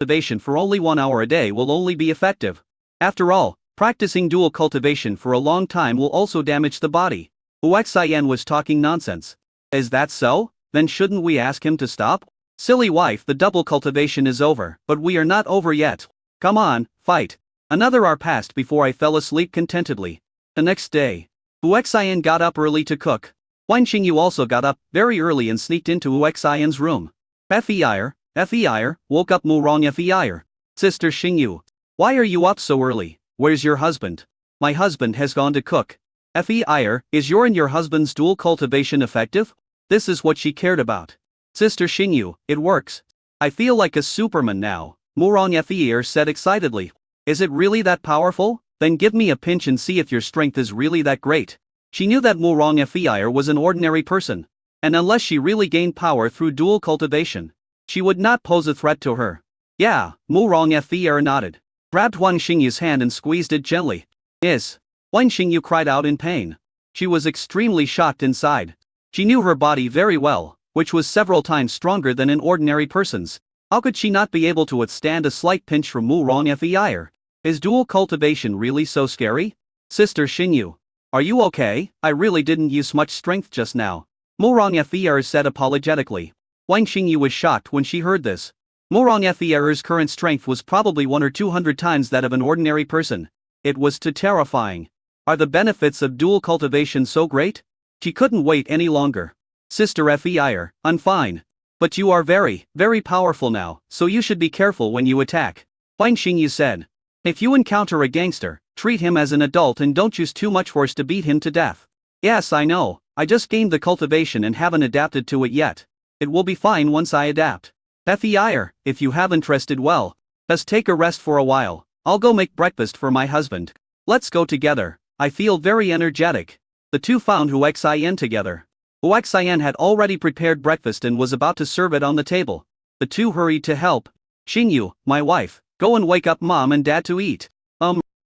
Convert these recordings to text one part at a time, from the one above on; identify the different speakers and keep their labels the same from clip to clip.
Speaker 1: cultivation for only 1 hour a day will only be effective. After all, practicing dual cultivation for a long time will also damage the body. Huaxian was talking nonsense. Is that so? Then shouldn't we ask him to stop? Silly wife, the double cultivation is over, but we are not over yet. Come on, fight. Another hour passed before I fell asleep contentedly. The next day, Huaxian got up early to cook. Huan Xingyu also got up very early and sneaked into Huaxian's room. Feir, woke up Murong Feir. Sister Xingyu, why are you up so early? Where's your husband? My husband has gone to cook. Feir, is your and your husband's dual cultivation effective? This is what she cared about. Sister Xingyu, it works. I feel like a superman now, Murong Feir said excitedly. Is it really that powerful? Then give me a pinch and see if your strength is really that great. She knew that Murong Feir was an ordinary person, and unless she really gained power through dual cultivation, she would not pose a threat to her. Yeah, Murong Feir nodded, grabbed Huan Xingyu's hand and squeezed it gently. Yes. Huan Xingyu cried out in pain. She was extremely shocked inside. She knew her body very well, which was several times stronger than an ordinary person's. How could she not be able to withstand a slight pinch from Murong Feir? Is dual cultivation really so scary? Sister Xingyu, are you okay? I really didn't use much strength just now, Murong Feir said apologetically. Huan Xingyu was shocked when she heard this. Murong Feir's current strength was probably 100 or 200 times that of an ordinary person. It was too terrifying. Are the benefits of dual cultivation so great? She couldn't wait any longer. Sister Feir, I'm fine. But you are very, very powerful now, so you should be careful when you attack, Huan Xingyu said. If you encounter a gangster, treat him as an adult and don't use too much force to beat him to death. Yes, I know, I just gained the cultivation and haven't adapted to it yet. It will be fine once I adapt. Feir, if you haven't rested well, just take a rest for a while. I'll go make breakfast for my husband. Let's go together. I feel very energetic. The two found Huaxian together. Huaxian had already prepared breakfast and was about to serve it on the table. The two hurried to help. Xingyu, my wife, go and wake up mom and dad to eat.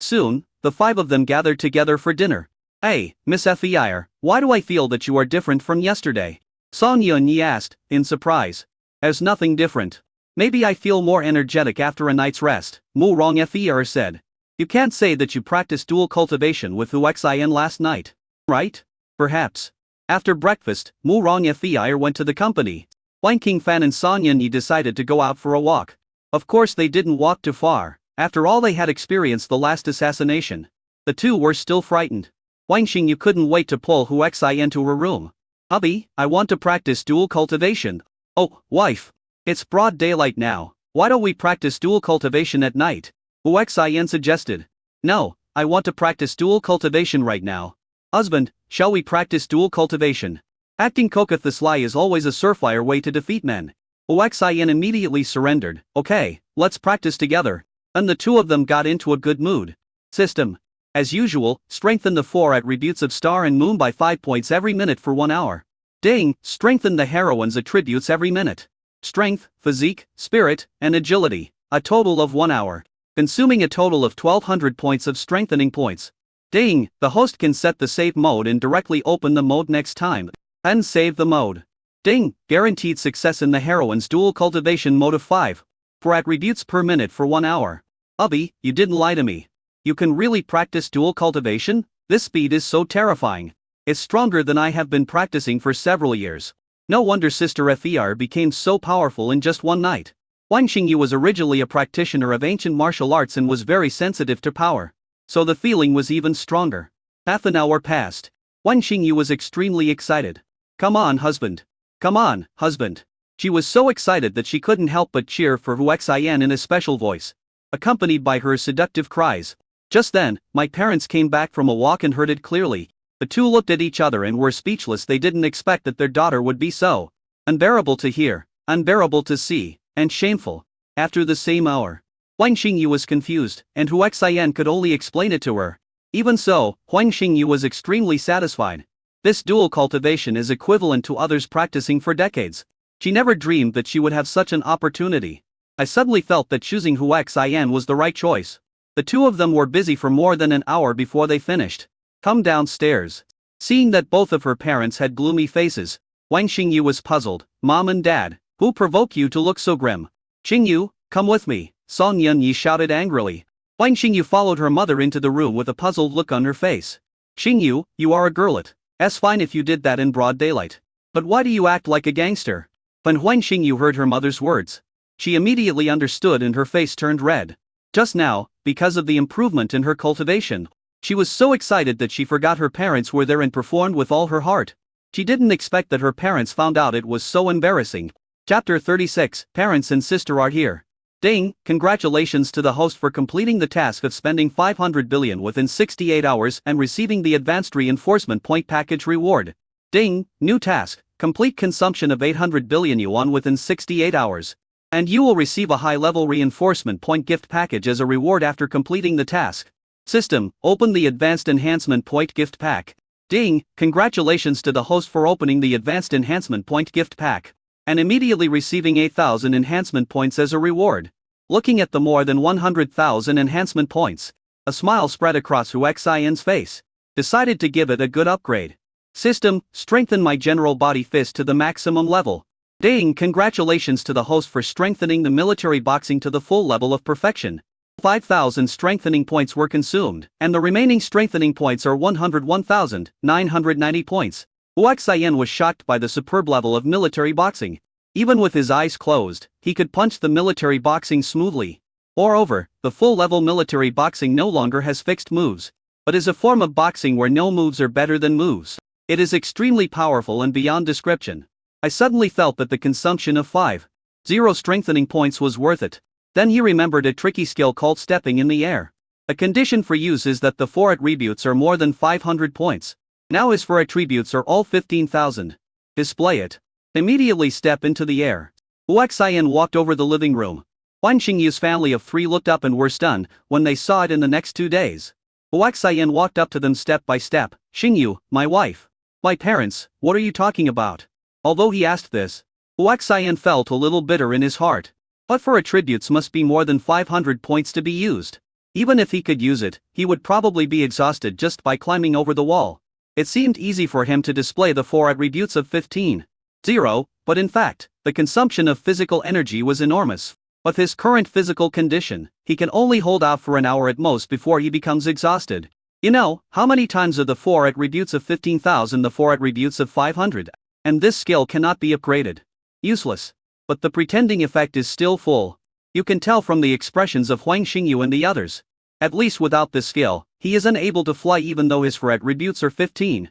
Speaker 1: Soon, the five of them gathered together for dinner. Hey, Miss Feir, why do I feel that you are different from yesterday? Song Yunyi asked, in surprise. As nothing different. Maybe I feel more energetic after a night's rest, Murong Feir said. You can't say that you practiced dual cultivation with Huaxian last night, right? Perhaps. After breakfast, Murong Feir went to the company. Huang Qingfan and Song Yunyi decided to go out for a walk. Of course they didn't walk too far. After all, they had experienced the last assassination. The two were still frightened. Huang Xingyu couldn't wait to pull Huaxian to her room. Hubby, I want to practice dual cultivation. Oh, wife. It's broad daylight now. Why don't we practice dual cultivation at night? Huaxian suggested. No, I want to practice dual cultivation right now. Husband, shall we practice dual cultivation? Acting coquette the sly is always a surefire way to defeat men. Huaxian immediately surrendered. Okay, let's practice together. And the two of them got into a good mood. System. As usual, strengthen the 4 attributes of star and moon by 5 points every minute for 1 hour. Ding, strengthen the heroine's attributes every minute. Strength, physique, spirit, and agility, a total of 1 hour. Consuming a total of 1200 points of strengthening points. Ding, the host can set the save mode and directly open the mode next time. And save the mode. Ding, guaranteed success in the heroine's dual cultivation mode of 5. 4 attributes per minute for 1 hour. Hubby, you didn't lie to me. You can really practice dual cultivation? This speed is so terrifying. It's stronger than I have been practicing for several years. No wonder Sister Feir became so powerful in just one night. Huan Xingyu was originally a practitioner of ancient martial arts and was very sensitive to power. So the feeling was even stronger. Half an hour passed. Huan Xingyu was extremely excited. Come on, husband. Come on, husband. She was so excited that she couldn't help but cheer for Huaxian in a special voice, accompanied by her seductive cries. Just then, my parents came back from a walk and heard it clearly. The two looked at each other and were speechless. They didn't expect that their daughter would be so unbearable to hear, unbearable to see, and shameful. After the same hour, Huang Xingyu was confused, and Huaxian could only explain it to her. Even so, Huang Xingyu was extremely satisfied. This dual cultivation is equivalent to others practicing for decades. She never dreamed that she would have such an opportunity. I suddenly felt that choosing Huaxian was the right choice. The two of them were busy for more than an hour before they finished. Come downstairs. Seeing that both of her parents had gloomy faces, Huang Xingyu was puzzled. Mom and Dad, who provoke you to look so grim? Xingyu, come with me, Song Yunyi shouted angrily. Huang Xingyu followed her mother into the room with a puzzled look on her face. Xingyu, you are a girlet. It's fine if you did that in broad daylight. But why do you act like a gangster? When Huang Xingyu heard her mother's words, she immediately understood and her face turned red. Just now, because of the improvement in her cultivation, she was so excited that she forgot her parents were there and performed with all her heart. She didn't expect that her parents found out. It was so embarrassing. Chapter 36, Parents and Sister are here. Ding, congratulations to the host for completing the task of spending 500 billion within 68 hours and receiving the advanced reinforcement point package reward. Ding, new task, complete consumption of 800 billion yuan within 68 hours. And you will receive a high-level reinforcement point gift package as a reward after completing the task. System, open the advanced enhancement point gift pack. Ding, congratulations to the host for opening the advanced enhancement point gift pack and immediately receiving 8,000 enhancement points as a reward. Looking at the more than 100,000 enhancement points, a smile spread across Hu Xian's face. Decided to give it a good upgrade. System, strengthen my general body fist to the maximum level. Ding, congratulations to the host for strengthening the military boxing to the full level of perfection. 5,000 strengthening points were consumed, and the remaining strengthening points are 101,990 points. Hu Xian was shocked by the superb level of military boxing. Even with his eyes closed, he could punch the military boxing smoothly. Moreover, the full-level military boxing no longer has fixed moves, but is a form of boxing where no moves are better than moves. It is extremely powerful and beyond description. I suddenly felt that the consumption of 5,000 strengthening points was worth it. Then he remembered a tricky skill called stepping in the air. A condition for use is that the 4 attributes are more than 500 points. Now his 4 attributes are all 15,000. Display it. Immediately step into the air. Hu Xian walked over the living room. Huang Xingyu's family of 3 looked up and were stunned when they saw it in the next 2 days. Hu Xian walked up to them step by step. Xingyu, my wife. My parents, what are you talking about? Although he asked this, Hu Xian felt a little bitter in his heart. But 4 attributes must be more than 500 points to be used. Even if he could use it, he would probably be exhausted just by climbing over the wall. It seemed easy for him to display the 4 attributes of 15,000, but in fact, the consumption of physical energy was enormous. With his current physical condition, he can only hold out for an hour at most before he becomes exhausted. You know, how many times are the 4 attributes of 15,000 the 4 attributes of 500? And this skill cannot be upgraded. Useless. But the pretending effect is still full. You can tell from the expressions of Huang Xingyu and the others. At least without this skill, he is unable to fly even though his 4 attributes are 15,000.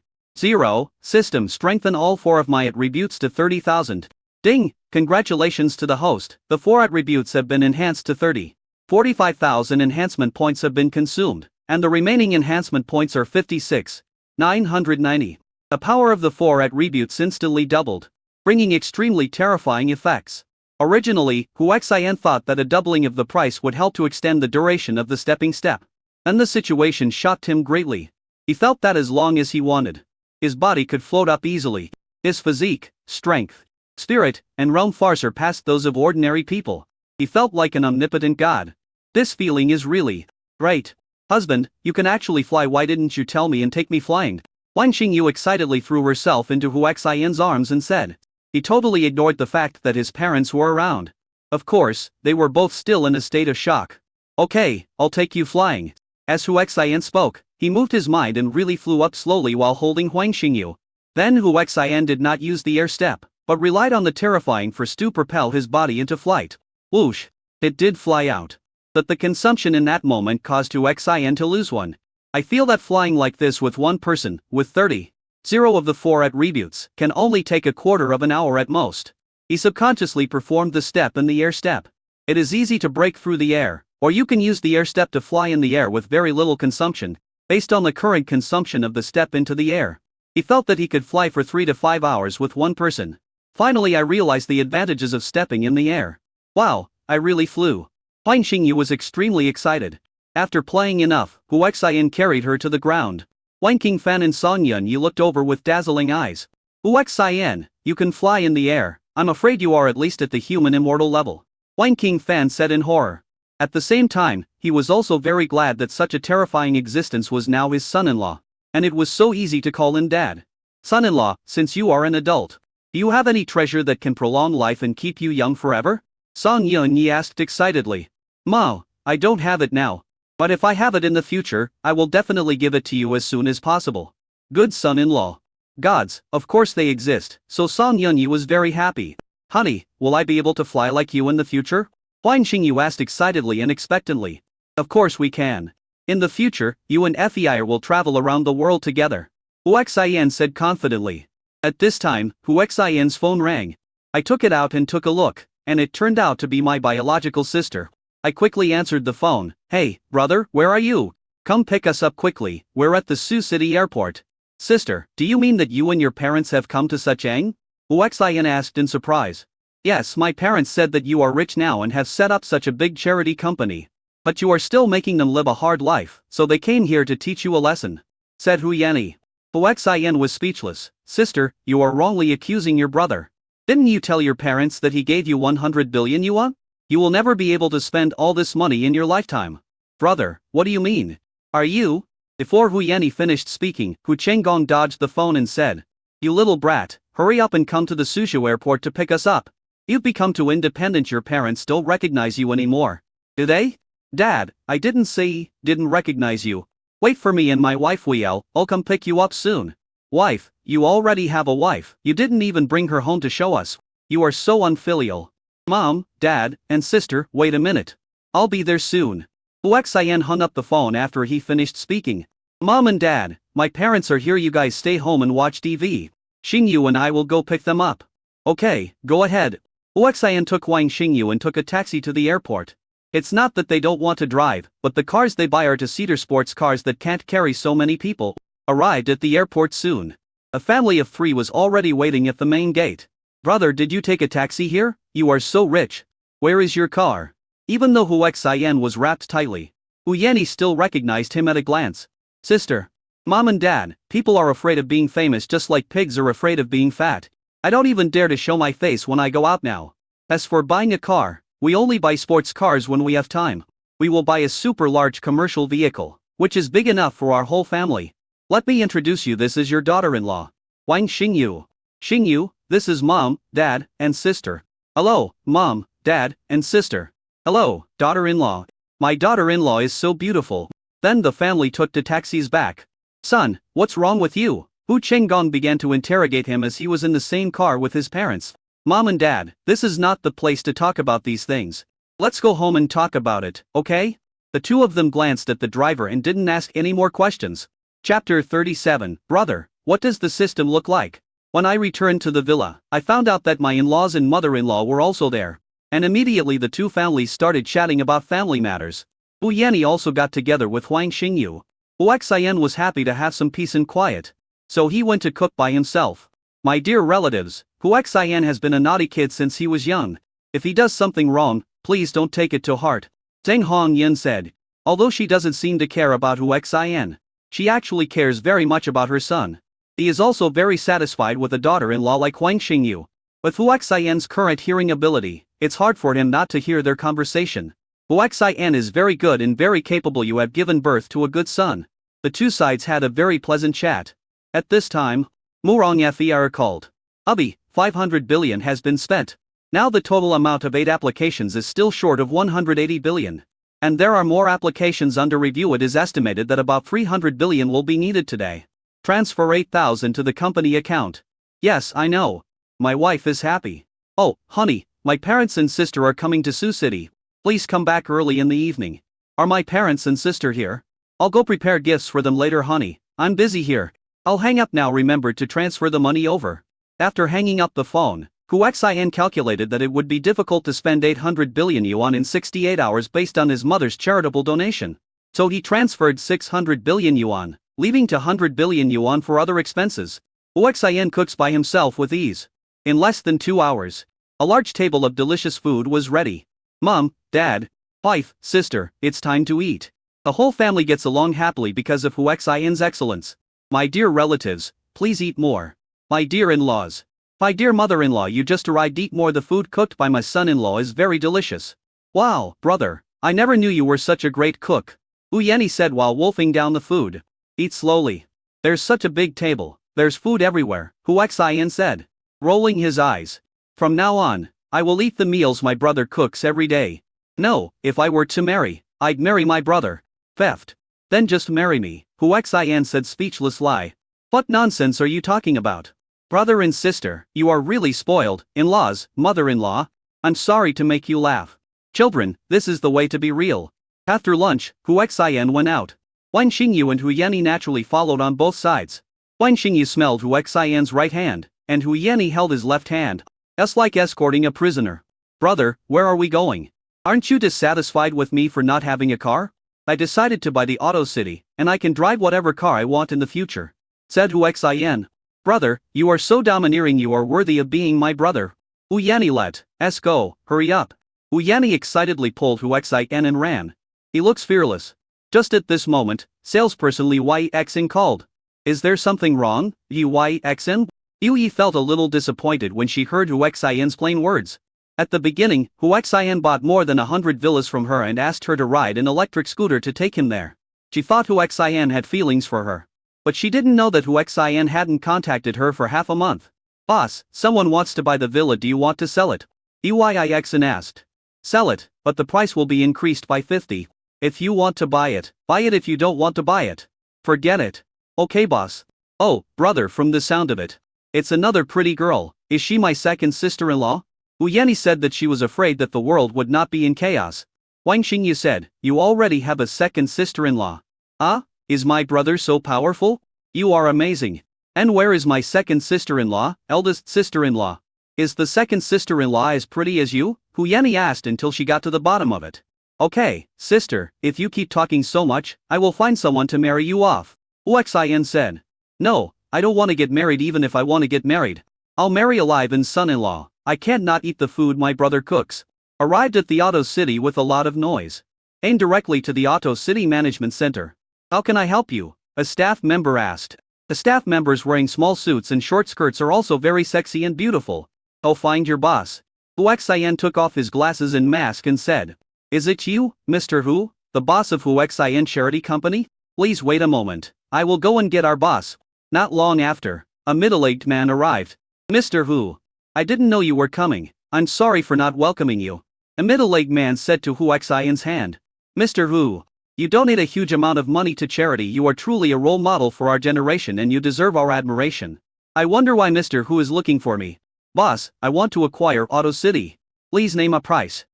Speaker 1: System, strengthen all 4 of my attributes to 30,000. Ding, congratulations to the host, the 4 attributes have been enhanced to 30. 45,000 enhancement points have been consumed, and the remaining enhancement points are 56,990. The power of the 4 attributes instantly doubled, bringing extremely terrifying effects. Originally, Hu Xian thought that a doubling of the price would help to extend the duration of the stepping step. And the situation shocked him greatly. He felt that as long as he wanted, his body could float up easily. His physique, strength, spirit, and realm far surpassed those of ordinary people. He felt like an omnipotent god. This feeling is really great. Husband, you can actually fly. Why didn't you tell me and take me flying? Huang Xingyu excitedly threw herself into Hu Xian's arms and said. He totally ignored the fact that his parents were around. Of course, they were both still in a state of shock. Okay, I'll take you flying. As Hu Xian spoke, he moved his mind and really flew up slowly while holding Huang Xingyu. Then Hu Xian did not use the air step, but relied on the terrifying force to propel his body into flight. Whoosh! It did fly out. But the consumption in that moment caused Hu Xian to lose one. I feel that flying like this with one person, with 30,000 of the 4 attributes, can only take a quarter of an hour at most. He subconsciously performed the step in the air step. It is easy to break through the air, or you can use the air step to fly in the air with very little consumption, based on the current consumption of the step into the air. He felt that he could fly for 3 to 5 hours with one person. Finally I realized the advantages of stepping in the air. Wow, I really flew. Huang Xingyu was extremely excited. After playing enough, Hu Xian carried her to the ground. Wang Qingfan and Song Yunyi looked over with dazzling eyes. Hu Xian, you can fly in the air. I'm afraid you are at least at the human immortal level. Wang Qingfan said in horror. At the same time, he was also very glad that such a terrifying existence was now his son-in-law. And it was so easy to call him dad. Son-in-law, since you are an adult, do you have any treasure that can prolong life and keep you young forever? Song Yunyi asked excitedly. Ma, I don't have it now. But if I have it in the future, I will definitely give it to you as soon as possible. Good son-in-law. Gods, of course they exist, so Song Yunyi was very happy. Honey, will I be able to fly like you in the future? Huang Xingyu asked excitedly and expectantly. Of course we can. In the future, you and Fei will travel around the world together. Huaxian said confidently. At this time, Huaxian's phone rang. I took it out and took a look, and it turned out to be my biological sister. I quickly answered the phone. Hey, brother, where are you? Come pick us up quickly, we're at the Sioux City airport. Sister, do you mean that you and your parents have come to Suchang? Huaxian asked in surprise. Yes, my parents said that you are rich now and have set up such a big charity company. But you are still making them live a hard life, so they came here to teach you a lesson, said Hu Yanni. Huaxian was speechless. Sister, you are wrongly accusing your brother. Didn't you tell your parents that he gave you 100 billion yuan? You will never be able to spend all this money in your lifetime. Brother, what do you mean? Are you? Before Hu Yanni finished speaking, Hu Chenggong dodged the phone and said, You little brat, hurry up and come to the Suzhou airport to pick us up. You've become too independent, your parents don't recognize you anymore. Do they? Dad, I didn't recognize you. Wait for me and my wife Weil, I'll come pick you up soon. Wife, you already have a wife, you didn't even bring her home to show us. You are so unfilial. Mom, Dad, and sister, wait a minute. I'll be there soon. Huaxian hung up the phone after he finished speaking. Mom and Dad, my parents are here, you guys stay home and watch TV. Xingyu and I will go pick them up. Okay, go ahead. Huaxian took Wang Xingyu and took a taxi to the airport. It's not that they don't want to drive, but the cars they buy are two-seater sports cars that can't carry so many people. Arrived at the airport soon. A family of 3 was already waiting at the main gate. Brother, did you take a taxi here? You are so rich. Where is your car? Even though Huaxian was wrapped tightly, Hu Yanni still recognized him at a glance. Sister. Mom and Dad, people are afraid of being famous just like pigs are afraid of being fat. I don't even dare to show my face when I go out now. As for buying a car, we only buy sports cars when we have time. We will buy a super large commercial vehicle, which is big enough for our whole family. Let me introduce you, this is your daughter-in-law. Wang Xingyu. Xingyu, this is Mom, Dad, and sister. Hello, Mom, Dad, and sister. Hello, daughter-in-law. My daughter-in-law is so beautiful. Then the family took the taxis back. Son, what's wrong with you? Hu Chenggong began to interrogate him as he was in the same car with his parents. Mom and Dad, this is not the place to talk about these things. Let's go home and talk about it, okay? The two of them glanced at the driver and didn't ask any more questions. Chapter 37, Brother, what does the system look like? When I returned to the villa, I found out that my in-laws and mother-in-law were also there. And immediately the two families started chatting about family matters. Hu Yanni also got together with Huang Xingyu. Huaxian was happy to have some peace and quiet. So he went to cook by himself. My dear relatives, Huaxian has been a naughty kid since he was young. If he does something wrong, please don't take it to heart. Zheng Hongyan said. Although she doesn't seem to care about Huaxian, she actually cares very much about her son. He is also very satisfied with a daughter-in-law like Huang Xingyu. With Huaxian's current hearing ability, it's hard for him not to hear their conversation. Huaxian is very good and very capable. You have given birth to a good son. The two sides had a very pleasant chat. At this time, Murong Fer called. Hubby, 500 billion has been spent. Now the total amount of 8 applications is still short of 180 billion. And there are more applications under review. It is estimated that about 300 billion will be needed today. Transfer 8,000 to the company account. Yes, I know. My wife is happy. Oh, honey, my parents and sister are coming to Sioux City. Please come back early in the evening. Are my parents and sister here? I'll go prepare gifts for them later, honey. I'm busy here. I'll hang up now. Remember to transfer the money over. After hanging up the phone, Huaxian calculated that it would be difficult to spend 800 billion yuan in 68 hours based on his mother's charitable donation. So he transferred 600 billion yuan, leaving 100 billion yuan for other expenses. Huaxian cooks by himself with ease. In less than 2 hours, a large table of delicious food was ready. Mom, Dad, wife, sister, it's time to eat. The whole family gets along happily because of Huaxian's excellence. My dear relatives, please eat more. My dear in-laws. My dear mother-in-law, you just arrived, eat more. The food cooked by my son-in-law is very delicious. Wow, brother, I never knew you were such a great cook. Hu Yanni said while wolfing down the food. Eat slowly. There's such a big table, there's food everywhere, Huaxian said, rolling his eyes. From now on, I will eat the meals my brother cooks every day. No, if I were to marry, I'd marry my brother. Theft. Then just marry me, Hu Xian said, speechless lie. What nonsense are you talking about? Brother and sister, you are really spoiled. In-laws, mother-in-law. I'm sorry to make you laugh. Children, this is the way to be real. After lunch, Hu Xian went out. Wang Xingyu and Hu Yanni naturally followed on both sides. Wang Xingyu smelled Hu Xian's right hand, and Hu Yanni held his left hand. It's like escorting a prisoner. Brother, where are we going? Aren't you dissatisfied with me for not having a car? I decided to buy the Auto City, and I can drive whatever car I want in the future, said Hu Xian. Brother, you are so domineering, you are worthy of being my brother. Hu Yanni, let's go, hurry up. Hu Yanni excitedly pulled Hu Xian and ran. He looks fearless. Just at this moment, salesperson Li Yixin called. Is there something wrong, Li Yixin? Yu Yi felt a little disappointed when she heard Hu Xian's plain words. At the beginning, Hu Xian bought more than 100 villas from her and asked her to ride an electric scooter to take him there. She thought Hu Xian had feelings for her. But she didn't know that Hu Xian hadn't contacted her for half a month. Boss, someone wants to buy the villa, do you want to sell it? Yu Yixin asked. Sell it, but the price will be increased by 50. If you want to buy it, buy it. If you don't want to buy it, forget it. Okay boss. Oh, brother, from the sound of it, it's another pretty girl. Is she my second sister-in-law? Hu Yanni said that she was afraid that the world would not be in chaos. Wang Xingyu said, you already have a second sister-in-law. Ah? Is my brother so powerful? You are amazing. And where is my second sister-in-law, eldest sister-in-law? Is the second sister-in-law as pretty as you? Hu Yanni asked until she got to the bottom of it. Okay, sister, if you keep talking so much, I will find someone to marry you off. Hu Xian said. No, I don't want to get married. Even if I want to get married, I'll marry a live-in son-in-law. I can't not eat the food my brother cooks. Arrived at the Auto City with a lot of noise. Aimed directly to the Auto City Management Center. How can I help you? A staff member asked. The staff members wearing small suits and short skirts are also very sexy and beautiful. Oh, find your boss. Hu Xian took off his glasses and mask and said. Is it you, Mr. Hu, the boss of Hu Xian Charity Company? Please wait a moment, I will go and get our boss. Not long after, a middle-aged man arrived. Mr. Hu, I didn't know you were coming. I'm sorry for not welcoming you. A middle-aged man said to Hu Xian's hand. Mr. Hu, you donate a huge amount of money to charity. You are truly a role model for our generation and you deserve our admiration. I wonder why Mr. Hu is looking for me. Boss, I want to acquire Auto City. Please name a price.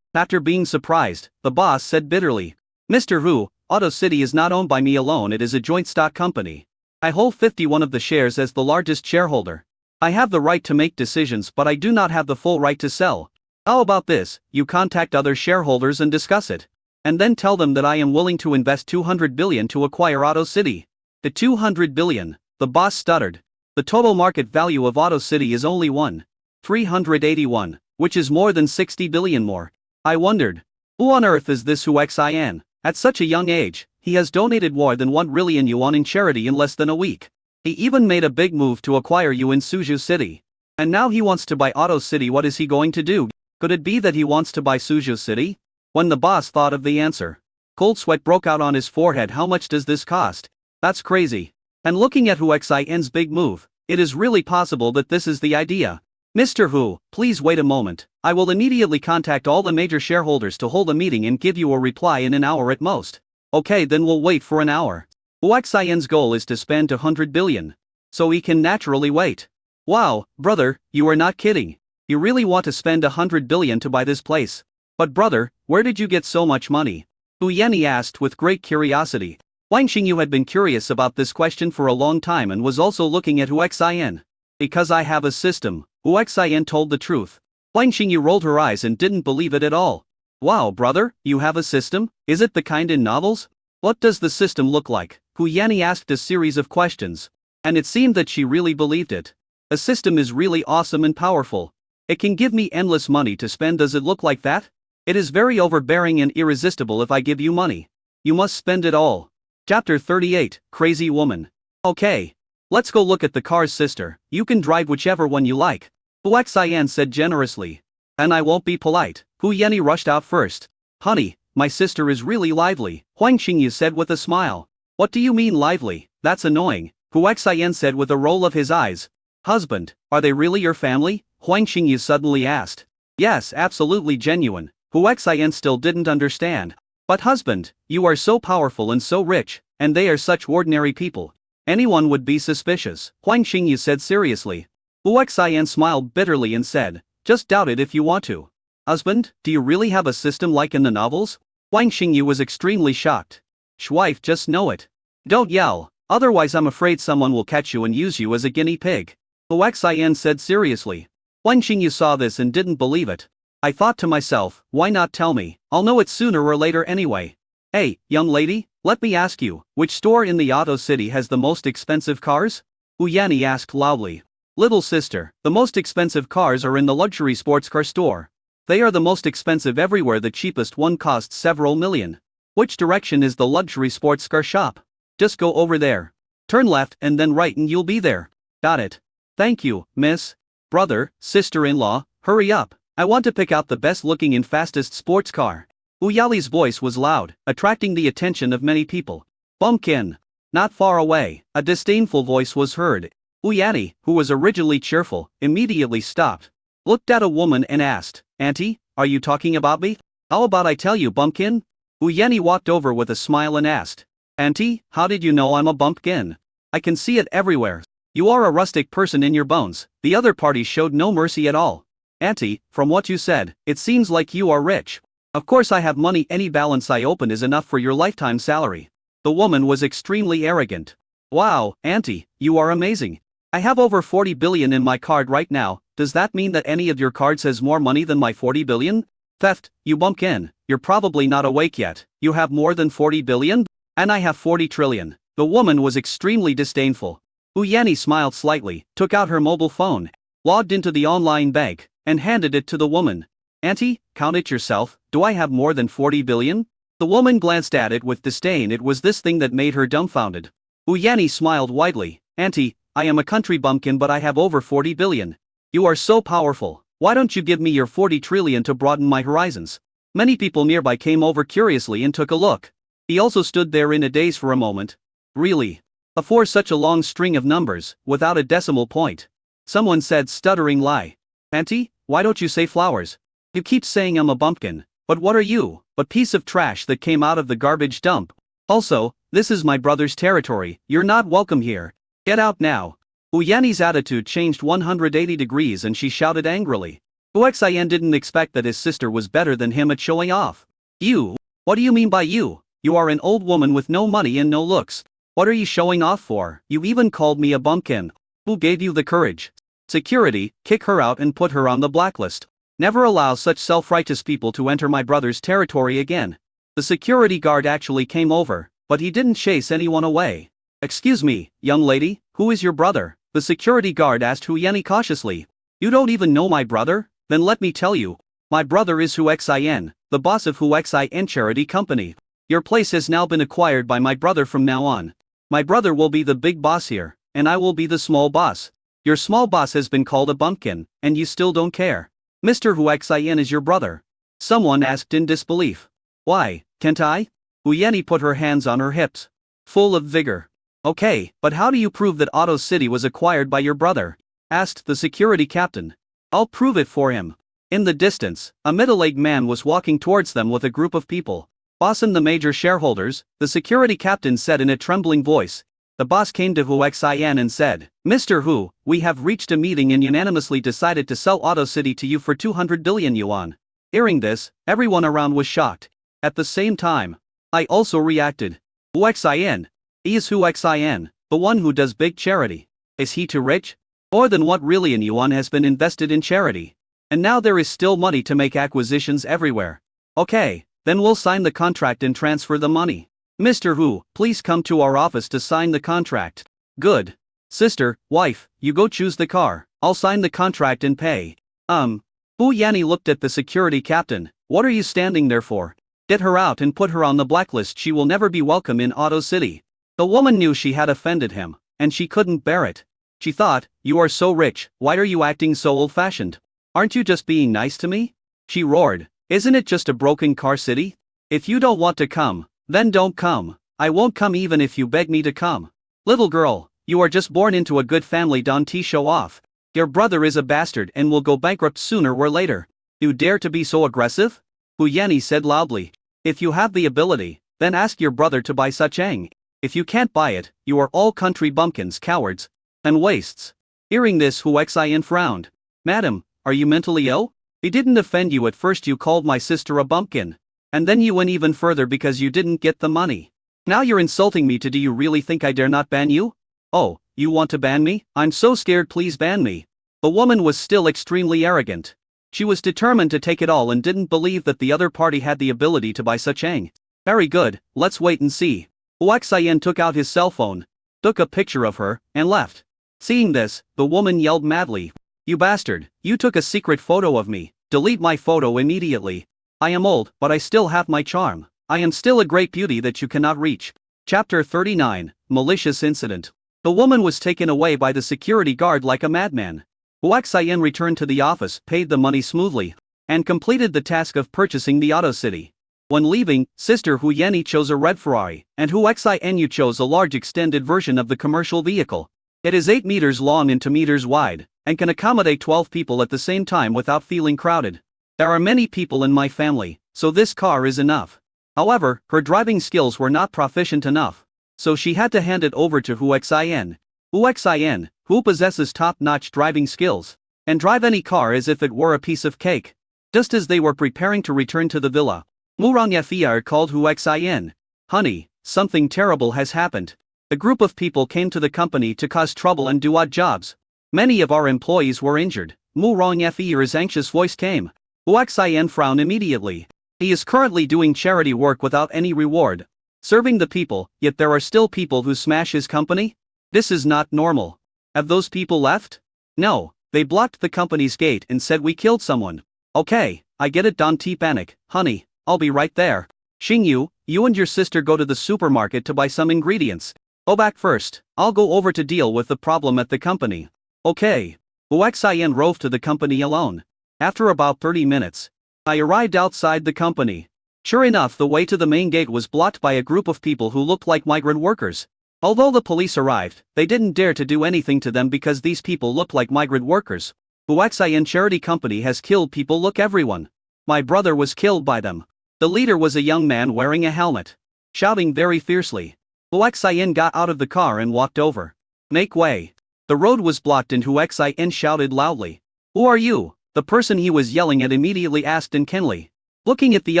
Speaker 1: After being surprised, the boss said bitterly. Mr. Hu, Auto City is not owned by me alone, it is a joint stock company. I hold 51 of the shares as the largest shareholder. I have the right to make decisions, but I do not have the full right to sell. How about this, you contact other shareholders and discuss it. And then tell them that I am willing to invest 200 billion to acquire Auto City. The 200 billion, the boss stuttered. The total market value of Auto City is only 1,381, which is more than 60 billion more. I wondered, who on earth is this Hu Xian? At such a young age, he has donated more than 1 trillion yuan in charity in less than a week. He even made a big move to acquire you in Suzhou City. And now he wants to buy Auto City. What is he going to do? Could it be that he wants to buy Suzhou City? When the boss thought of the answer, cold sweat broke out on his forehead. How much does this cost? That's crazy. And looking at Hu Xian's big move, it is really possible that this is the idea. Mr. Hu, please wait a moment. I will immediately contact all the major shareholders to hold a meeting and give you a reply in an hour at most. Okay, then we'll wait for an hour. Hu Xian's goal is to spend 200 billion. So he can naturally wait. Wow, brother, you are not kidding. You really want to spend 100 billion to buy this place? But brother, where did you get so much money? Hu Yanni asked with great curiosity. Wang Xingyu had been curious about this question for a long time and was also looking at Hu Xian. Because I have a system, Hu Xian told the truth. Wang Xingyu rolled her eyes and didn't believe it at all. Wow, brother, you have a system? Is it the kind in novels? What does the system look like? Hu Yanni asked a series of questions. And it seemed that she really believed it. A system is really awesome and powerful. It can give me endless money to spend. Does it look like that? It is very overbearing and irresistible. If I give you money, you must spend it all. Chapter 38, Crazy Woman. Okay. Let's go look at the cars, sister. You can drive whichever one you like. Hu Xian said generously. And I won't be polite. Hu Yanni rushed out first. Honey, my sister is really lively, Huang Xingyu said with a smile. What do you mean lively? That's annoying, Hu Xian said with a roll of his eyes. Husband, are they really your family? Huang Xingyu suddenly asked. Yes, absolutely genuine. Hu Xian still didn't understand. But husband, you are so powerful and so rich, and they are such ordinary people. Anyone would be suspicious, Huang Xingyu said seriously. Hu Xian smiled bitterly and said, just doubt it if you want to. Husband, do you really have a system like in the novels? Huang Xingyu was extremely shocked. Wife, just know it. Don't yell, otherwise I'm afraid someone will catch you and use you as a guinea pig. Hu Xian said seriously. Huang Xingyu saw this and didn't believe it. I thought to myself, why not tell me, I'll know it sooner or later anyway. Hey, young lady, let me ask you, which store in the Auto City has the most expensive cars? Hu Yanni asked loudly. Little sister, the most expensive cars are in the luxury sports car store. They are the most expensive everywhere. The cheapest one costs several million. Which direction is the luxury sports car shop? Just go over there. Turn left and then right and you'll be there. Got it. Thank you, miss. Brother, sister-in-law, hurry up. I want to pick out the best looking and fastest sports car. Hu Yali's voice was loud, attracting the attention of many people. Bumpkin. Not far away, a disdainful voice was heard. Hu Yani, who was originally cheerful, immediately stopped, looked at a woman and asked, Auntie, are you talking about me? How about I tell you, Bumpkin? Hu Yani walked over with a smile and asked, Auntie, how did you know I'm a bumpkin? I can see it everywhere. You are a rustic person in your bones. The other party showed no mercy at all. Auntie, from what you said, it seems like you are rich. Of course I have money. Any balance I open is enough for your lifetime salary. The woman was extremely arrogant. Wow, Auntie, you are amazing. I have over 40 billion in my card right now. Does that mean that any of your cards has more money than my 40 billion? Theft, you bumpkin, you're probably not awake yet. You have more than 40 billion? And I have 40 trillion. The woman was extremely disdainful. Hu Yani smiled slightly, took out her mobile phone, logged into the online bank, and handed it to the woman. Auntie, count it yourself, do I have more than 40 billion? The woman glanced at it with disdain. It was this thing that made her dumbfounded. Hu Yani smiled widely. Auntie, I am a country bumpkin but I have over 40 billion. You are so powerful, why don't you give me your 40 trillion to broaden my horizons? Many people nearby came over curiously and took a look. He also stood there in a daze for a moment. Really? For such a long string of numbers, without a decimal point. Someone said, stuttering lie. Auntie, why don't you say flowers? You keep saying I'm a bumpkin, but what are you? A piece of trash that came out of the garbage dump. Also, this is my brother's territory. You're not welcome here. Get out now. Hu Yani's attitude changed 180 degrees and she shouted angrily. Hu Xian didn't expect that his sister was better than him at showing off. You? What do you mean by you? You are an old woman with no money and no looks. What are you showing off for? You even called me a bumpkin. Who gave you the courage? Security, kick her out and put her on the blacklist. Never allow such self-righteous people to enter my brother's territory again. The security guard actually came over, but he didn't chase anyone away. Excuse me, young lady, who is your brother? The security guard asked Hu Yani cautiously. You don't even know my brother? Then let me tell you. My brother is Hu Xian, the boss of Hu Xian Charity Company. Your place has now been acquired by my brother from now on. My brother will be the big boss here, and I will be the small boss. Your small boss has been called a bumpkin, and you still don't care. Mr. Hu Xian is your brother. Someone asked in disbelief. Why, can't I? Hu Yani put her hands on her hips, full of vigor. Okay, but how do you prove that Auto City was acquired by your brother? Asked the security captain. I'll prove it for him. In the distance, a middle-aged man was walking towards them with a group of people. Boss and the major shareholders, the security captain said in a trembling voice. The boss came to Hu Xian and said, Mr. Hu, we have reached a meeting and unanimously decided to sell Auto City to you for 200 billion yuan. Hearing this, everyone around was shocked. At the same time, I also reacted. Hu Xian. He is Hu Xian, the one who does big charity. Is he too rich? More than what trillion yuan has been invested in charity. And now there is still money to make acquisitions everywhere. Okay. Then we'll sign the contract and transfer the money. Mr. Hu, please come to our office to sign the contract. Good. Sister, wife, you go choose the car. I'll sign the contract and pay. Hu Yani looked at the security captain. What are you standing there for? Get her out and put her on the blacklist. She will never be welcome in Auto City. The woman knew she had offended him, and she couldn't bear it. She thought, you are so rich, why are you acting so old-fashioned? Aren't you just being nice to me? She roared. Isn't it just a broken car city? If you don't want to come, then don't come. I won't come even if you beg me to come. Little girl, you are just born into a good family. Don't show off. Your brother is a bastard and will go bankrupt sooner or later. You dare to be so aggressive? Hu Yanni said loudly. If you have the ability, then ask your brother to buy such ang. If you can't buy it, you are all country bumpkins, cowards, and wastes. Hearing this, Hu Xian frowned. Madam, are you mentally ill? He didn't offend you at first. You called my sister a bumpkin. And then you went even further because you didn't get the money. Now you're insulting me. Do you really think I dare not ban you? Oh, you want to ban me? I'm so scared, please ban me. The woman was still extremely arrogant. She was determined to take it all and didn't believe that the other party had the ability to buy such ang. Very good, let's wait and see. Hu Xian took out his cell phone, took a picture of her, and left. Seeing this, the woman yelled madly. You bastard, you took a secret photo of me. Delete my photo immediately. I am old, but I still have my charm. I am still a great beauty that you cannot reach. Chapter 39, Malicious Incident. The woman was taken away by the security guard like a madman. Hu Xian returned to the office, paid the money smoothly, and completed the task of purchasing the Auto City. When leaving, Sister Hu Yanni chose a red Ferrari, and Hu Xian chose a large extended version of the commercial vehicle. It is 8 meters long and 2 meters wide, and can accommodate 12 people at the same time without feeling crowded. There are many people in my family, so this car is enough. However, her driving skills were not proficient enough, so she had to hand it over to Hu Xian. Hu Xian, who possesses top-notch driving skills, and drive any car as if it were a piece of cake. Just as they were preparing to return to the villa, Mu Rongyafier called Hu Xian. Honey, something terrible has happened. A group of people came to the company to cause trouble and do odd jobs. Many of our employees were injured. Mu Rongyafier's anxious voice came. Hu Xian frowned immediately. He is currently doing charity work without any reward, serving the people, yet there are still people who smash his company? This is not normal. Have those people left? No, they blocked the company's gate and said we killed someone. Okay, I get it. Don't panic, honey, I'll be right there. Xingyu, you and your sister go to the supermarket to buy some ingredients. Go back first, I'll go over to deal with the problem at the company. Okay. Hu Xian drove to the company alone. After about 30 minutes, I arrived outside the company. Sure enough, the way to the main gate was blocked by a group of people who looked like migrant workers. Although the police arrived, they didn't dare to do anything to them because these people looked like migrant workers. Hu Xian charity company has killed people. Look, everyone. My brother was killed by them. The leader was a young man wearing a helmet, shouting very fiercely. Hu Xian got out of the car and walked over. Make way. The road was blocked and Hu Xian shouted loudly. Who are you? The person he was yelling at immediately asked in Kenley. Looking at the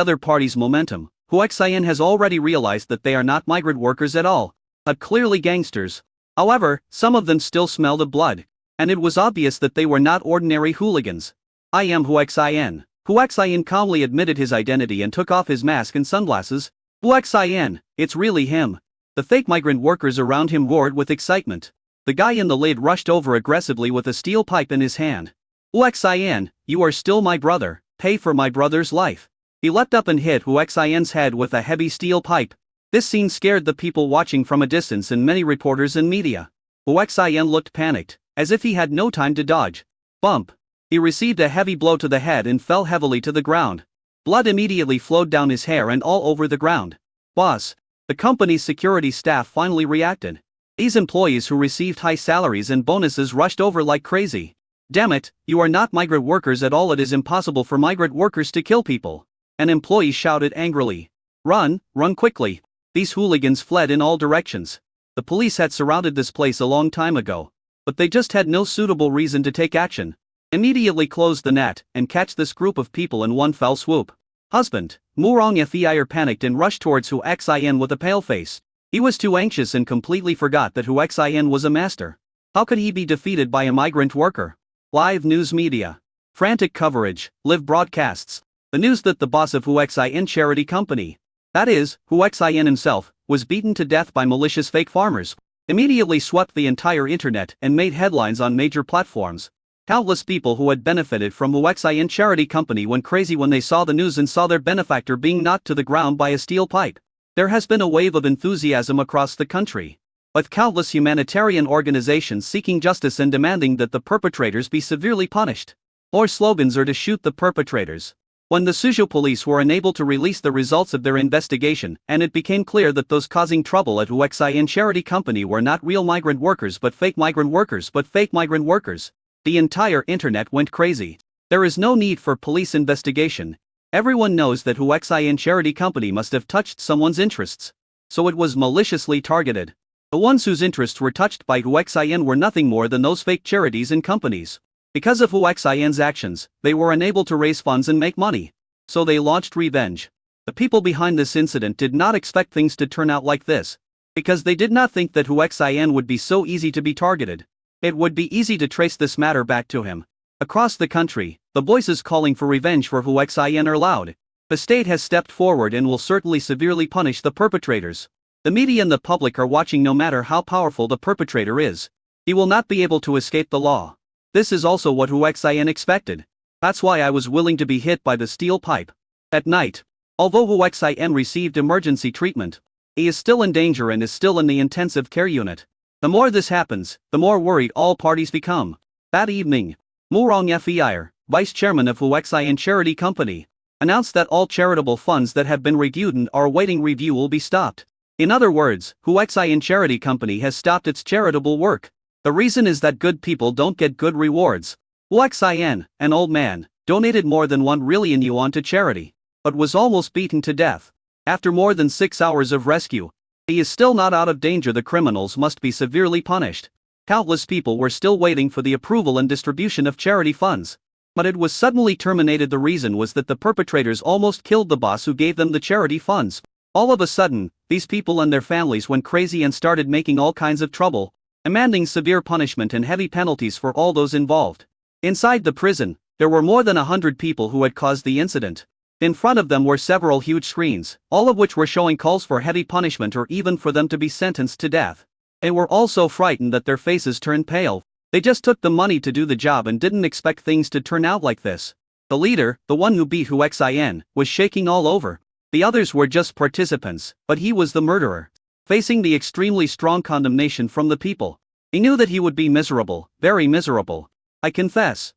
Speaker 1: other party's momentum, Hu Xian has already realized that they are not migrant workers at all, but clearly gangsters. However, some of them still smelled of blood, and it was obvious that they were not ordinary hooligans. I am Hu Xian. Hu Xian calmly admitted his identity and took off his mask and sunglasses. Hu Xian, it's really him. The fake migrant workers around him roared with excitement. The guy in the lid rushed over aggressively with a steel pipe in his hand. Hu Xian, you are still my brother, pay for my brother's life. He leapt up and hit Hu Xian's head with a heavy steel pipe. This scene scared the people watching from a distance and many reporters and media. Hu Xian looked panicked, as if he had no time to dodge. Bump. He received a heavy blow to the head and fell heavily to the ground. Blood immediately flowed down his hair and all over the ground. Boss. The company's security staff finally reacted. These employees who received high salaries and bonuses rushed over like crazy. Damn it, you are not migrant workers at all. It is impossible for migrant workers to kill people. An employee shouted angrily. Run, run quickly. These hooligans fled in all directions. The police had surrounded this place a long time ago, but they just had no suitable reason to take action. Immediately closed the net and catch this group of people in one fell swoop. Husband, Mu Rongyafier panicked and rushed towards Hu Xian with a pale face. He was too anxious and completely forgot that Hu Xian was a master. How could he be defeated by a migrant worker? Live news media. Frantic coverage, live broadcasts. The news that the boss of Hu Xian charity company, that is, Hu Xian himself, was beaten to death by malicious fake farmers, immediately swept the entire internet and made headlines on major platforms. Countless people who had benefited from Hu Xian charity company went crazy when they saw the news and saw their benefactor being knocked to the ground by a steel pipe. There has been a wave of enthusiasm across the country, with countless humanitarian organizations seeking justice and demanding that the perpetrators be severely punished. More slogans are to shoot the perpetrators. When the Suzhou police were unable to release the results of their investigation and it became clear that those causing trouble at Hu Xian charity company were not real migrant workers but fake migrant workers, The entire internet went crazy. There is no need for police investigation. Everyone knows that Huaxian Charity Company must have touched someone's interests. So it was maliciously targeted. The ones whose interests were touched by Huaxian were nothing more than those fake charities and companies. Because of Huaxian's actions, they were unable to raise funds and make money. So they launched revenge. The people behind this incident did not expect things to turn out like this. Because they did not think that Huaxian would be so easy to be targeted. It would be easy to trace this matter back to him. Across the country, the voices calling for revenge for Huaxian are loud. The state has stepped forward and will certainly severely punish the perpetrators. The media and the public are watching no matter how powerful the perpetrator is. He will not be able to escape the law. This is also what Huaxian expected. That's why I was willing to be hit by the steel pipe. At night, although Huaxian received emergency treatment, he is still in danger and is still in the intensive care unit. The more this happens, the more worried all parties become. That evening, Murong Fei, vice chairman of Huaxian Charity Company, announced that all charitable funds that have been reviewed and are awaiting review will be stopped. In other words, Huaxian Charity Company has stopped its charitable work. The reason is that good people don't get good rewards. Huaxian, an old man, donated more than 1 million yuan to charity, but was almost beaten to death. After more than 6 hours of rescue, he is still not out of danger. The criminals must be severely punished. Countless people were still waiting for the approval and distribution of charity funds. But it was suddenly terminated. The reason was that the perpetrators almost killed the boss who gave them the charity funds. All of a sudden, these people and their families went crazy and started making all kinds of trouble, demanding severe punishment and heavy penalties for all those involved. Inside the prison, there were more than 100 people who had caused the incident. In front of them were several huge screens, all of which were showing calls for heavy punishment or even for them to be sentenced to death. They were all so frightened that their faces turned pale. They just took the money to do the job and didn't expect things to turn out like this. The leader, the one who beat Huaxian, was shaking all over. The others were just participants, but he was the murderer. Facing the extremely strong condemnation from the people, he knew that he would be miserable, very miserable. I confess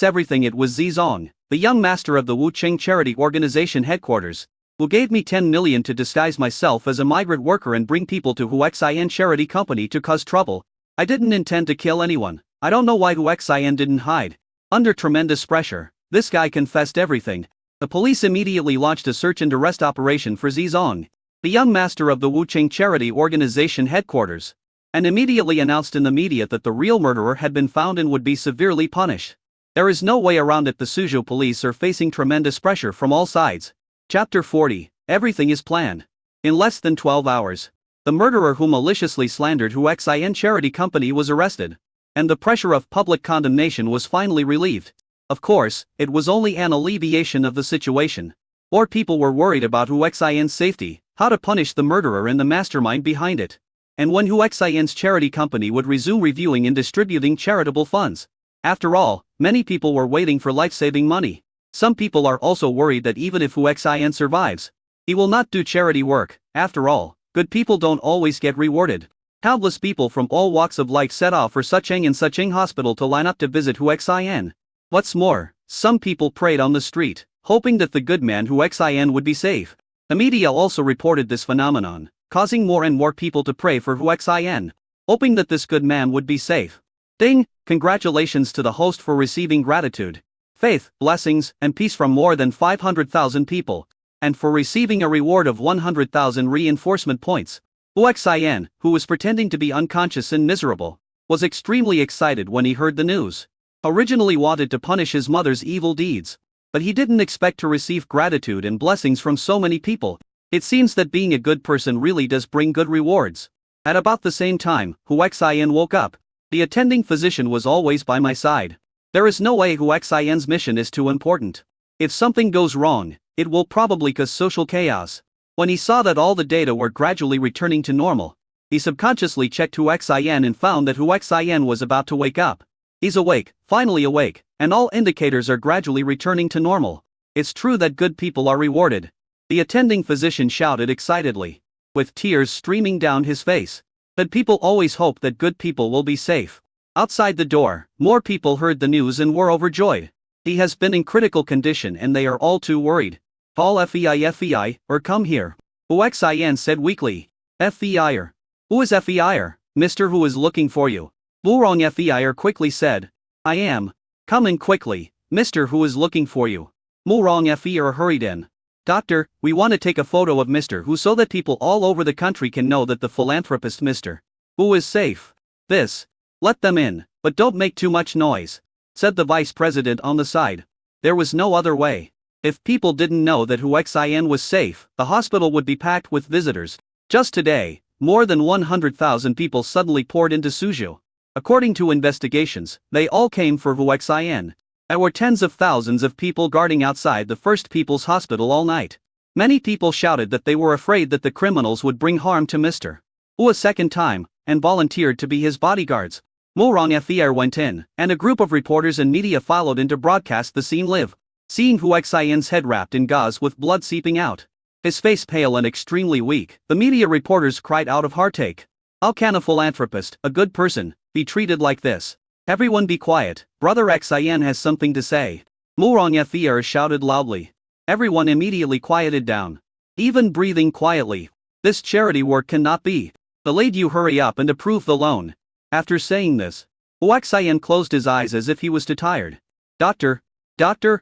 Speaker 1: everything. It was Zizong, the young master of the Wucheng Charity Organization headquarters, who gave me 10 million to disguise myself as a migrant worker and bring people to Huaxian Charity Company to cause trouble. I didn't intend to kill anyone. I don't know why Huaxian didn't hide. Under tremendous pressure, this guy confessed everything. The police immediately launched a search and arrest operation for Zizong, the young master of the Wucheng Charity Organization headquarters, and immediately announced in the media that the real murderer had been found and would be severely punished. There is no way around it. The Suzhou police are facing tremendous pressure from all sides. Chapter 40. Everything is planned. In less than 12 hours, the murderer who maliciously slandered Huaxian Charity Company was arrested, and the pressure of public condemnation was finally relieved. Of course, it was only an alleviation of the situation. More people were worried about Huaxian's safety, how to punish the murderer and the mastermind behind it, and when Huaxian's charity company would resume reviewing and distributing charitable funds. After all, many people were waiting for life-saving money. Some people are also worried that even if Huaxian survives, he will not do charity work. After all, good people don't always get rewarded. Countless people from all walks of life set off for Sucheng and Sucheng Hospital to line up to visit Huaxian. What's more, some people prayed on the street, hoping that the good man Huaxian would be safe. The media also reported this phenomenon, causing more and more people to pray for Huaxian, hoping that this good man would be safe. Ding! Congratulations to the host for receiving gratitude, faith, blessings, and peace from more than 500,000 people, and for receiving a reward of 100,000 reinforcement points. Huaxian, who was pretending to be unconscious and miserable, was extremely excited when he heard the news. Originally wanted to punish his mother's evil deeds, but he didn't expect to receive gratitude and blessings from so many people. It seems that being a good person really does bring good rewards. At about the same time, Huaxian woke up. The attending physician was always by my side. There is no way Huaxian's mission is too important. If something goes wrong, it will probably cause social chaos. When he saw that all the data were gradually returning to normal, he subconsciously checked Huaxian and found that Huaxian was about to wake up. He's awake, finally awake, and all indicators are gradually returning to normal. It's true that good people are rewarded. The attending physician shouted excitedly, with tears streaming down his face. But people always hope that good people will be safe. Outside the door, more people heard the news and were overjoyed. He has been in critical condition and they are all too worried. Paul Fei, or come here. Huaxian said weakly. Fei. Who is Fei? Mister who is looking for you. Murong Fei quickly said. I am. Come in quickly, Mr. Hu is looking for you. Murong Fr hurried in. Doctor, we want to take a photo of Mr. Hu so that people all over the country can know that the philanthropist Mr. Hu is safe. Let them in, but don't make too much noise, said the vice president on the side. There was no other way. If people didn't know that Hu Xian was safe, the hospital would be packed with visitors. Just today, more than 100,000 people suddenly poured into Suzhou. According to investigations, they all came for Hu Xian. There were tens of thousands of people guarding outside the First People's Hospital all night. Many people shouted that they were afraid that the criminals would bring harm to Mr. Hu a second time, and volunteered to be his bodyguards. Murong Fr went in, and a group of reporters and media followed in to broadcast the scene live. Seeing Hu Xian's head wrapped in gauze with blood seeping out, his face pale and extremely weak, the media reporters cried out of heartache. How can a philanthropist, a good person, be treated like this? Everyone be quiet, Brother Xian has something to say. Murong Fr shouted loudly. Everyone immediately quieted down. Even breathing quietly. This charity work cannot be. The lady you hurry up and approve the loan. After saying this, Hu Xian closed his eyes as if he was too tired. Doctor,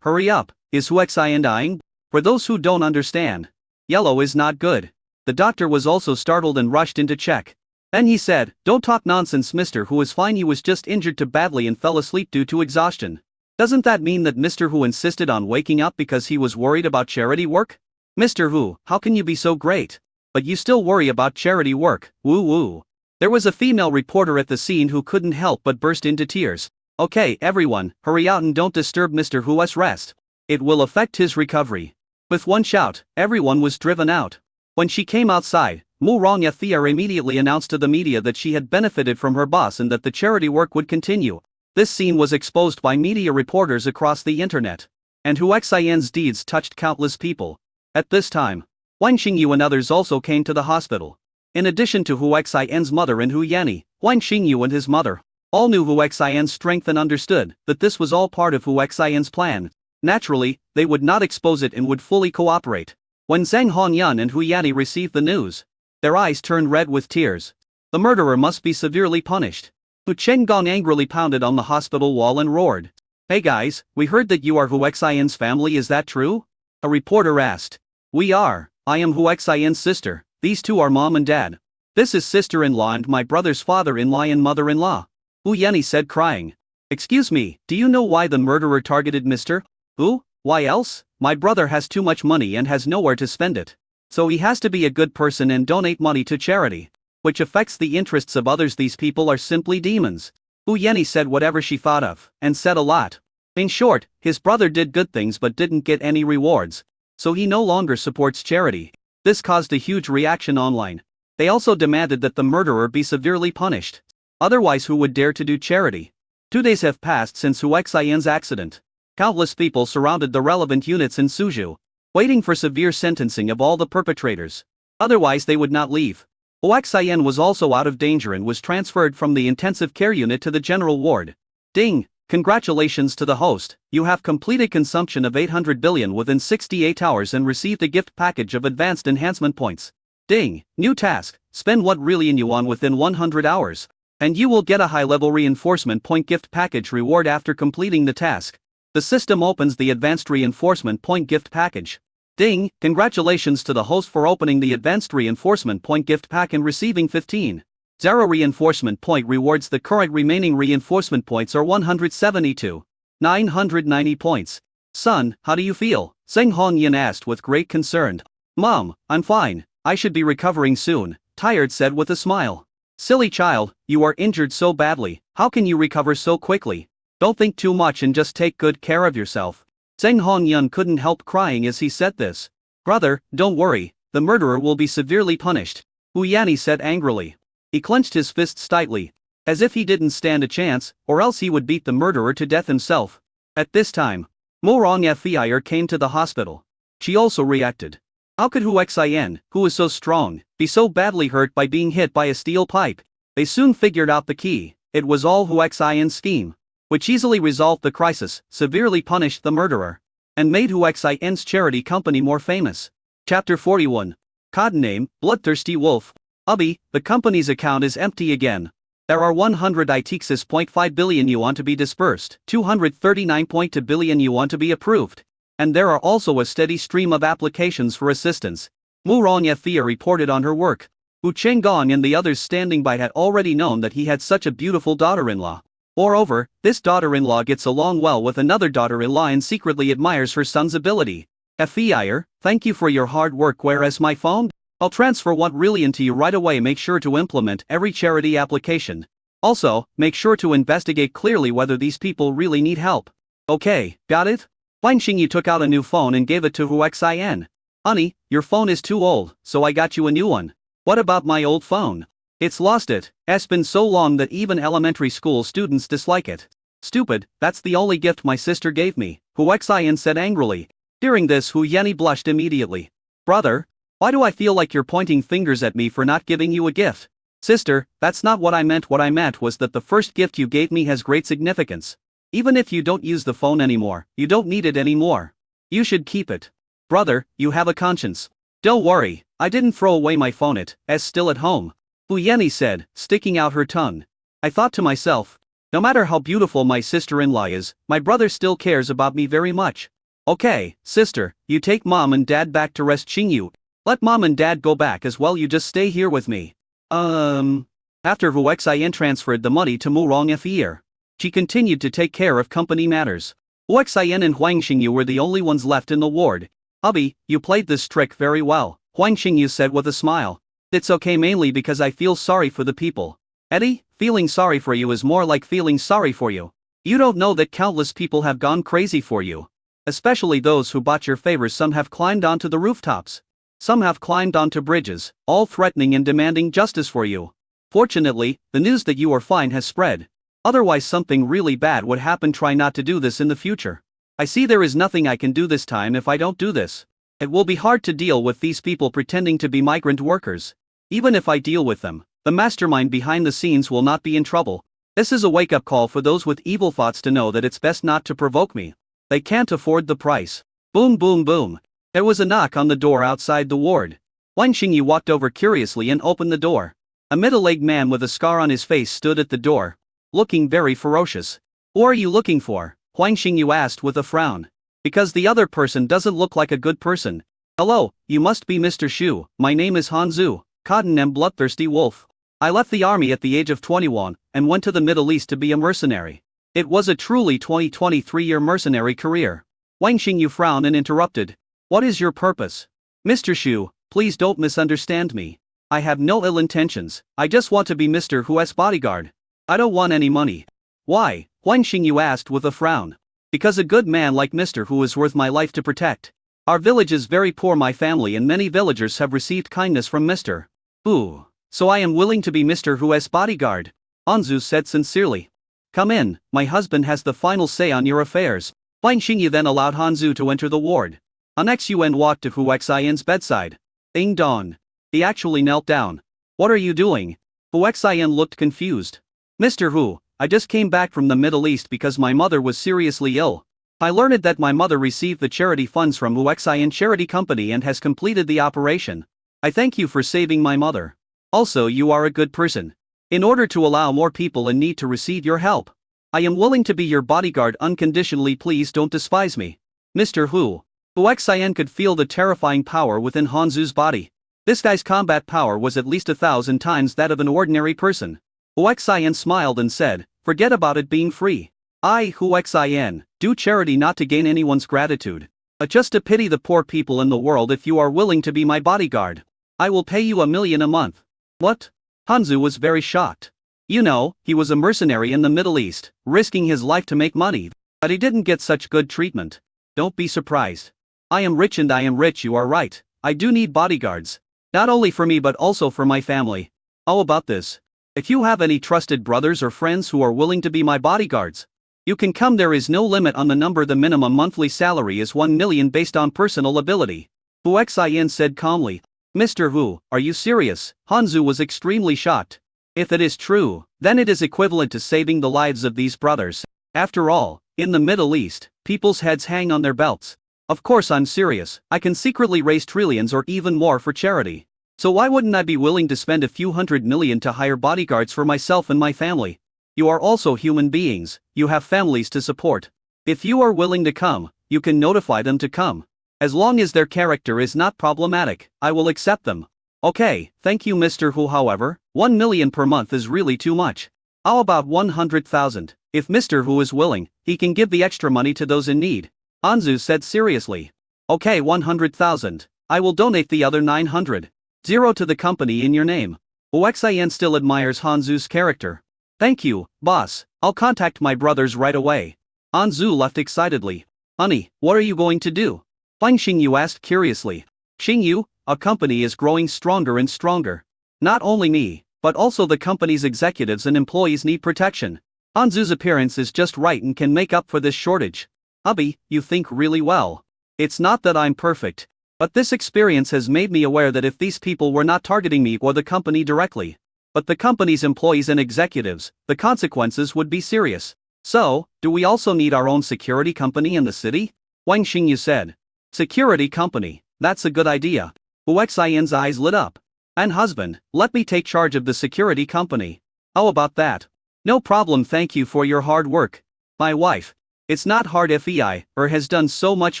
Speaker 1: hurry up, is Hu Xian dying? For those who don't understand, yellow is not good. The doctor was also startled and rushed in to check. Then he said, don't talk nonsense, Mr. Hu is fine, he was just injured too badly and fell asleep due to exhaustion. Doesn't that mean that Mr. Hu insisted on waking up because he was worried about charity work? Mr. Hu, how can you be so great? But you still worry about charity work, woo woo. There was a female reporter at the scene who couldn't help but burst into tears. Okay, everyone, hurry out and don't disturb Mr. Hu's rest. It will affect his recovery. With one shout, everyone was driven out. When she came outside, Murong Fr immediately announced to the media that she had benefited from her boss and that the charity work would continue. This scene was exposed by media reporters across the internet. And Hu Xian's deeds touched countless people. At this time, Huang Xingyu and others also came to the hospital. In addition to Hu Xian's mother and Hu Yanni, Huang Xingyu and his mother all knew Hu Xian's strength and understood that this was all part of Hu Xian's plan. Naturally, they would not expose it and would fully cooperate. When Zhang Hongyun and Hu Yanni received the news, their eyes turned red with tears. The murderer must be severely punished. Hu Chenggong angrily pounded on the hospital wall and roared. Hey guys, we heard that you are Hu Xian's family, is that true? A reporter asked. We are. I am Hu Xian's sister. These two are mom and dad. This is sister-in-law and my brother's father-in-law and mother-in-law. Hu Yanni said, crying. Excuse me, do you know why the murderer targeted Mr. Hu? Why else? My brother has too much money and has nowhere to spend it. So he has to be a good person and donate money to charity, which affects the interests of others. These people are simply demons. Hu Yanni said whatever she thought of, and said a lot. In short, his brother did good things but didn't get any rewards, so he no longer supports charity. This caused a huge reaction online. They also demanded that the murderer be severely punished. Otherwise, who would dare to do charity? 2 days have passed since Hu Xian's accident. Countless people surrounded the relevant units in Suzhou, waiting for severe sentencing of all the perpetrators. Otherwise they would not leave. Hu Xian was also out of danger and was transferred from the intensive care unit to the general ward. Ding! Congratulations to the host, you have completed consumption of 800 billion within 68 hours and received a gift package of advanced enhancement points. Ding! New task, spend 1 trillion yuan within 100 hours. And you will get a high-level reinforcement point gift package reward after completing the task. The system opens the advanced reinforcement point gift package. Ding! Congratulations to the host for opening the advanced reinforcement point gift pack and receiving 15. 0 reinforcement point rewards. The current remaining reinforcement points are 172. 990 points. Son, how do you feel? Zheng Hongyan asked with great concern. Mom, I'm fine, I should be recovering soon, Tired said with a smile. Silly child, you are injured so badly, how can you recover so quickly? Don't think too much and just take good care of yourself. Zheng Hongyun couldn't help crying as he said this. Brother, don't worry, the murderer will be severely punished, Hu Yanni said angrily. He clenched his fists tightly, as if he didn't stand a chance, or else he would beat the murderer to death himself. At this time, Murong Fr came to the hospital. She also reacted. How could Hu Xian, who is so strong, be so badly hurt by being hit by a steel pipe? They soon figured out the key. It was all Hu Xian's scheme, which easily resolved the crisis, severely punished the murderer, and made Hu Xian's charity company more famous. Chapter 41. Codename, Bloodthirsty Wolf. Ubby, the company's account is empty again. There are 100.5 billion yuan to be dispersed, 239.2 billion yuan to be approved. And there are also a steady stream of applications for assistance. Mu Rongye reported on her work. Wu Chenggong and the others standing by had already known that he had such a beautiful daughter-in-law. Moreover, this daughter-in-law gets along well with another daughter-in-law and secretly admires her son's ability. Fire, thank you for your hard work. Whereas my phone? I'll transfer 1 million to you right away. Make sure to implement every charity application. Also, make sure to investigate clearly whether these people really need help. Okay, got it? Huang Xingyu took out a new phone and gave it to Hu Xian. Honey, your phone is too old, so I got you a new one. What about my old phone? It's lost it. It's been so long that even elementary school students dislike it. Stupid, that's the only gift my sister gave me, Hu Xian said angrily. Hearing this, Hu Yenny blushed immediately. Brother, why do I feel like you're pointing fingers at me for not giving you a gift? Sister, that's not what I meant. What I meant was that the first gift you gave me has great significance. Even if you don't use the phone anymore, you don't need it anymore. You should keep it. Brother, you have a conscience. Don't worry, I didn't throw away my phone. It's still at home. Hu Yenny said, sticking out her tongue. I thought to myself, no matter how beautiful my sister-in-law is, my brother still cares about me very much. Okay, sister, you take mom and dad back to rest. Xingyu. Let mom and dad go back as well. You just stay here with me. After Hu Xian transferred the money to Mu Rongye, she continued to take care of company matters. Hu Xian and Huang Xingyu were the only ones left in the ward. Hubby, you played this trick very well, Huang Xingyu said with a smile. It's okay, mainly because I feel sorry for the people. Eddie, feeling sorry for you is more like feeling sorry for you. You don't know that countless people have gone crazy for you. Especially those who bought your favors. Some have climbed onto the rooftops. Some have climbed onto bridges, all threatening and demanding justice for you. Fortunately, the news that you are fine has spread. Otherwise something really bad would happen. Try not to do this in the future. I see there is nothing I can do this time. If I don't do this, it will be hard to deal with these people pretending to be migrant workers. Even if I deal with them, the mastermind behind the scenes will not be in trouble. This is a wake-up call for those with evil thoughts to know that it's best not to provoke me. They can't afford the price. Boom boom boom. There was a knock on the door outside the ward. Huang Xingyu walked over curiously and opened the door. A middle-aged man with a scar on his face stood at the door, looking very ferocious. Who are you looking for? Huang Xingyu asked with a frown. Because the other person doesn't look like a good person. Hello, you must be Mr. Xu. My name is Han Zhu, Cotton and Bloodthirsty Wolf. I left the army at the age of 21 and went to the Middle East to be a mercenary. It was a truly 23-year mercenary career. Huang Xingyu frowned and interrupted. What is your purpose? Mr. Xu, please don't misunderstand me. I have no ill intentions. I just want to be Mr. Hu's bodyguard. I don't want any money. Why? Huang Xingyu asked with a frown. Because a good man like Mr. Hu is worth my life to protect. Our village is very poor. My family and many villagers have received kindness from Mr. Hu. So I am willing to be Mr. Hu's bodyguard. Hanzu said sincerely. Come in, my husband has the final say on your affairs. Huang Xingyu then allowed Hanzu to enter the ward. Han Xun walked to Hu Xian's bedside. Ding dong. He actually knelt down. What are you doing? Hu Xian looked confused. Mr. Hu, I just came back from the Middle East because my mother was seriously ill. I learned that my mother received the charity funds from Hu Xian Charity Company and has completed the operation. I thank you for saving my mother. Also, you are a good person. In order to allow more people in need to receive your help, I am willing to be your bodyguard unconditionally. Please don't despise me. Mr. Hu. Hu Xian could feel the terrifying power within Hanzu's body. This guy's combat power was at least 1,000 times that of an ordinary person. Hu Xian smiled and said, forget about it being free. I, Hu Xian, do charity not to gain anyone's gratitude, but just to pity the poor people in the world. If you are willing to be my bodyguard, I will pay you 1 million a month. What? Hanzu was very shocked. You know, he was a mercenary in the Middle East, risking his life to make money, but he didn't get such good treatment. Don't be surprised. I am rich and I am rich. You are right. I do need bodyguards. Not only for me but also for my family. How about this? If you have any trusted brothers or friends who are willing to be my bodyguards, you can come. There is no limit on the number. The minimum monthly salary is 1 million based on personal ability. Hu Xian said calmly. Mr. Hu, are you serious? Hanzu was extremely shocked. If it is true, then it is equivalent to saving the lives of these brothers. After all, in the Middle East, people's heads hang on their belts. Of course I'm serious. I can secretly raise trillions or even more for charity. So why wouldn't I be willing to spend a few hundred million to hire bodyguards for myself and my family? You are also human beings, you have families to support. If you are willing to come, you can notify them to come. As long as their character is not problematic, I will accept them. Okay, thank you Mr. Hu. However, 1 million per month is really too much. How about 100,000? If Mr. Hu is willing, he can give the extra money to those in need. Anzu said seriously. Okay, 100,000. I will donate the other 900. Zero to the company in your name. Oxian still admires Hanzu's character. Thank you, boss. I'll contact my brothers right away. Hanzu left excitedly. Honey, what are you going to do? Huang Xingyu asked curiously. Xingyu, a company is growing stronger and stronger. Not only me, but also the company's executives and employees need protection. Hanzu's appearance is just right and can make up for this shortage. Hubby, you think really well. It's not that I'm perfect, but this experience has made me aware that if these people were not targeting me or the company directly, but the company's employees and executives, the consequences would be serious. So, do we also need our own security company in the city? Wang Xingyu said. Security company, that's a good idea. Uxian's eyes lit up. And husband, let me take charge of the security company. How about that? No problem, thank you for your hard work. My wife. It's not hard if has done so much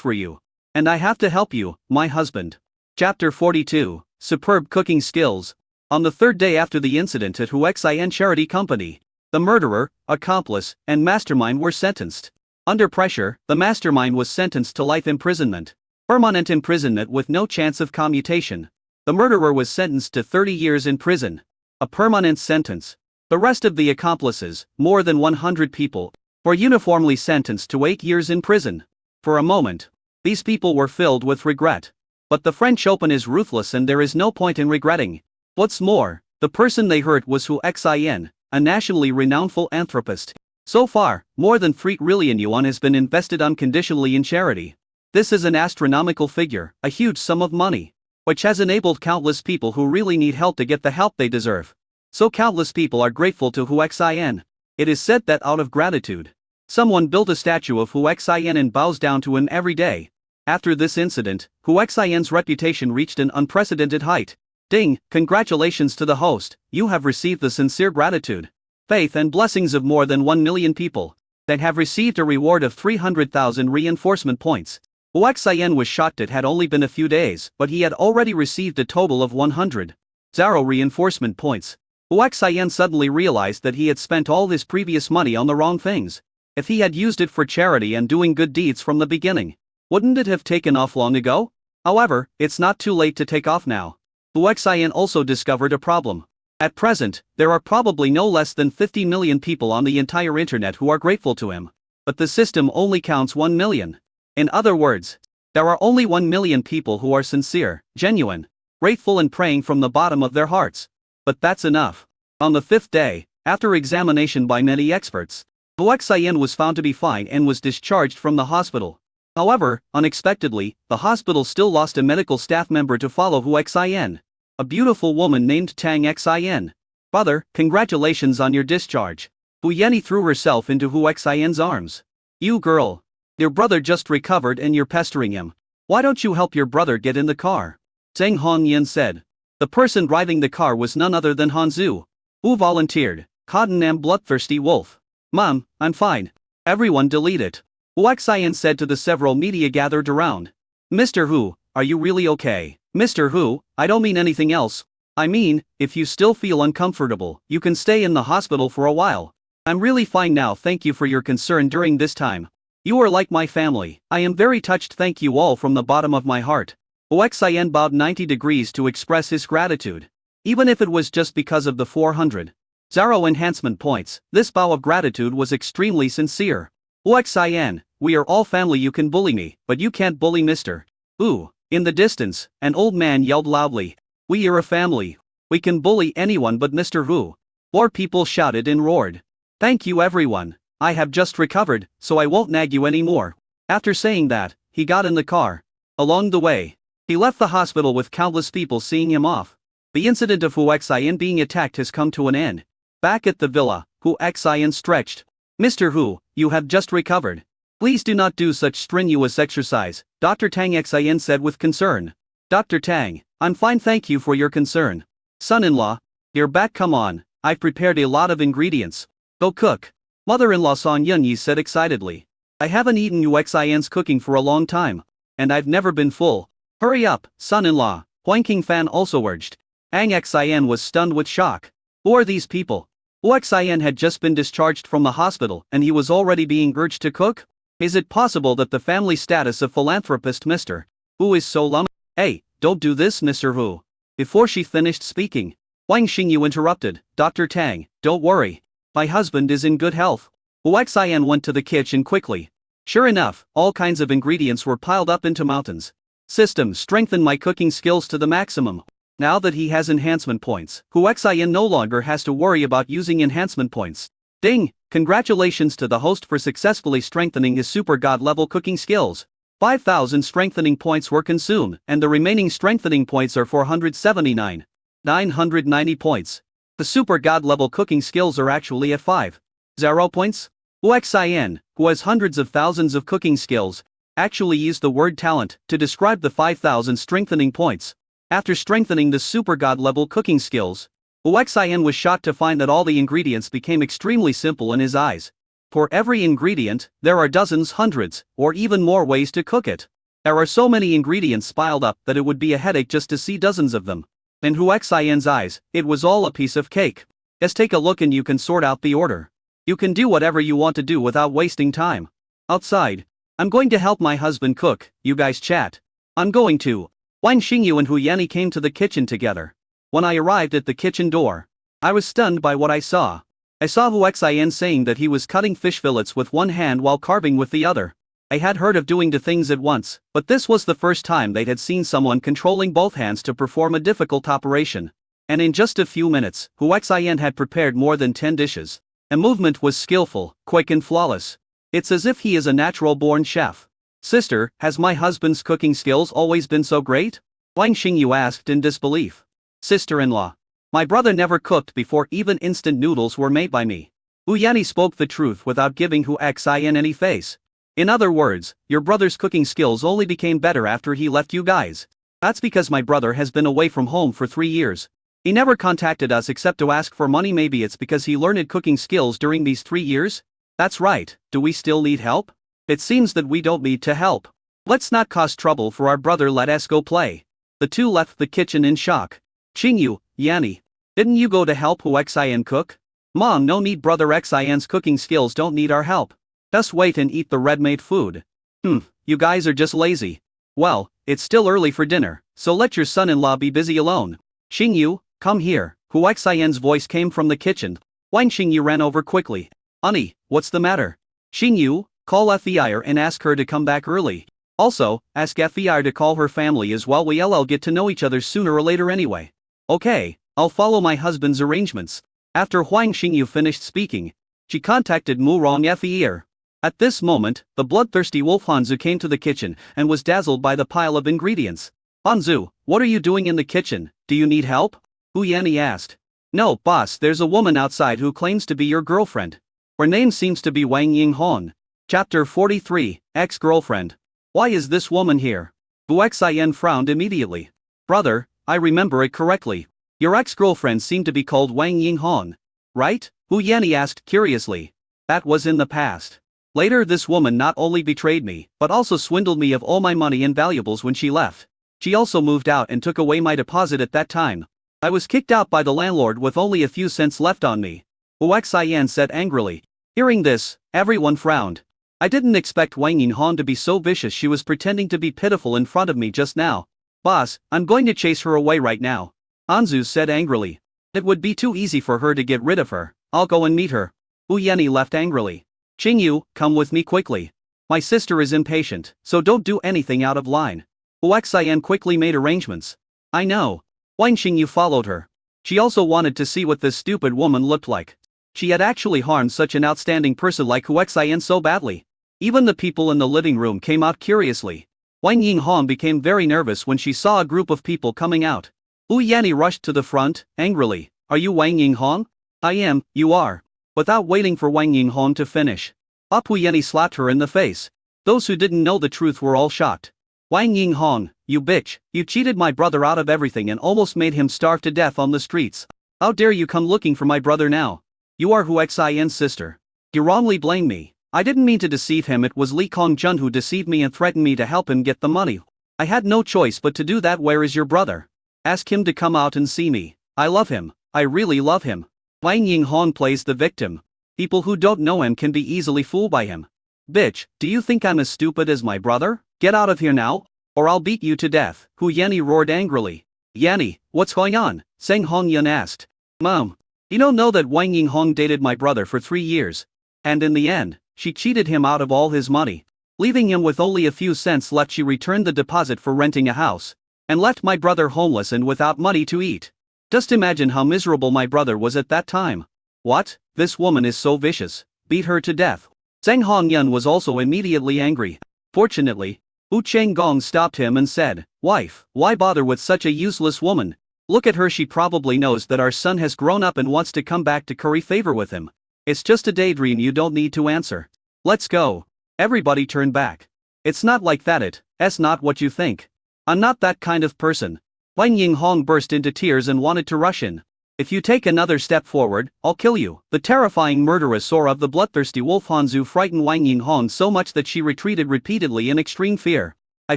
Speaker 1: for you. And I have to help you, my husband. Chapter 42, Superb Cooking Skills. On the third day after the incident at Huxian Charity Company, the murderer, accomplice, and mastermind were sentenced. Under pressure, the mastermind was sentenced to life imprisonment. Permanent imprisonment with no chance of commutation. The murderer was sentenced to 30 years in prison. A permanent sentence. The rest of the accomplices, more than 100 people, were uniformly sentenced to 8 years in prison. For a moment, these people were filled with regret. But the French Open is ruthless and there is no point in regretting. What's more, the person they hurt was Huxian, a nationally renowned philanthropist. So far, more than 3 trillion yuan has been invested unconditionally in charity. This is an astronomical figure, a huge sum of money, which has enabled countless people who really need help to get the help they deserve. So countless people are grateful to Huxian. It is said that out of gratitude, someone built a statue of Huxian and bows down to him every day. After this incident, Huxian's reputation reached an unprecedented height. Ding, congratulations to the host, you have received the sincere gratitude, faith and blessings of more than 1 million people, that have received a reward of 300,000 reinforcement points. Huxian was shocked. It had only been a few days, but he had already received a total of 100,000 reinforcement points. Huxian suddenly realized that he had spent all his previous money on the wrong things. If he had used it for charity and doing good deeds from the beginning, wouldn't it have taken off long ago? However, it's not too late to take off now. Huxian also discovered a problem. At present, there are probably no less than 50 million people on the entire internet who are grateful to him. But the system only counts 1 million. In other words, there are only 1 million people who are sincere, genuine, grateful and praying from the bottom of their hearts. But that's enough. On the 5th day, after examination by many experts, Huxian was found to be fine and was discharged from the hospital. However, unexpectedly, the hospital still lost a medical staff member to follow Huxian. A beautiful woman named Tang Xin. Father, congratulations on your discharge. Hu Yeni threw herself into Huxian's arms. You girl. Your brother just recovered and you're pestering him. Why don't you help your brother get in the car? Zheng Hongyan said. The person driving the car was none other than Hanzu. Hu volunteered. Cottonam bloodthirsty wolf. Mom, I'm fine. Everyone delete it. Huxian said to the several media gathered around. Mr. Hu, are you really okay? Mr. Hu, I don't mean anything else. I mean, if you still feel uncomfortable, you can stay in the hospital for a while. I'm really fine now, thank you for your concern during this time. You are like my family. I am very touched, thank you all from the bottom of my heart. Huxian bowed 90 degrees to express his gratitude. Even if it was just because of the 400,000 enhancement points, this bow of gratitude was extremely sincere. Huxian, we are all family, you can bully me, but you can't bully Mr. Hu. In the distance, an old man yelled loudly. We are a family. We can bully anyone but Mr. Hu. More people shouted and roared. Thank you everyone. I have just recovered, so I won't nag you anymore. After saying that, he got in the car. Along the way, he left the hospital with countless people seeing him off. The incident of Huxian being attacked has come to an end. Back at the villa, Huxian stretched. Mr. Hu, you have just recovered. Please do not do such strenuous exercise, Dr. Tang Xin said with concern. Dr. Tang, I'm fine, thank you for your concern. Son-in-law, you're back, come on, I've prepared a lot of ingredients. Go cook. Mother-in-law Song Yunyi said excitedly. I haven't eaten Uxian's cooking for a long time. And I've never been full. Hurry up, son-in-law, Huang Qingfan also urged. Ang Xian was stunned with shock. Who are these people? Uxian had just been discharged from the hospital and he was already being urged to cook? Is it possible that the family status of philanthropist Mr. Wu is so low? Hey, don't do this, Mr. Wu. Before she finished speaking, Wang Xingyu interrupted. Dr. Tang, don't worry. My husband is in good health. Uxian went to the kitchen quickly. Sure enough, all kinds of ingredients were piled up into mountains. System strengthened my cooking skills to the maximum. Now that he has enhancement points, Uxian no longer has to worry about using enhancement points. Ding! Congratulations to the host for successfully strengthening his super god level cooking skills. 5,000 strengthening points were consumed, and the remaining strengthening points are 479. 990 points. The super god level cooking skills are actually at 5,000 points. Uxian, who has hundreds of thousands of cooking skills, actually used the word talent to describe the 5,000 strengthening points. After strengthening the super god level cooking skills, Uxian was shocked to find that all the ingredients became extremely simple in his eyes. For every ingredient, there are dozens, hundreds, or even more ways to cook it. There are so many ingredients piled up that it would be a headache just to see dozens of them. In Uxian's eyes, it was all a piece of cake. Just take a look and you can sort out the order. You can do whatever you want to do without wasting time. Outside, I'm going to help my husband cook, you guys chat. I'm going to. Wang Xingyu and Hu Yanni came to the kitchen together. When I arrived at the kitchen door, I was stunned by what I saw. I saw Uxian saying that he was cutting fish fillets with one hand while carving with the other. I had heard of doing two things at once, but this was the first time they had seen someone controlling both hands to perform a difficult operation. And in just a few minutes, Uxian had prepared more than 10 dishes. The movement was skillful, quick and flawless. It's as if he is a natural-born chef. Sister, has my husband's cooking skills always been so great? Wang Xingyu asked in disbelief. Sister-in-law. My brother never cooked before, even instant noodles were made by me. Hu Yanni spoke the truth without giving Uxian any face. In other words, your brother's cooking skills only became better after he left you guys. That's because my brother has been away from home for 3 years. He never contacted us except to ask for money. Maybe it's because he learned cooking skills during these 3 years? That's right, do we still need help? It seems that we don't need to help. Let's not cause trouble for our brother, let us go play. The two left the kitchen in shock. Xingyu, Yanni, didn't you go to help Uxian cook? Mom, no need, brother Xian's cooking skills don't need our help. Just wait and eat the red-made food. You guys are just lazy. Well, it's still early for dinner, so let your son-in-law be busy alone. Xingyu, come here. Uxian's voice came from the kitchen. Wang Xingyu ran over quickly. Honey, what's the matter? Xingyu, call Fir and ask her to come back early. Also, ask Fir to call her family as well. We'll get to know each other sooner or later anyway. Okay, I'll follow my husband's arrangements. After Huang Xingyu finished speaking, she contacted Murong Fir. At this moment, the bloodthirsty wolf Hanzu came to the kitchen and was dazzled by the pile of ingredients. Hanzu, what are you doing in the kitchen? Do you need help? Hu Yanni asked. No, boss, there's a woman outside who claims to be your girlfriend. Her name seems to be Wang Yinghong. Chapter 43, Ex-Girlfriend. Why is this woman here? Uxian frowned immediately. Brother, I remember it correctly. Your ex-girlfriend seemed to be called Wang Yinghong, right? Hu Yanni asked curiously. That was in the past. Later, this woman not only betrayed me, but also swindled me of all my money and valuables when she left. She also moved out and took away my deposit at that time. I was kicked out by the landlord with only a few cents left on me. Uxian said angrily. Hearing this, everyone frowned. I didn't expect Wang Yinghong to be so vicious. She was pretending to be pitiful in front of me just now. Boss, I'm going to chase her away right now. Hanzu said angrily. It would be too easy for her to get rid of her. I'll go and meet her. Hu Yanni left angrily. Xingyu, come with me quickly. My sister is impatient, so don't do anything out of line. Uxian quickly made arrangements. I know. Wang Xingyu followed her. She also wanted to see what this stupid woman looked like. She had actually harmed such an outstanding person like Uxian so badly. Even the people in the living room came out curiously. Wang Yinghong became very nervous when she saw a group of people coming out. Hu Yanni rushed to the front, angrily. Are you Wang Yinghong? I am, you are. Without waiting for Wang Yinghong to finish, Hu Yanni slapped her in the face. Those who didn't know the truth were all shocked. Wang Yinghong, you bitch, you cheated my brother out of everything and almost made him starve to death on the streets. How dare you come looking for my brother now? You are Hu Xian's sister. You wrongly blame me. I didn't mean to deceive him, it was Li Kongjun who deceived me and threatened me to help him get the money. I had no choice but to do that. Where is your brother? Ask him to come out and see me. I love him. I really love him. Wang Yinghong plays the victim. People who don't know him can be easily fooled by him. Bitch, do you think I'm as stupid as my brother? Get out of here now, or I'll beat you to death. Hu Yanni roared angrily. Yanni, what's going on? Zheng Hongyun asked. Mom, you don't know that Wang Yinghong dated my brother for 3 years. And in the end, she cheated him out of all his money. Leaving him with only a few cents left, she returned the deposit for renting a house, and left my brother homeless and without money to eat. Just imagine how miserable my brother was at that time. What? This woman is so vicious. Beat her to death. Zheng Hongyun was also immediately angry. Fortunately, Wu Chenggong stopped him and said, Wife, why bother with such a useless woman? Look at her, she probably knows that our son has grown up and wants to come back to curry favor with him. It's just a daydream, you don't need to answer. Let's go. Everybody turn back. It's not like that, it's not what you think. I'm not that kind of person. Wang Yinghong burst into tears and wanted to rush in. If you take another step forward, I'll kill you. The terrifying murderous aura of the bloodthirsty wolf Hanzu frightened Wang Yinghong so much that she retreated repeatedly in extreme fear. I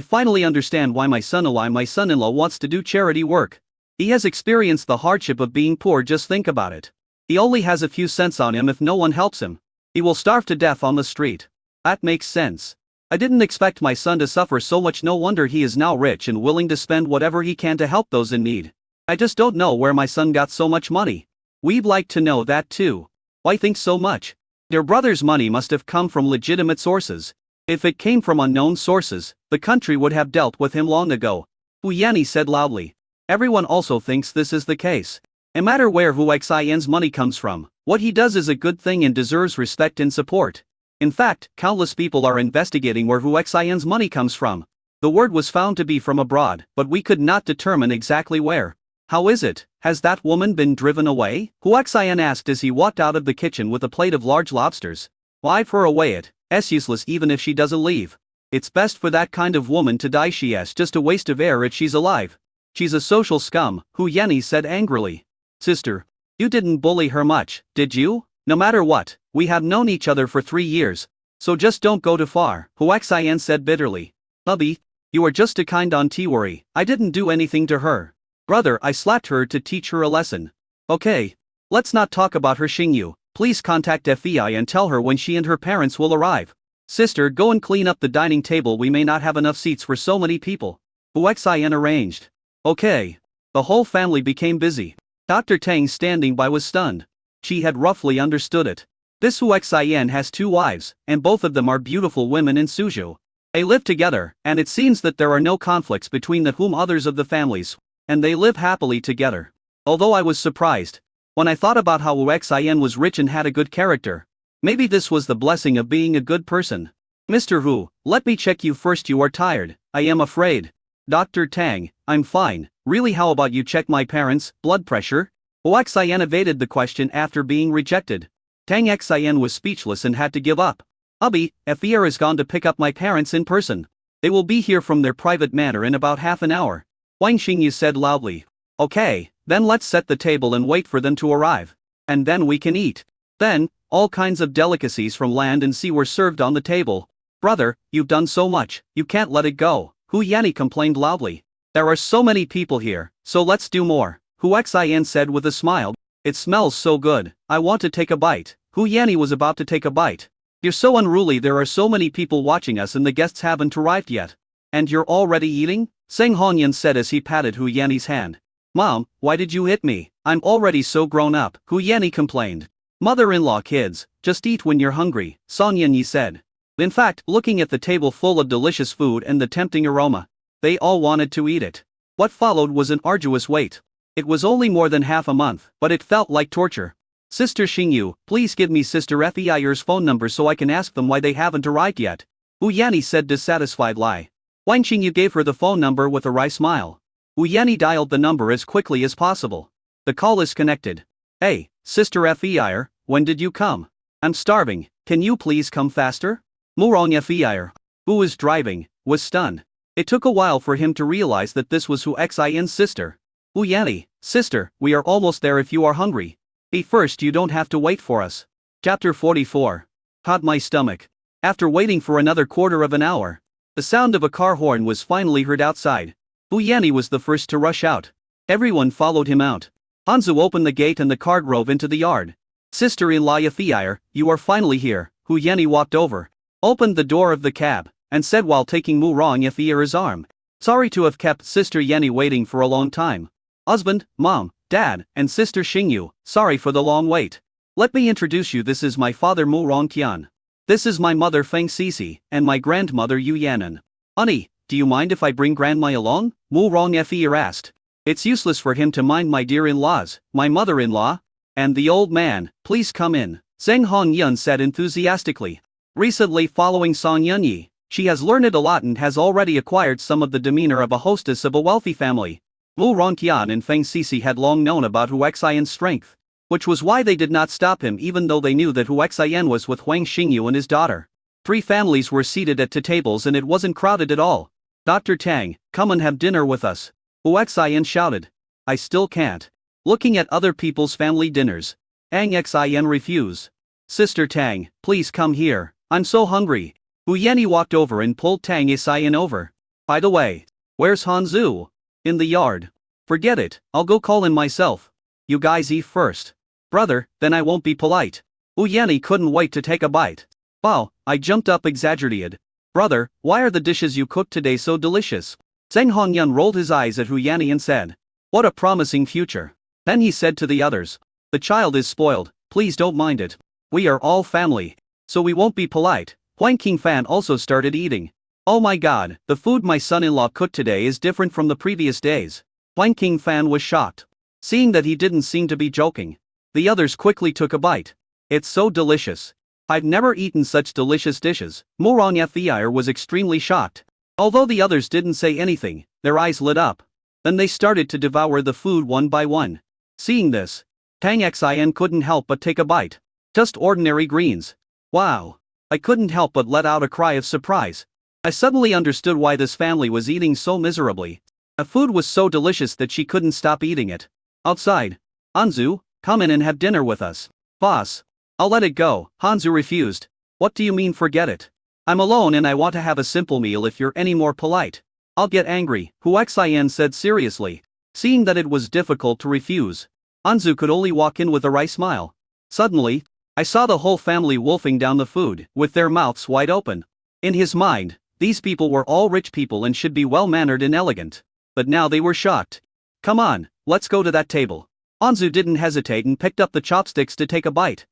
Speaker 1: finally understand why my son-in-law wants to do charity work. He has experienced the hardship of being poor, just think about it. He only has a few cents on him. If no one helps him, he will starve to death on the street. That makes sense. I didn't expect my son to suffer so much. No wonder he is now rich and willing to spend whatever he can to help those in need. I just don't know where my son got so much money. We'd like to know that too. Why think so much? Their brother's money must have come from legitimate sources. If it came from unknown sources, the country would have dealt with him long ago. Hu Yanni said loudly. Everyone also thinks this is the case. No matter where Hu Xian's money comes from, what he does is a good thing and deserves respect and support. In fact, countless people are investigating where Hu Xian's money comes from. The word was found to be from abroad, but we could not determine exactly where. How is it? Has that woman been driven away? Hu Xian asked as he walked out of the kitchen with a plate of large lobsters. Why throw away it? It's useless even if she doesn't leave. It's best for that kind of woman to die. She's just a waste of air if she's alive. She's a social scum, Hu Yanni said angrily. Sister, you didn't bully her much, did you? No matter what, we have known each other for 3 years. So just don't go too far, Hu Xian said bitterly. Hubby, you are just a kind auntie. Worry, I didn't do anything to her. Brother, I slapped her to teach her a lesson. Okay. Let's not talk about her. Xingyu, please contact FEI and tell her when she and her parents will arrive. Sister, go and clean up the dining table. We may not have enough seats for so many people. Hu Xian arranged. Okay. The whole family became busy. Dr. Tang standing by was stunned. She had roughly understood it. This Hu Xian has 2 wives, and both of them are beautiful women in Suzhou. They live together, and it seems that there are no conflicts between the others of the families, and they live happily together. Although I was surprised when I thought about how Hu Xian was rich and had a good character. Maybe this was the blessing of being a good person. Mr. Hu, let me check you first. You are tired, I am afraid. Dr. Tang, I'm fine. Really, how about you check my parents' blood pressure? Hu Xian evaded the question after being rejected. Tang Xian was speechless and had to give up. Hubby, FER has gone to pick up my parents in person. They will be here from their private manor in about half an hour. Wang Xingyu said loudly. Okay, then let's set the table and wait for them to arrive. And then we can eat. Then, all kinds of delicacies from land and sea were served on the table. Brother, you've done so much, you can't let it go, Hu Yanni complained loudly. There are so many people here, so let's do more, Hu Xian said with a smile. It smells so good, I want to take a bite. Hu Yanni was about to take a bite. You're so unruly, there are so many people watching us and the guests haven't arrived yet. And you're already eating? Zheng Hongyun said as he patted Hu Yanni's hand. Mom, why did you hit me? I'm already so grown up, Hu Yanni complained. Mother-in-law kids, just eat when you're hungry, Song Yanyi said. In fact, looking at the table full of delicious food and the tempting aroma, they all wanted to eat it. What followed was an arduous wait. It was only more than half a month, but it felt like torture. Sister Xingyu, please give me Sister Feier's phone number so I can ask them why they haven't arrived yet, Hu Yanni said dissatisfied lie. Wang Xingyu gave her the phone number with a wry smile. Hu Yanni dialed the number as quickly as possible. The call is connected. Hey, Sister Feier, when did you come? I'm starving, can you please come faster? Murong Feier, who was driving, was stunned. It took a while for him to realize that this was Hu Xian's sister. Hu Yanni, sister, we are almost there if you are hungry. Eat first, you don't have to wait for us. Chapter 44. Caught my stomach. After waiting for another quarter of an hour, the sound of a car horn was finally heard outside. Hu Yanni was the first to rush out. Everyone followed him out. Hanzu opened the gate and the car drove into the yard. Sister-in-law Yafier, you are finally here. Hu Yanni walked over, opened the door of the cab, and said while taking Mu Rong Yafier's arm. Sorry to have kept Sister Yanni waiting for a long time. Husband, mom, dad, and sister Xingyu, sorry for the long wait. Let me introduce you, this is my father Mu Rongqian. This is my mother Feng Sisi, and my grandmother Yu Yanan. Honey, do you mind if I bring grandma along? Mu Rong Yafier asked. It's useless for him to mind my dear-in-laws, my mother-in-law, and the old man, please come in, Zheng Hongyun said enthusiastically. Recently following Song Yunyi, she has learned a lot and has already acquired some of the demeanor of a hostess of a wealthy family. Mu Rongqian and Feng Sisi had long known about Hu Xian's strength, which was why they did not stop him even though they knew that Hu Xian was with Huang Xingyu and his daughter. 3 families were seated at 2 tables and it wasn't crowded at all. Dr. Tang, come and have dinner with us. Hu Xian shouted. I still can't. Looking at other people's family dinners, Ang Xian refused. Sister Tang, please come here, I'm so hungry. Hu Yanni walked over and pulled Tang Xian over. By the way, where's Hanzu? In the yard. Forget it, I'll go call him myself. You guys eat first. Brother, then I won't be polite. Hu Yanni couldn't wait to take a bite. Wow, I jumped up exaggerated. Brother, why are the dishes you cooked today so delicious? Zheng Hongyun rolled his eyes at Hu Yanni and said. What a promising future. Then he said to the others. The child is spoiled, please don't mind it. We are all family, so we won't be polite. Huang Qingfan also started eating. Oh my god, the food my son-in-law cooked today is different from the previous days. Huang Qingfan was shocked. Seeing that he didn't seem to be joking, the others quickly took a bite. It's so delicious. I've never eaten such delicious dishes. Mu Rong Yafier was extremely shocked. Although the others didn't say anything, their eyes lit up. Then they started to devour the food one by one. Seeing this, Tang Xian couldn't help but take a bite. Just ordinary greens. Wow. I couldn't help but let out a cry of surprise. I suddenly understood why this family was eating so miserably. The food was so delicious that she couldn't stop eating it. Outside. Hanzu, come in and have dinner with us. Boss. I'll let it go, Hanzu refused. What do you mean forget it? I'm alone and I want to have a simple meal. If you're any more polite, I'll get angry, Hu Xian said seriously. Seeing that it was difficult to refuse, Hanzu could only walk in with a wry smile. Suddenly, I saw the whole family wolfing down the food, with their mouths wide open. In his mind, these people were all rich people and should be well-mannered and elegant. But now they were shocked. Come on, let's go to that table. Hanzu didn't hesitate and picked up the chopsticks to take a bite.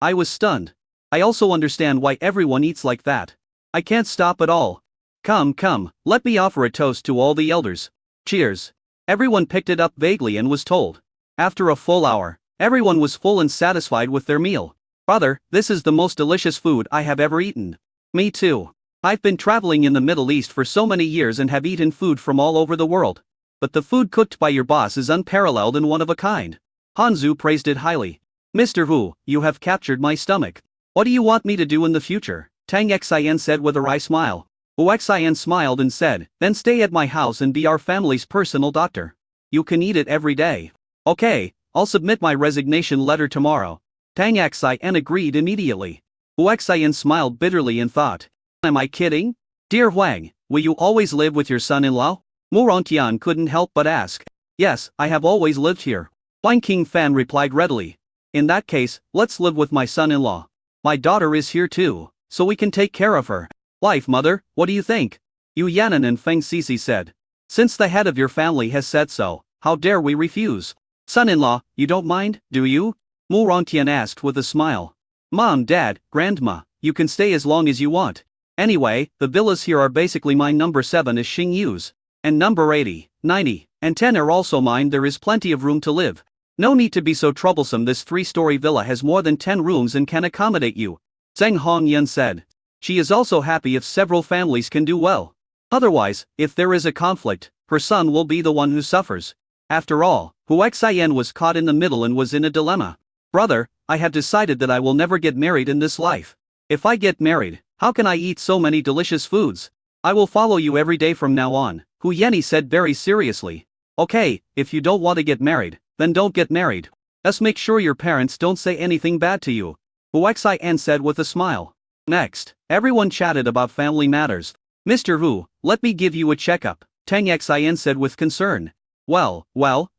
Speaker 1: I was stunned. I also understand why everyone eats like that. I can't stop at all. Come, let me offer a toast to all the elders. Cheers. Everyone picked it up vaguely and was told. After a full hour, everyone was full and satisfied with their meal. Brother, this is the most delicious food I have ever eaten. Me too. I've been traveling in the Middle East for so many years and have eaten food from all over the world. But the food cooked by your boss is unparalleled and one of a kind. Hanzu praised it highly. Mr. Hu, you have captured my stomach. What do you want me to do in the future? Tang Xian said with a wry smile. Hu Xian smiled and said, then stay at my house and be our family's personal doctor. You can eat it every day. Okay, I'll submit my resignation letter tomorrow. Tang Xian agreed immediately. Hu Xian smiled bitterly and thought. Am I kidding? Dear Huang, will you always live with your son-in-law? Mu Rongqian couldn't help but ask. Yes, I have always lived here. Huang Qingfan replied readily. In that case, let's live with my son-in-law. My daughter is here too, so we can take care of her. Wife, mother, what do you think? Yu Yanan and Feng Sisi said. Since the head of your family has said so, how dare we refuse? Son-in-law, you don't mind, do you? Mu Rongqian asked with a smile. Mom, Dad, Grandma, you can stay as long as you want. Anyway, the villas here are basically mine. Number 7 is Xingyu's. And number 80, 90, and 10 are also mine. There is plenty of room to live. No need to be so troublesome. This 3-story villa has more than 10 rooms and can accommodate you. Zheng Hongyun said. She is also happy if several families can do well. Otherwise, if there is a conflict, her son will be the one who suffers. After all, Hu Xian was caught in the middle and was in a dilemma. Brother, I have decided that I will never get married in this life. If I get married, how can I eat so many delicious foods? I will follow you every day from now on, Hu Yenny said very seriously. Okay, if you don't want to get married, then don't get married. Just make sure your parents don't say anything bad to you, Hu Xin said with a smile. Next, everyone chatted about family matters. Mr. Hu, let me give you a checkup, Tang Xin said with concern. Well,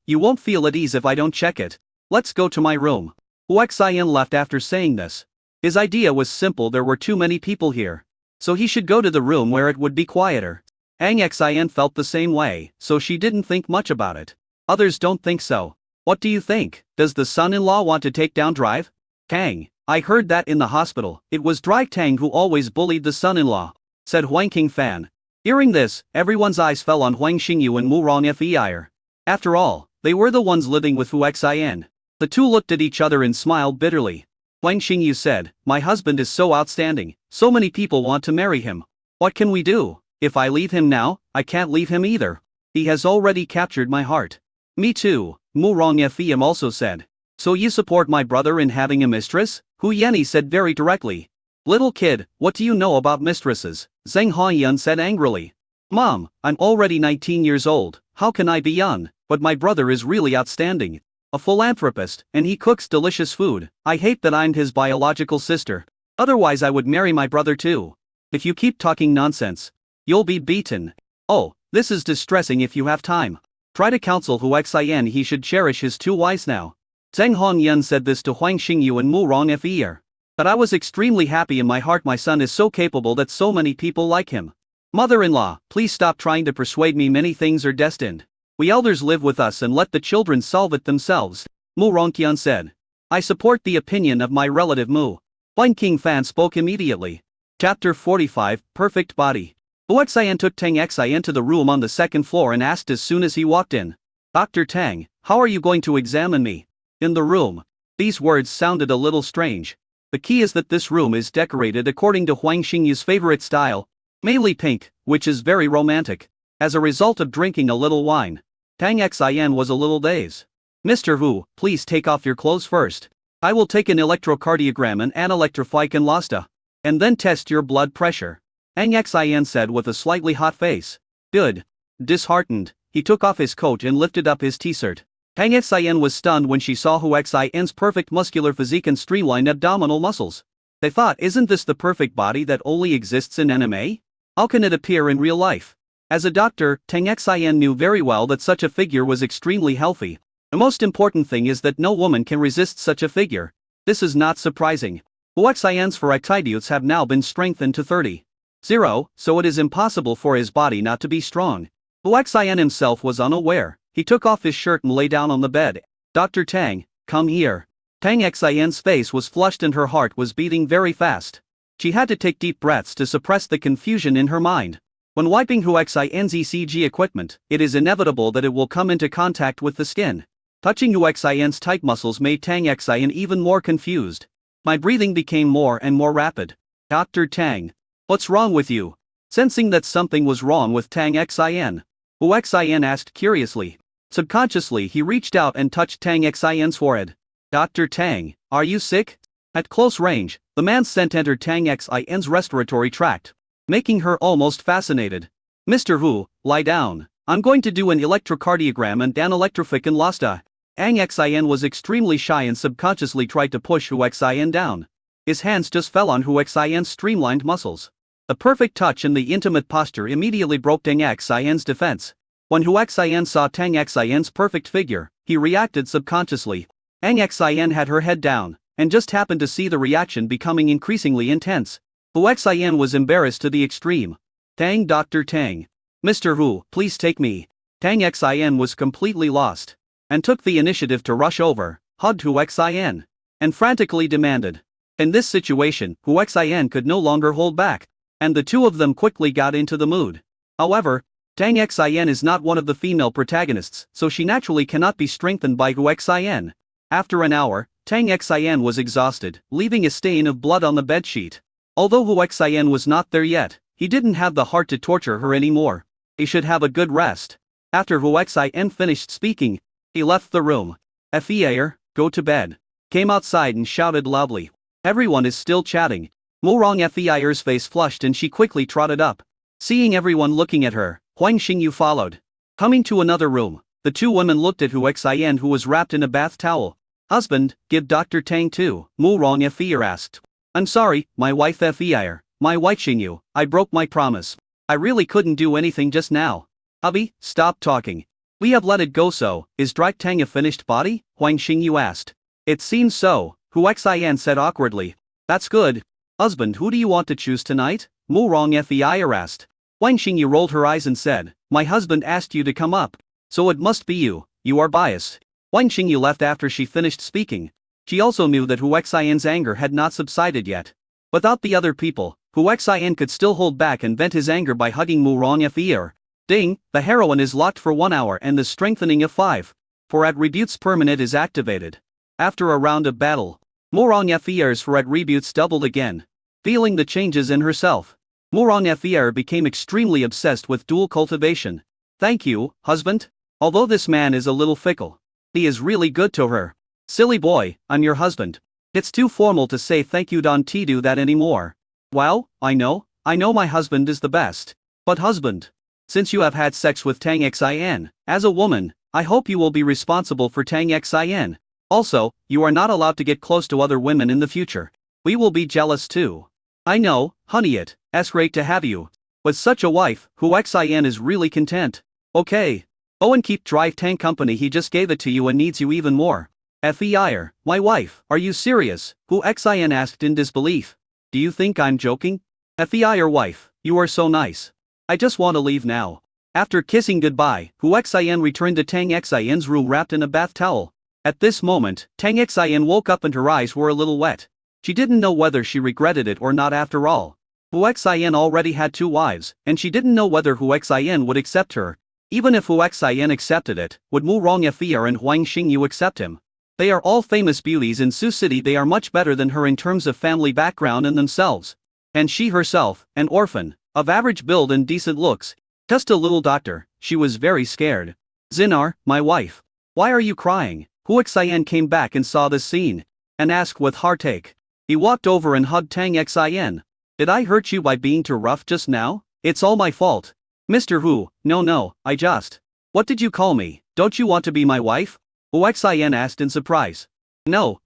Speaker 1: you won't feel at ease if I don't check it. Let's go to my room. Hu Xin left after saying this. His idea was simple, there were too many people here. So he should go to the room where it would be quieter. Tang Xin felt the same way, so she didn't think much about it. Others don't think so. What do you think? Does the son-in-law want to take down Drive? Tang, I heard that in the hospital, it was Drive Tang who always bullied the son-in-law, said Huang Qingfan. Hearing this, everyone's eyes fell on Huang Xingyu and Mu Rongfei. After all, they were the ones living with Hu Xin. The two looked at each other and smiled bitterly. Huang Xingyu said, my husband is so outstanding, so many people want to marry him. What can we do? If I leave him now, I can't leave him either. He has already captured my heart. Me too, Mu Rongfei also said. So you support my brother in having a mistress? Hu Yenny said very directly. Little kid, what do you know about mistresses? Zheng Haoyun said angrily. Mom, I'm already 19 years old, how can I be young? But my brother is really outstanding. A philanthropist, and he cooks delicious food. I hate that I'm his biological sister. Otherwise I would marry my brother too. If you keep talking nonsense, you'll be beaten. Oh, this is distressing. If you have time, try to counsel Hu Xin he should cherish his two wives now. Zheng Haoyun said this to Huang Xingyu and Mu Rongfei. But I was extremely happy in my heart, my son is so capable that so many people like him. Mother-in-law, please stop trying to persuade me, many things are destined. We elders live with us and let the children solve it themselves, Mu Rongqian said. I support the opinion of my relative Mu. Huang Qingfan spoke immediately. Chapter 45, Perfect Body. Hu Xin took Tang Xin to the room on the second floor and asked as soon as he walked in. Dr. Tang, how are you going to examine me? In the room. These words sounded a little strange. The key is that this room is decorated according to Huang Xingyu's favorite style, mainly pink, which is very romantic. As a result of drinking a little wine, Tang Xin was a little dazed. Mr. Hu, please take off your clothes first. I will take an electrocardiogram and an electrifican lasta, and then test your blood pressure, Tang Xin said with a slightly hot face. Good. Disheartened, he took off his coat and lifted up his t-shirt. Tang Xin was stunned when she saw Hu Xin's perfect muscular physique and streamlined abdominal muscles. They thought, isn't this the perfect body that only exists in anime? How can it appear in real life? As a doctor, Tang Xin knew very well that such a figure was extremely healthy. The most important thing is that no woman can resist such a figure. This is not surprising. Hu Xin's ferocitudes have now been strengthened to 30. 0, so it is impossible for his body not to be strong. Hu Xin himself was unaware. He took off his shirt and lay down on the bed. Dr. Tang, come here. Tang Xian's face was flushed and her heart was beating very fast. She had to take deep breaths to suppress the confusion in her mind. When wiping Hu Xin's ECG equipment, it is inevitable that it will come into contact with the skin. Touching Hu Xin's tight muscles made Tang Xin even more confused. My breathing became more and more rapid. Dr. Tang, what's wrong with you? Sensing that something was wrong with Tang Xin, Hu Xin asked curiously. Subconsciously he reached out and touched Tang Xian's forehead. Dr. Tang, are you sick? At close range, the man's scent entered Tang Xin's respiratory tract, making her almost fascinated. Mr. Hu, lie down. I'm going to do an electrocardiogram and an electrifican lasta. Tang Xin was extremely shy and subconsciously tried to push Hu Xin down. His hands just fell on Hu Xin's streamlined muscles. The perfect touch and the intimate posture immediately broke Tang Xin's defense. When Hu Xin saw Tang Xin's perfect figure, he reacted subconsciously. Tang Xin had her head down, and just happened to see the reaction becoming increasingly intense. Hu Xin was embarrassed to the extreme. Tang, Dr. Tang. Mr. Hu, please take me. Tang Xin was completely lost, and took the initiative to rush over, hugged Hu Xin, and frantically demanded. In this situation, Hu Xin could no longer hold back, and the two of them quickly got into the mood. However, Tang Xin is not one of the female protagonists, so she naturally cannot be strengthened by Hu Xin. After an hour, Tang Xin was exhausted, leaving a stain of blood on the bedsheet. Although Hu Xin was not there yet, he didn't have the heart to torture her anymore. He should have a good rest. After Hu Xin finished speaking, he left the room. Fier, go to bed. Came outside and shouted loudly. Everyone is still chatting. Mu Rongfeier's face flushed and she quickly trotted up. Seeing everyone looking at her, Huang Xingyu followed. Coming to another room, the two women looked at Hu Xian, who was wrapped in a bath towel. Husband, give Dr. Tang too, Mu Rong Feier asked. I'm sorry, my wife Feier, my wife Xingyu, I broke my promise. I really couldn't do anything just now. Hubby, stop talking. We have let it go so, is Drake Tang a finished body? Huang Xingyu asked. It seems so, Hu Xian said awkwardly. That's good. Husband, who do you want to choose tonight? Mu Rong Feier asked. Huang Xingyu rolled her eyes and said, my husband asked you to come up. So it must be you are biased. Huang Xingyu left after she finished speaking. She also knew that Hu Xian's anger had not subsided yet. Without the other people, Hu Xian could still hold back and vent his anger by hugging Mu Rong Feier. Ding, the heroine is locked for 1 hour and the strengthening of 5. For attributes permanent is activated. After a round of battle, Mu Rong Feier's for attributes doubled again. Feeling the changes in herself, Mu Rong Feier became extremely obsessed with dual cultivation. Thank you, husband. Although this man is a little fickle, he is really good to her. Silly boy, I'm your husband. It's too formal to say thank you, don't do that anymore. Well, I know my husband is the best. But husband, since you have had sex with Tang Xian, as a woman, I hope you will be responsible for Tang Xian. Also, you are not allowed to get close to other women in the future. We will be jealous too. I know, honey, it's great to have you. With such a wife, Hu Xian is really content. Okay. Go and keep Drive Tang company, he just gave it to you and needs you even more. Feier, my wife, are you serious? Hu Xian asked in disbelief. Do you think I'm joking? Feier wife, you are so nice. I just want to leave now. After kissing goodbye, Hu Xian returned to Tang Xian's room wrapped in a bath towel. At this moment, Tang Xian woke up and her eyes were a little wet. She didn't know whether she regretted it or not after all. Hu Xian already had 2 wives, and she didn't know whether Hu Xian would accept her. Even if Hu Xian accepted it, would Mu Rong Feier and Huang Xingyu accept him? They are all famous beauties in Sioux City, they are much better than her in terms of family background and themselves. And she herself, an orphan, of average build and decent looks, just a little doctor, she was very scared. Zinar, my wife. Why are you crying? Hu Xian came back and saw this scene, and asked with heartache. He walked over and hugged Tang Xian. Did I hurt you by being too rough just now? It's all my fault. Mr. Hu, no, I just. What did you call me? Don't you want to be my wife? Hu Xian asked in surprise. No,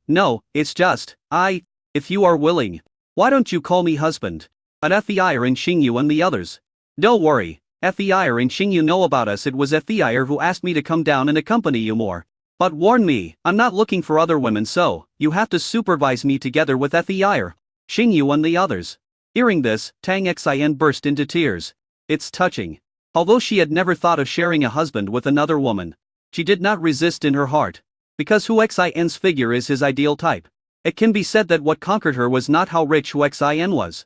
Speaker 1: it's just, if you are willing. Why don't you call me husband? But Feier and Xingyu and the others. Don't worry, Feier and Xingyu know about us. It was Feier who asked me to come down and accompany you more. But warn me, I'm not looking for other women, so you have to supervise me together with Feier, Xingyu and the others. Hearing this, Tang Xian burst into tears. It's touching. Although she had never thought of sharing a husband with another woman, she did not resist in her heart. Because Hu Xian's figure is his ideal type. It can be said that what conquered her was not how rich Hu Xian was.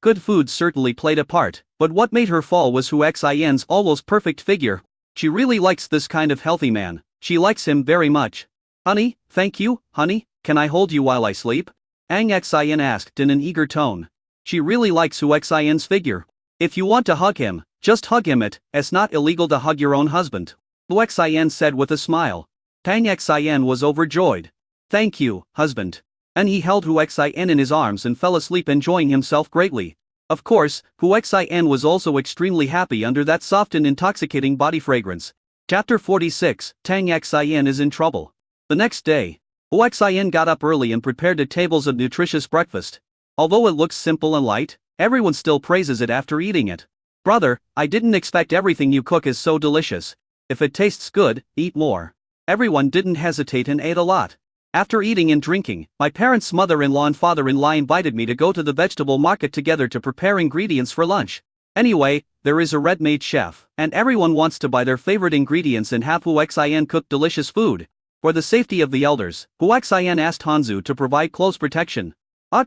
Speaker 1: Good food certainly played a part, but what made her fall was Hu Xian's almost perfect figure. She really likes this kind of healthy man. She likes him very much. Honey, thank you, honey, can I hold you while I sleep? Tang Xian asked in an eager tone. She really likes Hu Xian's figure. If you want to hug him, just hug him. It's not illegal to hug your own husband, Hu Xian said with a smile. Tang Xian was overjoyed. Thank you, husband. And he held Hu Xian in his arms and fell asleep, enjoying himself greatly. Of course, Hu Xian was also extremely happy under that soft and intoxicating body fragrance. Chapter 46, Tang Xian is in trouble. The next day, Hu Xian got up early and prepared the tables of nutritious breakfast. Although it looks simple and light, everyone still praises it after eating it. Brother, I didn't expect everything you cook is so delicious. If it tastes good, eat more. Everyone didn't hesitate and ate a lot. After eating and drinking, my parents' mother-in-law and father-in-law invited me to go to the vegetable market together to prepare ingredients for lunch. Anyway, there is a red-made chef, and everyone wants to buy their favorite ingredients and have Hu Xian cook delicious food. For the safety of the elders, Hu Xian asked Hanzu to provide close protection.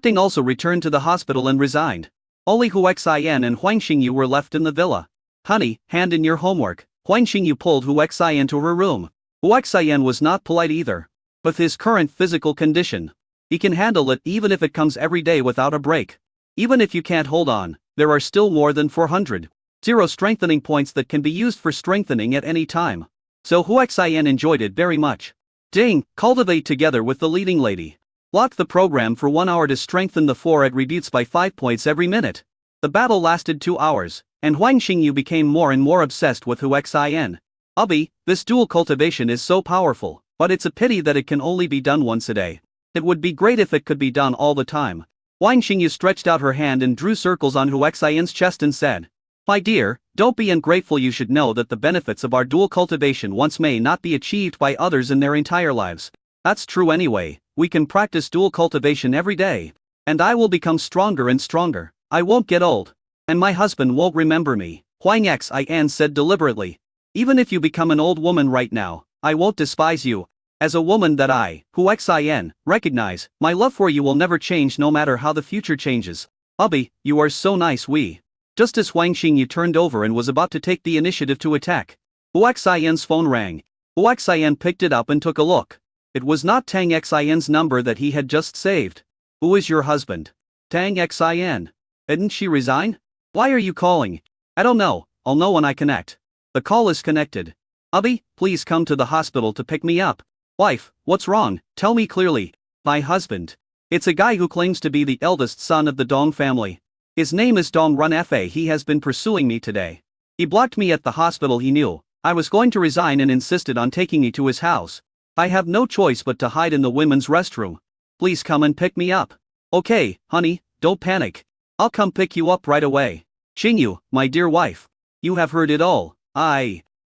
Speaker 1: Ding also returned to the hospital and resigned. Only Hu Xian and Huang Xingyu were left in the villa. Honey, hand in your homework. Huang Xingyu pulled Hu Xian to her room. Hu Xian was not polite either. With his current physical condition, he can handle it even if it comes every day without a break. Even if you can't hold on, there are still more than 400 strengthening points that can be used for strengthening at any time. So Hu Xian enjoyed it very much. Ding, cultivate together with the leading lady. Lock the program for 1 hour to strengthen the 4 attributes by 5 points every minute. The battle lasted 2 hours, and Huang Xingyu became more and more obsessed with Huxian. Ubby, this dual cultivation is so powerful, but it's a pity that it can only be done once a day. It would be great if it could be done all the time. Huang Xingyu stretched out her hand and drew circles on Huxian's chest and said, "My dear, don't be ungrateful. You should know that the benefits of our dual cultivation once may not be achieved by others in their entire lives. That's true anyway. We can practice dual cultivation every day. And I will become stronger and stronger. I won't get old. And my husband won't remember me," Huang Xian said deliberately. "Even if you become an old woman right now, I won't despise you. As a woman that I, Huxian, recognize, my love for you will never change no matter how the future changes. Ubby, you are so nice." Just as Huang Xingyu turned over and was about to take the initiative to attack, Huxian's phone rang. Huxian picked it up and took a look. It was not Tang Xian's number that he had just saved. "Who is your husband?" "Tang Xian. Didn't she resign?" "Why are you calling?" "I don't know, I'll know when I connect." The call is connected. "Ubby, please come to the hospital to pick me up." "Wife, what's wrong? Tell me clearly." "My husband. It's a guy who claims to be the eldest son of the Dong family. His name is Dong Runfa. He has been pursuing me today. He blocked me at the hospital. He knew I was going to resign and insisted on taking me to his house. I have no choice but to hide in the women's restroom. Please come and pick me up." "Okay, honey, don't panic. I'll come pick you up right away." "Xingyu, my dear wife. You have heard it all.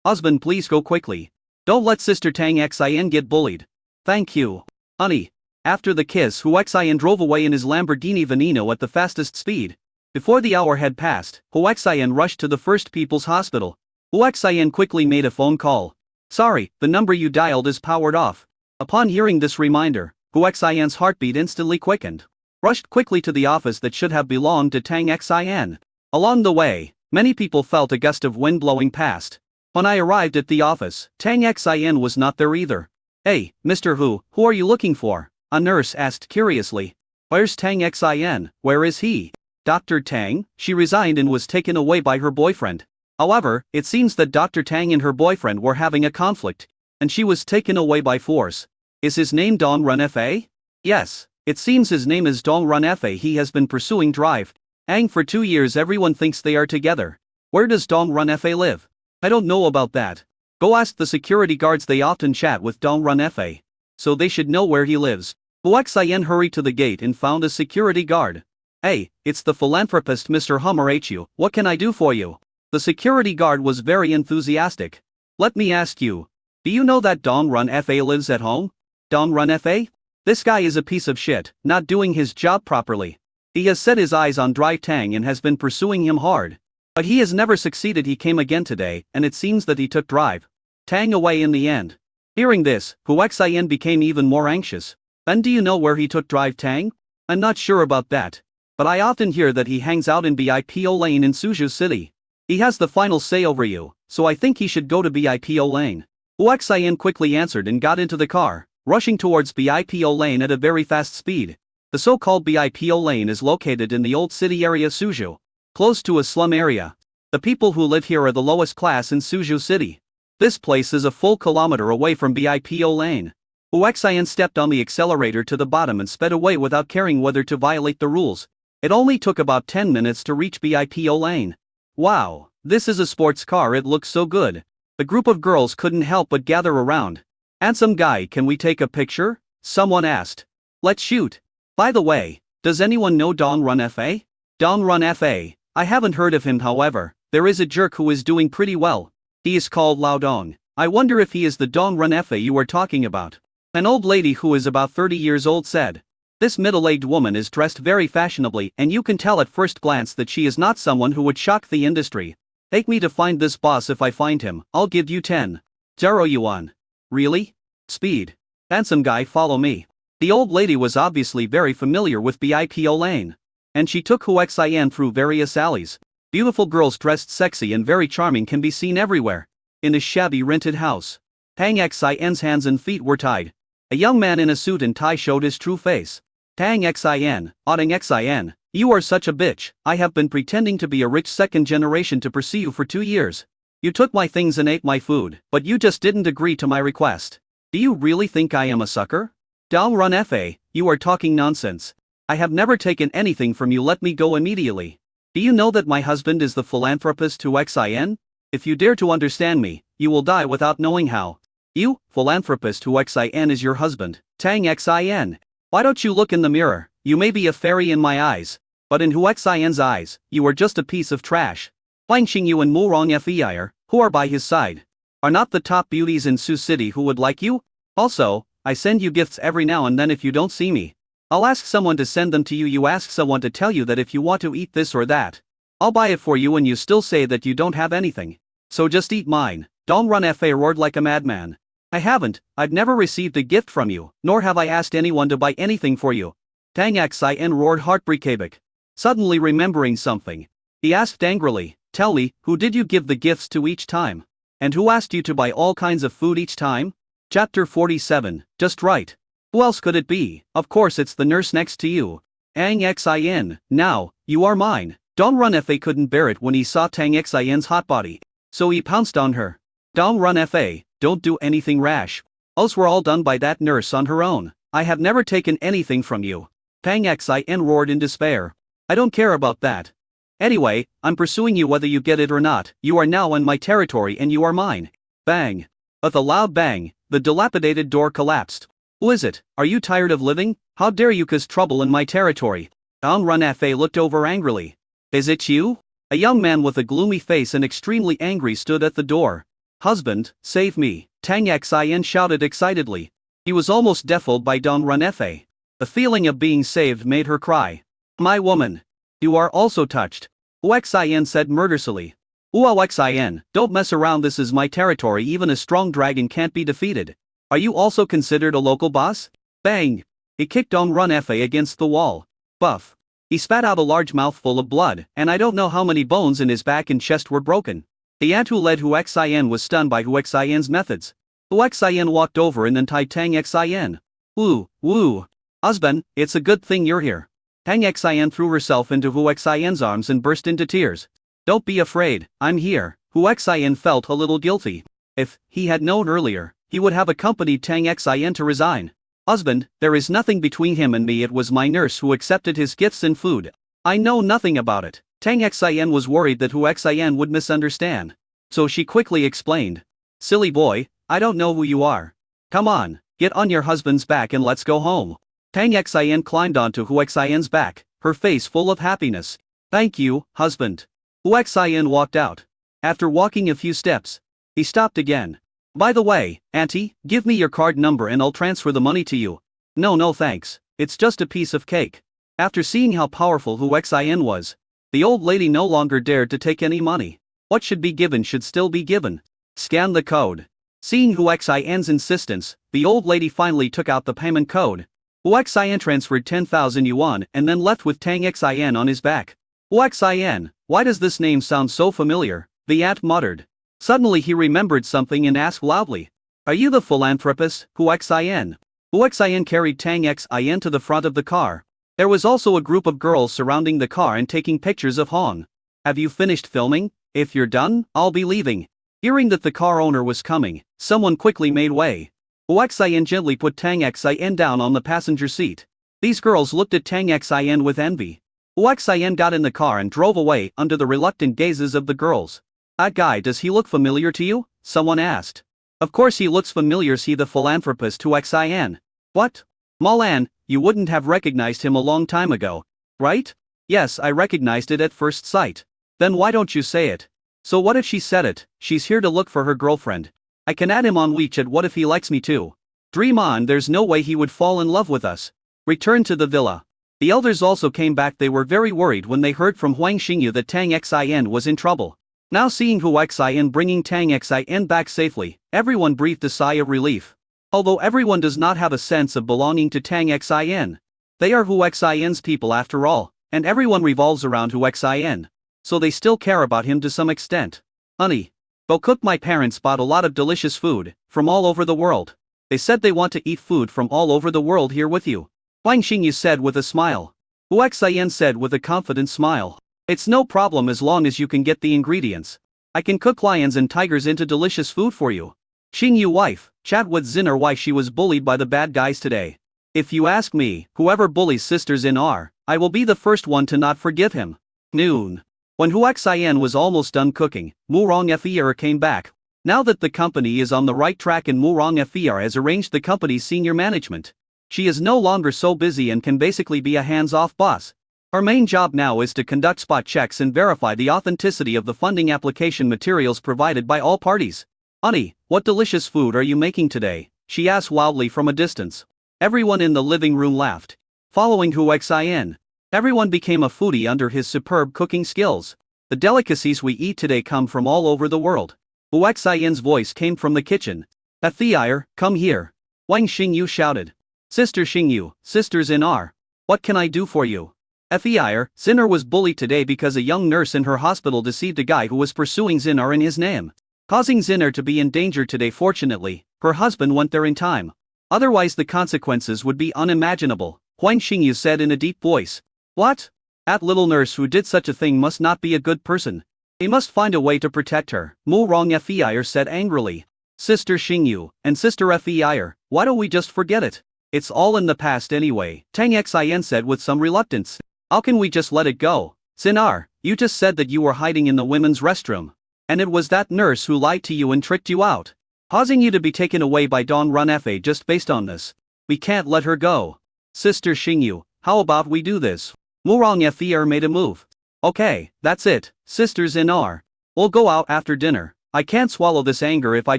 Speaker 1: Husband, please go quickly. Don't let Sister Tang Xian get bullied." "Thank you, honey." After the kiss, Huxian drove away in his Lamborghini Veneno at the fastest speed. Before the hour had passed, Huxian rushed to the First People's Hospital. Huxian quickly made a phone call. "Sorry, the number you dialed is powered off." Upon hearing this reminder, Huxian's heartbeat instantly quickened. Rushed quickly to the office that should have belonged to Tang Xian. Along the way, many people felt a gust of wind blowing past. When I arrived at the office, Tang Xian was not there either. "Hey, Mr. Who are you looking for?" a nurse asked curiously. "Where's Tang Xian? Where is he?" "Dr. Tang, she resigned and was taken away by her boyfriend. However, it seems that Dr. Tang and her boyfriend were having a conflict, and she was taken away by force." "Is his name Dong Runfa?" "Yes, it seems his name is Dong Runfa. He has been pursuing Drive Ang for 2 years. Everyone thinks they are together." "Where does Dong Runfa live?" "I don't know about that. Go ask the security guards. They often chat with Dong Runfa, so they should know where he lives." Huxian hurried to the gate and found a security guard. "Hey, it's the philanthropist Mr. Hummer Hu. What can I do for you?" The security guard was very enthusiastic. "Let me ask you, do you know that Dong Runfa lives at home?" "Dong Runfa? This guy is a piece of shit, not doing his job properly. He has set his eyes on Drive Tang and has been pursuing him hard. But he has never succeeded. He came again today, and it seems that he took Drive Tang away in the end." Hearing this, Huxian became even more anxious. "Then do you know where he took Drive Tang?" "I'm not sure about that. But I often hear that he hangs out in Bipo Lane in Suzhou City. He has the final say over you, so I think he should go to Bipo Lane." Huxian quickly answered and got into the car, rushing towards Bipo Lane at a very fast speed. The so-called Bipo Lane is located in the old city area Suzhou, close to a slum area. The people who live here are the lowest class in Suzhou City. This place is a full kilometer away from Bipo Lane. Huxian stepped on the accelerator to the bottom and sped away without caring whether to violate the rules. It only took about 10 minutes to reach Bipo Lane. "Wow, this is a sports car. It looks so good." The group of girls couldn't help but gather around. "Handsome guy, can we take a picture?" someone asked. "Let's shoot. By the way, does anyone know Dong Runfa?" "Dong Runfa? I haven't heard of him. However, there is a jerk who is doing pretty well. He is called Lao Dong. I wonder if he is the Dong Runfa you were talking about." An old lady who is about 30 years old said. "This middle-aged woman is dressed very fashionably, and you can tell at first glance that she is not someone who would shock the industry. Take me to find this boss. If I find him, I'll give you 10,000 yuan. "Really? Speed. Handsome guy, follow me." The old lady was obviously very familiar with Bipo Lane, and she took Huxian through various alleys. Beautiful girls dressed sexy and very charming can be seen everywhere. In a shabby rented house, Tang Xian's hands and feet were tied. A young man in a suit and tie showed his true face. "Tang Xian, Tang Xian, you are such a bitch. I have been pretending to be a rich second generation to pursue you for 2 years. You took my things and ate my food, but you just didn't agree to my request. Do you really think I am a sucker?" "Dong Runfa, you are talking nonsense. I have never taken anything from you. Let me go immediately." Do you know that my husband is the philanthropist Hu Xin? If you dare to understand me, you will die without knowing how. You, philanthropist Hu Xin is your husband, Tang Xin. Why don't you look in the mirror? You may be a fairy in my eyes, but in Hu Xian's eyes, you are just a piece of trash. Huang Xingyu and Mu Rongfei, who are by his side, are not the top beauties in Sioux City who would like you? Also, I send you gifts every now and then if you don't see me. I'll ask someone to send them to you. You ask someone to tell you that if you want to eat this or that, I'll buy it for you and you still say that you don't have anything. So just eat mine. Dong Runfei roared like a madman. I've never received a gift from you, nor have I asked anyone to buy anything for you. Tang Xin roared heartbreakabik. Suddenly remembering something, he asked angrily, tell me, who did you give the gifts to each time? And who asked you to buy all kinds of food each time? Chapter 47, just right. Who else could it be? Of course it's the nurse next to you. Tang Xin, now, you are mine. Dong Runfei couldn't bear it when he saw Tang Xin's hot body, so he pounced on her. Dong Runfei, don't do anything rash. Us were all done by that nurse on her own. I have never taken anything from you. Tang Xin roared in despair. I don't care about that. Anyway, I'm pursuing you whether you get it or not. You are now in my territory and you are mine. Bang. With a loud bang, the dilapidated door collapsed. Who is it? Are you tired of living? How dare you cause trouble in my territory? Dong Runfei looked over angrily. Is it you? A young man with a gloomy face and extremely angry stood at the door. Husband, save me, Tang Xin shouted excitedly. He was almost deafened by Dong Runfei. The feeling of being saved made her cry. My woman. You are also touched. Hu Xin said murderously. Hu Xin, don't mess around, this is my territory, even a strong dragon can't be defeated. Are you also considered a local boss? Bang! He kicked Dong Runfei against the wall. Buff. He spat out a large mouthful of blood, and I don't know how many bones in his back and chest were broken. The ant who led Hu Xin was stunned by Hu Xin's methods. Hu Xin walked over and untied Tang Xin. Woo. Husband, it's a good thing you're here. Tang Xin threw herself into Hu Xin's arms and burst into tears. Don't be afraid, I'm here. Hu Xin felt a little guilty. If he had known earlier, he would have accompanied Tang Xin to resign. Husband, there is nothing between him and me, it was my nurse who accepted his gifts and food. I know nothing about it. Tang Xin was worried that Hu Xin would misunderstand. So she quickly explained. Silly boy, I don't know who you are. Come on, get on your husband's back and let's go home. Tang Xin climbed onto Hu Xin's back, her face full of happiness. Thank you, husband. Hu Xin walked out. After walking a few steps, he stopped again. By the way, auntie, give me your card number and I'll transfer the money to you. No thanks, it's just a piece of cake. After seeing how powerful Hu Xin was, the old lady no longer dared to take any money. What should be given should still be given. Scan the code. Seeing Hu Xin's insistence, the old lady finally took out the payment code. Hu Xin transferred 10,000 yuan and then left with Tang Xin on his back. Hu Xin, why does this name sound so familiar? The ant muttered. Suddenly he remembered something and asked loudly. Are you the philanthropist, Hu Xin? Hu Xin carried Tang Xin to the front of the car. There was also a group of girls surrounding the car and taking pictures of Hong. Have you finished filming? If you're done, I'll be leaving. Hearing that the car owner was coming, someone quickly made way. Hu Xin gently put Tang Xin down on the passenger seat. These girls looked at Tang Xin with envy. Hu Xin got in the car and drove away under the reluctant gazes of the girls. That guy, does he look familiar to you? Someone asked. Of course he looks familiar, he the philanthropist Hu Xin. What? Malan, you wouldn't have recognized him a long time ago, right? Yes, I recognized it at first sight. Then why don't you say it? So what if she said it? She's here to look for her girlfriend. I can add him on WeChat. What if he likes me too? Dream on, there's no way he would fall in love with us. Return to the villa. The elders also came back. They were very worried when they heard from Huang Xingyu that Tang Xin was in trouble. Now seeing Hu Xin bringing Tang Xin back safely, everyone breathed a sigh of relief. Although everyone does not have a sense of belonging to Tang Xin. They are Hu Xin's people after all, and everyone revolves around Hu Xin. So they still care about him to some extent. Honey, go cook. My parents bought a lot of delicious food, from all over the world. They said they want to eat food from all over the world here with you. Huang Xingyu said with a smile. Hu Xin said with a confident smile. It's no problem as long as you can get the ingredients. I can cook lions and tigers into delicious food for you. Xingyu wife, chat with Zinner why she was bullied by the bad guys today. If you ask me, whoever bullies sisters in R, I will be the first one to not forgive him. Noon. When Huaxian was almost done cooking, Murong Fer came back. Now that the company is on the right track and Murong Fer has arranged the company's senior management, she is no longer so busy and can basically be a hands-off boss. Her main job now is to conduct spot checks and verify the authenticity of the funding application materials provided by all parties. "Honey, what delicious food are you making today?" she asked wildly from a distance. Everyone in the living room laughed. Following Huaxian, everyone became a foodie under his superb cooking skills. "The delicacies we eat today come from all over the world." Huaxian's voice came from the kitchen. "Athier, come here." Wang Xingyu shouted. "Sister Xingyu, sisters in R. What can I do for you?" Athier, Zinar was bullied today because a young nurse in her hospital deceived a guy who was pursuing Zinar in his name, causing Zinar to be in danger today. Fortunately, her husband went there in time. Otherwise the consequences would be unimaginable, Huang Xingyu said in a deep voice. "What? That little nurse who did such a thing must not be a good person. They must find a way to protect her," Murong Fer said angrily. "Sister Xingyu, and Sister Fer, why don't we just forget it? It's all in the past anyway," Tang Xian said with some reluctance. "How can we just let it go? Zinar, you just said that you were hiding in the women's restroom. And it was that nurse who lied to you and tricked you out, causing you to be taken away by Dong Runfa just based on this. We can't let her go. Sister Xingyu, how about we do this?" Murong Fer made a move. "Okay, that's it, sisters in R. We'll go out after dinner. I can't swallow this anger if I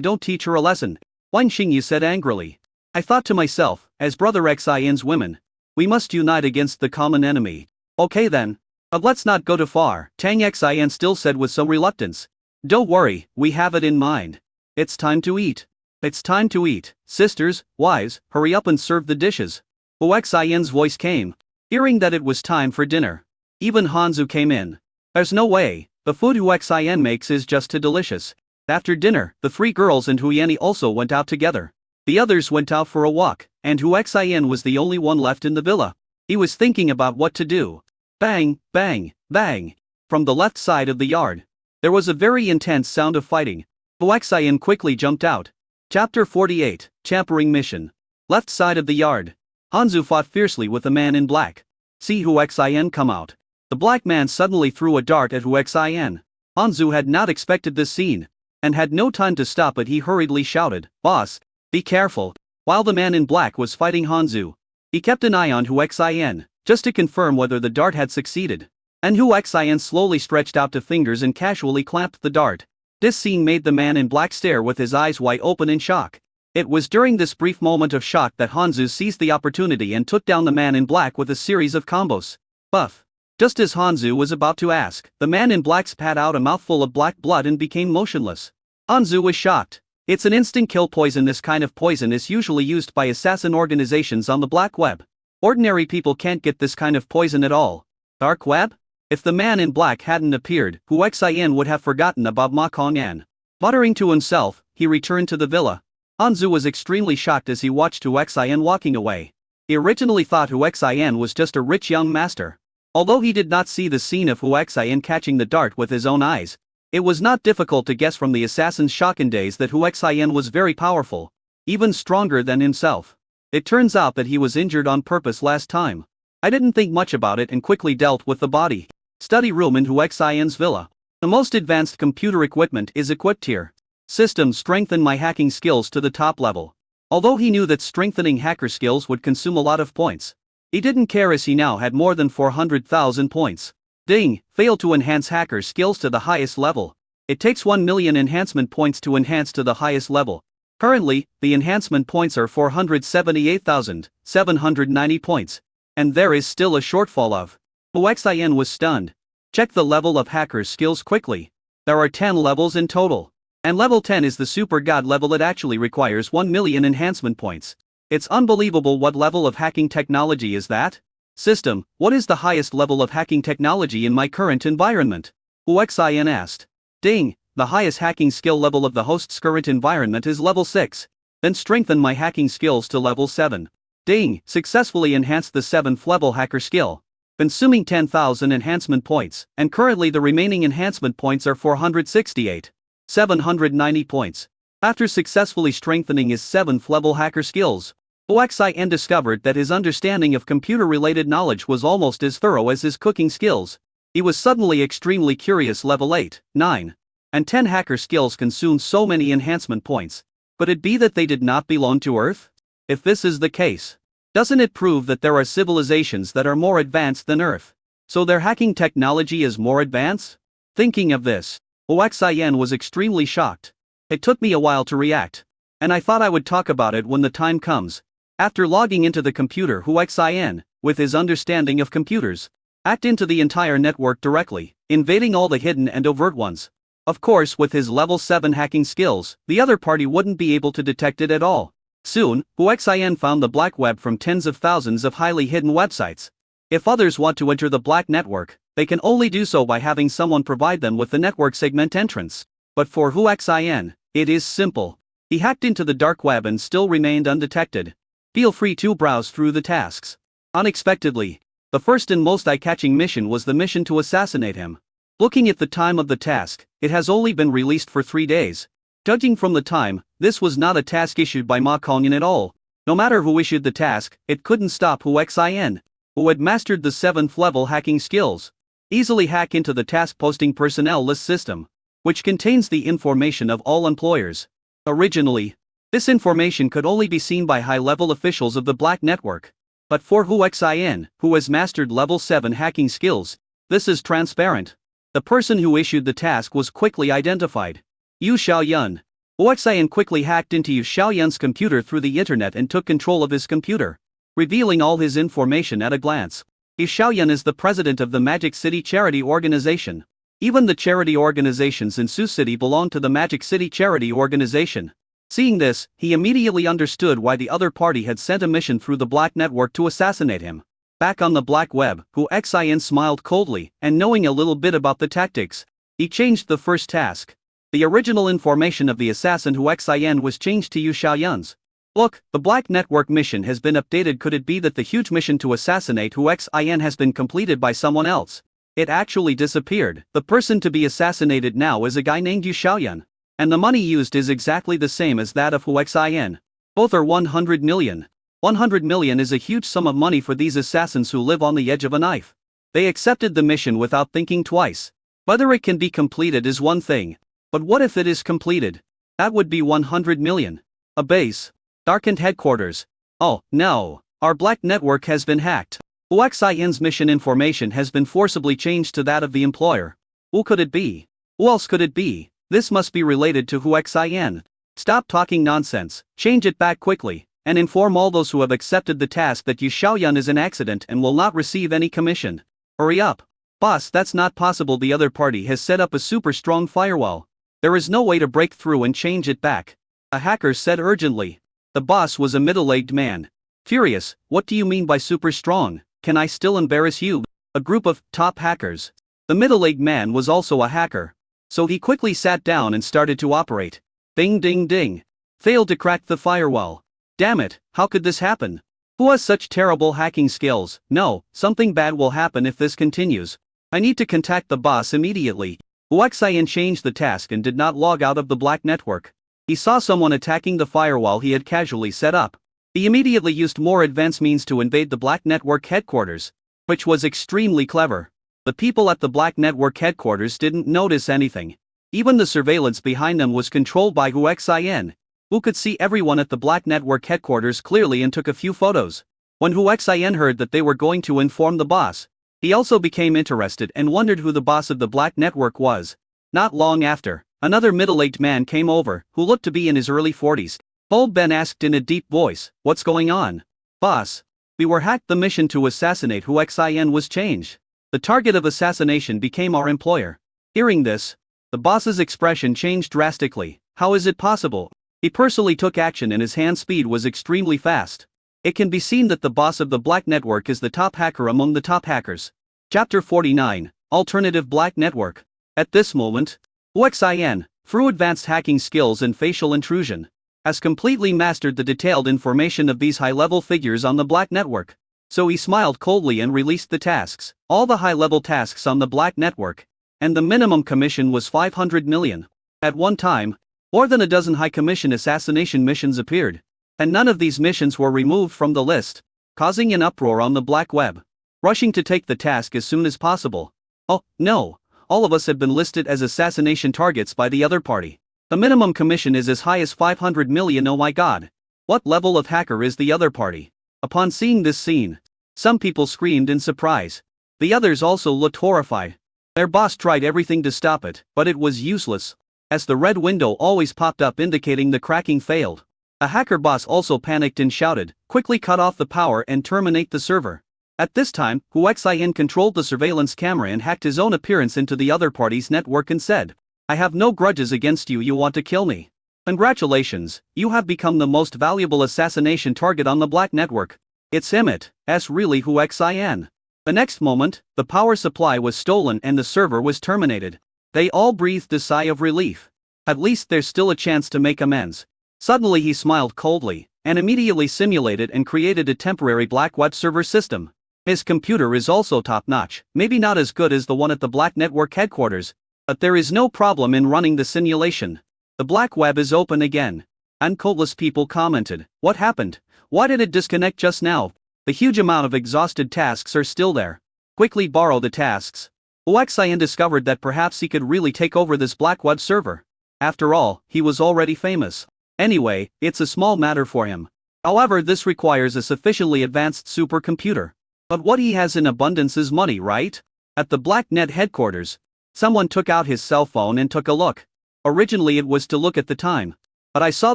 Speaker 1: don't teach her a lesson," Wang Xingyu said angrily. "I thought to myself, as Brother Xian's women, we must unite against the common enemy." "Okay then. But let's not go too far," Tang Xian still said with some reluctance. "Don't worry, we have it in mind. It's time to eat. It's time to eat. Sisters, wives, hurry up and serve the dishes." Huaxian's voice came. Hearing that it was time for dinner, even Hanzu came in. "There's no way, the food Huaxian makes is just too delicious." After dinner, the three girls and Huyani also went out together. The others went out for a walk, and Huaxian was the only one left in the villa. He was thinking about what to do. Bang, bang, bang. From the left side of the yard, there was a very intense sound of fighting. Huaxian quickly jumped out. Chapter 48, Champering Mission. Left side of the yard. Hanzu fought fiercely with the man in black. "See Huaxian come out." The black man suddenly threw a dart at Huaxian. Hanzu had not expected this scene, and had no time to stop it. He hurriedly shouted, "Boss, be careful." While the man in black was fighting Hanzu, he kept an eye on Huaxian, just to confirm whether the dart had succeeded. And Huaxian slowly stretched out two fingers and casually clamped the dart. This scene made the man in black stare with his eyes wide open in shock. It was during this brief moment of shock that Hanzu seized the opportunity and took down the man in black with a series of combos. Buff. Just as Hanzu was about to ask, the man in black spat out a mouthful of black blood and became motionless. Hanzu was shocked. It's an instant kill poison. This kind of poison is usually used by assassin organizations on the black web. Ordinary people can't get this kind of poison at all. Dark web? If the man in black hadn't appeared, Huaxian would have forgotten about Ma Kong'an. Muttering to himself, he returned to the villa. Hanzu was extremely shocked as he watched Huaxian walking away. He originally thought Huaxian was just a rich young master. Although he did not see the scene of Huaxian catching the dart with his own eyes, it was not difficult to guess from the assassin's Shokan days that Huaxian was very powerful, even stronger than himself. It turns out that he was injured on purpose last time. I didn't think much about it and quickly dealt with the body. Study room in Huaxian's villa. The most advanced computer equipment is equipped here. System strengthened my hacking skills to the top level. Although he knew that strengthening hacker skills would consume a lot of points, he didn't care as he now had more than 400,000 points. Ding, failed to enhance hacker skills to the highest level. It takes 1 million enhancement points to enhance to the highest level. Currently, the enhancement points are 478,790 points, and there is still a shortfall of. Huaxian was stunned. Check the level of hacker's skills quickly. There are 10 levels in total. And level 10 is the super god level. It actually requires 1 million enhancement points. It's unbelievable. What level of hacking technology is that? System, what is the highest level of hacking technology in my current environment? Huaxian asked. Ding, the highest hacking skill level of the host's current environment is level 6. Then strengthen my hacking skills to level 7. Ding, successfully enhanced the 7th level hacker skill, consuming 10,000 enhancement points, and currently the remaining enhancement points are 468,790 points. After successfully strengthening his 7th level hacker skills, Huaxian discovered that his understanding of computer-related knowledge was almost as thorough as his cooking skills. He was suddenly extremely curious. Level 8, 9, and 10 hacker skills consumed so many enhancement points. Could it be that they did not belong to Earth? If this is the case, doesn't it prove that there are civilizations that are more advanced than Earth? So their hacking technology is more advanced? Thinking of this, Huaxian was extremely shocked. It took me a while to react, and I thought I would talk about it when the time comes. After logging into the computer, Huaxian, with his understanding of computers, hacked into the entire network directly, invading all the hidden and overt ones. Of course, with his level 7 hacking skills, the other party wouldn't be able to detect it at all. Soon, Huaxian found the black web from tens of thousands of highly hidden websites. If others want to enter the black network, they can only do so by having someone provide them with the network segment entrance. But for Huaxian, it is simple. He hacked into the dark web and still remained undetected. Feel free to browse through the tasks. Unexpectedly, the first and most eye-catching mission was the mission to assassinate him. Looking at the time of the task, it has only been released for 3 days. Judging from the time, this was not a task issued by Ma Kongyan at all. No matter who issued the task, it couldn't stop Huaxian, who had mastered the 7th level hacking skills. Easily hack into the task posting personnel list system, which contains the information of all employers. Originally, this information could only be seen by high-level officials of the Black Network. But for Huaxian, who has mastered level 7 hacking skills, this is transparent. The person who issued the task was quickly identified. Yu Xiaoyun. Huaxian quickly hacked into Yu Xiaoyun's computer through the internet and took control of his computer, revealing all his information at a glance. Yu Xiaoyun is the president of the Magic City Charity Organization. Even the charity organizations in Sioux City belong to the Magic City Charity Organization. Seeing this, he immediately understood why the other party had sent a mission through the Black Network to assassinate him. Back on the Black Web, Huaxian smiled coldly, and knowing a little bit about the tactics, he changed the first task. The original information of the assassin Huaxian was changed to Yu Xiaoyun's. Look, the Black Network mission has been updated. Could it be that the huge mission to assassinate Huaxian has been completed by someone else? It actually disappeared. The person to be assassinated now is a guy named Yu Xiaoyun. And the money used is exactly the same as that of Huaxian. Both are 100 million. 100 million is a huge sum of money for these assassins who live on the edge of a knife. They accepted the mission without thinking twice. Whether it can be completed is one thing. But what if it is completed? That would be 100 million. A base. Darkened headquarters. Oh, no. Our Black Network has been hacked. Huaxian's mission information has been forcibly changed to that of the employer. Who could it be? Who else could it be? This must be related to Huaxian. Stop talking nonsense, change it back quickly, and inform all those who have accepted the task that Yu Xiaoyun is an accident and will not receive any commission. Hurry up. Boss, that's not possible. The other party has set up a super strong firewall. There is no way to break through and change it back. A hacker said urgently. The boss was a middle-aged man. Furious, what do you mean by super strong? Can I still embarrass you? A group of top hackers. The middle-aged man was also a hacker. So he quickly sat down and started to operate. Ding ding ding. Failed to crack the firewall. Damn it, how could this happen? Who has such terrible hacking skills? No, something bad will happen if this continues. I need to contact the boss immediately. Huaxian changed the task and did not log out of the Black Network. He saw someone attacking the firewall he had casually set up. He immediately used more advanced means to invade the Black Network headquarters, which was extremely clever. The people at the Black Network headquarters didn't notice anything. Even the surveillance behind them was controlled by Huaxian, who could see everyone at the Black Network headquarters clearly and took a few photos. When Huaxian heard that they were going to inform the boss, he also became interested and wondered who the boss of the Black Network was. Not long after, another middle-aged man came over, who looked to be in his early 40s. Old Ben asked in a deep voice, "What's going on?" "Boss, we were hacked. The mission to assassinate Huaxian was changed. The target of assassination became our employer." Hearing this, the boss's expression changed drastically. How is it possible? He personally took action and his hand speed was extremely fast. It can be seen that the boss of the Black Network is the top hacker among the top hackers. Chapter 49, Alternative Black Network. At this moment, Huaxian, through advanced hacking skills and facial intrusion, has completely mastered the detailed information of these high-level figures on the Black Network. So he smiled coldly and released the tasks, all the high-level tasks on the Black Network, and the minimum commission was 500 million. At one time, more than a dozen high-commission assassination missions appeared, and none of these missions were removed from the list, causing an uproar on the Black Web. Rushing to take the task as soon as possible, Oh, no. All of us have been listed as assassination targets by the other party. The minimum commission is as high as 500 million. Oh my god. What level of hacker is the other party? Upon seeing this scene, some people screamed in surprise. The others also looked horrified. Their boss tried everything to stop it, but it was useless, as the red window always popped up indicating the cracking failed. A hacker boss also panicked and shouted, "Quickly cut off the power and terminate the server." At this time, Huaxian controlled the surveillance camera and hacked his own appearance into the other party's network and said, "I have no grudges against you. You want to kill me? Congratulations, you have become the most valuable assassination target on the Black Network. It's Emmett, really Huaxian." The next moment, the power supply was stolen and the server was terminated. They all breathed a sigh of relief. At least there's still a chance to make amends. Suddenly he smiled coldly, and immediately simulated and created a temporary Black web server system. His computer is also top-notch, maybe not as good as the one at the Black Network headquarters, but there is no problem in running the simulation. The Black web is open again. And countless people commented, "What happened? Why did it disconnect just now?" The huge amount of exhausted tasks are still there. Quickly borrow the tasks. Huaxian discovered that perhaps he could really take over this Black web server. After all, he was already famous. Anyway, it's a small matter for him. However, this requires a sufficiently advanced supercomputer. But what he has in abundance is money, right? At the BlackNet headquarters, someone took out his cell phone and took a look. Originally it was to look at the time. But I saw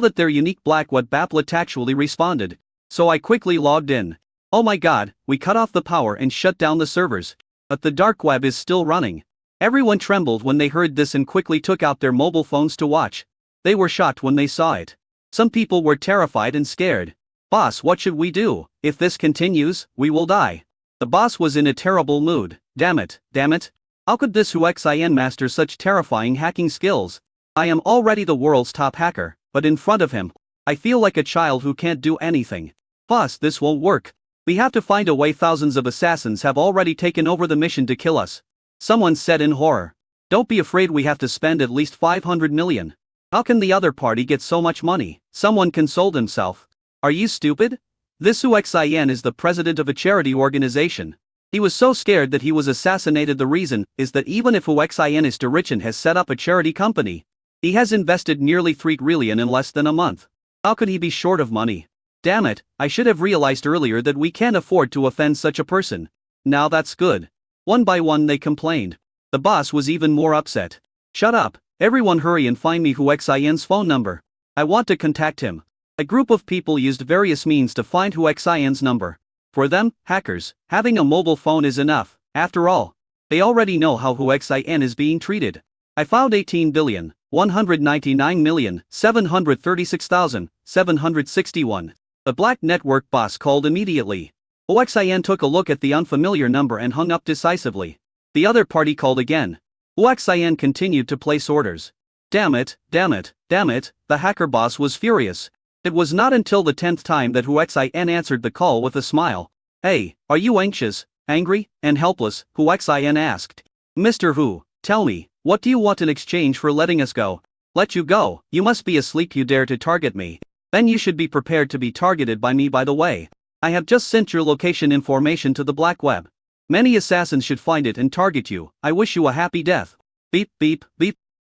Speaker 1: that their unique Blackweb applet actually responded. So I quickly logged in. Oh my god, we cut off the power and shut down the servers. But the dark web is still running. Everyone trembled when they heard this and quickly took out their mobile phones to watch. They were shocked when they saw it. Some people were terrified and scared. "Boss, what should we do? If this continues, we will die." The boss was in a terrible mood. Damn it. How could this Huaxian master such terrifying hacking skills? I am already the world's top hacker, but in front of him, I feel like a child who can't do anything. Boss, this won't work. We have to find a way. Thousands of assassins have already taken over the mission to kill us. Someone said in horror. Don't be afraid, we have to spend at least 500 million. How can the other party get so much money? Someone consoled himself. Are you stupid? This Huaxian is the president of a charity organization. He was so scared that he was assassinated. The reason is that even if Huaxian is too rich and has set up a charity company, he has invested nearly 3 trillion in less than a month. How could he be short of money? Damn it, I should have realized earlier that we can't afford to offend such a person. Now that's good. One by one they complained. The boss was even more upset. Shut up, everyone hurry and find me Huaxian's phone number. I want to contact him. A group of people used various means to find Huaxian's number. For them, hackers, having a mobile phone is enough. After all, they already know how Huaxian is being treated. I found 18,199,736,761. The Black Network boss called immediately. Huaxian took a look at the unfamiliar number and hung up decisively. The other party called again. Huaxian continued to place orders. Damn it, the hacker boss was furious. It was not until the 10th time that Huaxian answered the call with a smile. Hey, are you anxious, angry, and helpless? Huaxian asked. Mr. Hu, tell me, what do you want in exchange for letting us go? Let you go? You must be asleep. You dare to target me. Then you should be prepared to be targeted by me. By the way, I have just sent your location information to the Black Web. Many assassins should find it and target you. I wish you a happy death. Beep.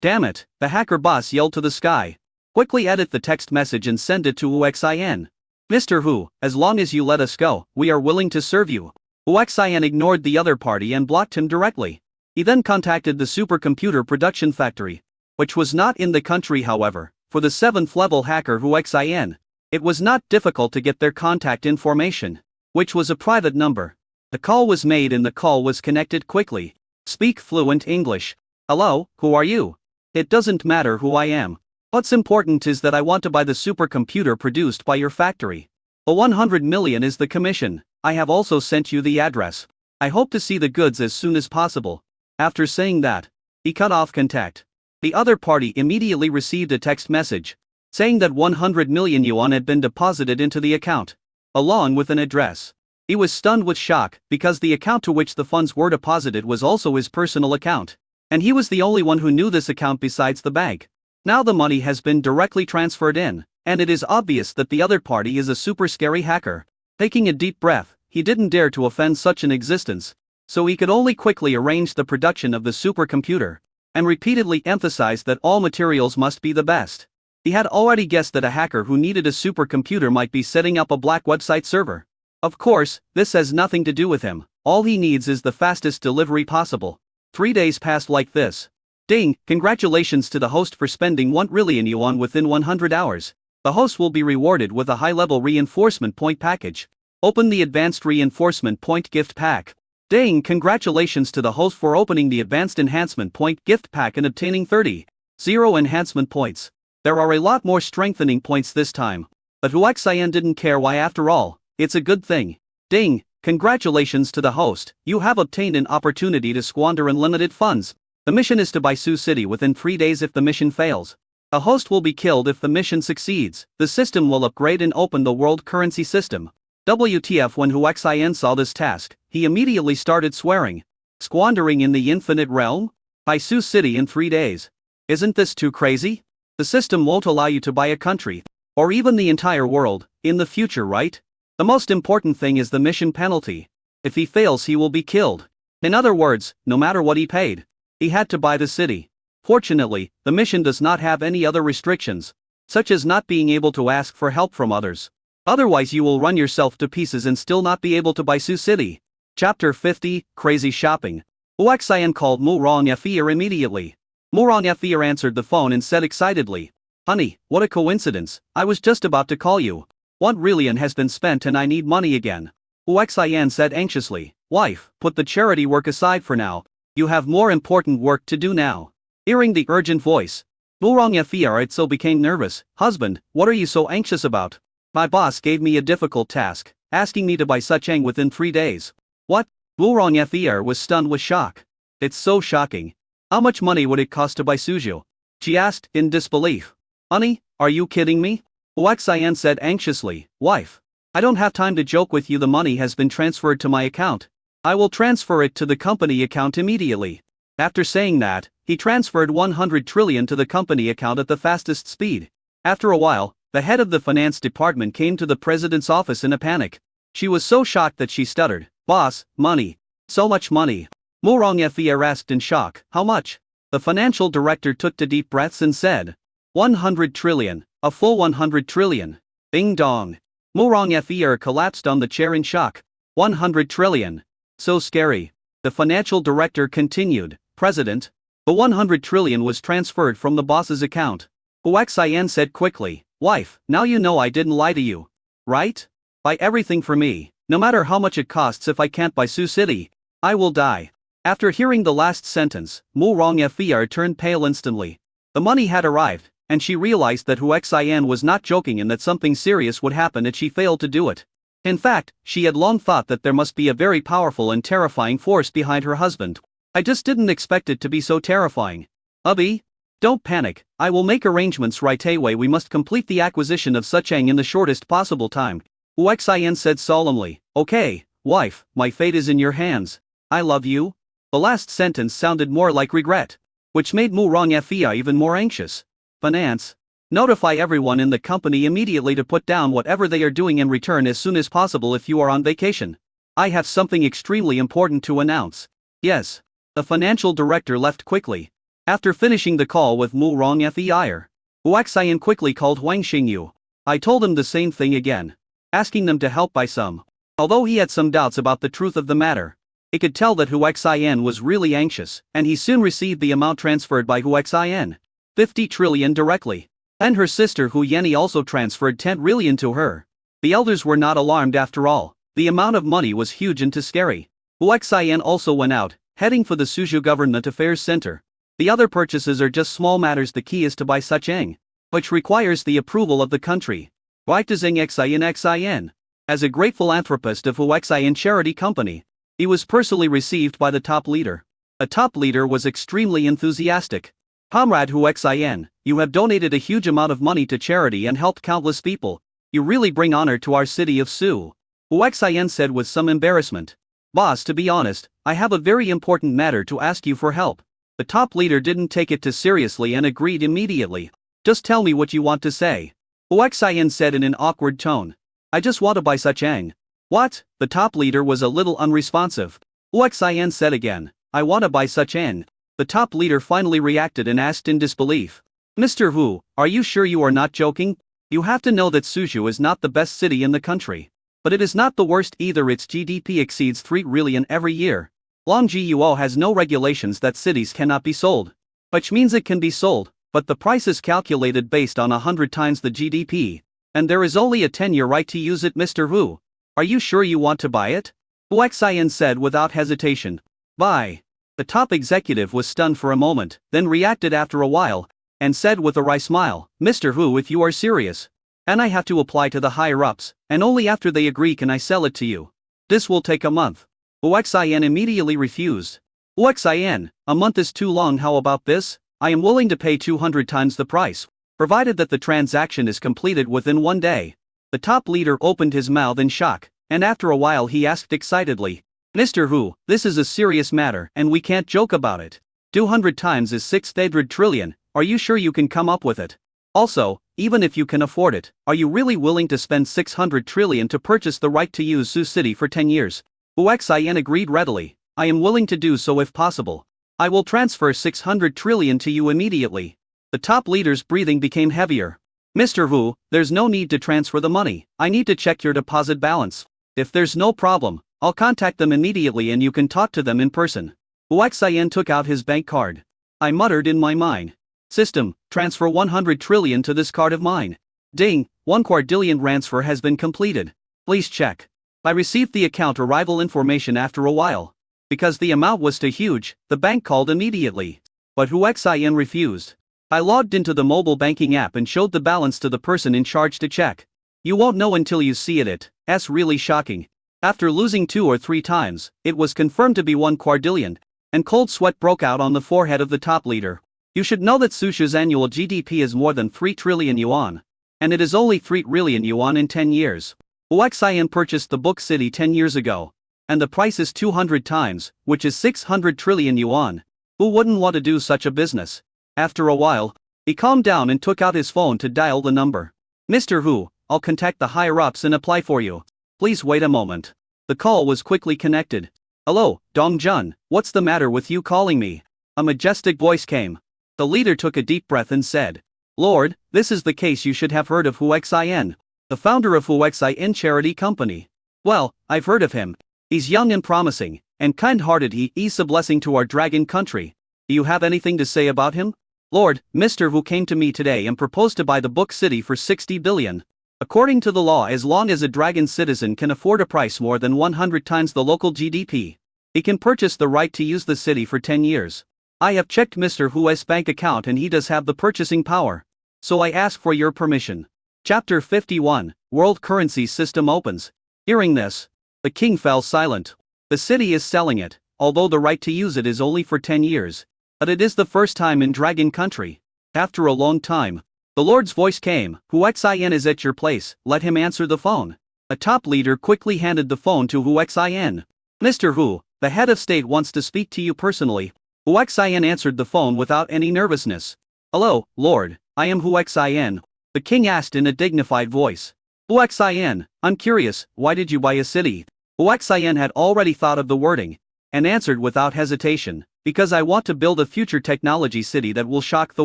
Speaker 1: Damn it, the hacker boss yelled to the sky. Quickly edit the text message and send it to Huaxian. Mr. Hu, as long as you let us go, we are willing to serve you. Huaxian ignored the other party and blocked him directly. He then contacted the supercomputer production factory, which was not in the country. However, for the 7th level hacker Huaxian, it was not difficult to get their contact information, which was a private number. The call was made and the call was connected quickly. Speak fluent English. Hello, who are you? It doesn't matter who I am. What's important is that I want to buy the supercomputer produced by your factory. A 100 million is the commission. I have also sent you the address. I hope to see the goods as soon as possible. After saying that, he cut off contact. The other party immediately received a text message saying that 100 million yuan had been deposited into the account, along with an address. He was stunned with shock because the account to which the funds were deposited was also his personal account, and he was the only one who knew this account besides the bank. Now the money has been directly transferred in, and it is obvious that the other party is a super scary hacker. Taking a deep breath, he didn't dare to offend such an existence. so he could only quickly arrange the production of the supercomputer, and repeatedly emphasized that all materials must be the best. He had already guessed that a hacker who needed a supercomputer might be setting up a black website server. Of course, this has nothing to do with him. All he needs is the fastest delivery possible. 3 days passed like this. Ding, congratulations to the host for spending 1 trillion yuan within 100 hours. The host will be rewarded with a high-level reinforcement point package. Open the advanced reinforcement point gift pack. Ding, congratulations to the host for opening the advanced enhancement point gift pack and obtaining 30 enhancement points. There are a lot more strengthening points this time. But Huaxian didn't care why after all, it's a good thing. Ding, congratulations to the host, you have obtained an opportunity to squander unlimited funds. The mission is to buy Sioux City within 3 days if the mission fails. A host will be killed if the mission succeeds. The system will upgrade and open the world currency system. WTF. When Huaxian saw this task, he immediately started swearing. Squandering in the infinite realm? Buy Sioux City in 3 days. Isn't this too crazy? The system won't allow you to buy a country, or even the entire world, in the future, right? The most important thing is the mission penalty. If he fails, he will be killed. In other words, no matter what he paid, he had to buy the city. Fortunately, the mission does not have any other restrictions, such as not being able to ask for help from others. Otherwise you will run yourself to pieces and still not be able to buy Sioux City. Chapter 50, Crazy Shopping. Huaxian called Mu Rongfei immediately. Mu Rongfei answered the phone and said excitedly, "Honey, what a coincidence, I was just about to call you. 1 trillion has been spent and I need money again." Huaxian said anxiously, "Wife, put the charity work aside for now. You have more important work to do now." Hearing the urgent voice, Mu Rongfei also became nervous. "Husband, what are you so anxious about? My boss gave me a difficult task, asking me to buy Sucheng within 3 days. What? Mu Rongfei was stunned with shock. It's so shocking. How much money would it cost to buy Suzhou? She asked, in disbelief. Honey, are you kidding me? Huaxian said anxiously, Wife, I don't have time to joke with you. The money has been transferred to my account. I will transfer it to the company account immediately. After saying that, he transferred 100 trillion to the company account at the fastest speed. After a while, the head of the finance department came to the president's office in a panic. She was so shocked that she stuttered, Boss, money. So much money. Mu Rongfei asked in shock, How much? The financial director took 2 deep breaths and said, 100 trillion, a full 100 trillion. Bing dong. Mu Rongfei collapsed on the chair in shock. 100 trillion. So scary. The financial director continued, President, the 100 trillion was transferred from the boss's account. Huaxian said quickly, Wife, now you know I didn't lie to you. Right? Buy everything for me, no matter how much it costs. If I can't buy Sioux City, I will die. After hearing the last sentence, Mu Rongfei turned pale instantly. The money had arrived, and she realized that Huaxian was not joking and that something serious would happen if she failed to do it. In fact, she had long thought that there must be a very powerful and terrifying force behind her husband. I just didn't expect it to be so terrifying. Hubby? Don't panic, I will make arrangements right away. We must complete the acquisition of Sucheng in the shortest possible time. Huaxian said solemnly, Okay, wife, my fate is in your hands. I love you. The last sentence sounded more like regret, which made Mu Rongfei even more anxious. Finance. Notify everyone in the company immediately to put down whatever they are doing and return as soon as possible if you are on vacation. I have something extremely important to announce. Yes. The financial director left quickly. After finishing the call with Mu Rongfei, Huaxian quickly called Huang Xingyu. I told him the same thing again, asking them to help buy some. Although he had some doubts about the truth of the matter, he could tell that Huaxian was really anxious, and he soon received the amount transferred by Huaxian, 50 trillion directly. And her sister Hu Yenny also transferred 10 trillion to her. The elders were not alarmed after all. The amount of money was huge and too scary. Huaxian also went out, heading for the Suzhou Government Affairs Center. The other purchases are just small matters. The key is to buy Sucheng, which requires the approval of the country. Xin. As a great philanthropist of Huaxian Charity Company, he was personally received by the top leader. A top leader was extremely enthusiastic. Comrade Huaxian, you have donated a huge amount of money to charity and helped countless people. You really bring honor to our city of Su. Huaxian said with some embarrassment. Boss, to be honest, I have a very important matter to ask you for help. The top leader didn't take it too seriously and agreed immediately. Just tell me what you want to say. Huaxian said in an awkward tone. I just want to buy Sucheng. What? The top leader was a little unresponsive. Uxian said again, I want to buy such an. The top leader finally reacted and asked in disbelief. Mr. Hu, are you sure you are not joking? You have to know that Suzhou is not the best city in the country. But it is not the worst either. Its GDP exceeds 3 trillion every year. Longjiuo has no regulations that cities cannot be sold. Which means it can be sold, but the price is calculated based on 100 times the GDP. And there is only a 10-year right to use it. Mr. Hu, are you sure you want to buy it? Uxian said without hesitation. Buy. The top executive was stunned for a moment, then reacted after a while, and said with a wry smile, Mr. Hu, if you are serious, and I have to apply to the higher-ups, and only after they agree can I sell it to you. This will take a month. Uxian immediately refused. Uxian, a month is too long. How about this? I am willing to pay 200 times the price, provided that the transaction is completed within 1 day. The top leader opened his mouth in shock, and after a while he asked excitedly, Mr. Hu, this is a serious matter and we can't joke about it. 200 times is 600 trillion, are you sure you can come up with it? Also, even if you can afford it, are you really willing to spend 600 trillion to purchase the right to use Su City for 10 years? Uxian agreed readily, I am willing to do so if possible. I will transfer 600 trillion to you immediately. The top leader's breathing became heavier. Mr. Hu, there's no need to transfer the money, I need to check your deposit balance. If there's no problem, I'll contact them immediately and you can talk to them in person. Uxian took out his bank card. I muttered in my mind. System, transfer 100 trillion to this card of mine. Ding, 1 quadrillion transfer has been completed. Please check. I received the account arrival information after a while. Because the amount was too huge, the bank called immediately. But Uxian refused. I logged into the mobile banking app and showed the balance to the person in charge to check. You won't know until you see it. It's really shocking. After losing 2 or 3 times, it was confirmed to be 1 quadrillion, and cold sweat broke out on the forehead of the top leader. You should know that Suzhou's annual GDP is more than 3 trillion yuan. And it is only 3 trillion yuan in 10 years. Uxian purchased the book city 10 years ago. And the price is 200 times, which is 600 trillion yuan. Who wouldn't want to do such a business? After a while, he calmed down and took out his phone to dial the number. Mr. Hu, I'll contact the higher-ups and apply for you. Please wait a moment. The call was quickly connected. Hello, Dong Jun, what's the matter with you calling me? A majestic voice came. The leader took a deep breath and said, Lord, this is the case. You should have heard of Uxian, the founder of Uxian Charity Company. Well, I've heard of him. He's young and promising, and kind-hearted. He's a blessing to our dragon country. Do you have anything to say about him? Lord, Mr. Hu came to me today and proposed to buy the book city for 60 billion. According to the law, as long as a dragon citizen can afford a price more than 100 times the local GDP, he can purchase the right to use the city for 10 years. I have checked Mr. Hu's bank account and he does have the purchasing power. So I ask for your permission. Chapter 51, World Currency System opens. Hearing this, the king fell silent. The city is selling it, although the right to use it is only for 10 years. But it is the first time in Dragon Country. After a long time, the Lord's voice came. Uxian is at your place, let him answer the phone. A top leader quickly handed the phone to Uxian. Mr. Hu, the head of state wants to speak to you personally. Uxian answered the phone without any nervousness. Hello, Lord, I am Uxian. The king asked in a dignified voice. Uxian, I'm curious, why did you buy a city? Uxian had already thought of the wording, and answered without hesitation, because I want to build a future technology city that will shock the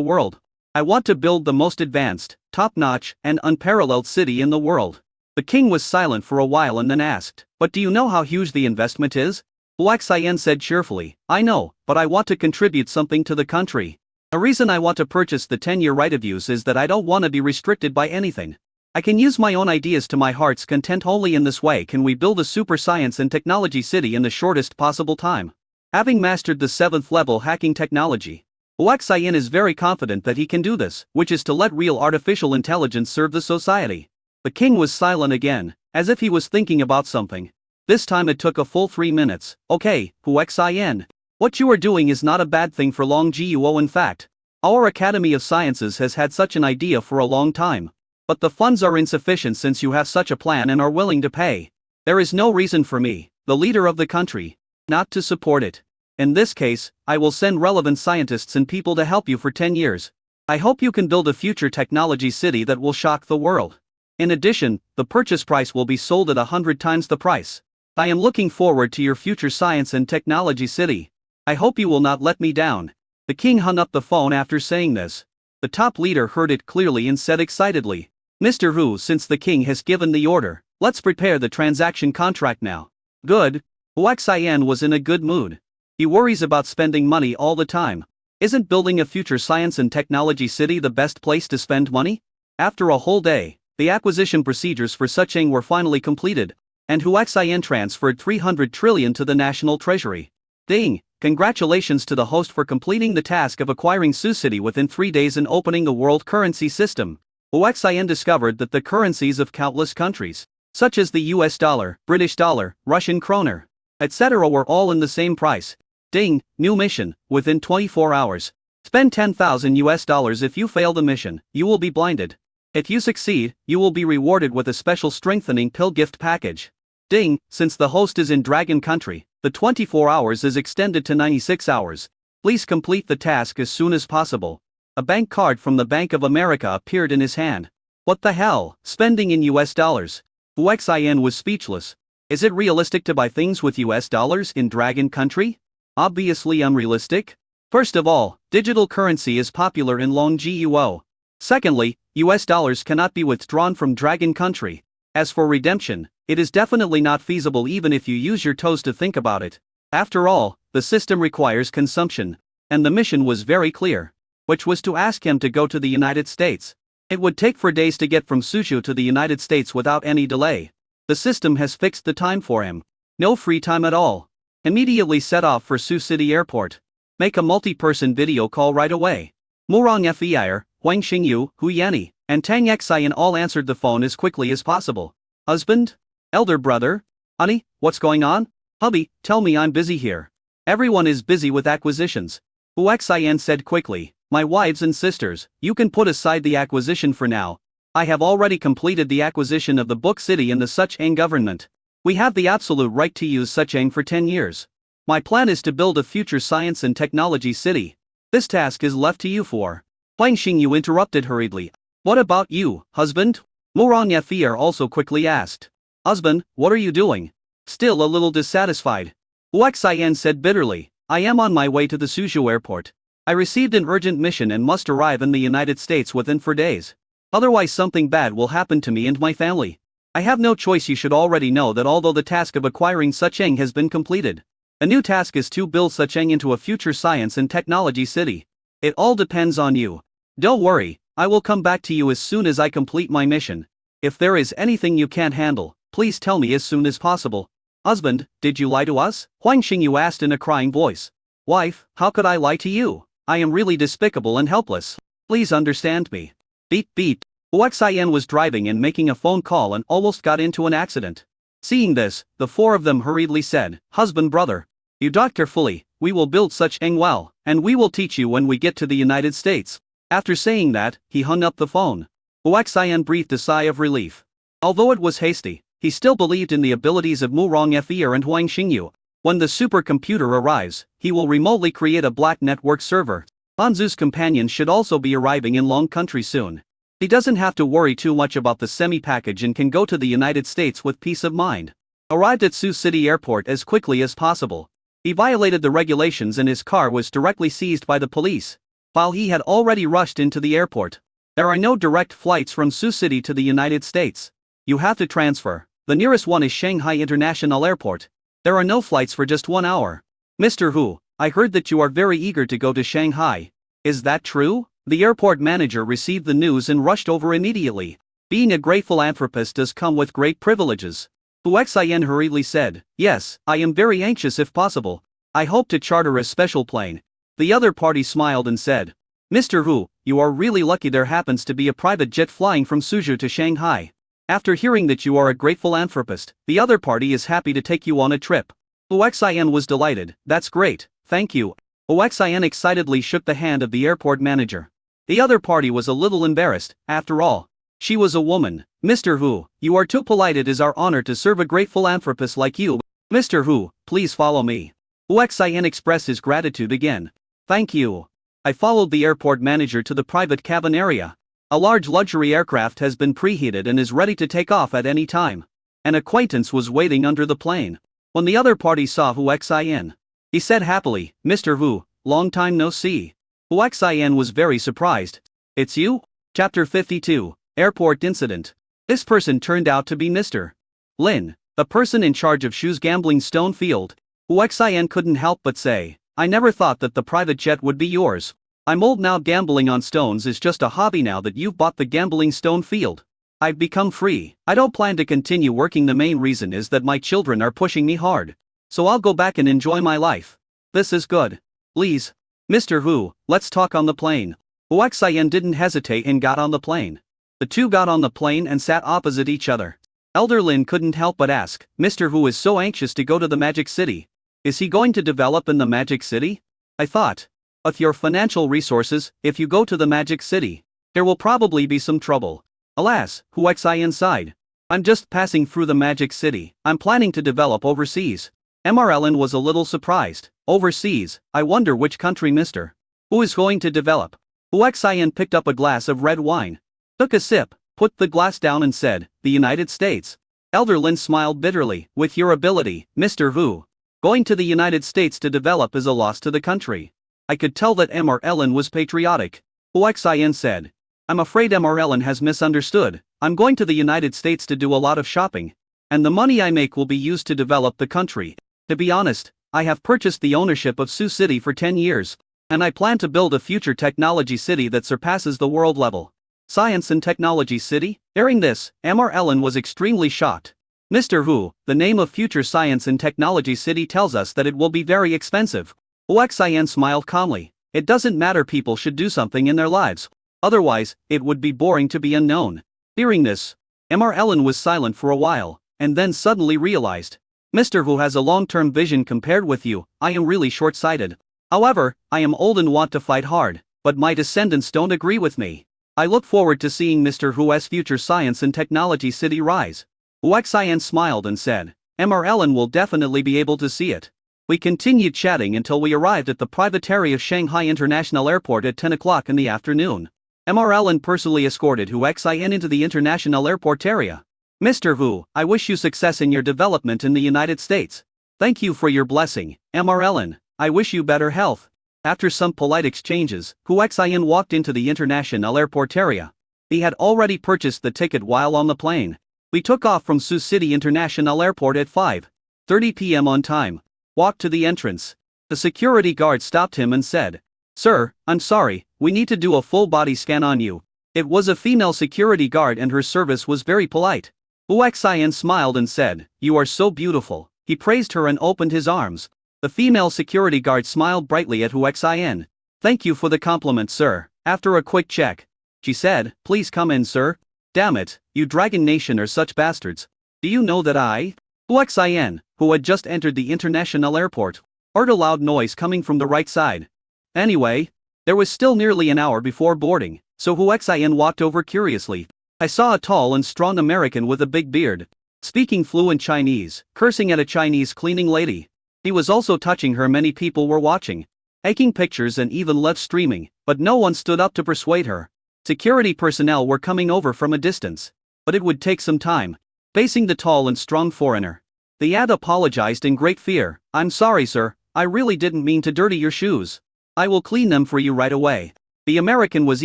Speaker 1: world. I want to build the most advanced, top-notch, and unparalleled city in the world. The king was silent for a while and then asked, but do you know how huge the investment is? Uxian said cheerfully, I know, but I want to contribute something to the country. The reason I want to purchase the 10-year right of use is that I don't want to be restricted by anything. I can use my own ideas to my heart's content. Only in this way can we build a super science and technology city in the shortest possible time. Having mastered the 7th level hacking technology, Uxian is very confident that he can do this, which is to let real artificial intelligence serve the society. The king was silent again, as if he was thinking about something. This time it took a full 3 minutes. Okay, Uxian, what you are doing is not a bad thing for Longjiuo. In fact, our Academy of Sciences has had such an idea for a long time. But the funds are insufficient since you have such a plan and are willing to pay. There is no reason for me, the leader of the country, not to support it. In this case, I will send relevant scientists and people to help you for 10 years. I hope you can build a future technology city that will shock the world. In addition, the purchase price will be sold at 100 times the price. I am looking forward to your future science and technology city. I hope you will not let me down. The king hung up the phone after saying this. The top leader heard it clearly and said excitedly, Mr. Hu, since the king has given the order, let's prepare the transaction contract now. Good. Huaxian was in a good mood. He worries about spending money all the time. Isn't building a future science and technology city the best place to spend money? After a whole day, the acquisition procedures for Sucheng were finally completed, and Huaxian transferred 300 trillion to the national treasury. Ding! Congratulations to the host for completing the task of acquiring Sioux City within 3 days and opening a world currency system. Huaxian discovered that the currencies of countless countries, such as the US dollar, British dollar, Russian kroner, etc., were all in the same price. Ding! New mission, within 24 hours. Spend $10,000 if you fail the mission, you will be blinded. If you succeed, you will be rewarded with a special strengthening pill gift package. Ding! Since the host is in Dragon Country, the 24 hours is extended to 96 hours. Please complete the task as soon as possible. A bank card from the Bank of America appeared in his hand. What the hell? Spending in US dollars? Huaxian was speechless. Is it realistic to buy things with US dollars in Dragon Country? Obviously unrealistic. First of all, digital currency is popular in Longguo. Secondly, US dollars cannot be withdrawn from Dragon Country. As for redemption, it is definitely not feasible even if you use your toes to think about it. After all, the system requires consumption. And the mission was very clear, which was to ask him to go to the United States. It would take 4 days to get from Suzhou to the United States without any delay. The system has fixed the time for him. No free time at all. Immediately set off for Sioux City Airport. Make a multi-person video call right away. Murong Fei, Huang Xingyu, Hu Yanni, and Tang Xian all answered the phone as quickly as possible. Husband? Elder brother? Honey, what's going on? Hubby, tell me, I'm busy here. Everyone is busy with acquisitions. Huaxian said quickly, my wives and sisters, you can put aside the acquisition for now. I have already completed the acquisition of the Book City and the Sucheng government. We have the absolute right to use Sucheng for 10 years. My plan is to build a future science and technology city. This task is left to you for. Huang Xingyu interrupted hurriedly. What about you, husband? Murong Fei also quickly asked. Husband, what are you doing? Still a little dissatisfied. Huaxian said bitterly, I am on my way to the Suzhou airport. I received an urgent mission and must arrive in the United States within 4 days. Otherwise something bad will happen to me and my family. I have no choice. You should already know that although the task of acquiring Sucheng has been completed, a new task is to build Sucheng into a future science and technology city. It all depends on you. Don't worry, I will come back to you as soon as I complete my mission. If there is anything you can't handle, please tell me as soon as possible. Husband, did you lie to us? Huang Xingyu asked in a crying voice. Wife, how could I lie to you? I am really despicable and helpless. Please understand me. Beep beep. Huaxian was driving and making a phone call and almost got into an accident. Seeing this, the four of them hurriedly said, Husband, brother, you dock carefully, we will build Sucheng well, and we will teach you when we get to the United States. After saying that, he hung up the phone. Huaxian breathed a sigh of relief. Although it was hasty, he still believed in the abilities of Murong Fei and Huang Xingyu. When the supercomputer arrives, he will remotely create a black network server. Hanzu's companions should also be arriving in Long Country soon. He doesn't have to worry too much about the semi-package and can go to the United States with peace of mind. Arrived at Sioux City Airport as quickly as possible. He violated the regulations and his car was directly seized by the police. While he had already rushed into the airport. There are no direct flights from Sioux City to the United States. You have to transfer. The nearest one is Shanghai International Airport. There are no flights for just 1 hour. Mr. Hu, I heard that you are very eager to go to Shanghai. Is that true? The airport manager received the news and rushed over immediately. Being a great philanthropist does come with great privileges. Huaxian hurriedly said, Yes, I am very anxious if possible. I hope to charter a special plane. The other party smiled and said, Mr. Hu, you are really lucky there happens to be a private jet flying from Suzhou to Shanghai. After hearing that you are a great philanthropist, the other party is happy to take you on a trip. Huaxian was delighted. That's great, thank you. Huaxian excitedly shook the hand of the airport manager. The other party was a little embarrassed, after all. She was a woman. Mr. Hu, you are too polite. It is our honor to serve a great philanthropist like you. Mr. Hu, please follow me. Huaxian expressed his gratitude again. Thank you. I followed the airport manager to the private cabin area. A large luxury aircraft has been preheated and is ready to take off at any time. An acquaintance was waiting under the plane. When the other party saw Hu Xin, he said happily, "Mr. Hu, long time no see." Hu Xin was very surprised. "It's you?" Chapter 52, Airport Incident. This person turned out to be Mr. Lin, the person in charge of Shu's gambling stone field. Hu Xin couldn't help but say, "I never thought that the private jet would be yours. I'm old now, gambling on stones is just a hobby now that you've bought the gambling stone field. I've become free. I don't plan to continue working. The main reason is that my children are pushing me hard. So I'll go back and enjoy my life. This is good. Please, Mr. Hu, let's talk on the plane." Hu Xin didn't hesitate and got on the plane. The two got on the plane and sat opposite each other. Elder Lin couldn't help but ask, "Mr. Hu is so anxious to go to the Magic City. Is he going to develop in the Magic City? I thought, with your financial resources, if you go to the Magic City, there will probably be some trouble." "Alas," Hu Xin sighed. "I'm just passing through the Magic City. I'm planning to develop overseas." MRLN was a little surprised. "Overseas? I wonder which country Mr. Hu is going to develop." Hu Xin picked up a glass of red wine, took a sip, put the glass down and said, "The United States." Elder Lin smiled bitterly. "With your ability, Mr. Hu, going to the United States to develop is a loss to the country." I could tell that MRLN was patriotic. Hu Xin said, "I'm afraid MRLN has misunderstood. I'm going to the United States to do a lot of shopping. And the money I make will be used to develop the country. To be honest, I have purchased the ownership of Sioux City for 10 years. And I plan to build a future technology city that surpasses the world level. Science and Technology City?" Hearing this, MRLN was extremely shocked. "Mr. Hu, the name of future Science and Technology City tells us that it will be very expensive." Hu Xin smiled calmly. "It doesn't matter, people should do something in their lives. Otherwise, it would be boring to be unknown." Hearing this, MRLN was silent for a while, and then suddenly realized, "Mr. Hu has a long-term vision compared with you. I am really short-sighted. However, I am old and want to fight hard, but my descendants don't agree with me. I look forward to seeing Mr. Hu's future Science and Technology City rise." Hu Xin smiled and said, "MRLN will definitely be able to see it." We continued chatting until we arrived at the private area of Shanghai International Airport at 10 o'clock in the afternoon. MRLN personally escorted Hu Xin into the international airport area. "Mr. Hu, I wish you success in your development in the United States. Thank you for your blessing, MRLN. I wish you better health." After some polite exchanges, Hu Xin walked into the international airport area. He had already purchased the ticket while on the plane. We took off from Sioux City International Airport at 5:30 p.m. on time. Walked to the entrance. The security guard stopped him and said, "Sir, I'm sorry, we need to do a full body scan on you." It was a female security guard and her service was very polite. Hu Xin smiled and said, "You are so beautiful." He praised her and opened his arms. The female security guard smiled brightly at Hu Xin. "Thank you for the compliment, sir." After a quick check, she said, "Please come in, sir." "Damn it, you Dragon Nation are such bastards. Do you know that I?" Hu Xin, who had just entered the international airport, heard a loud noise coming from the right side. Anyway, there was still nearly an hour before boarding, so Hu Xin walked over curiously. I saw a tall and strong American with a big beard, speaking fluent Chinese, cursing at a Chinese cleaning lady. He was also touching her. Many people were watching, taking pictures and even live streaming, but no one stood up to persuade her. Security personnel were coming over from a distance, but it would take some time. Facing the tall and strong foreigner, the ad apologized in great fear. "I'm sorry, sir, I really didn't mean to dirty your shoes. I will clean them for you right away." The American was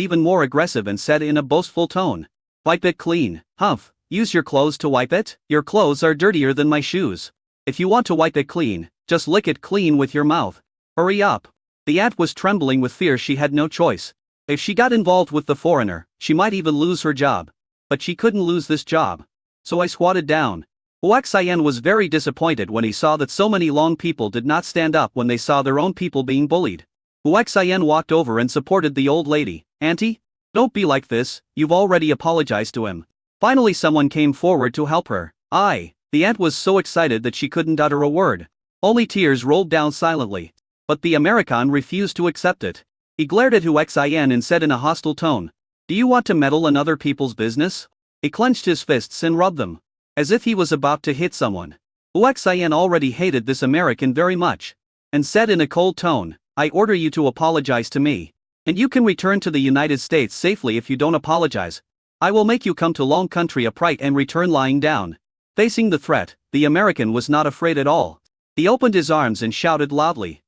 Speaker 1: even more aggressive and said in a boastful tone, "Wipe it clean, humph, use your clothes to wipe it? Your clothes are dirtier than my shoes. If you want to wipe it clean, just lick it clean with your mouth. Hurry up." The aunt was trembling with fear. She had no choice. If she got involved with the foreigner, she might even lose her job. But she couldn't lose this job. So I squatted down. Hu Xin was very disappointed when he saw that so many long people did not stand up when they saw their own people being bullied. Hu Xin walked over and supported the old lady. "Auntie, don't be like this, you've already apologized to him." Finally someone came forward to help her. The aunt was so excited that she couldn't utter a word. Only tears rolled down silently. But the American refused to accept it. He glared at Hu Xin and said in a hostile tone, "Do you want to meddle in other people's business?" He clenched his fists and rubbed them, as if he was about to hit someone. Hu Xin already hated this American very much, and said in a cold tone, "I order you to apologize to me. And you can return to the United States safely if you don't apologize. I will make you come to Long Country upright and return lying down." Facing the threat, the American was not afraid at all. He opened his arms and shouted loudly,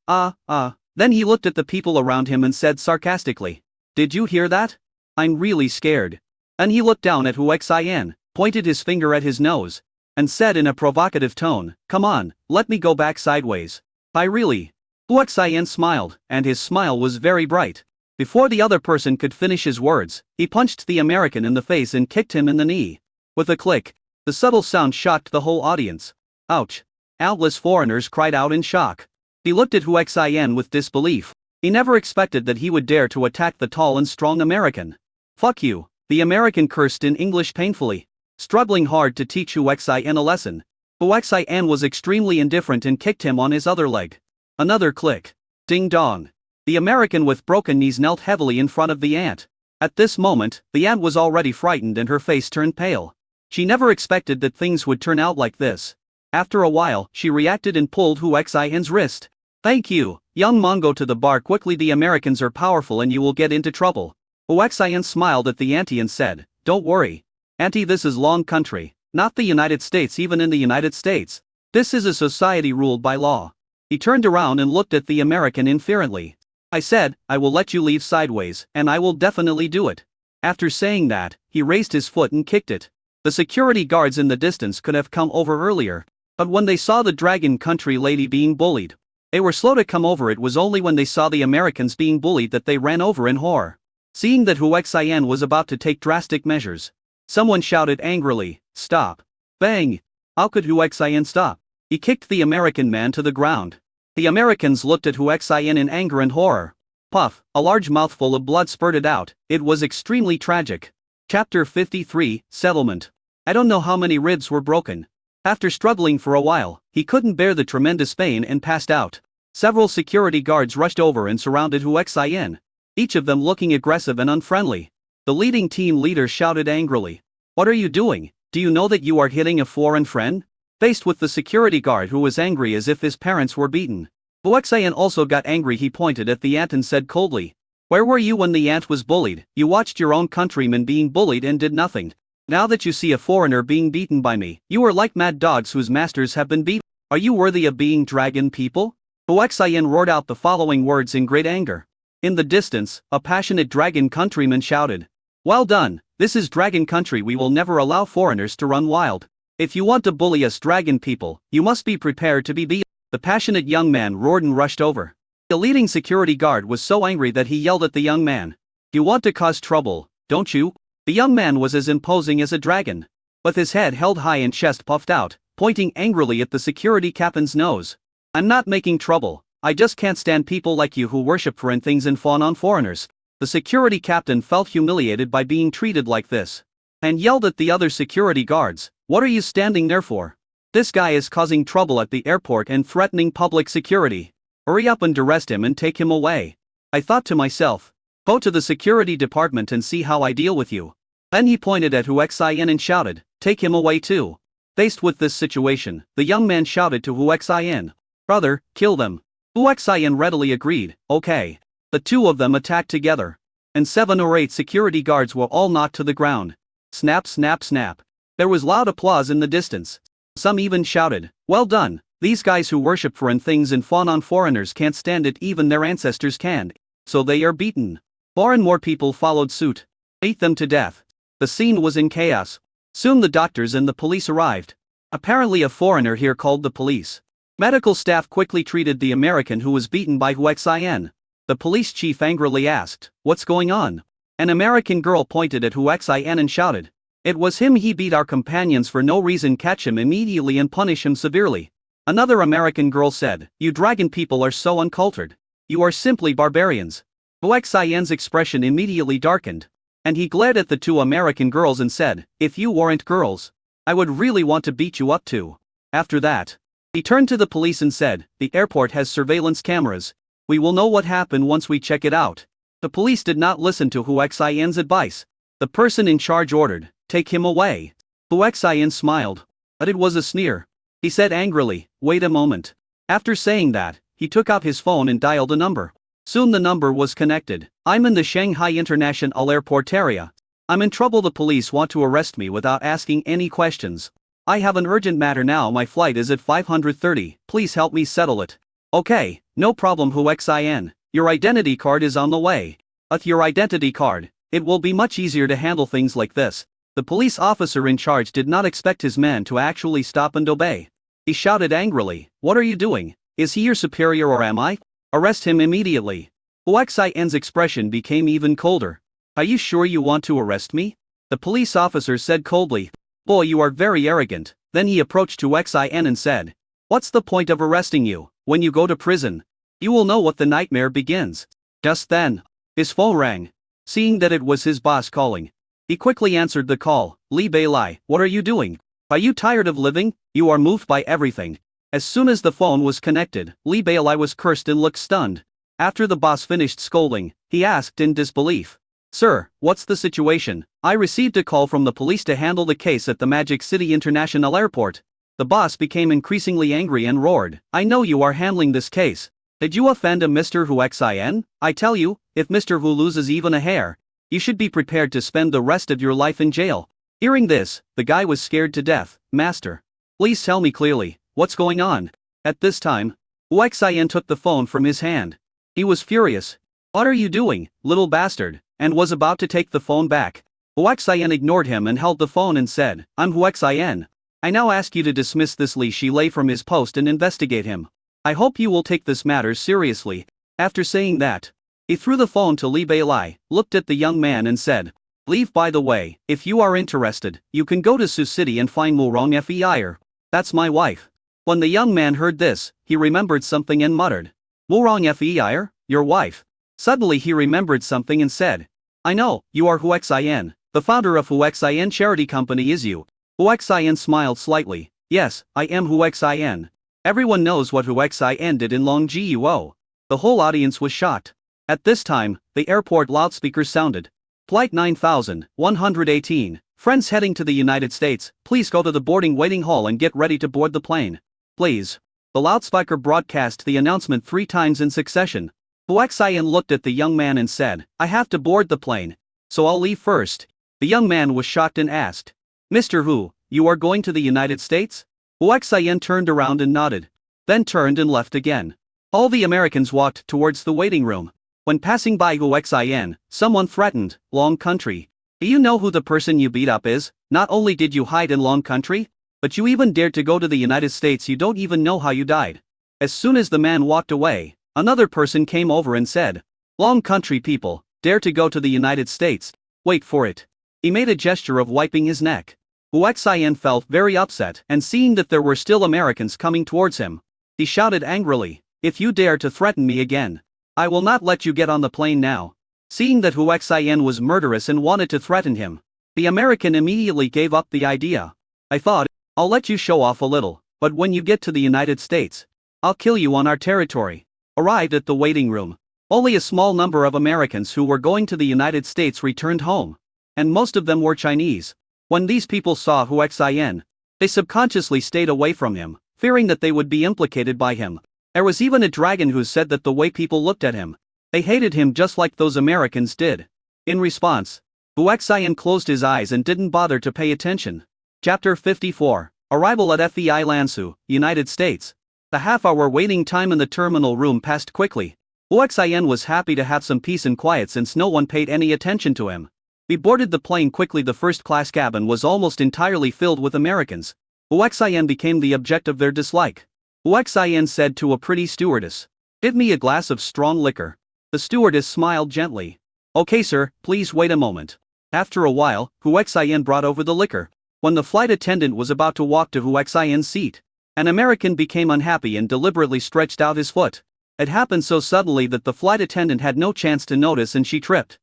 Speaker 1: Then he looked at the people around him and said sarcastically, "Did you hear that? I'm really scared." And he looked down at Hu Xian, pointed his finger at his nose, and said in a provocative tone, "Come on, let me go back sideways." "I really?" Hu Xian smiled, and his smile was very bright. Before the other person could finish his words, he punched the American in the face and kicked him in the knee. With a click, the subtle sound shocked the whole audience. "Ouch!" Countless foreigners cried out in shock. He looked at Hu Xian with disbelief. He never expected that he would dare to attack the tall and strong American. "Fuck you," the American cursed in English painfully, struggling hard to teach Hu Xian a lesson. Hu Xian was extremely indifferent and kicked him on his other leg. Another click. Ding dong. The American with broken knees knelt heavily in front of the ant. At this moment, the ant was already frightened and her face turned pale. She never expected that things would turn out like this. After a while, she reacted and pulled Hu Xian's wrist. "Thank you, young man, go to the bar quickly, the Americans are powerful and you will get into trouble." Hu Xian smiled at the auntie and said, "Don't worry. Auntie, this is long country, not the United States. Even in the United States, this is a society ruled by law." He turned around and looked at the American inferently. "I said, I will let you leave sideways, and I will definitely do it." After saying that, he raised his foot and kicked it. The security guards in the distance could have come over earlier, but when they saw the Dragon Country lady being bullied, they were slow to come over. It was only when they saw the Americans being bullied that they ran over in horror. Seeing that Hu Xian was about to take drastic measures, someone shouted angrily, "Stop!" Bang! How could Hu Xian stop? He kicked the American man to the ground. The Americans looked at Hu Xian in anger and horror. Puff, a large mouthful of blood spurted out. It was extremely tragic. Chapter 53, Settlement. I don't know how many ribs were broken. After struggling for a while, he couldn't bear the tremendous pain and passed out. Several security guards rushed over and surrounded Hu Xian, each of them looking aggressive and unfriendly. The leading team leader shouted angrily, "What are you doing? Do you know that you are hitting a foreign friend?" Faced with the security guard who was angry as if his parents were beaten, Hu Xian also got angry. He pointed at the ant and said coldly, "Where were you when the ant was bullied? You watched your own countrymen being bullied and did nothing. Now that you see a foreigner being beaten by me, you are like mad dogs whose masters have been beaten. Are you worthy of being dragon people?" Hu Xian roared out the following words in great anger. In the distance, a passionate dragon countryman shouted, "Well done, this is Dragon Country. We will never allow foreigners to run wild. If you want to bully us dragon people, you must be prepared to be beaten." The passionate young man roared and rushed over. The leading security guard was so angry that he yelled at the young man, "You want to cause trouble, don't you?" The young man was as imposing as a dragon, with his head held high and chest puffed out, pointing angrily at the security captain's nose. "I'm not making trouble. I just can't stand people like you who worship foreign things and fawn on foreigners." The security captain felt humiliated by being treated like this, and yelled at the other security guards, "What are you standing there for? This guy is causing trouble at the airport and threatening public security. Hurry up and arrest him and take him away." I thought to myself, go to the security department and see how I deal with you. Then he pointed at Hu Xian and shouted, "Take him away too." Faced with this situation, the young man shouted to Hu Xian, "Brother, kill them." Hu Xian readily agreed, "Okay." The two of them attacked together, and 7 or 8 security guards were all knocked to the ground. Snap, snap, snap. There was loud applause in the distance. Some even shouted, "Well done, these guys who worship foreign things and fawn on foreigners can't stand it. Even their ancestors can, so they are beaten." More and more people followed suit. Beat them to death. The scene was in chaos. Soon the doctors and the police arrived. Apparently a foreigner here called the police. Medical staff quickly treated the American who was beaten by Hu Xian. The police chief angrily asked, "What's going on?" An American girl pointed at Hu Xian and shouted, "It was him. He beat our companions for no reason. Catch him immediately and punish him severely." Another American girl said, "You dragon people are so uncultured. You are simply barbarians." Hu Xian's expression immediately darkened, and he glared at the 2 American girls and said, "If you weren't girls, I would really want to beat you up too." After that, he turned to the police and said, "The airport has surveillance cameras. We will know what happened once we check it out." The police did not listen to Hu Xian's advice. The person in charge ordered, "Take him away." Hu Xian smiled, but it was a sneer. He said angrily, "Wait a moment." After saying that, he took out his phone and dialed a number. Soon the number was connected. "I'm in the Shanghai International Airport area. I'm in trouble. The police want to arrest me without asking any questions. I have an urgent matter now. My flight is at 5:30. Please help me settle it. Okay, no problem Hu Xin. Your identity card is on the way. With your identity card, it will be much easier to handle things like this. The police officer in charge did not expect his man to actually stop and obey. He shouted angrily, "What are you doing? Is he your superior or am I? Arrest him immediately." Hu Xian's expression became even colder. "Are you sure you want to arrest me?" The police officer said coldly. "Boy, you are very arrogant." Then he approached Hu Xin and said, "What's the point of arresting you? When you go to prison, you will know what the nightmare begins." Just then, his phone rang. Seeing that it was his boss calling, he quickly answered the call. "Li Beilai, what are you doing? Are you tired of living? You are moved by everything." As soon as the phone was connected, Li Beilai was cursed and looked stunned. After the boss finished scolding, he asked in disbelief, "Sir, what's the situation? I received a call from the police to handle the case at the Magic City International Airport." The boss became increasingly angry and roared, "I know you are handling this case. Did you offend a Mr. Hu Xin? I tell you, if Mr. Hu loses even a hair, you should be prepared to spend the rest of your life in jail." Hearing this, the guy was scared to death. "Master, please tell me clearly, what's going on?" At this time, Hu Xin took the phone from his hand. He was furious. "What are you doing, little bastard?" and was about to take the phone back. Hu Xin ignored him and held the phone and said, "I'm Hu Xin. I now ask you to dismiss this Li Shilei from his post and investigate him. I hope you will take this matter seriously." After saying that, he threw the phone to Li Beilai, looked at the young man and said, "Leave. By the way, if you are interested, you can go to Sioux City and find Murong Fei. That's my wife." When the young man heard this, he remembered something and muttered, "Murong Fei, your wife?" Suddenly he remembered something and said, "I know, you are Hu Xin. The founder of Hu Xin Charity Company is you." Hu Xin smiled slightly. "Yes, I am Hu Xin. Everyone knows what Hu Xin did in Longjiuo." The whole audience was shocked. At this time, the airport loudspeakers sounded. "Flight 9118. Friends heading to the United States, please go to the boarding waiting hall and get ready to board the plane. Please." The loudspeaker broadcast the announcement 3 times in succession. Hu Xin looked at the young man and said, "I have to board the plane, so I'll leave first." The young man was shocked and asked, "Mr. Hu, you are going to the United States?" Hu Xin turned around and nodded, then turned and left again. All the Americans walked towards the waiting room. When passing by Hu Xin, someone threatened, "Long Country. Do you know who the person you beat up is? Not only did you hide in Long Country, but you even dared to go to the United States. You don't even know how you died." As soon as the man walked away, another person came over and said, "Long Country people, dare to go to the United States? Wait for it." He made a gesture of wiping his neck. Hu Xin felt very upset, and seeing that there were still Americans coming towards him, he shouted angrily, "If you dare to threaten me again, I will not let you get on the plane now." Seeing that Hu Xin was murderous and wanted to threaten him, the American immediately gave up the idea. "I thought, I'll let you show off a little, but when you get to the United States, I'll kill you on our territory." Arrived at the waiting room, only a small number of Americans who were going to the United States returned home, and most of them were Chinese. When these people saw Hu Xin, they subconsciously stayed away from him, fearing that they would be implicated by him. There was even a dragon who said that the way people looked at him, they hated him just like those Americans did. In response, Hu Xin closed his eyes and didn't bother to pay attention. Chapter 54. Arrival at FEI Lansu, United States. The half-hour waiting time in the terminal room passed quickly. Hu Xin was happy to have some peace and quiet since no one paid any attention to him. We boarded the plane quickly. The first-class cabin was almost entirely filled with Americans. Hu Xin became the object of their dislike. Hu Xin said to a pretty stewardess, "Give me a glass of strong liquor." The stewardess smiled gently. "Okay sir, please wait a moment." After a while, Hu Xin brought over the liquor. When the flight attendant was about to walk to Hu Xin's seat, an American became unhappy and deliberately stretched out his foot. It happened so suddenly that the flight attendant had no chance to notice and she tripped.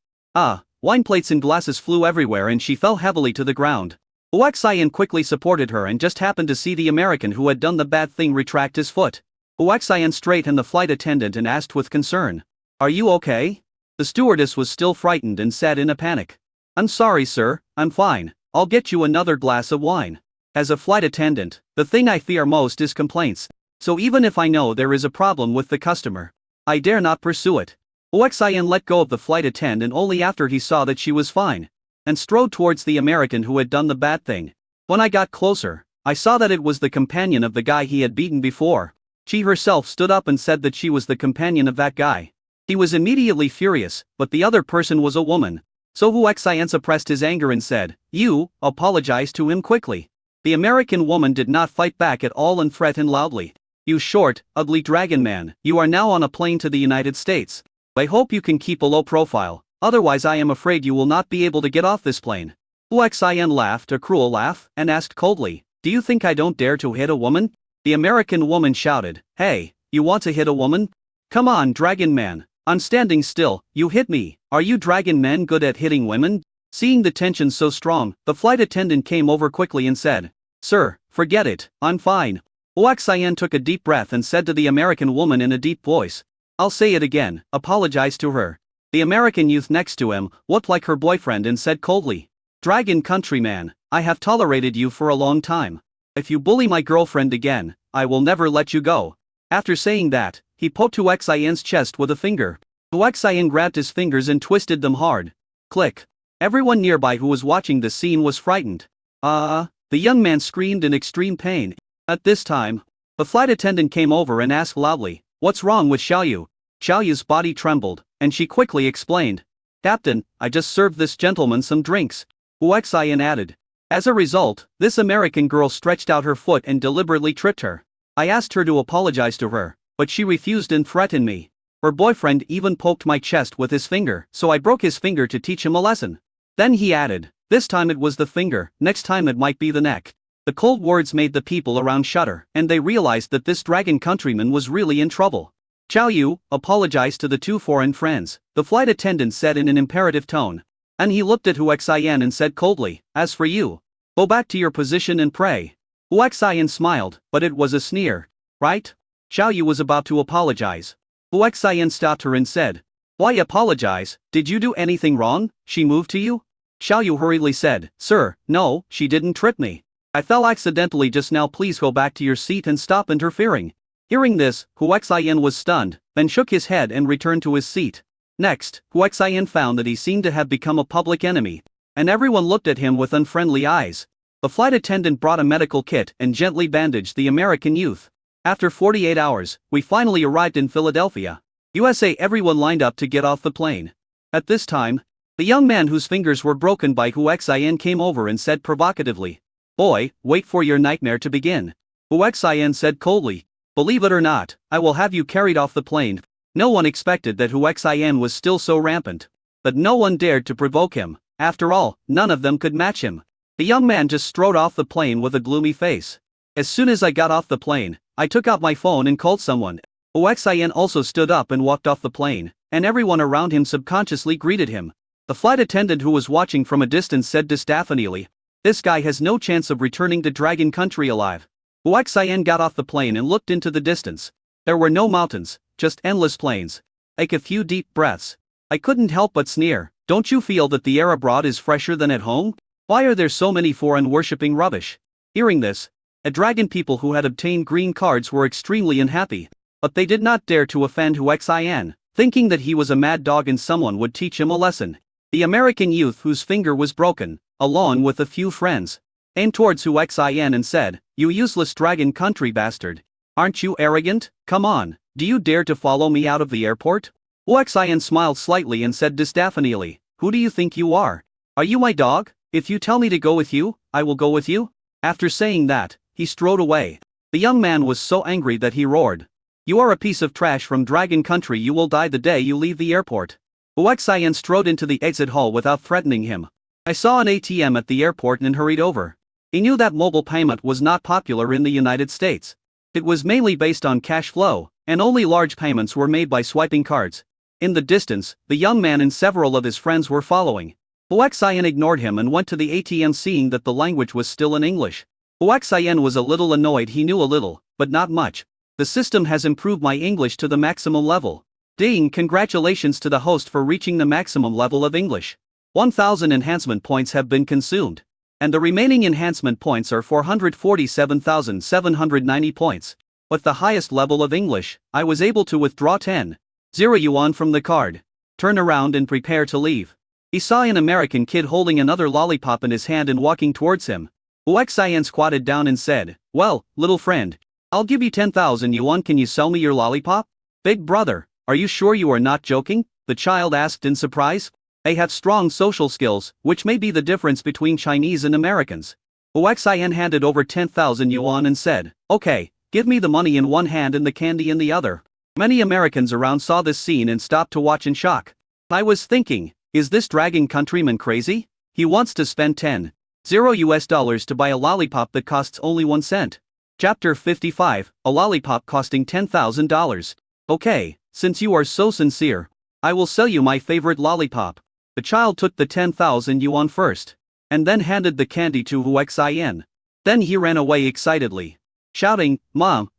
Speaker 1: Wine plates and glasses flew everywhere and she fell heavily to the ground. Hu Xin quickly supported her and just happened to see the American who had done the bad thing retract his foot. Hu Xin straightened the flight attendant and asked with concern, "Are you okay?" The stewardess was still frightened and said in a panic, "I'm sorry sir, I'm fine. I'll get you another glass of wine." As a flight attendant, the thing I fear most is complaints. So even if I know there is a problem with the customer, I dare not pursue it. Hu Xin let go of the flight attendant only after he saw that she was fine, and strode towards the American who had done the bad thing. When I got closer, I saw that it was the companion of the guy he had beaten before. She herself stood up and said that she was the companion of that guy. He was immediately furious, but the other person was a woman. So Huaxian suppressed his anger and said, "You, apologize to him quickly." The American woman did not fight back at all and threatened loudly. "You short, ugly dragon man, you are now on a plane to the United States. I hope you can keep a low profile, otherwise I am afraid you will not be able to get off this plane." Huaxian laughed a cruel laugh, and asked coldly, "Do you think I don't dare to hit a woman?" The American woman shouted, "Hey, you want to hit a woman? Come on, dragon man, I'm standing still, you hit me. Are you dragon men good at hitting women?" Seeing the tension so strong, the flight attendant came over quickly and said, "Sir, forget it, I'm fine." Huaxian took a deep breath and said to the American woman in a deep voice, "I'll say it again, apologize to her." The American youth next to him looked like her boyfriend and said coldly, "Dragon countryman, I have tolerated you for a long time. If you bully my girlfriend again, I will never let you go." After saying that, he poked Huaxian's chest with a finger. Huaxian grabbed his fingers and twisted them hard. Click. Everyone nearby who was watching the scene was frightened. The young man screamed in extreme pain. At this time, the flight attendant came over and asked loudly, "What's wrong with Xiaoyu?" Xiaoyu's body trembled, and she quickly explained, "Captain, I just served this gentleman some drinks." Huaxian added, "As a result, this American girl stretched out her foot and deliberately tripped her. I asked her to apologize to her, but she refused and threatened me. Her boyfriend even poked my chest with his finger, so I broke his finger to teach him a lesson." Then he added, "This time it was the finger, next time it might be the neck." The cold words made the people around shudder, and they realized that this dragon countryman was really in trouble. "Xiaoyu, apologize to the two foreign friends," the flight attendant said in an imperative tone. And he looked at Huaxian and said coldly, "As for you, go back to your position and pray." Huaxian smiled, but it was a sneer. "Right?" Xiaoyu was about to apologize. Huaxian stopped her and said, "Why apologize? Did you do anything wrong? She moved to you?" Xiaoyu hurriedly said, "Sir, no, she didn't trip me. I fell accidentally just now, please go back to your seat and stop interfering." Hearing this, Huaxian was stunned, then shook his head and returned to his seat. Next, Huaxian found that he seemed to have become a public enemy, and everyone looked at him with unfriendly eyes. The flight attendant brought a medical kit and gently bandaged the American youth. After 48 hours, we finally arrived in Philadelphia, USA. Everyone lined up to get off the plane. At this time, the young man whose fingers were broken by Huaxian came over and said provocatively, "Boy, wait for your nightmare to begin." Huaxian said coldly, "Believe it or not, I will have you carried off the plane." No one expected that Huaxian was still so rampant. But no one dared to provoke him. After all, none of them could match him. The young man just strode off the plane with a gloomy face. "As soon as I got off the plane, I took out my phone and called someone." Huaxian also stood up and walked off the plane, and everyone around him subconsciously greeted him. The flight attendant who was watching from a distance said disapprovingly, "This guy has no chance of returning to Dragon Country alive." Huaxian got off the plane and looked into the distance. There were no mountains, just endless plains. Take a few deep breaths. I couldn't help but sneer, "Don't you feel that the air abroad is fresher than at home? Why are there so many foreign worshipping rubbish?" Hearing this, the dragon people who had obtained green cards were extremely unhappy. But they did not dare to offend Huaxian, thinking that he was a mad dog and someone would teach him a lesson. The American youth whose finger was broken, along with a few friends, aimed towards Huaxian and said, "You useless dragon country bastard. Aren't you arrogant? Come on, do you dare to follow me out of the airport?" Huaxian smiled slightly and said disapprovingly, "Who do you think you are? Are you my dog? If you tell me to go with you, I will go with you." After saying that, he strode away. The young man was so angry that he roared, "You are a piece of trash from Dragon Country. You will die the day you leave the airport." Huaxian strode into the exit hall without threatening him. I saw an ATM at the airport and hurried over. He knew that mobile payment was not popular in the United States. It was mainly based on cash flow, and only large payments were made by swiping cards. In the distance, the young man and several of his friends were following. Huaxian ignored him and went to the ATM, seeing that the language was still in English. Huaxian was a little annoyed. He knew a little, but not much. The system has improved my English to the maximum level. Ding! Congratulations to the host for reaching the maximum level of English. 1,000 enhancement points have been consumed. And the remaining enhancement points are 447,790 points. With the highest level of English, I was able to withdraw 10,000 yuan from the card. Turn around and prepare to leave. He saw an American kid holding another lollipop in his hand and walking towards him. Uxian squatted down and said, "Well, little friend, I'll give you 10,000 yuan. Can you sell me your lollipop?" "Big brother, are you sure you are not joking?" the child asked in surprise. "I have strong social skills, which may be the difference between Chinese and Americans." Uxian handed over 10,000 yuan and said, "Okay, give me the money in one hand and the candy in the other." Many Americans around saw this scene and stopped to watch in shock. I was thinking, is this dragon countryman crazy? He wants to spend $10,000 to buy a lollipop that costs only 1 cent. Chapter 55, a lollipop costing $10,000. "Okay, since you are so sincere, I will sell you my favorite lollipop." The child took the 10,000 yuan first, and then handed the candy to Uxian. Then he ran away excitedly, shouting, Mom,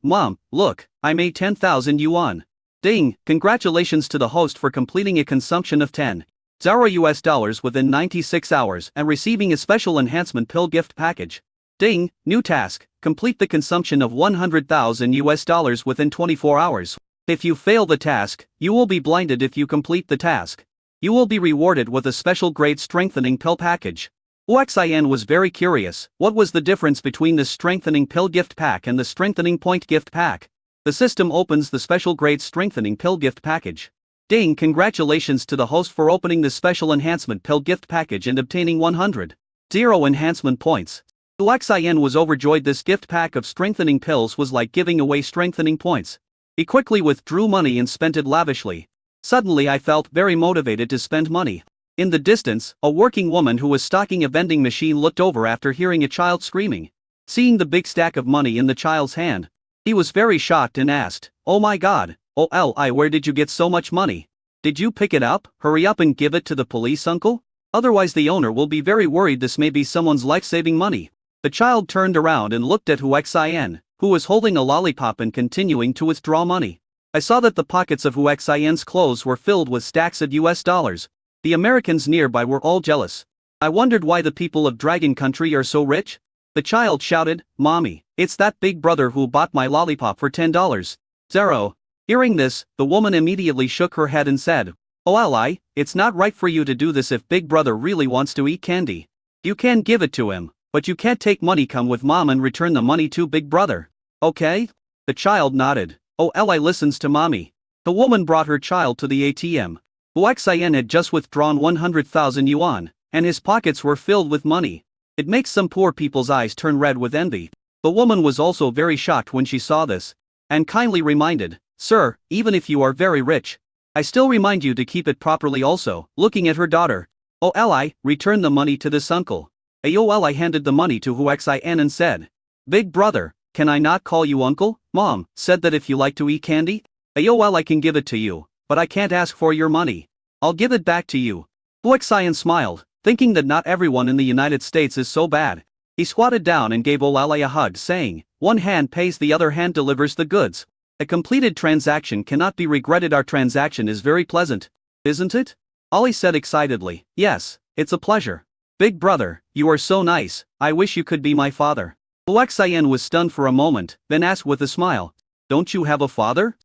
Speaker 1: look, I made 10,000 yuan. Ding, congratulations to the host for completing a consumption of $10,000 within 96 hours and receiving a special enhancement pill gift package. Ding, new task, complete the consumption of $100,000 within 24 hours. If you fail the task, you will be blinded. If you complete the task, you will be rewarded with a special grade strengthening pill package. Uxian was very curious, what was the difference between the strengthening pill gift pack and the strengthening point gift pack? The system opens the special grade strengthening pill gift package. Ding, congratulations to the host for opening the special enhancement pill gift package and obtaining 100 enhancement points. Uxian was overjoyed. This gift pack of strengthening pills was like giving away strengthening points. He quickly withdrew money and spent it lavishly. Suddenly I felt very motivated to spend money. In the distance, a working woman who was stocking a vending machine looked over after hearing a child screaming. Seeing the big stack of money in the child's hand, he was very shocked and asked, "Oh my God, where did you get so much money? Did you pick it up? Hurry up and give it to the police, uncle. Otherwise the owner will be very worried. This may be someone's life-saving money." The child turned around and looked at Uxian, who was holding a lollipop and continuing to withdraw money. I saw that the pockets of Uxian's clothes were filled with stacks of US dollars. The Americans nearby were all jealous. I wondered why the people of Dragon Country are so rich. The child shouted, "Mommy, it's that big brother who bought my lollipop for $10. Zero." Hearing this, the woman immediately shook her head and said, "Oh Ally, it's not right for you to do this. If big brother really wants to eat candy, you can give it to him, but you can't take money. Come with mom and return the money to big brother. Okay?" The child nodded. Ally listens to mommy. The woman brought her child to the ATM. Uxian had just withdrawn 100,000 yuan, and his pockets were filled with money. It makes some poor people's eyes turn red with envy. The woman was also very shocked when she saw this, and kindly reminded, "Sir, even if you are very rich, I still remind you to keep it properly." Also, looking at her daughter, Ally, return the money to this uncle." Ally handed the money to Uxian and said, "Big brother, can I not call you uncle? Mom said that if you like to eat candy, I can give it to you, but I can't ask for your money. I'll give it back to you." Uxian smiled, thinking that not everyone in the United States is so bad. He squatted down and gave Ally a hug, saying, "One hand pays, the other hand delivers the goods. A completed transaction cannot be regretted. Our transaction is very pleasant, isn't it?" Ollie said excitedly, "Yes, it's a pleasure. Big brother, you are so nice. I wish you could be my father." Uxian was stunned for a moment, then asked with a smile, "Don't you have a father?"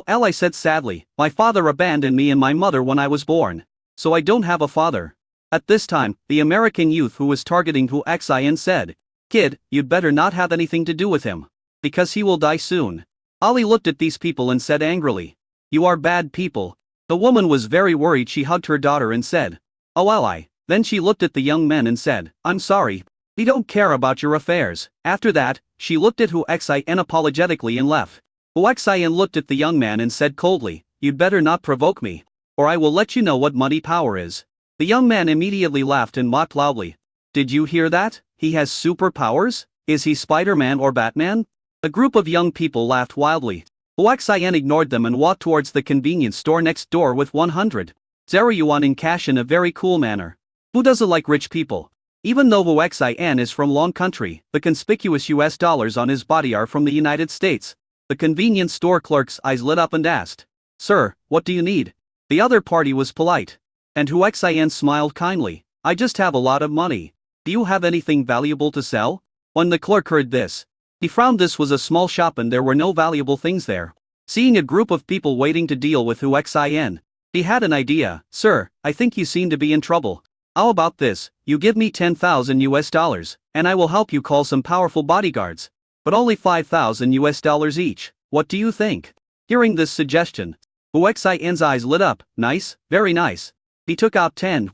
Speaker 1: Ally said sadly, "My father abandoned me and my mother when I was born, so I don't have a father." At this time, the American youth who was targeting Uxian said, "Kid, you'd better not have anything to do with him, because he will die soon." Ollie looked at these people and said angrily, "You are bad people." The woman was very worried. She hugged her daughter and said, "Oh Ally." Then she looked at the young men and said, "I'm sorry. We don't care about your affairs." After that, she looked at Uxian apologetically and left. Uxian looked at the young man and said coldly, "You'd better not provoke me, or I will let you know what money power is." The young man immediately laughed and mocked loudly. "Did you hear that? He has superpowers? Is he Spider-Man or Batman?" A group of young people laughed wildly. Uxian ignored them and walked towards the convenience store next door with 100 yuan in cash in a very cool manner. Who doesn't like rich people? Even though Uxian is from Long Country, the conspicuous US dollars on his body are from the United States. The convenience store clerk's eyes lit up and asked, "Sir, what do you need?" The other party was polite, and Uxian smiled kindly, "I just have a lot of money. Do you have anything valuable to sell?" When the clerk heard this, he frowned. This was a small shop and there were no valuable things there. Seeing a group of people waiting to deal with Uxian, he had an idea. "Sir, I think you seem to be in trouble. How about this, you give me 10,000 US dollars, and I will help you call some powerful bodyguards. But only 5,000 US dollars each, what do you think? Hearing this suggestion, Hu Xian's eyes lit up. Nice, very nice. He took out 10,000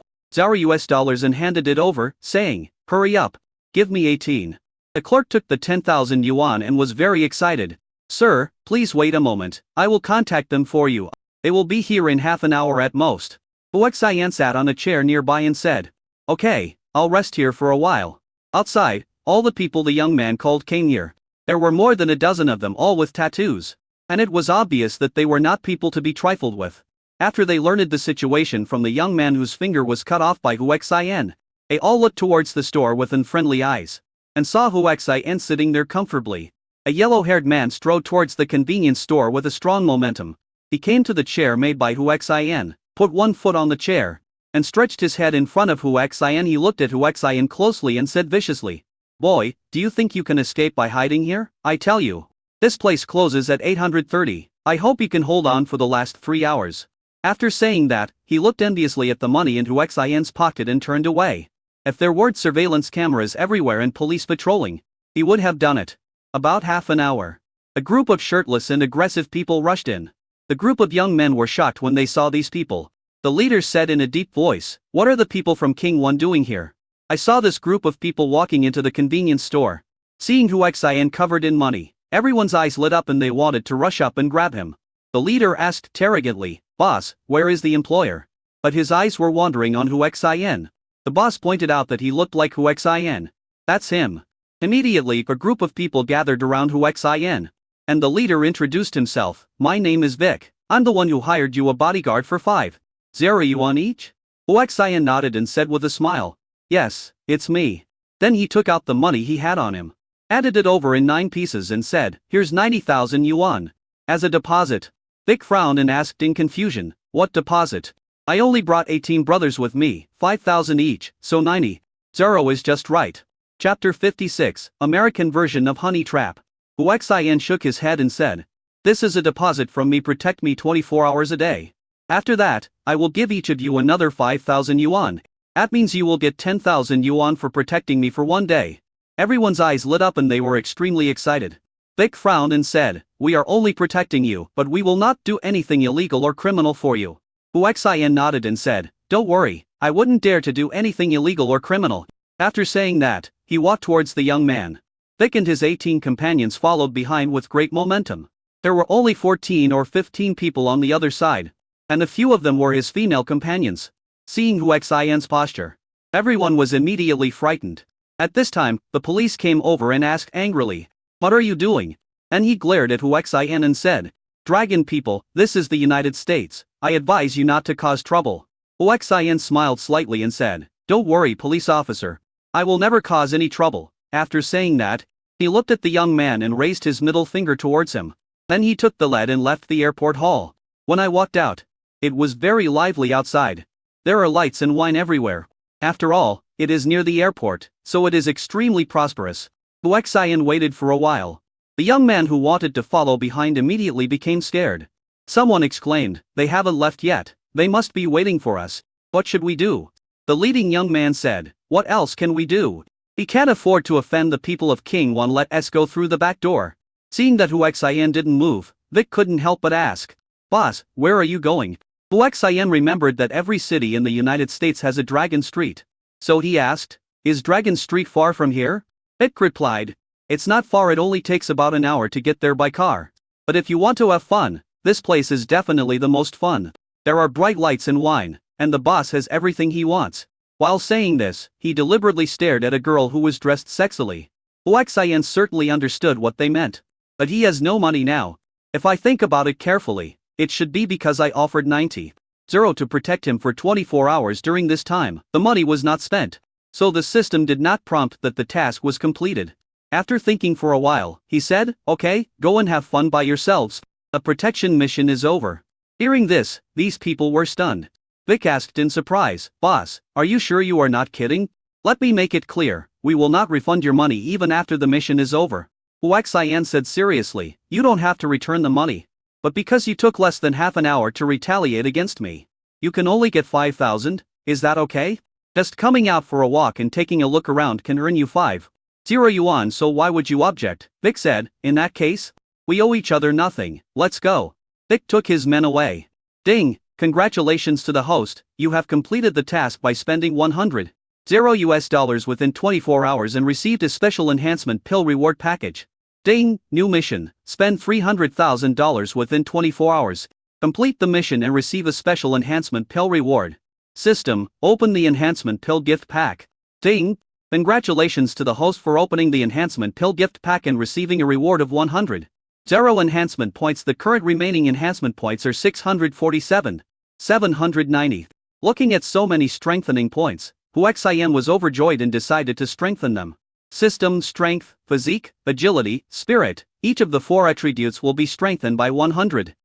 Speaker 1: US dollars and handed it over, saying, hurry up, give me 18. The clerk took the 10,000 yuan and was very excited. Sir, please wait a moment, I will contact them for you. They will be here in half an hour at most. Hu Xian sat on a chair nearby and said, okay, I'll rest here for a while. Outside, all the people the young man called came here. There were more than a dozen of them, all with tattoos. And it was obvious that they were not people to be trifled with. After they learned the situation from the young man whose finger was cut off by Hu Xian, they all looked towards the store with unfriendly eyes, and saw Hu Xian sitting there comfortably. A yellow-haired man strode towards the convenience store with a strong momentum. He came to the chair made by Hu Xian, put one foot on the chair, and stretched his head in front of Hu Xian. He looked at Hu Xian closely and said viciously, boy, do you think you can escape by hiding here? I tell you, this place closes at 8:30. I hope you can hold on for the last 3 hours. After saying that, he looked enviously at the money in Hu Xian's pocket and turned away. If there weren't surveillance cameras everywhere and police patrolling, he would have done it. About half an hour, a group of shirtless and aggressive people rushed in. The group of young men were shocked when they saw these people. The leader said in a deep voice, what are the people from King One doing here? I saw this group of people walking into the convenience store. Seeing Hu Xian covered in money, everyone's eyes lit up and they wanted to rush up and grab him. The leader asked interrogatively, boss, where is the employer? But his eyes were wandering on Hu Xian. The boss pointed out that he looked like Hu Xian. That's him. Immediately, a group of people gathered around Hu Xian. And the leader introduced himself, my name is Vic, I'm the one who hired you a bodyguard for 5,000 yuan each? Hu Xian nodded and said with a smile, yes, it's me. Then he took out the money he had on him, added it over in 9 pieces and said, here's 90,000 yuan. As a deposit. Vic frowned and asked in confusion, what deposit? I only brought 18 brothers with me, 5,000 each, so 90,000 is just right. Chapter 56, American version of Honey Trap. Hu Xian shook his head and said, this is a deposit from me, protect me 24 hours a day. After that, I will give each of you another 5,000 yuan. That means you will get 10,000 yuan for protecting me for 1 day. Everyone's eyes lit up and they were extremely excited. Vic frowned and said, we are only protecting you, but we will not do anything illegal or criminal for you. Hu Xian nodded and said, don't worry, I wouldn't dare to do anything illegal or criminal. After saying that, he walked towards the young man. Vic and his 18 companions followed behind with great momentum. There were only 14 or 15 people on the other side, and a few of them were his female companions. Seeing Hu Xian's posture, everyone was immediately frightened. At this time, the police came over and asked angrily, what are you doing? And he glared at Hu Xian and said, dragon people, this is the United States, I advise you not to cause trouble. Hu Xian smiled slightly and said, don't worry, police officer, I will never cause any trouble. After saying that, he looked at the young man and raised his middle finger towards him. Then he took the lead and left the airport hall. When I walked out, it was very lively outside. There are lights and wine everywhere. After all, it is near the airport, so it is extremely prosperous. Hu Xian waited for a while. The young man who wanted to follow behind immediately became scared. Someone exclaimed, they haven't left yet, they must be waiting for us. What should we do? The leading young man said, what else can we do? We can't afford to offend the people of King One, let us go through the back door. Seeing that Hu Xian didn't move, Vic couldn't help but ask, boss, where are you going? Hu Xian remembered that every city in the United States has a Dragon Street. So he asked, is Dragon Street far from here? Vic replied, it's not far, it only takes about an hour to get there by car. But if you want to have fun, this place is definitely the most fun. There are bright lights and wine, and the boss has everything he wants. While saying this, he deliberately stared at a girl who was dressed sexily. Hu Xian certainly understood what they meant. But he has no money now. If I think about it carefully, it should be because I offered 90,000 to protect him for 24 hours during this time. The money was not spent. So the system did not prompt that the task was completed. After thinking for a while, he said, okay, go and have fun by yourselves. The protection mission is over. Hearing this, these people were stunned. Vic asked in surprise, boss, are you sure you are not kidding? Let me make it clear, we will not refund your money even after the mission is over. Hu Xian said seriously, you don't have to return the money. But because you took less than half an hour to retaliate against me, you can only get 5,000, is that okay? Just coming out for a walk and taking a look around can earn you 5,000 yuan, so why would you object? Vic said. In that case, we owe each other nothing, let's go. Vic took his men away. Ding, congratulations to the host, you have completed the task by spending $100 US within 24 hours and received a special enhancement pill reward package. Ding, new mission, spend $300,000 within 24 hours. Complete the mission and receive a special enhancement pill reward. System, open the enhancement pill gift pack. Ding, congratulations to the host for opening the enhancement pill gift pack and receiving a reward of 100 enhancement points. The current remaining enhancement points are 647,790. Looking at so many strengthening points, Huaxian was overjoyed and decided to strengthen them. System, strength, physique, agility, spirit, each of the 4 attributes will be strengthened by 100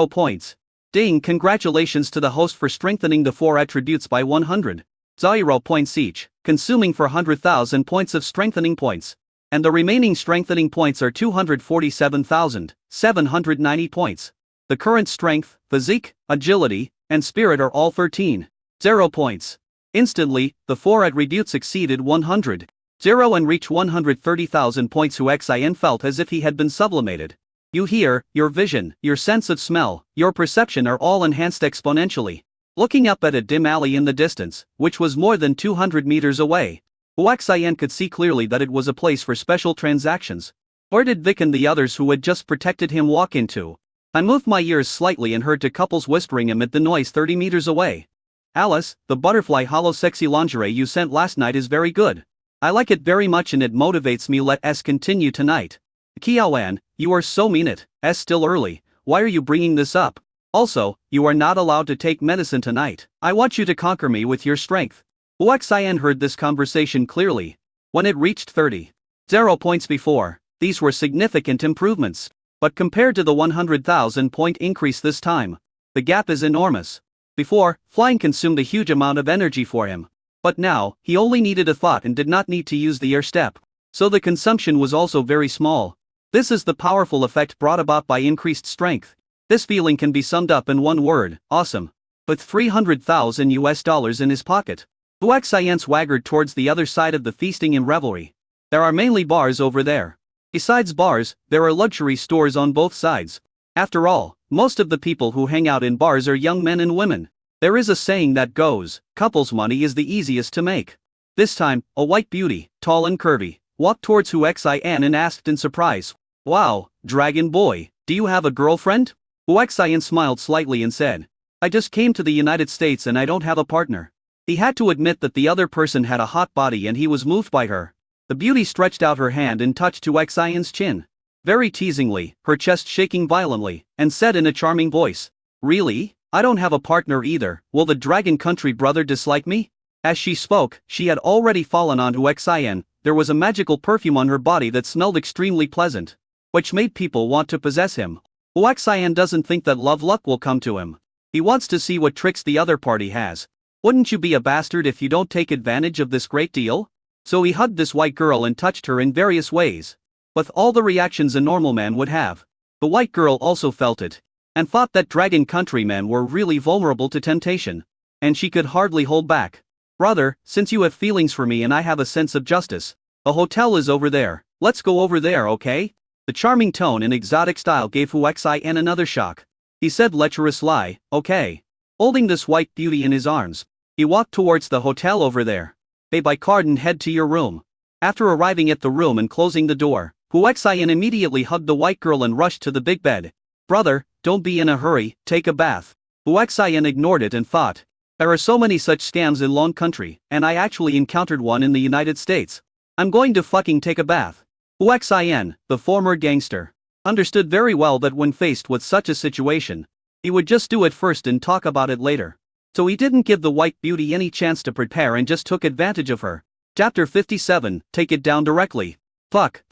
Speaker 1: points. Ding, congratulations to the host for strengthening the 4 attributes by 100 points each, consuming 400,000 points of strengthening points. And the remaining strengthening points are 247,790 points. The current strength, physique, agility, and spirit are all 13 points. Instantly, the 4 attributes exceeded 100 and reached 130,000 points. Huaxian felt as if he had been sublimated. You hear, your vision, your sense of smell, your perception are all enhanced exponentially. Looking up at a dim alley in the distance, which was more than 200 meters away, Huaxian could see clearly that it was a place for special transactions. Where did Vic and the others who had just protected him walk into? I moved my ears slightly and heard two couples whispering amid the noise 30 meters away. Alice, the butterfly hollow sexy lingerie you sent last night is very good. I like it very much and it motivates me. Let us continue tonight. Qiaoan, you are so mean. It's still early, why are you bringing this up? Also, you are not allowed to take medicine tonight. I want you to conquer me with your strength. Huaxian heard this conversation clearly. When it reached 30 points before, these were significant improvements. But compared to the 100,000 point increase this time, the gap is enormous. Before, flying consumed a huge amount of energy for him. But now, he only needed a thought and did not need to use the air step. So the consumption was also very small. This is the powerful effect brought about by increased strength. This feeling can be summed up in one word, awesome. With $300,000 in his pocket, Huaxian swaggered towards the other side of the feasting and revelry. There are mainly bars over there. Besides bars, there are luxury stores on both sides. After all, most of the people who hang out in bars are young men and women. There is a saying that goes, couples money is the easiest to make. This time, a white beauty, tall and curvy, walked towards Huaxian and asked in surprise, "Wow, Dragon Boy, do you have a girlfriend?" Huaxian smiled slightly and said, "I just came to the United States and I don't have a partner." He had to admit that the other person had a hot body and he was moved by her. The beauty stretched out her hand and touched Huaxian's chin. Very teasingly, her chest shaking violently, and said in a charming voice, "Really? I don't have a partner either, will the Dragon Country brother dislike me?" As she spoke, she had already fallen on Huaxian. There was a magical perfume on her body that smelled extremely pleasant, which made people want to possess him. Huaxian doesn't think that love luck will come to him. He wants to see what tricks the other party has. Wouldn't you be a bastard if you don't take advantage of this great deal? So he hugged this white girl and touched her in various ways. With all the reactions a normal man would have. The white girl also felt it, and thought that Dragon Country men were really vulnerable to temptation. And she could hardly hold back. "Brother, since you have feelings for me and I have a sense of justice, a hotel is over there, let's go over there, okay?" The charming tone and exotic style gave Huaxian another shock. He said lecherously, "Okay." Holding this white beauty in his arms, he walked towards the hotel over there. "Pay by card and head to your room." After arriving at the room and closing the door, Huaxian immediately hugged the white girl and rushed to the big bed. "Brother, don't be in a hurry, take a bath." Huaxian ignored it and thought, there are so many such scams in Long Country, and I actually encountered one in the United States. I'm going to fucking take a bath. Huaxian, the former gangster, understood very well that when faced with such a situation, he would just do it first and talk about it later. So he didn't give the white beauty any chance to prepare and just took advantage of her. Chapter 57, Take It Down Directly. Fuck.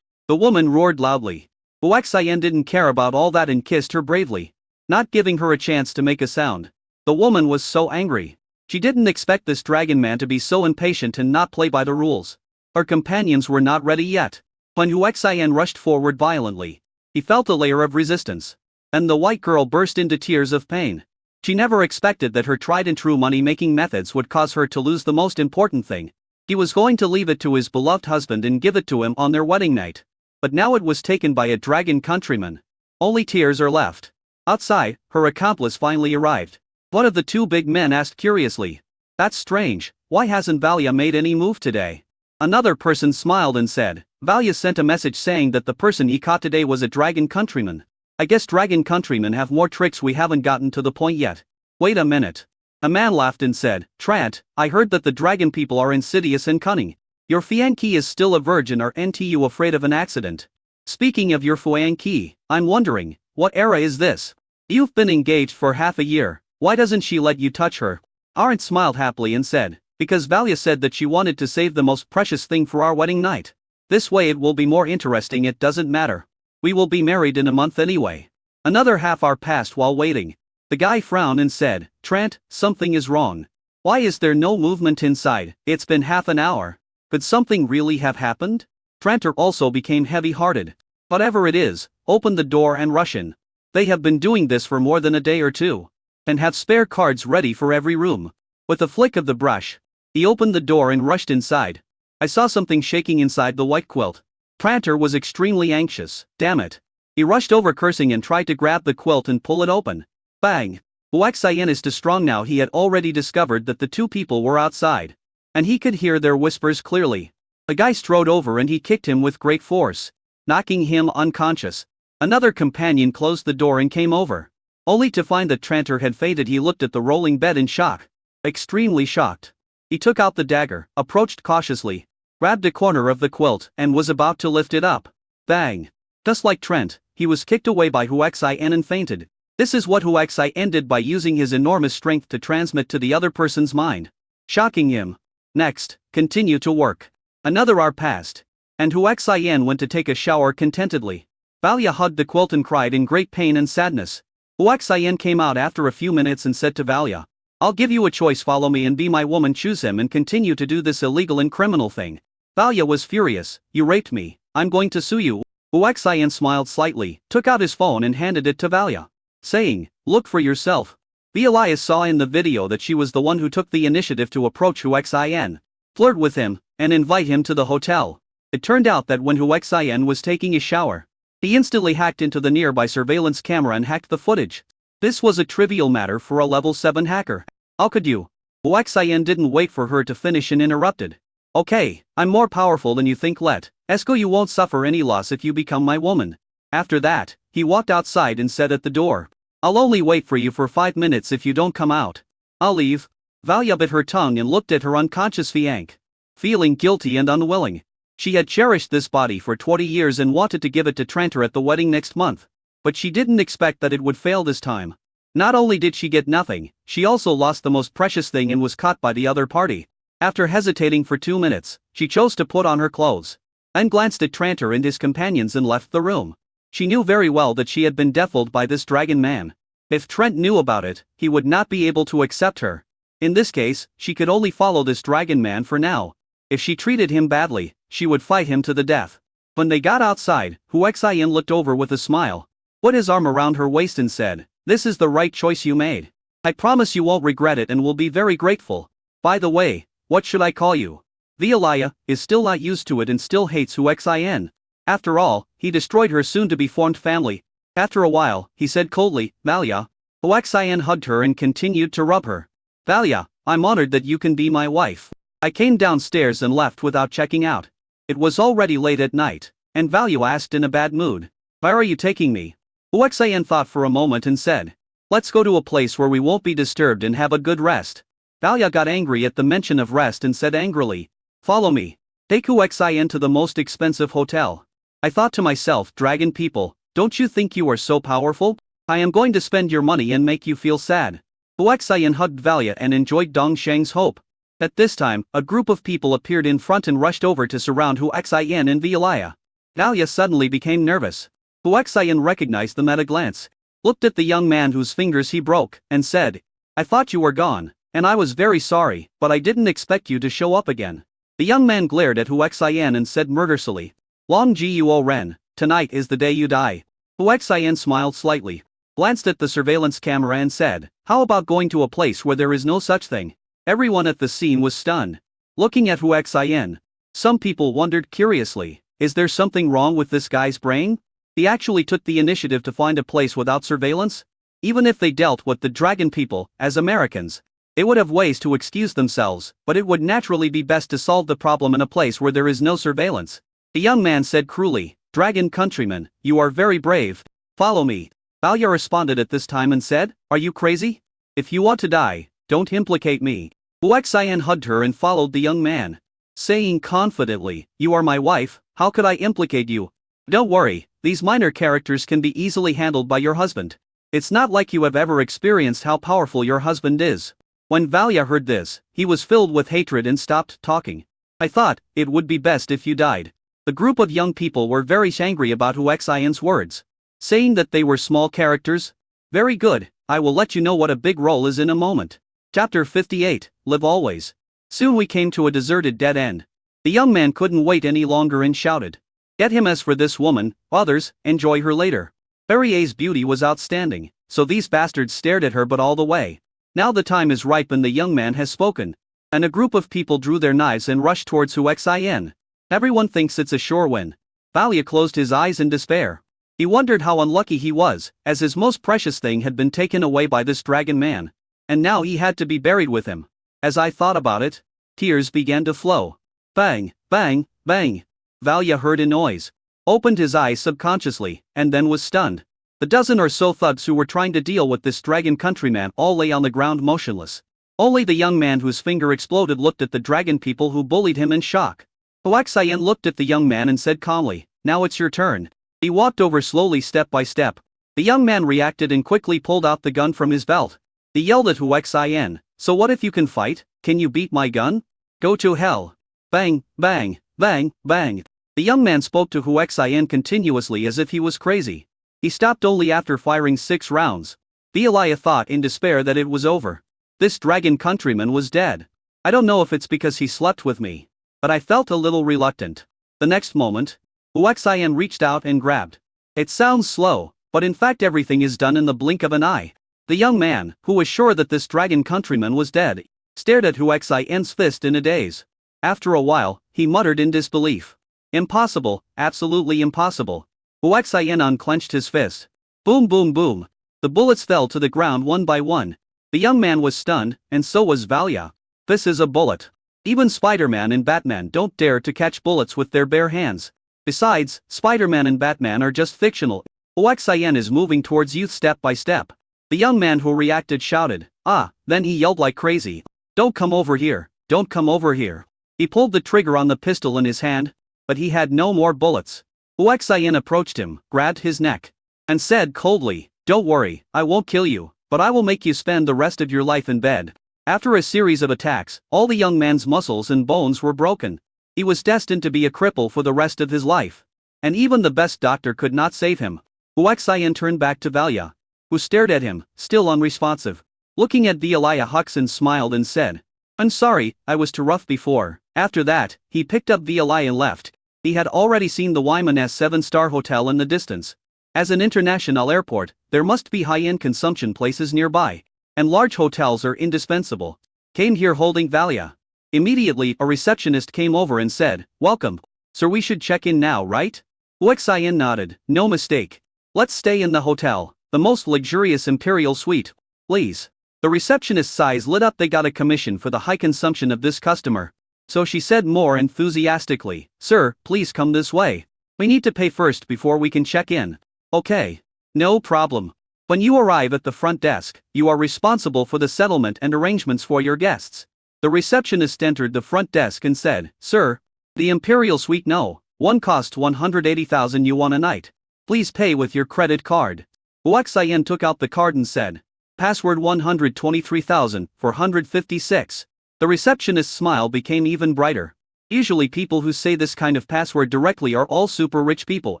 Speaker 1: The woman roared loudly. Huaxian didn't care about all that and kissed her bravely, not giving her a chance to make a sound. The woman was so angry. She didn't expect this dragon man to be so impatient and not play by the rules. Her companions were not ready yet. When Huaxian rushed forward violently, he felt a layer of resistance. And the white girl burst into tears of pain. She never expected that her tried-and-true money-making methods would cause her to lose the most important thing. He was going to leave it to his beloved husband and give it to him on their wedding night. But now it was taken by a dragon countryman. Only tears are left. Outside, her accomplice finally arrived. One of the two big men asked curiously, "That's strange, why hasn't Valia made any move today?" Another person smiled and said, "Valia sent a message saying that the person he caught today was a dragon countryman. I guess dragon countrymen have more tricks we haven't gotten to the point yet." "Wait a minute." A man laughed and said, "Trant, I heard that the dragon people are insidious and cunning. Your fiancée is still a virgin, aren't you afraid of an accident? Speaking of your fiancée, I'm wondering, what era is this? You've been engaged for half a year, why doesn't she let you touch her?" Arndt smiled happily and said, "Because Valia said that she wanted to save the most precious thing for our wedding night. This way it will be more interesting. It doesn't matter. We will be married in a month anyway." Another half hour passed while waiting. The guy frowned and said, "Trant, something is wrong. Why is there no movement inside? It's been half an hour. Could something really have happened?" Tranter also became heavy-hearted. "Whatever it is, open the door and rush in. They have been doing this for more than a day or two. And have spare cards ready for every room." With a flick of the brush, he opened the door and rushed inside. I saw something shaking inside the white quilt. Tranter was extremely anxious. Damn it. He rushed over cursing and tried to grab the quilt and pull it open. Bang! Huaxian is too strong now. He had already discovered that the two people were outside. And he could hear their whispers clearly. The guy strode over and he kicked him with great force, knocking him unconscious. Another companion closed the door and came over. Only to find that Tranter had fainted. He looked at the rolling bed in shock. Extremely shocked. He took out the dagger, approached cautiously, grabbed a corner of the quilt, and was about to lift it up. Bang! Just like Trent, he was kicked away by Huaxian and fainted. This is what Huaxian did by using his enormous strength to transmit to the other person's mind, shocking him. Next, continue to work. Another hour passed, and Huaxian went to take a shower contentedly. Valia hugged the quilt and cried in great pain and sadness. Huaxian came out after a few minutes and said to Valia, "I'll give you a choice: follow me and be my woman, choose him and continue to do this illegal and criminal thing." Valia was furious. "You raped me, I'm going to sue you." Huaxian smiled slightly, took out his phone and handed it to Valia, saying, "Look for yourself." Valia saw in the video that she was the one who took the initiative to approach Huaxian, flirt with him, and invite him to the hotel. It turned out that when Huaxian was taking a shower, he instantly hacked into the nearby surveillance camera and hacked the footage. This was a trivial matter for a level 7 hacker. "How could you?" Huaxian didn't wait for her to finish and interrupted. "Okay, I'm more powerful than you think. Esco, you won't suffer any loss if you become my woman." After that, he walked outside and said at the door, "I'll only wait for you for 5 minutes. If you don't come out, I'll leave." Valia bit her tongue and looked at her unconscious fiancé, feeling guilty and unwilling. She had cherished this body for 20 years and wanted to give it to Tranter at the wedding next month. But she didn't expect that it would fail this time. Not only did she get nothing, she also lost the most precious thing and was caught by the other party. After hesitating for 2 minutes, she chose to put on her clothes, and glanced at Tranter and his companions and left the room. She knew very well that she had been defiled by this dragon man. If Trent knew about it, he would not be able to accept her. In this case, she could only follow this dragon man for now. If she treated him badly, she would fight him to the death. When they got outside, Huaxian looked over with a smile, put his arm around her waist and said, "This is the right choice you made. I promise you won't regret it and will be very grateful. By the way, what should I call you?" Valia is still not used to it and still hates Huaxian. After all, he destroyed her soon-to-be-formed family. After a while, he said coldly, "Valia." Huaxian hugged her and continued to rub her. "Valia, I'm honored that you can be my wife." I came downstairs and left without checking out. It was already late at night, and Valia asked in a bad mood, "Where are you taking me?" Huaxian thought for a moment and said, "Let's go to a place where we won't be disturbed and have a good rest." Valia got angry at the mention of rest and said angrily, "Follow me. Take Huaxian to the most expensive hotel." I thought to myself, dragon people, don't you think you are so powerful? I am going to spend your money and make you feel sad. Huaxian hugged Valia and enjoyed Dong Sheng's hope. At this time, a group of people appeared in front and rushed over to surround Huaxian and Valia. Valia suddenly became nervous. Huaxian recognized them at a glance, looked at the young man whose fingers he broke, and said, "I thought you were gone, and I was very sorry, but I didn't expect you to show up again." The young man glared at Huaxian and said murderously, "Long Guo Ren, tonight is the day you die." Huaxian smiled slightly. glanced at the surveillance camera and said, "How about going to a place where there is no such thing?" Everyone at the scene was stunned. Looking at Hu Xin, some people wondered curiously, is there something wrong with this guy's brain? He actually took the initiative to find a place without surveillance? Even if they dealt with the dragon people, as Americans, they would have ways to excuse themselves, but it would naturally be best to solve the problem in a place where there is no surveillance. The young man said cruelly, "Dragon countryman, you are very brave. Follow me." Valya responded at this time and said, "Are you crazy? If you want to die, don't implicate me." Hu Xian hugged her and followed the young man, saying confidently, "You are my wife, how could I implicate you? Don't worry, these minor characters can be easily handled by your husband. It's not like you have ever experienced how powerful your husband is." When Valya heard this, he was filled with hatred and stopped talking. "I thought it would be best if you died." The group of young people were very angry about Hu Xian's words, saying that they were small characters. "Very good, I will let you know what a big role is in a moment." Chapter 58, Live Always. Soon we came to a deserted dead end. The young man couldn't wait any longer and shouted, "Get him! As for this woman, others, enjoy her later." Barrier's beauty was outstanding, so these bastards stared at her but all the way. Now the time is ripe and the young man has spoken. And a group of people drew their knives and rushed towards Hu Xin. Everyone thinks it's a sure win. Valya closed his eyes in despair. He wondered how unlucky he was, as his most precious thing had been taken away by this dragon man. And now he had to be buried with him. As I thought about it, tears began to flow. Bang, bang, bang. Valya heard a noise, opened his eyes subconsciously, and then was stunned. The dozen or so thugs who were trying to deal with this dragon countryman all lay on the ground motionless. Only the young man whose finger exploded looked at the dragon people who bullied him in shock. Hu Xian looked at the young man and said calmly, "Now it's your turn." He walked over slowly step by step. The young man reacted and quickly pulled out the gun from his belt. He yelled at Hu Xian, "So what if you can fight? Can you beat my gun? Go to hell." Bang, bang, bang, bang. The young man spoke to Hu Xian continuously as if he was crazy. He stopped only after firing 6 rounds. Valya thought in despair that it was over. This dragon countryman was dead. I don't know if it's because he slept with me, but I felt a little reluctant. The next moment, Hu Xian reached out and grabbed. It sounds slow, but in fact everything is done in the blink of an eye. The young man, who was sure that this dragon countryman was dead, stared at Hu Xian's fist in a daze. After a while, he muttered in disbelief, "Impossible, absolutely impossible." Hu Xian unclenched his fist. Boom, boom, boom. The bullets fell to the ground one by one. The young man was stunned, and so was Valya. This is a bullet. Even Spider-Man and Batman don't dare to catch bullets with their bare hands. Besides, Spider-Man and Batman are just fictional. Hu Xian is moving towards youth step by step. The young man who reacted shouted, "Ah," then he yelled like crazy, "Don't come over here, don't come over here." He pulled the trigger on the pistol in his hand, but he had no more bullets. Hu Xian approached him, grabbed his neck, and said coldly, "Don't worry, I won't kill you, but I will make you spend the rest of your life in bed." After a series of attacks, all the young man's muscles and bones were broken. He was destined to be a cripple for the rest of his life. And even the best doctor could not save him. Hu Xian turned back to Valya, who stared at him, still unresponsive. Looking at Valya, Huxin smiled and said, "I'm sorry, I was too rough before." After that, he picked up Valya and left. He had already seen the Wyman's 7-star hotel in the distance. As an international airport, there must be high-end consumption places nearby, and large hotels are indispensable. Came here holding Valya. Immediately, a receptionist came over and said, "Welcome. Sir, we should check in now, right?" Hu Xian nodded, "No mistake. Let's stay in the hotel, the most luxurious imperial suite, please." The receptionist's eyes lit up. They got a commission for the high consumption of this customer. So she said more enthusiastically, "Sir, please come this way. We need to pay first before we can check in." "Okay. No problem. When you arrive at the front desk, you are responsible for the settlement and arrangements for your guests." The receptionist entered the front desk and said, "Sir, the Imperial Suite No. 1 costs 180,000 yuan a night. Please pay with your credit card." Hu Xian took out the card and said, "Password 123,456. The receptionist's smile became even brighter. Usually people who say this kind of password directly are all super rich people.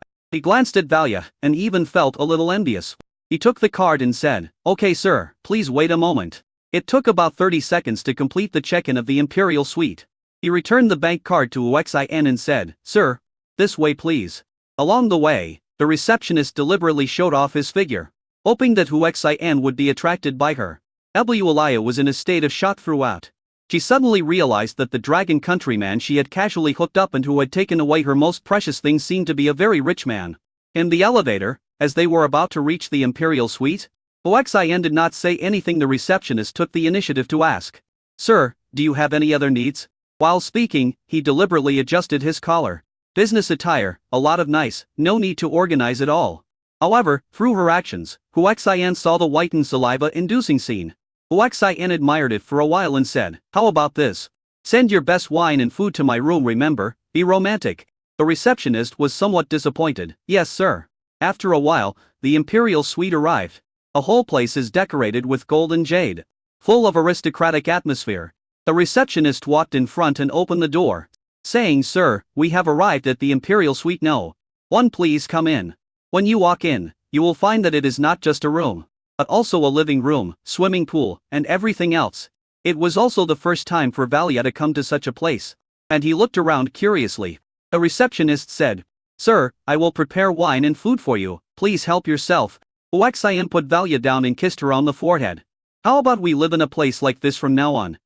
Speaker 1: He glanced at Valya, and even felt a little envious. He took the card and said, "Okay sir, please wait a moment." It took about 30 seconds to complete the check-in of the Imperial Suite. He returned the bank card to Hu Xian and said, "Sir, this way please." Along the way, the receptionist deliberately showed off his figure. hoping that Huaxian would be attracted by her. Alaya was in a state of shock throughout. She suddenly realized that the dragon countryman she had casually hooked up and who had taken away her most precious things seemed to be a very rich man. In the elevator, as they were about to reach the imperial suite, Huaxian did not say anything. The receptionist took the initiative to ask, "Sir, do you have any other needs?" While speaking, he deliberately adjusted his collar. Business attire, a lot of nice, no need to organize at all. However, through her actions, Huaxian saw the whitened saliva-inducing scene. Huaxian admired it for a while and said, "How about this? Send your best wine and food to my room, remember, be romantic." The receptionist was somewhat disappointed. "Yes, sir." After a while, the imperial suite arrived. The whole place is decorated with gold and jade, full of aristocratic atmosphere. The receptionist walked in front and opened the door, saying, "Sir, we have arrived at the imperial suite No. 1, please come in." When you walk in, you will find that it is not just a room, but also a living room, swimming pool, and everything else. It was also the first time for Valia to come to such a place, and he looked around curiously. The receptionist said, "Sir, I will prepare wine and food for you, please help yourself." Huaxian put Valia down and kissed her on the forehead. "How about we live in a place like this from now on?"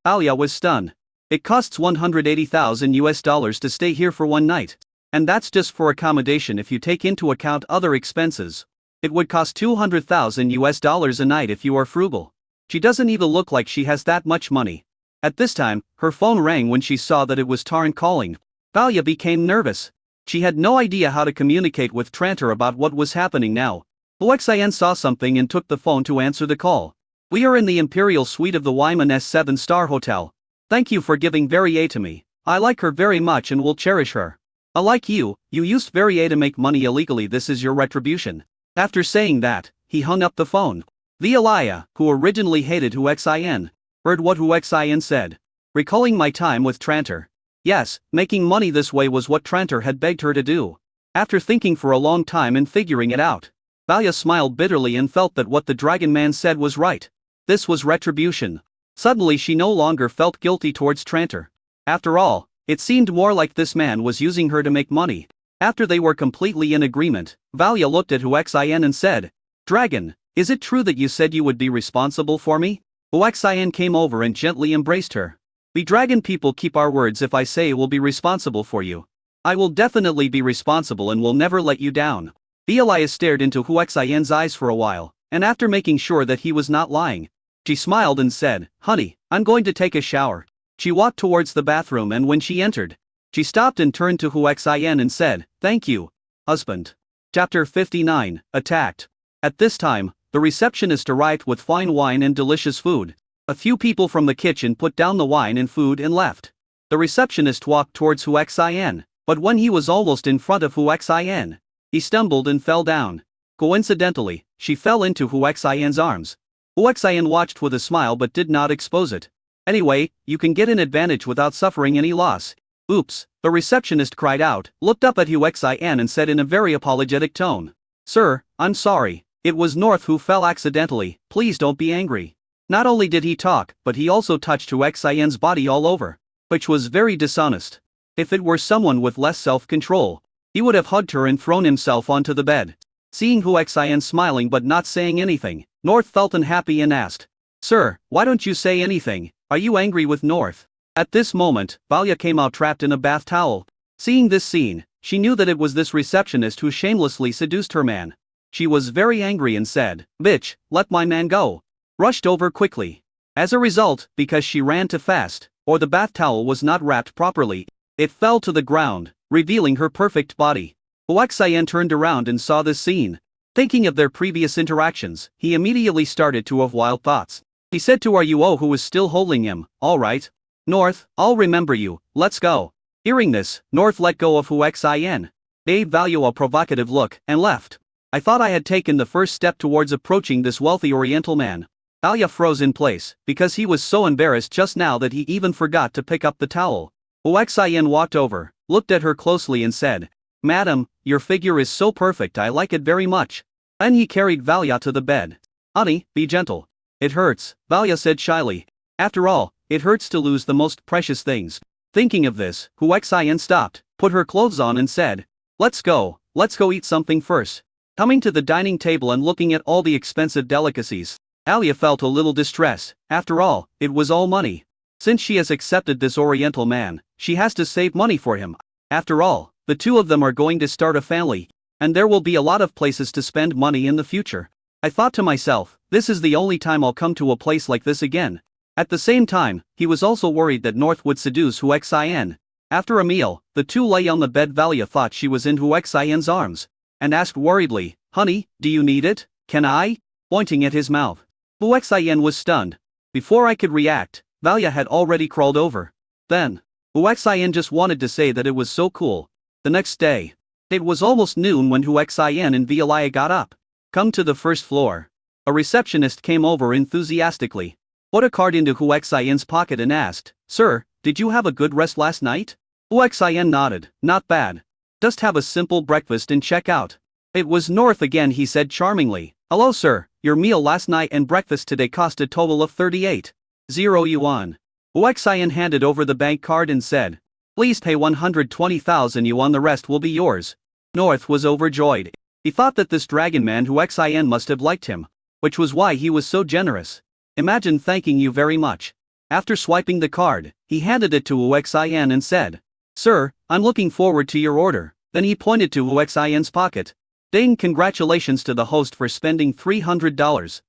Speaker 1: Valia was stunned. "It costs $180,000 to stay here for one night. And that's just for accommodation. If you take into account other expenses, it would cost $200,000 a night if you are frugal." She doesn't even look like she has that much money. At this time, her phone rang when she saw that it was Tarn calling. Valia became nervous. She had no idea how to communicate with Trantor about what was happening now. Huaxian saw something and took the phone to answer the call. "We are in the imperial suite of the Wyman S 7-star hotel. Thank you for giving Varia to me. I like her very much and will cherish her. Unlike you, you used Varia to make money illegally. This is your retribution." After saying that, he hung up the phone. Alaya, who originally hated Huaxian, heard what Huaxian said. "Recalling my time with Trantor. Yes, making money this way was what Trantor had begged her to do." After thinking for a long time and figuring it out, Valia smiled bitterly and felt that what the dragon man said was right. This was retribution. Suddenly she no longer felt guilty towards Trantor. After all, it seemed more like this man was using her to make money. After they were completely in agreement, Valia looked at Huaxian and said, "Dragon, is it true that you said you would be responsible for me?" Huaxian came over and gently embraced her. "We dragon people keep our words. If I say we'll be responsible for you, I will definitely be responsible and will never let you down." Alaya stared into Huaxian's eyes for a while, and after making sure that he was not lying, she smiled and said, "Honey, I'm going to take a shower." She walked towards the bathroom, and when she entered, she stopped and turned to Huaxian and said, "Thank you, husband." Chapter 59, Attacked. At this time, the receptionist arrived with fine wine and delicious food. A few people from the kitchen put down the wine and food and left. The receptionist walked towards Huaxian, but when he was almost in front of Huaxian, he stumbled and fell down. Coincidentally, she fell into Huaxian's arms. Huaxian watched with a smile but did not expose it. "Anyway, you can get an advantage without suffering any loss." "Oops," the receptionist cried out, looked up at Huaxian and said in a very apologetic tone, "Sir, I'm sorry, it was North who fell accidentally, please don't be angry." Not only did he talk, but he also touched Huaxian's body all over, which was very dishonest. If it were someone with less self-control, he would have hugged her and thrown himself onto the bed. Seeing Huaxian smiling but not saying anything, North felt unhappy and asked, "Sir, why don't you say anything? Are you angry with North?" At this moment, Valia came out trapped in a bath towel. Seeing this scene, she knew that it was this receptionist who shamelessly seduced her man. She was very angry and said, "Bitch, let my man go." Rushed over quickly. As a result, because she ran too fast, or the bath towel was not wrapped properly, it fell to the ground, revealing her perfect body. Huaxian turned around and saw this scene. Thinking of their previous interactions, he immediately started to have wild thoughts. He said to Ruo, who was still holding him, "All right, North, I'll remember you, let's go." Hearing this, North let go of Huaxian, gave Valia a provocative look, and left. "I thought I had taken the first step towards approaching this wealthy Oriental man." Valia froze in place, because he was so embarrassed just now that he even forgot to pick up the towel. Huaxian walked over, looked at her closely and said, "Madam, your figure is so perfect, I like it very much." Then he carried Valia to the bed. "Honey, be gentle. It hurts," Valia said shyly. After all, it hurts to lose the most precious things. Thinking of this, Huaxian stopped, put her clothes on and said, let's go eat something first." Coming to the dining table and looking at all the expensive delicacies, Valia felt a little distressed. After all, it was all money. Since she has accepted this Oriental man, she has to save money for him. After all, the two of them are going to start a family, and there will be a lot of places to spend money in the future. I thought to myself, this is the only time I'll come to a place like this again. At the same time, he was also worried that North would seduce Hu Xin. After a meal, the two lay on the bed. Valia thought she was in Hu Xin's arms, and asked worriedly, "Honey, do you need it? Can I?" pointing at his mouth. Hu Xin was stunned. Before I could react, Valia had already crawled over. Then, Hu Xin just wanted to say that it was so cool. The next day, it was almost noon when Hu Xin and Valia got up. Come to the first floor. A receptionist came over enthusiastically, put a card into Hu Xin's pocket and asked, "Sir, did you have a good rest last night?" Hu Xin nodded, "Not bad. Just have a simple breakfast and check out." It was North again. He said charmingly, "Hello sir, your meal last night and breakfast today cost a total of 38,000 yuan. Hu Xin handed over the bank card and said, "Please pay 120,000 yuan, the rest will be yours." North was overjoyed. He thought that this dragon man Hu Xin must have liked him, which was why he was so generous. "Imagine thanking you very much." After swiping the card, he handed it to Hu Xin and said, "Sir, I'm looking forward to your order." Then he pointed to Hu Xin's pocket. "Ding, congratulations to the host for spending $300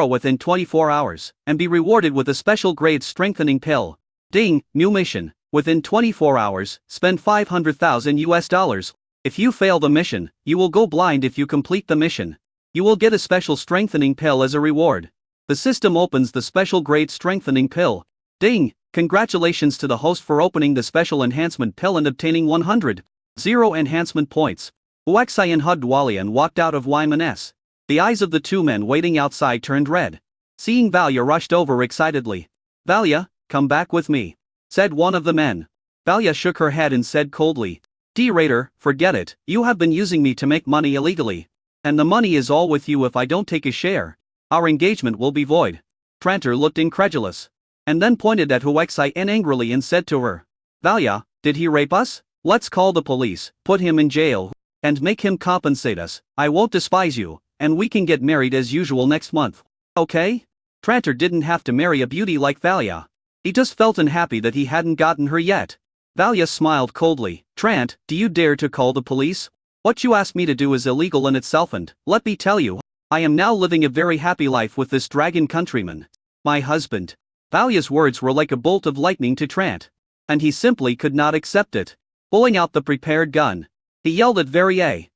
Speaker 1: within 24 hours, and be rewarded with a special grade strengthening pill. Ding, new mission, within 24 hours, spend $500,000. If you fail the mission, you will go blind. If you complete the mission, you will get a special strengthening pill as a reward. The system opens the special grade strengthening pill. Ding, congratulations to the host for opening the special enhancement pill and obtaining 100 enhancement points." Hu Xin hugged Valia and walked out of Yman's. The eyes of the two men waiting outside turned red. Seeing Valia rushed over excitedly. "Valia, come back with me," said one of the men. Valia shook her head and said coldly, "D-Raider, forget it. You have been using me to make money illegally. And the money is all with you. If I don't take a share, our engagement will be void." Tranter looked incredulous, and then pointed at Hu Xin angrily and said to her, "Valia, did he rape us? Let's call the police, put him in jail, and make him compensate us. I won't despise you, and we can get married as usual next month. Okay?" Tranter didn't have to marry a beauty like Valia. He just felt unhappy that he hadn't gotten her yet. Valia smiled coldly. "Trant, do you dare to call the police? What you asked me to do is illegal in itself, and, let me tell you, I am now living a very happy life with this dragon countryman, my husband." Valia's words were like a bolt of lightning to Trant, and he simply could not accept it. Pulling out the prepared gun, he yelled at Valia,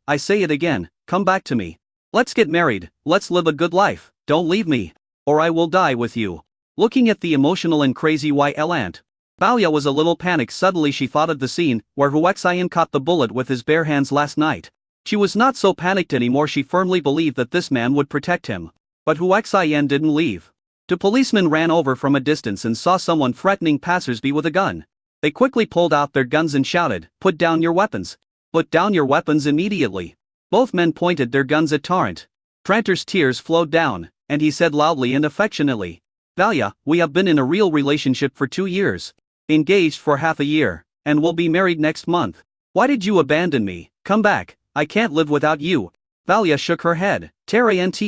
Speaker 1: I say it again, come back to me. Let's get married, let's live a good life, don't leave me, or I will die with you." Looking at the emotional and crazy Ylant, Valia was a little panicked. Suddenly she thought of the scene where Hu Xin caught the bullet with his bare hands last night. She was not so panicked anymore. She firmly believed that this man would protect him. But Hu Xin didn't leave. Two policemen ran over from a distance and saw someone threatening passersby with a gun. They quickly pulled out their guns and shouted, "Put down your weapons! Put down your weapons immediately!" Both men pointed their guns at Tarrant. Tranter's tears flowed down, and he said loudly and affectionately, "Valia, we have been in a real relationship for 2 years. Engaged for half a year, and will be married next month. Why did you abandon me? Come back, I can't live without you." Valia shook her head. "Tarrant,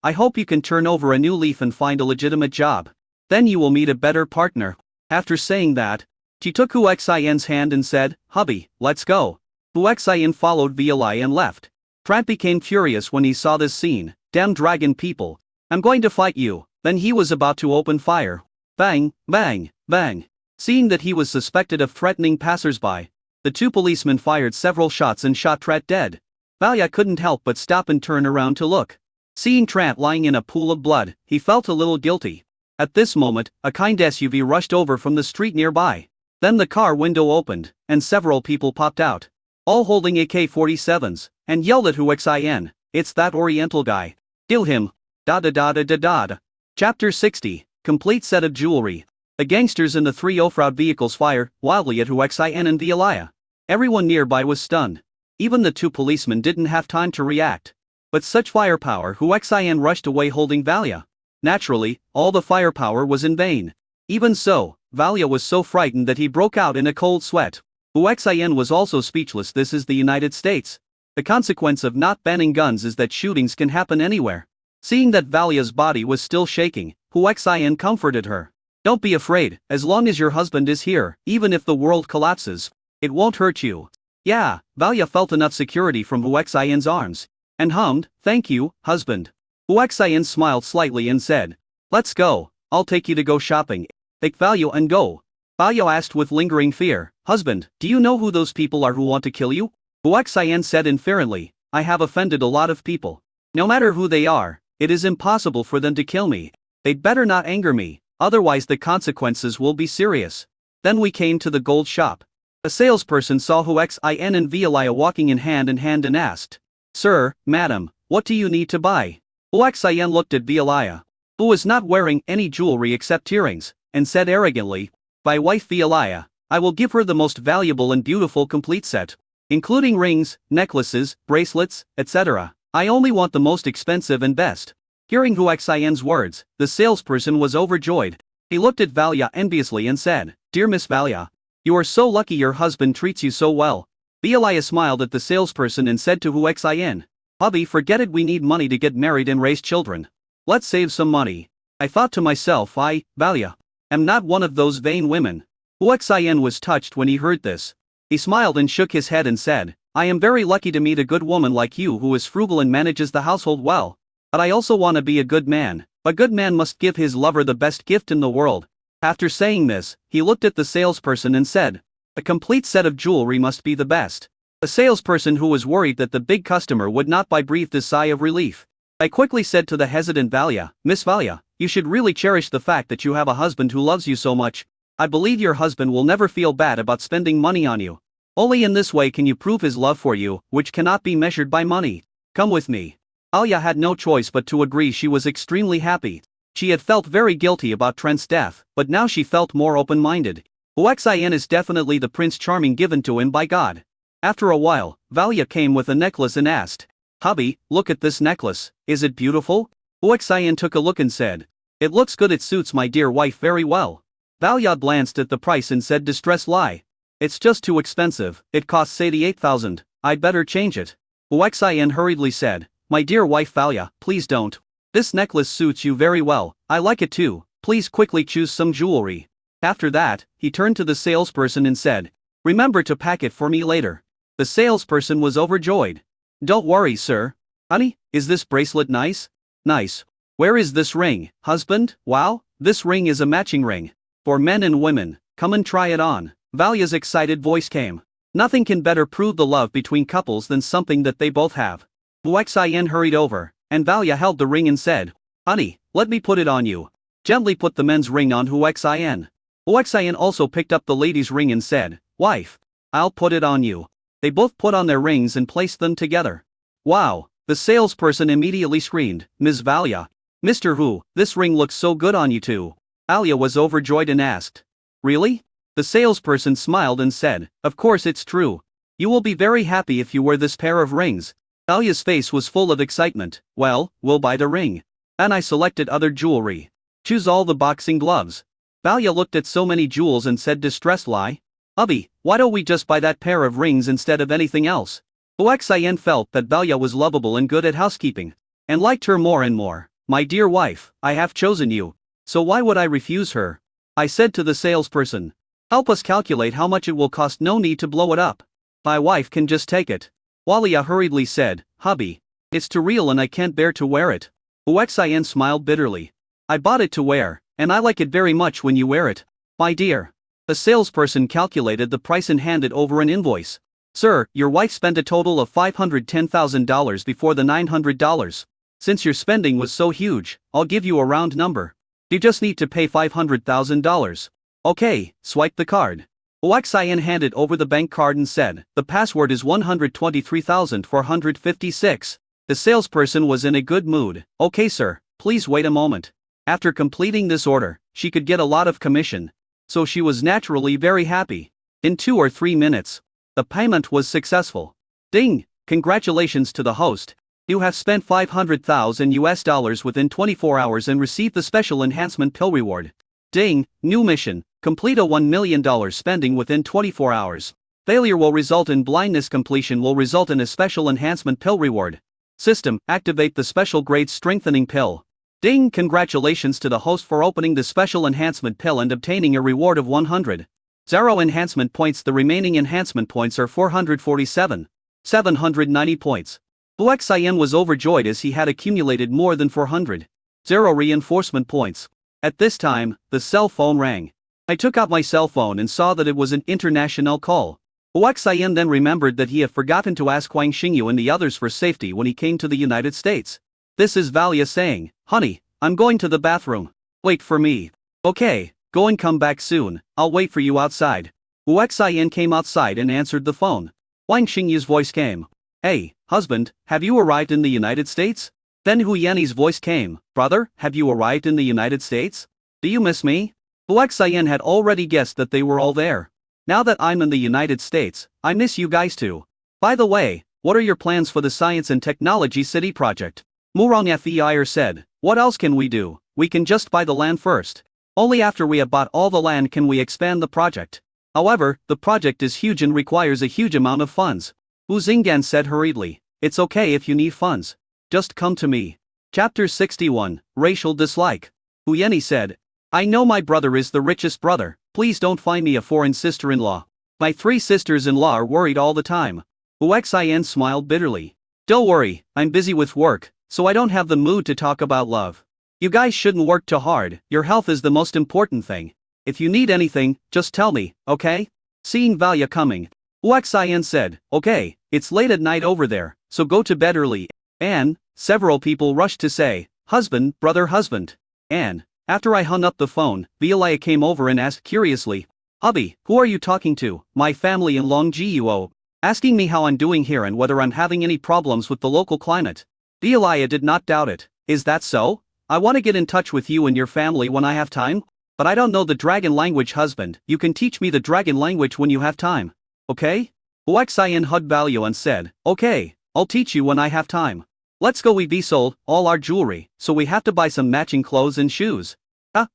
Speaker 1: I hope you can turn over a new leaf and find a legitimate job. Then you will meet a better partner." After saying that, she took Hu Xin's hand and said, "Hubby, let's go." Hu Xin followed Valia and left. Trant became furious when he saw this scene. "Damn dragon people, I'm going to fight you." Then he was about to open fire. Bang, bang, bang. Seeing that he was suspected of threatening passersby, the two policemen fired several shots and shot Trant dead. Valia couldn't help but stop and turn around to look. Seeing Trant lying in a pool of blood, he felt a little guilty. At this moment, a kind SUV rushed over from the street nearby. Then the car window opened, and several people popped out, all holding AK-47s, and yelled at Hu Xin, "It's that Oriental guy. Kill him." Da da da da da da. Chapter 60, Complete Set of Jewelry. The gangsters in the 3 off-road vehicles fired wildly at Hu Xin and Valia. Everyone nearby was stunned. Even the two policemen didn't have time to react. With such firepower, Hu Xin rushed away holding Valia. Naturally, all the firepower was in vain. Even so, Valia was so frightened that he broke out in a cold sweat. Hu Xin was also speechless. This is the United States. The consequence of not banning guns is that shootings can happen anywhere. Seeing that Valia's body was still shaking, Huaxian comforted her. Don't be afraid, as long as your husband is here, even if the world collapses, it won't hurt you. Yeah, Valia felt enough security from Huaxian's arms, and hummed, thank you, husband. Huaxian smiled slightly and said, let's go, I'll take you to go shopping. Take Valia and go. Valia asked with lingering fear, husband, do you know who those people are who want to kill you? Huaxian said inferently, I have offended a lot of people. No matter who they are, it is impossible for them to kill me. They'd better not anger me, otherwise the consequences will be serious. Then we came to the gold shop. A salesperson saw Huaxian and Vialia walking in hand and asked, Sir, madam, what do you need to buy? Huaxian looked at Vialia, who was not wearing any jewelry except earrings, and said arrogantly, my wife Vialia, I will give her the most valuable and beautiful complete set, including rings, necklaces, bracelets, etc. I only want the most expensive and best. Hearing Huaxian's words, the salesperson was overjoyed. He looked at Valia enviously and said, Dear Miss Valia, you are so lucky your husband treats you so well. Vialia smiled at the salesperson and said to Huaxian, hubby, forget it, we need money to get married and raise children. Let's save some money. I thought to myself, I, Valia, am not one of those vain women. Huaxian was touched when he heard this. He smiled and shook his head and said, I am very lucky to meet a good woman like you who is frugal and manages the household well. But I also want to be a good man. A good man must give his lover the best gift in the world. After saying this, he looked at the salesperson and said, a complete set of jewelry must be the best. The salesperson, who was worried that the big customer would not buy, breathed a sigh of relief. I quickly said to the hesitant Valia, Miss Valia, you should really cherish the fact that you have a husband who loves you so much. I believe your husband will never feel bad about spending money on you. Only in this way can you prove his love for you, which cannot be measured by money. Come with me. Valia had no choice but to agree. She was extremely happy. She had felt very guilty about Trent's death, but now she felt more open-minded. Huaxian is definitely the Prince Charming given to him by God. After a while, Valia came with a necklace and asked, hubby, look at this necklace, is it beautiful? Huaxian took a look and said, it looks good, it suits my dear wife very well. Valia glanced at the price and said, distressed lie. It's just too expensive, it costs 88,000, I'd better change it. Huaxian hurriedly said, my dear wife Valia, please don't. This necklace suits you very well, I like it too, please quickly choose some jewelry. After that, he turned to the salesperson and said, remember to pack it for me later. The salesperson was overjoyed. Don't worry, sir. Honey, is this bracelet nice? Nice. Where is this ring, husband? Wow, this ring is a matching ring. For men and women, come and try it on. Valia's excited voice came. Nothing can better prove the love between couples than something that they both have. Huaxian hurried over, and Valia held the ring and said, honey, let me put it on you. Gently put the men's ring on Huaxian. Huaxian also picked up the lady's ring and said, wife, I'll put it on you. They both put on their rings and placed them together. Wow, the salesperson immediately screamed, Ms. Valia, Mr. Hu, this ring looks so good on you too. Valia was overjoyed and asked, really? The salesperson smiled and said, of course it's true. You will be very happy if you wear this pair of rings. Valia's face was full of excitement. Well, we'll buy the ring. And I selected other jewelry. Choose all the boxing gloves. Valia looked at so many jewels and said, distressed lie. Hubby, why don't we just buy that pair of rings instead of anything else? Huaxian felt that Valia was lovable and good at housekeeping, and liked her more and more. My dear wife, I have chosen you, so why would I refuse her? I said to the salesperson, help us calculate how much it will cost, no need to blow it up. My wife can just take it. Valia hurriedly said, hubby, it's too real and I can't bear to wear it. Huaxian smiled bitterly. I bought it to wear, and I like it very much when you wear it. My dear. The salesperson calculated the price and handed over an invoice. Sir, your wife spent a total of $510,000 before the $900. Since your spending was so huge, I'll give you a round number. You just need to pay $500,000. Okay, swipe the card. Huaxian handed over the bank card and said, the password is 123,456. The salesperson was in a good mood. Okay sir, please wait a moment. After completing this order, she could get a lot of commission. So she was naturally very happy. In 2 or 3 minutes, the payment was successful. Ding! Congratulations to the host. You have spent $500,000 within 24 hours and received the special enhancement pill reward. Ding! New mission. Complete a $1 million spending within 24 hours. Failure will result in blindness. Completion will result in a special enhancement pill reward. System, activate the special grade strengthening pill. Ding! Congratulations to the host for opening the special enhancement pill and obtaining a reward of 100. 0 enhancement points. The remaining enhancement points are 447. 790 points. Huaxian was overjoyed as he had accumulated more than 400. 0 reinforcement points. At this time, the cell phone rang. I took out my cell phone and saw that it was an international call. Huaxian then remembered that he had forgotten to ask Huang Xingyu and the others for safety when he came to the United States. This is Valia saying, "Honey, I'm going to the bathroom. Wait for me." "Okay, go and come back soon, I'll wait for you outside." Huaxian came outside and answered the phone. Huang Xingyu's voice came. "Hey, husband, have you arrived in the United States?" Then Hu Yanni's voice came. "Brother, have you arrived in the United States? Do you miss me?" Huaxian had already guessed that they were all there. "Now that I'm in the United States, I miss you guys too. By the way, what are your plans for the Science and Technology City project?" Murong Feir said, "What else can we do? We can just buy the land first. Only after we have bought all the land can we expand the project. However, the project is huge and requires a huge amount of funds." Wu Xinggan said hurriedly, "It's okay if you need funds. Just come to me." Chapter 61, Racial Dislike. Hu Yanni said, "I know my brother is the richest brother, please don't find me a foreign sister-in-law. My 3 sisters-in-law are worried all the time." Huaxian smiled bitterly. "Don't worry, I'm busy with work, so I don't have the mood to talk about love. You guys shouldn't work too hard, your health is the most important thing. If you need anything, just tell me, okay?" Seeing Valia coming, Huaxian said, "Okay, it's late at night over there, so go to bed early." And several people rushed to say, "Husband, brother, husband." And after I hung up the phone, Valia came over and asked curiously, "Hubby, who are you talking to?" "My family in Longjiuo. Asking me how I'm doing here and whether I'm having any problems with the local climate." Valia did not doubt it. "Is that so? I want to get in touch with you and your family when I have time. But I don't know the dragon language, husband. You can teach me the dragon language when you have time. Okay?" Huaxian hugged Valia and said, "Okay, I'll teach you when I have time. Let's go." We sold all our jewelry, so we have to buy some matching clothes and shoes.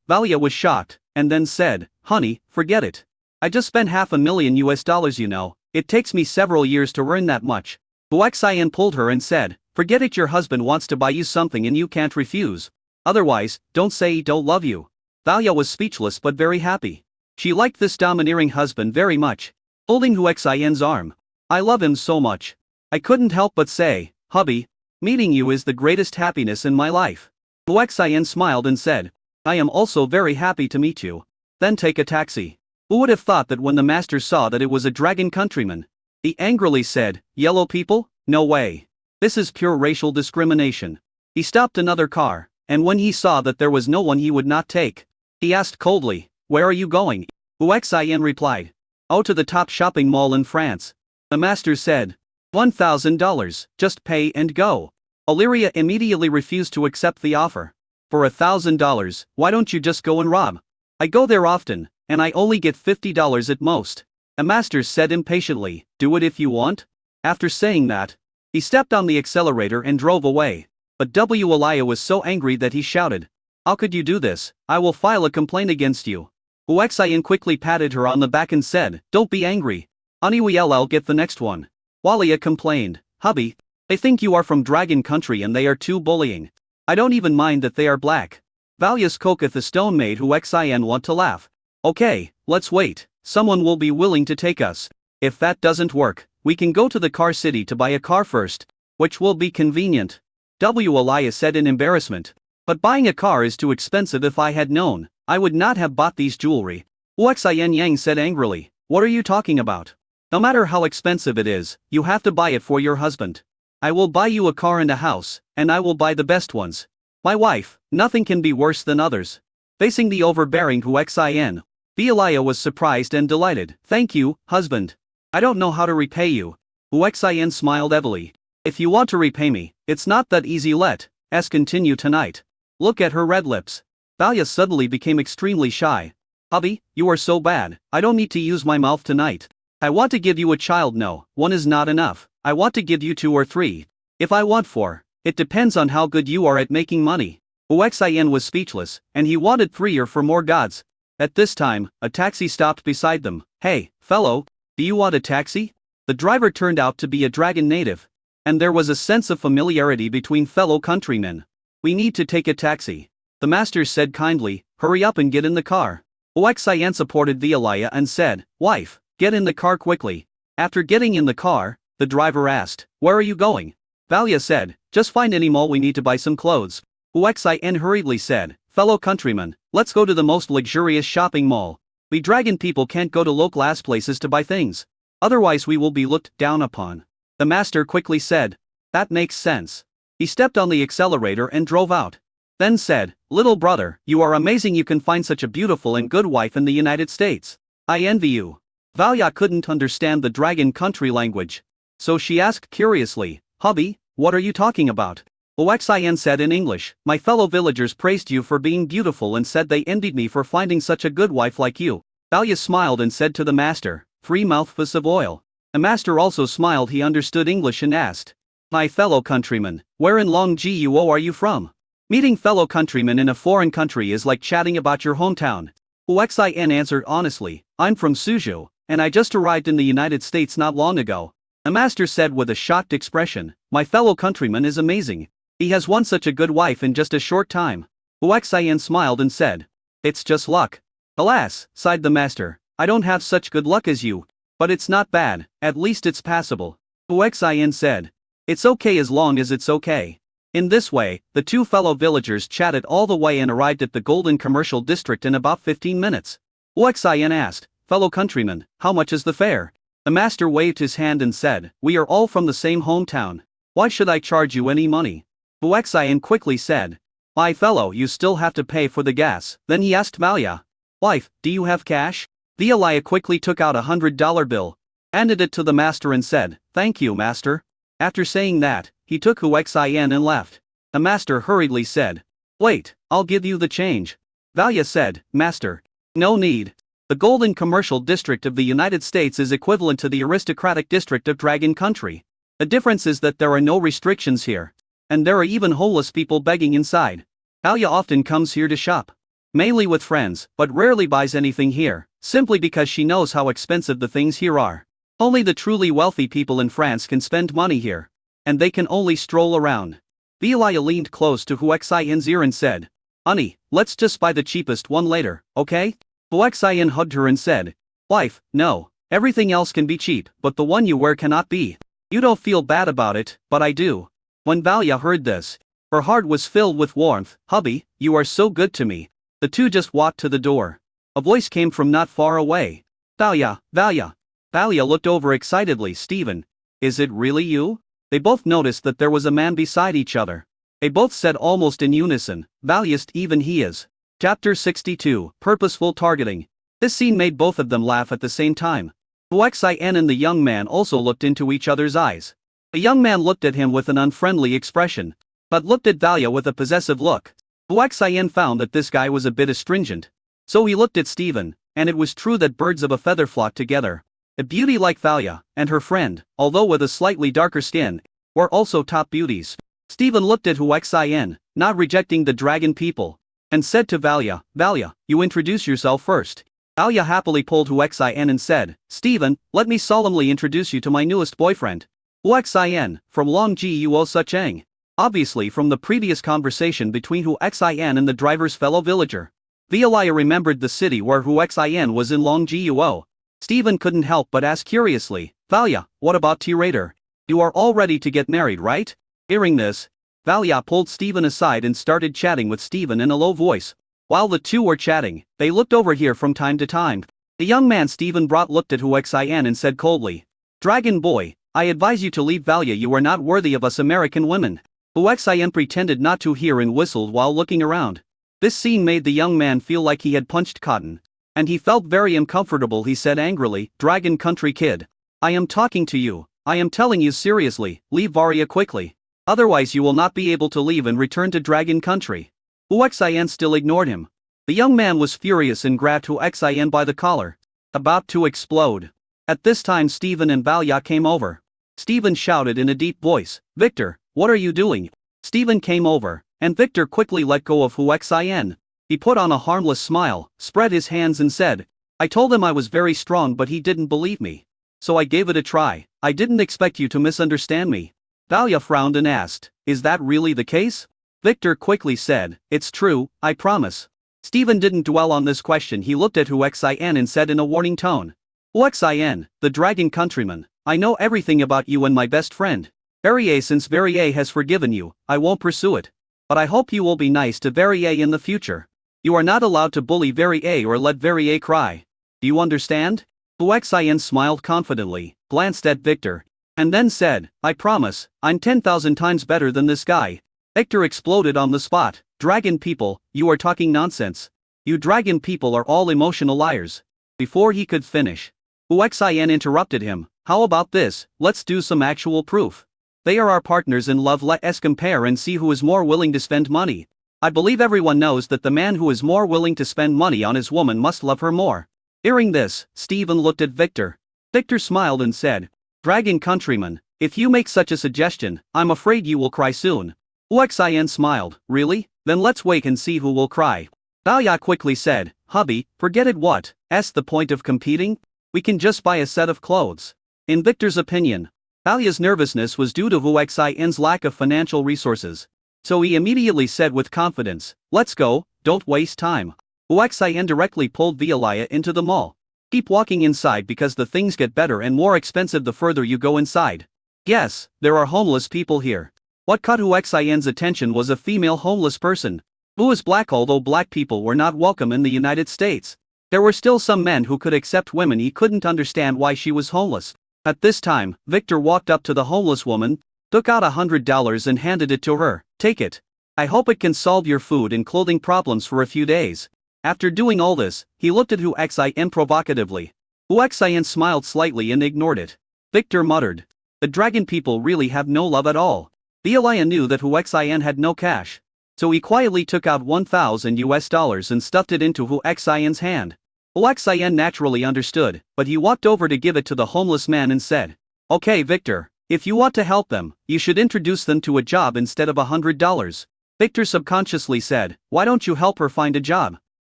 Speaker 1: Valia was shocked, and then said, "Honey, forget it. I just spent $500,000 you know, it takes me several years to earn that much." Huaxian pulled her and said, "Forget it, your husband wants to buy you something and you can't refuse. Otherwise, don't say he don't love you." Valia was speechless but very happy. She liked this domineering husband very much. Holding Huaxian's arm, "I love him so much. I couldn't help but say, hubby, meeting you is the greatest happiness in my life." Huaxian smiled and said, "I am also very happy to meet you. Then take a taxi." Who would have thought that when the master saw that it was a dragon countryman? He angrily said, "Yellow people? No way. This is pure racial discrimination." He stopped another car, and when he saw that there was no one he would not take, he asked coldly, "Where are you going?" Huaxian replied, "Oh, to the top shopping mall in France." The master said, $1,000, just pay and go." Illyria immediately refused to accept the offer. "For $1,000, why don't you just go and rob? I go there often, and I only get $50 at most." The master said impatiently, "Do it if you want." After saying that, he stepped on the accelerator and drove away. But Elia was so angry that he shouted, "How could you do this? I will file a complaint against you." Huaxian quickly patted her on the back and said, "Don't be angry. I'll get the next one." Walia complained, "Hubby, they think you are from Dragon Country and they are too bullying. I don't even mind that they are black." Valia's Koketh the stone made Huaxian want to laugh. "Okay, let's wait, someone will be willing to take us. If that doesn't work, we can go to the car city to buy a car first, which will be convenient." Elia said in embarrassment, "But buying a car is too expensive. If I had known, I would not have bought these jewelry." Huaxian Yang said angrily, "What are you talking about? No matter how expensive it is, you have to buy it for your husband. I will buy you a car and a house, and I will buy the best ones. My wife, nothing can be worse than others." Facing the overbearing Huaxian, Elia was surprised and delighted. "Thank you, husband. I don't know how to repay you." Huaxian smiled heavily. "If you want to repay me, it's not that easy. Let's continue tonight." Look at her red lips. Valia suddenly became extremely shy. "Hubby, you are so bad, I don't need to use my mouth tonight. I want to give you a child. No, one is not enough. I want to give you 2 or 3. If I want 4, it depends on how good you are at making money." Huaxian was speechless, and he wanted 3 or 4 more gods. At this time, a taxi stopped beside them. "Hey, fellow, Do you want a taxi? The driver turned out to be a Dragon native. And there was a sense of familiarity between fellow countrymen. We need to take a taxi. The master said kindly, hurry up and get in the car. Huaxian supported Vialaya and said, wife, get in the car quickly. After getting in the car, the driver asked, where are you going? Valia said, just find any mall we need to buy some clothes. Huaxian hurriedly said, fellow countrymen, let's go to the most luxurious shopping mall. We Dragon people can't go to low-class places to buy things. Otherwise we will be looked down upon. The master quickly said, that makes sense. He stepped on the accelerator and drove out. Then said, little brother, you are amazing you can find such a beautiful and good wife in the United States. I envy you. Valia couldn't understand the Dragon country language. So she asked curiously, hubby, what are you talking about? Huaxian said in English, my fellow villagers praised you for being beautiful and said they envied me for finding such a good wife like you. Valia smiled and said to the master, 3 mouthfuls of oil. The master also smiled, he understood English and asked, my fellow countrymen, where in Long Guo are you from? Meeting fellow countrymen in a foreign country is like chatting about your hometown. Huaxian answered honestly, I'm from Suzhou, and I just arrived in the United States not long ago. The master said with a shocked expression, my fellow countryman is amazing. He has won such a good wife in just a short time. Huaxian smiled and said, it's just luck. Alas, sighed the master, I don't have such good luck as you. But it's not bad, at least it's passable. Huaxian said, it's okay as long as it's okay. In this way, the two fellow villagers chatted all the way and arrived at the Golden Commercial District in about 15 minutes. Huaxian asked, fellow countrymen, how much is the fare? The master waved his hand and said, we are all from the same hometown. Why should I charge you any money? Huaxian quickly said, my fellow, you still have to pay for the gas. Then he asked Valia, wife, do you have cash? Vialaya quickly took out a $100 bill, handed it to the master and said, thank you, master. After saying that, he took Huaxian and left. The master hurriedly said, wait, I'll give you the change. Valia said, master, no need. The Golden Commercial District of the United States is equivalent to the aristocratic district of Dragon Country. The difference is that there are no restrictions here. And there are even homeless people begging inside. Valia often comes here to shop. Mainly with friends, but rarely buys anything here, simply because she knows how expensive the things here are. Only the truly wealthy people in France can spend money here. And they can only stroll around. Vialaya leaned close to Huaxian's ear and said, honey, let's just buy the cheapest one later, okay? Huaxian hugged her and said, wife, no, everything else can be cheap, but the one you wear cannot be. You don't feel bad about it, but I do. When Valia heard this, her heart was filled with warmth. Hubby, you are so good to me. The two just walked to the door. A voice came from not far away. Valia, Valia. Valia looked over excitedly. Stephen, is it really you? They both noticed that there was a man beside each other. They both said almost in unison, Valiest even he is. Chapter 62, Purposeful Targeting. This scene made both of them laugh at the same time. Huaxian and the young man also looked into each other's eyes. The young man looked at him with an unfriendly expression, but looked at Valia with a possessive look. Huaxian found that this guy was a bit astringent. So he looked at Stephen, and it was true that birds of a feather flock together. A beauty like Valia, and her friend, although with a slightly darker skin, were also top beauties. Stephen looked at Huaxian, not rejecting the Dragon people, and said to Valia, Valia, you introduce yourself first. Valia happily pulled Huaxian and said, Stephen, let me solemnly introduce you to my newest boyfriend. Huaxian, from Long Guo Sucheng. Obviously from the previous conversation between Huaxian and the driver's fellow villager. Vialaya remembered the city where Huaxian was in Long Guo. Stephen couldn't help but ask curiously, Valia, what about T-Raider? You are all ready to get married, right? Hearing this, Valia pulled Stephen aside and started chatting with Stephen in a low voice. While the two were chatting, they looked over here from time to time. The young man Stephen brought looked at Huaxian and said coldly, Dragon boy, I advise you to leave Valia, you are not worthy of us American women. Huaxian pretended not to hear and whistled while looking around. This scene made the young man feel like he had punched cotton. And he felt very uncomfortable. He said angrily, Dragon country kid. I am talking to you. I am telling you seriously, leave Valia quickly. Otherwise you will not be able to leave and return to Dragon country. Huaxian still ignored him. The young man was furious and grabbed Huaxian by the collar, about to explode. At this time Stephen and Valia came over. Stephen shouted in a deep voice, Victor, what are you doing? Stephen came over, and Victor quickly let go of Huaxian. He put on a harmless smile, spread his hands and said, I told him I was very strong but he didn't believe me. so I gave it a try. I didn't expect you to misunderstand me. Thalia frowned and asked, is that really the case? Victor quickly said, it's true, I promise. Stephen didn't dwell on this question. He looked at Huxian and said in a warning tone, Huxian, the dragon countryman, I know everything about you and my best friend. Verrier, since Verrier has forgiven you, I won't pursue it. But I hope you will be nice to Verrier in the future. You are not allowed to bully Verrier or let Verrier cry. Do you understand? Huxian smiled confidently, glanced at Victor, and then said, I promise, I'm 10,000 times better than this guy. Victor exploded on the spot. Dragon people, you are talking nonsense. You dragon people are all emotional liars. Before he could finish, Huxian interrupted him, how about this, let's do some actual proof. They are our partners in love, let us compare and see who is more willing to spend money. I believe everyone knows that the man who is more willing to spend money on his woman must love her more. Hearing this, Stephen looked at Victor. Victor smiled and said, Dragon countryman, if you make such a suggestion, I'm afraid you will cry soon. Huxian smiled, really? Then let's wait and see who will cry. Thalia quickly said, hubby, forget it, what? That's the point of competing? We can just buy a set of clothes. In Victor's opinion, Thalia's nervousness was due to Huxian's lack of financial resources. So he immediately said with confidence, let's go, don't waste time. Huxian directly pulled Thalia into the mall. Keep walking inside because the things get better and more expensive the further you go inside. Yes, there are homeless people here. What caught Huxian's attention was a female homeless person who was black. Although black people were not welcome in the United States, there were still some men who could accept women. He couldn't understand why she was homeless. At this time, Victor walked up to the homeless woman, took out $100 and handed it to her. Take it. I hope it can solve your food and clothing problems for a few days. After doing all this, he looked at Huxian provocatively. Huxian smiled slightly and ignored it. Victor muttered, the dragon people really have no love at all. Thalia knew that Huxian had no cash, so he quietly took out $1,000 and stuffed it into Huxian's hand. Huxian naturally understood, but he walked over to give it to the homeless man and said, okay Victor, if you want to help them, you should introduce them to a job instead of $100. Victor subconsciously said, why don't you help her find a job?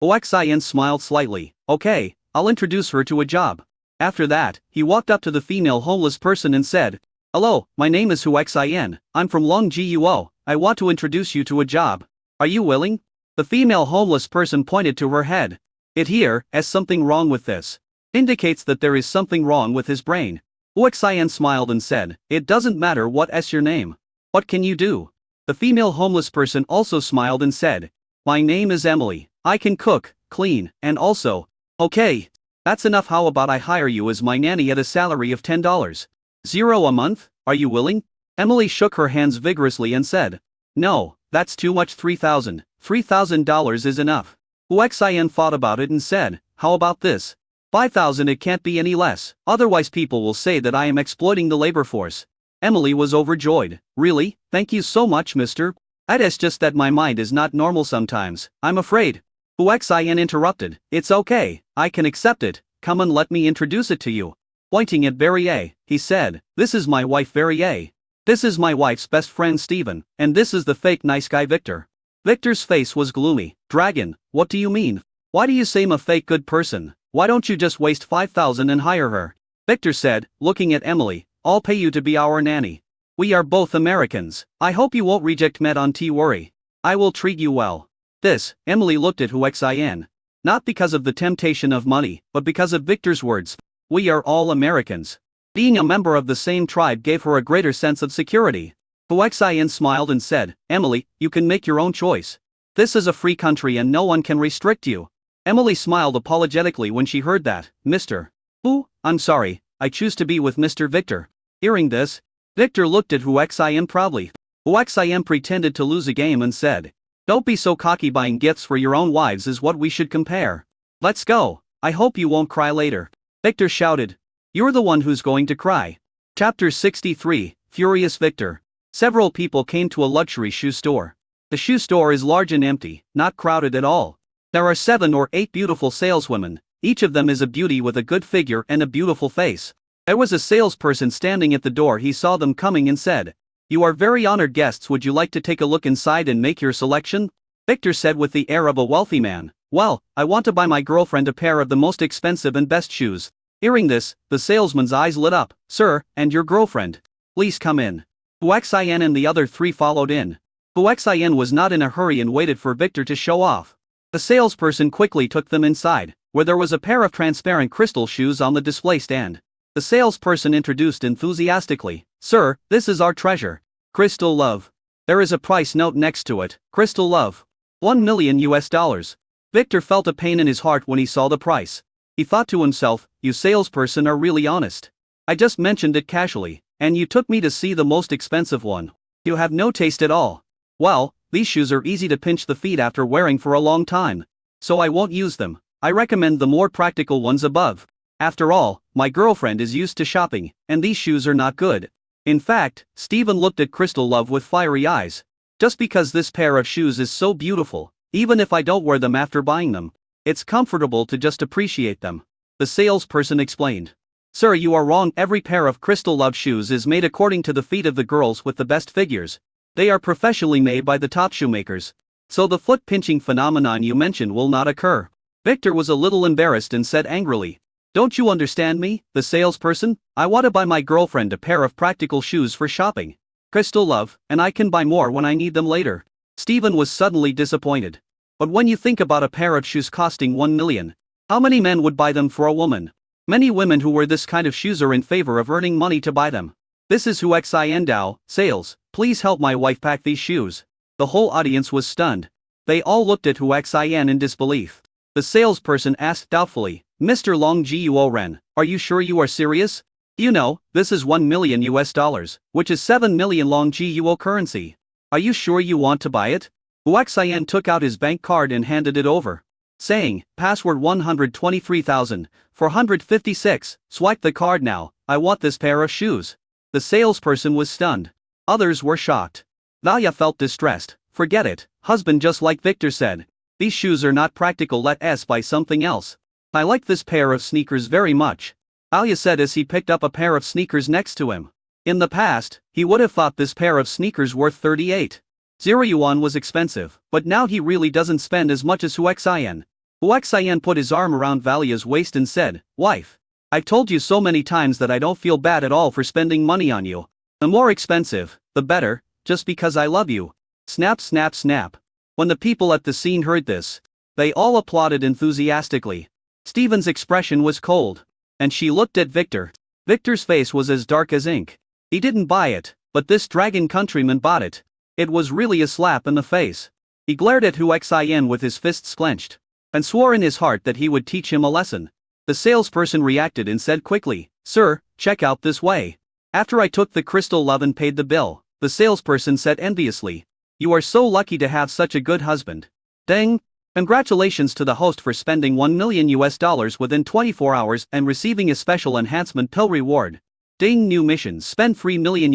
Speaker 1: Huxian smiled slightly, okay, I'll introduce her to a job. After that, he walked up to the female homeless person and said, hello, my name is Huxian, I'm from Longguo, I want to introduce you to a job. Are you willing? The female homeless person pointed to her head. It here, as something wrong with this. Indicates that there is something wrong with his brain. Huxian smiled and said, it doesn't matter what's your name. What can you do? The female homeless person also smiled and said, my name is Emily, I can cook, clean, and also, okay. That's enough. How about I hire you as my nanny at a salary of $10. a month, are you willing? Emily shook her hands vigorously and said, no, that's too much. $3,000 is enough. Huxian thought about it and said, how about this? $5,000. It can't be any less, otherwise people will say that I am exploiting the labor force. Emily was overjoyed. Really? Thank you so much, mister. It's just that my mind is not normal sometimes, I'm afraid. Huxian interrupted, it's okay, I can accept it, come and let me introduce it to you. Pointing at Verrier, he said, this is my wife Verrier. This is my wife's best friend Stephen, and this is the fake nice guy Victor. Victor's face was gloomy. Dragon, what do you mean? Why do you say I'm a fake good person? Why don't you just waste $5,000 and hire her? Victor said, looking at Emily, I'll pay you to be our nanny. We are both Americans, I hope you won't reject me, don't worry. I will treat you well. This, Emily looked at Huxian. Not because of the temptation of money, but because of Victor's words. We are all Americans. Being a member of the same tribe gave her a greater sense of security. Huxian smiled and said, Emily, you can make your own choice. This is a free country and no one can restrict you. Emily smiled apologetically when she heard that. Mr. Who? I'm sorry, I choose to be with Mr. Victor. Hearing this, Victor looked at Huxian proudly. Huxian pretended to lose a game and said, don't be so cocky. Buying gifts for your own wives is what we should compare. Let's go. I hope you won't cry later. Victor shouted. You're the one who's going to cry. Chapter 63, Furious Victor. Several people came to a luxury shoe store. The shoe store is large and empty, not crowded at all. There are 7 or 8 beautiful saleswomen, each of them is a beauty with a good figure and a beautiful face. There was a salesperson standing at the door. He saw them coming and said, you are very honored guests, would you like to take a look inside and make your selection? Victor said with the air of a wealthy man, well, I want to buy my girlfriend a pair of the most expensive and best shoes. Hearing this, the salesman's eyes lit up. Sir, and your girlfriend. Please come in. Huaxian and the other three followed in. Huaxian was not in a hurry and waited for Victor to show off. The salesperson quickly took them inside, where there was a pair of transparent crystal shoes on the display stand. The salesperson introduced enthusiastically, Sir, this is our treasure. Crystal Love. There is a price note next to it, Crystal Love. $1 million. Victor felt a pain in his heart when he saw the price. He thought to himself, you salesperson are really honest. I just mentioned it casually, and you took me to see the most expensive one. You have no taste at all. Well, these shoes are easy to pinch the feet after wearing for a long time. So I won't use them. I recommend the more practical ones above. After all, my girlfriend is used to shopping, and these shoes are not good. In fact, Stephen looked at Crystal Love with fiery eyes. Just because this pair of shoes is so beautiful, even if I don't wear them after buying them, it's comfortable to just appreciate them. The salesperson explained. Sir, you are wrong. Every pair of Crystal Love shoes is made according to the feet of the girls with the best figures. They are professionally made by the top shoemakers. So the foot pinching phenomenon you mentioned will not occur. Victor was a little embarrassed and said angrily, Don't you understand me, the salesperson? I want to buy my girlfriend a pair of practical shoes for shopping. Crystal Love, and I can buy more when I need them later. Stephen was suddenly disappointed. But when you think about a pair of shoes costing $1 million, how many men would buy them for a woman? Many women who wear this kind of shoes are in favor of earning money to buy them. This is Huaxian Dao, sales, please help my wife pack these shoes. The whole audience was stunned. They all looked at Huaxian in disbelief. The salesperson asked doubtfully, Mr. Long Guo Ren, are you sure you are serious? You know, this is $1 million, which is 7 million Long Guo currency. Are you sure you want to buy it? Huaxian took out his bank card and handed it over, saying, password 123,456, swipe the card now, I want this pair of shoes. The salesperson was stunned. Others were shocked. Valia felt distressed. Forget it, husband, just like Victor said. These shoes are not practical, let's buy something else. I like this pair of sneakers very much. Valia said as he picked up a pair of sneakers next to him. In the past, he would have thought this pair of sneakers worth 38. 0 yuan was expensive, but now he really doesn't spend as much as Huaxian. Huaxian put his arm around Valia's waist and said, Wife, I've told you so many times that I don't feel bad at all for spending money on you. The more expensive, the better, just because I love you. Snap, snap, snap. When the people at the scene heard this, they all applauded enthusiastically. Stephen's expression was cold, and she looked at Victor. Victor's face was as dark as ink. He didn't buy it, but this dragon countryman bought it. It was really a slap in the face. He glared at Huaxian with his fists clenched, and swore in his heart that he would teach him a lesson. The salesperson reacted and said quickly, Sir, check out this way. After I took the Crystal Love and paid the bill, the salesperson said enviously, You are so lucky to have such a good husband. Deng! Congratulations to the host for spending $1 million within 24 hours and receiving a special enhancement pill reward. Ding! New mission, spend $3 million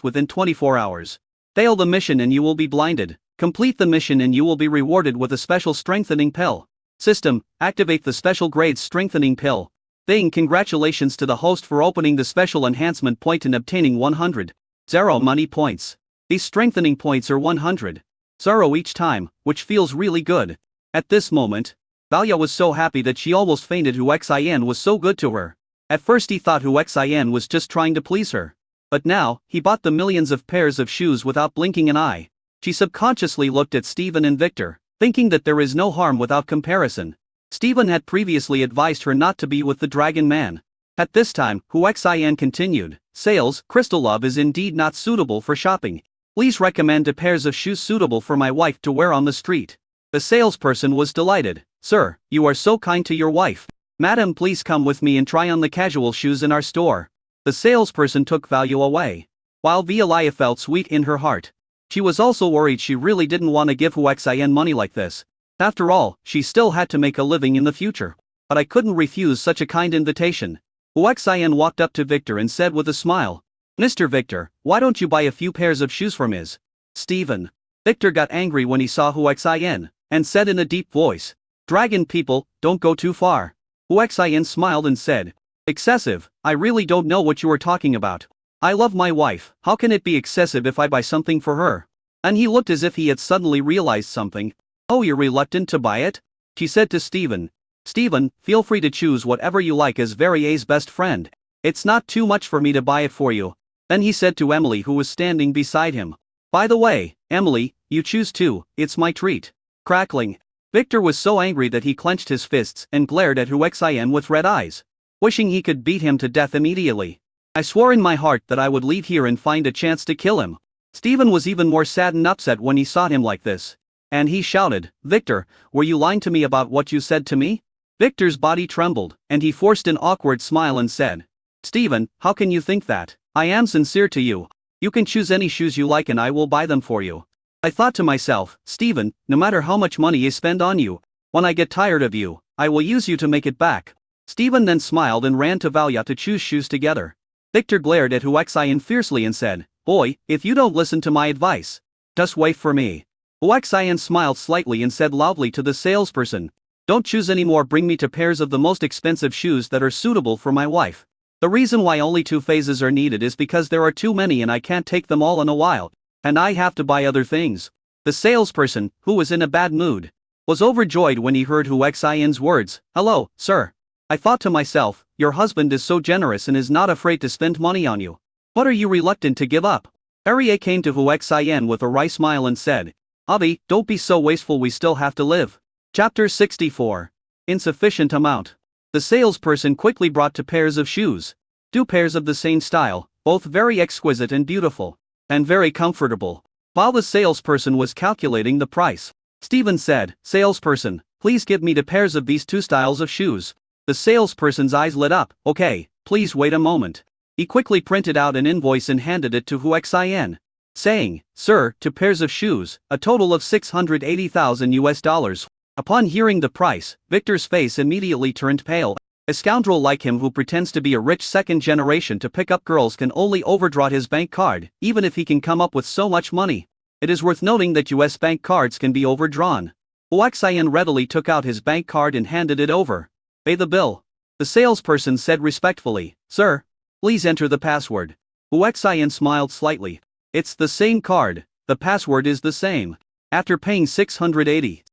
Speaker 1: within 24 hours. Fail the mission and you will be blinded. Complete the mission and you will be rewarded with a special strengthening pill. System, activate the special grades strengthening pill. Thing, congratulations to the host for opening the special enhancement point and obtaining 100. 0 money points. These strengthening points are 100. 0 each time, which feels really good. At this moment, Valia was so happy that she almost fainted. Huaxian was so good to her. At first he thought Huaxian was just trying to please her. But now, he bought the millions of pairs of shoes without blinking an eye. She subconsciously looked at Stephen and Victor, thinking that there is no harm without comparison. Stephen had previously advised her not to be with the Dragon Man. At this time, Huaxian continued, Sales, Crystal Love is indeed not suitable for shopping. Please recommend a pairs of shoes suitable for my wife to wear on the street. The salesperson was delighted. Sir, you are so kind to your wife. Madam, please come with me and try on the casual shoes in our store. The salesperson took Valia away. While Valia felt sweet in her heart, she was also worried. She really didn't want to give Huaxian money like this. After all, she still had to make a living in the future. But I couldn't refuse such a kind invitation. Huaxian walked up to Victor and said with a smile, Mr. Victor, why don't you buy a few pairs of shoes for Ms. Stephen? Victor got angry when he saw Huaxian, and said in a deep voice, Dragon people, don't go too far. Huaxian smiled and said, Excessive, I really don't know what you are talking about. I love my wife, how can it be excessive if I buy something for her? And he looked as if he had suddenly realized something. Oh, you're reluctant to buy it? She said to Stephen. Steven, feel free to choose whatever you like as Verrier's best friend. It's not too much for me to buy it for you. Then he said to Emily, who was standing beside him. By the way, Emily, you choose too, it's my treat. Crackling. Victor was so angry that he clenched his fists and glared at Huxian with red eyes, wishing he could beat him to death immediately. I swore in my heart that I would leave here and find a chance to kill him. Steven was even more sad and upset when he saw him like this. And he shouted, Victor, were you lying to me about what you said to me? Victor's body trembled, and he forced an awkward smile and said, Steven, how can you think that? I am sincere to you. You can choose any shoes you like and I will buy them for you. I thought to myself, Steven, no matter how much money I spend on you, when I get tired of you, I will use you to make it back. Steven then smiled and ran to Valia to choose shoes together. Victor glared at Huxian fiercely and said, Boy, if you don't listen to my advice, just wait for me. Huxian smiled slightly and said loudly to the salesperson, Don't choose anymore, bring me 2 pairs of the most expensive shoes that are suitable for my wife. The reason why only 2 phases are needed is because there are too many and I can't take them all in a while. And I have to buy other things. The salesperson, who was in a bad mood, was overjoyed when he heard Huxian's words. Hello, sir. I thought to myself, your husband is so generous and is not afraid to spend money on you. What are you reluctant to give up? Verrier came to Huxian with a wry smile and said, Avi, don't be so wasteful, we still have to live. Chapter 64. Insufficient amount. The salesperson quickly brought 2 pairs of shoes. 2 pairs of the same style, both very exquisite and beautiful. And very comfortable. While the salesperson was calculating the price, Steven said, Salesperson, please give me 2 pairs of these 2 styles of shoes. The salesperson's eyes lit up. Okay, please wait a moment. He quickly printed out an invoice and handed it to Huxian, saying, Sir, 2 pairs of shoes, a total of $680,000. Upon hearing the price, Victor's face immediately turned pale. A scoundrel like him who pretends to be a rich second generation to pick up girls can only overdraw his bank card, even if he can come up with so much money. It is worth noting that US bank cards can be overdrawn. Huxian readily took out his bank card and handed it over. Pay the bill. The salesperson said respectfully, Sir, please enter the password. Huxian smiled slightly. It's the same card, the password is the same. After paying $680,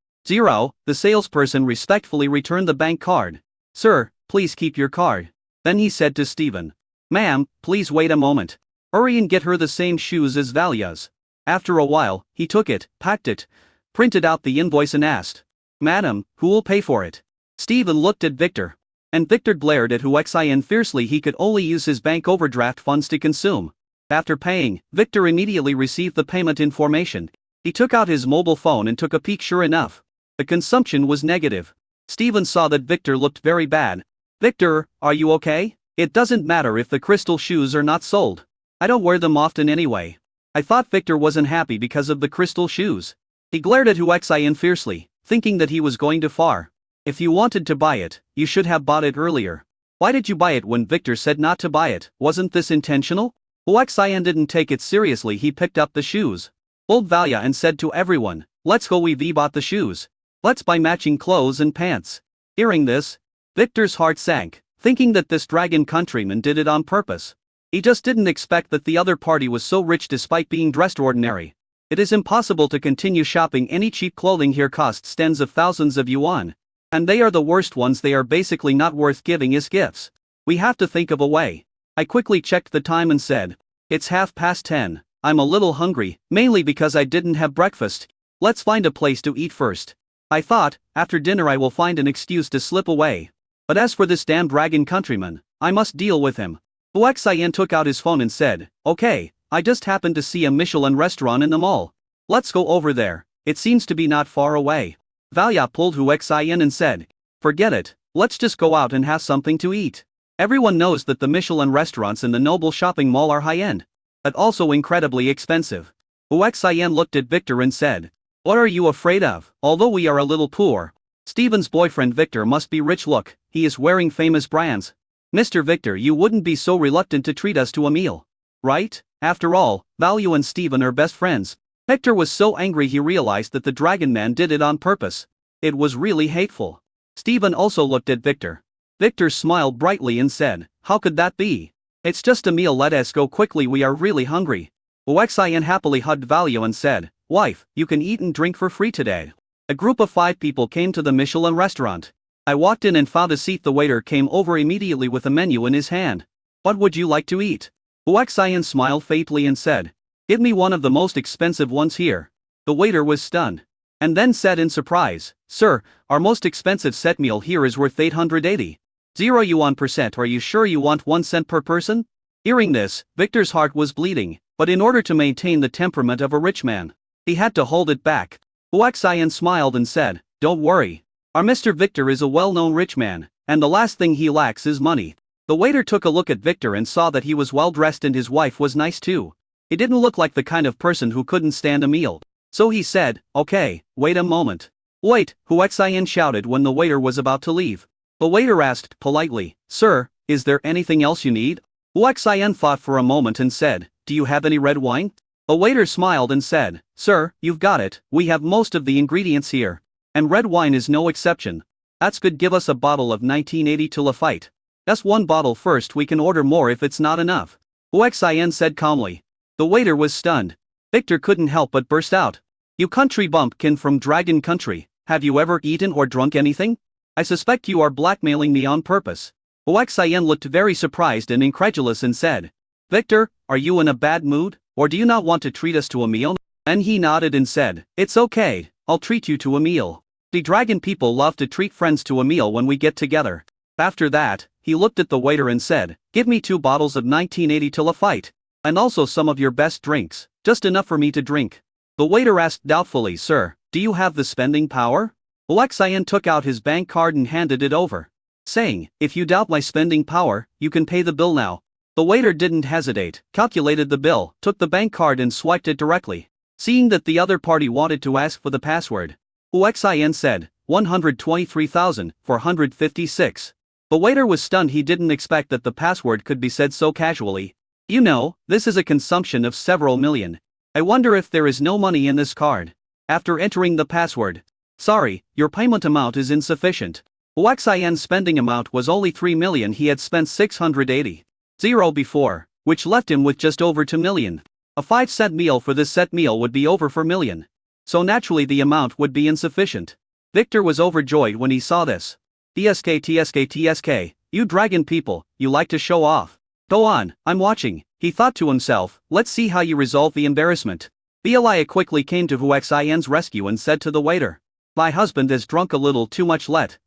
Speaker 1: the salesperson respectfully returned the bank card. Sir, please keep your card. Then he said to Steven, Ma'am, please wait a moment. Hurry and get her the same shoes as Valia's. After a while, he took it, packed it, printed out the invoice and asked, Madam, who will pay for it? Steven looked at Victor. And Victor glared at Huxian fiercely. He could only use his bank overdraft funds to consume. After paying, Victor immediately received the payment information. He took out his mobile phone and took a peek. Sure enough, the consumption was negative. Steven saw that Victor looked very bad. Victor, are you okay? It doesn't matter if the crystal shoes are not sold. I don't wear them often anyway. I thought Victor wasn't happy because of the crystal shoes. He glared at Huxian fiercely, thinking that he was going too far. If you wanted to buy it, you should have bought it earlier. Why did you buy it when Victor said not to buy it? Wasn't this intentional? Huxian didn't take it seriously. He picked up the shoes, pulled Valia and said to everyone, Let's go, we bought the shoes. Let's buy matching clothes and pants. Hearing this, Victor's heart sank, thinking that this dragon countryman did it on purpose. He just didn't expect that the other party was so rich despite being dressed ordinary. It is impossible to continue shopping. Any cheap clothing here costs tens of thousands of yuan. And they are the worst ones. They are basically not worth giving as gifts. We have to think of a way. I quickly checked the time and said, It's 10:30. I'm a little hungry, mainly because I didn't have breakfast. Let's find a place to eat first. I thought, after dinner I will find an excuse to slip away. But as for this damn dragon countryman, I must deal with him. Huxian took out his phone and said, Okay, I just happened to see a Michelin restaurant in the mall. Let's go over there, it seems to be not far away. Valia pulled Huxian and said, Forget it, let's just go out and have something to eat. Everyone knows that the Michelin restaurants in the Noble shopping mall are high-end, but also incredibly expensive. Huxian looked at Victor and said, What are you afraid of? Although we are a little poor, Steven's boyfriend Victor must be rich. Look, he is wearing famous brands. Mr. Victor, you wouldn't be so reluctant to treat us to a meal, right? After all, Valia and Steven are best friends. Victor was so angry he realized that the dragon man did it on purpose. It was really hateful. Steven also looked at Victor. Victor smiled brightly and said, How could that be? It's just a meal, let us go quickly, we are really hungry. Huxian happily hugged Valia and said, Wife, you can eat and drink for free today. A group of 5 people came to the Michelin restaurant. I walked in and found a seat. The waiter came over immediately with a menu in his hand. What would you like to eat? Huaxian smiled faintly and said, give me one of the most expensive ones here. The waiter was stunned. And then said in surprise, sir, our most expensive set meal here is worth 880. 0 yuan %. Are you sure you want 1 cent per person? Hearing this, Victor's heart was bleeding, but in order to maintain the temperament of a rich man, he had to hold it back. Huaxian smiled and said, don't worry. Our Mr. Victor is a well-known rich man, and the last thing he lacks is money. The waiter took a look at Victor and saw that he was well-dressed and his wife was nice too. He didn't look like the kind of person who couldn't stand a meal. So he said, okay, wait a moment. Wait, Huaxian shouted when the waiter was about to leave. The waiter asked politely, sir, is there anything else you need? Huaxian thought for a moment and said, do you have any red wine? The waiter smiled and said, sir, you've got it, we have most of the ingredients here. And red wine is no exception. That's good, give us a bottle of 1980 to Lafite. Just one bottle first, we can order more if it's not enough. Huaxian said calmly. The waiter was stunned. Victor couldn't help but burst out. You country bumpkin from Dragon Country, have you ever eaten or drunk anything? I suspect you are blackmailing me on purpose. Huaxian looked very surprised and incredulous and said, Victor, are you in a bad mood, or do you not want to treat us to a meal? And he nodded and said, it's okay, I'll treat you to a meal. The dragon people love to treat friends to a meal when we get together. After that, he looked at the waiter and said, give me 2 bottles of 1980 to Lafite. And also some of your best drinks, just enough for me to drink. The waiter asked doubtfully, sir, do you have the spending power? Huaxian took out his bank card and handed it over, saying, if you doubt my spending power, you can pay the bill now. The waiter didn't hesitate, calculated the bill, took the bank card and swiped it directly. Seeing that the other party wanted to ask for the password, Huaxian said, 123,456. The waiter was stunned. He didn't expect that the password could be said so casually. You know, this is a consumption of several million. I wonder if there is no money in this card. After entering the password, sorry, your payment amount is insufficient. Huaxian's spending amount was only 3 million. He had spent 680,000 before, which left him with just over 2 million. A 5-cent meal for this set meal would be over 4 million. So naturally the amount would be insufficient. Victor was overjoyed when he saw this. TSK, you dragon people, you like to show off. Go on, I'm watching, he thought to himself, let's see how you resolve the embarrassment. Belia quickly came to Huaxian's rescue and said to the waiter, my husband has drunk a little too much, let's.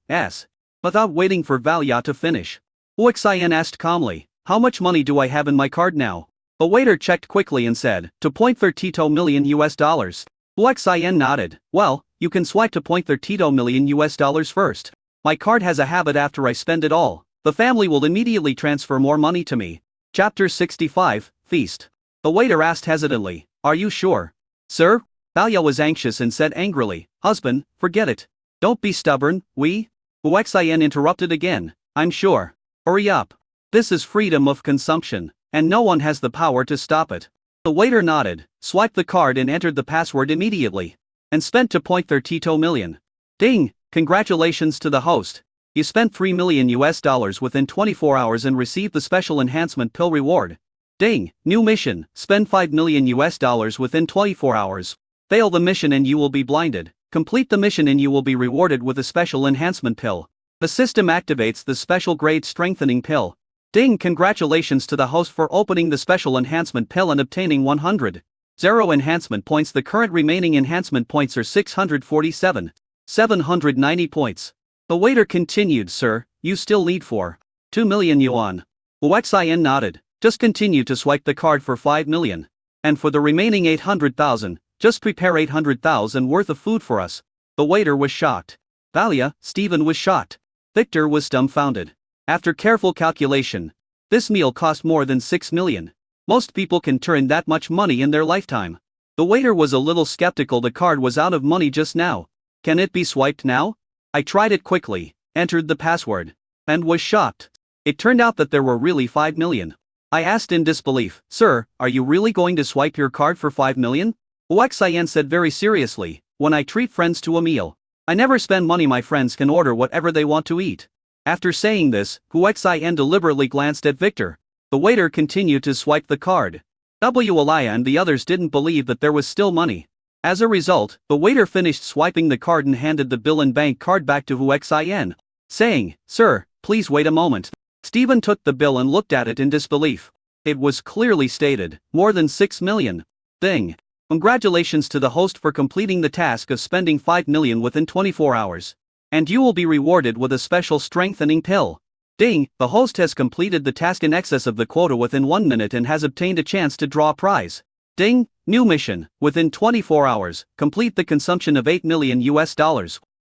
Speaker 1: Without waiting for Valia to finish, Huaxian asked calmly, how much money do I have in my card now? The waiter checked quickly and said, $2.32 million. Huaxian nodded, well, you can swipe $2.32 million first. My card has a habit after I spend it all, the family will immediately transfer more money to me. Chapter 65, Feast. The waiter asked hesitantly, are you sure? Sir? Valia was anxious and said angrily, husband, forget it. Don't be stubborn, Huaxian interrupted again, I'm sure. Hurry up. This is freedom of consumption, and no one has the power to stop it. The waiter nodded, swiped the card and entered the password immediately. And spent $2.32 million. Ding, congratulations to the host. You spent $3 million within 24 hours and received the special enhancement pill reward. Ding, new mission, spend $5 million within 24 hours. Fail the mission and you will be blinded. Complete the mission and you will be rewarded with a special enhancement pill. The system activates the special grade strengthening pill. Ding, congratulations to the host for opening the special enhancement pill and obtaining 100 enhancement points. The current remaining enhancement points are 647,790 points. The waiter continued, sir, you still need 2 million yuan. Huaxian nodded, just continue to swipe the card for 5 million. And for the remaining 800,000, just prepare 800,000 worth of food for us. The waiter was shocked. Valia, Stephen was shocked. Victor was dumbfounded. After careful calculation, this meal cost more than 6 million. Most people can turn that much money in their lifetime. The waiter was a little skeptical. The card was out of money just now. Can it be swiped now? I tried it quickly, entered the password, and was shocked. It turned out that there were really 5 million. I asked in disbelief, sir, are you really going to swipe your card for 5 million? Huaxian said very seriously, when I treat friends to a meal, I never spend money. My friends can order whatever they want to eat. After saying this, Huaxian deliberately glanced at Victor. The waiter continued to swipe the card. Walia and the others didn't believe that there was still money. As a result, the waiter finished swiping the card and handed the bill and bank card back to Huaxian, saying, "Sir, please wait a moment." Stephen took the bill and looked at it in disbelief. It was clearly stated, more than 6 million. Ding. Congratulations to the host for completing the task of spending 5 million within 24 hours. And you will be rewarded with a special strengthening pill. Ding, the host has completed the task in excess of the quota within 1 minute and has obtained a chance to draw a prize. Ding, new mission, within 24 hours, complete the consumption of $8 million.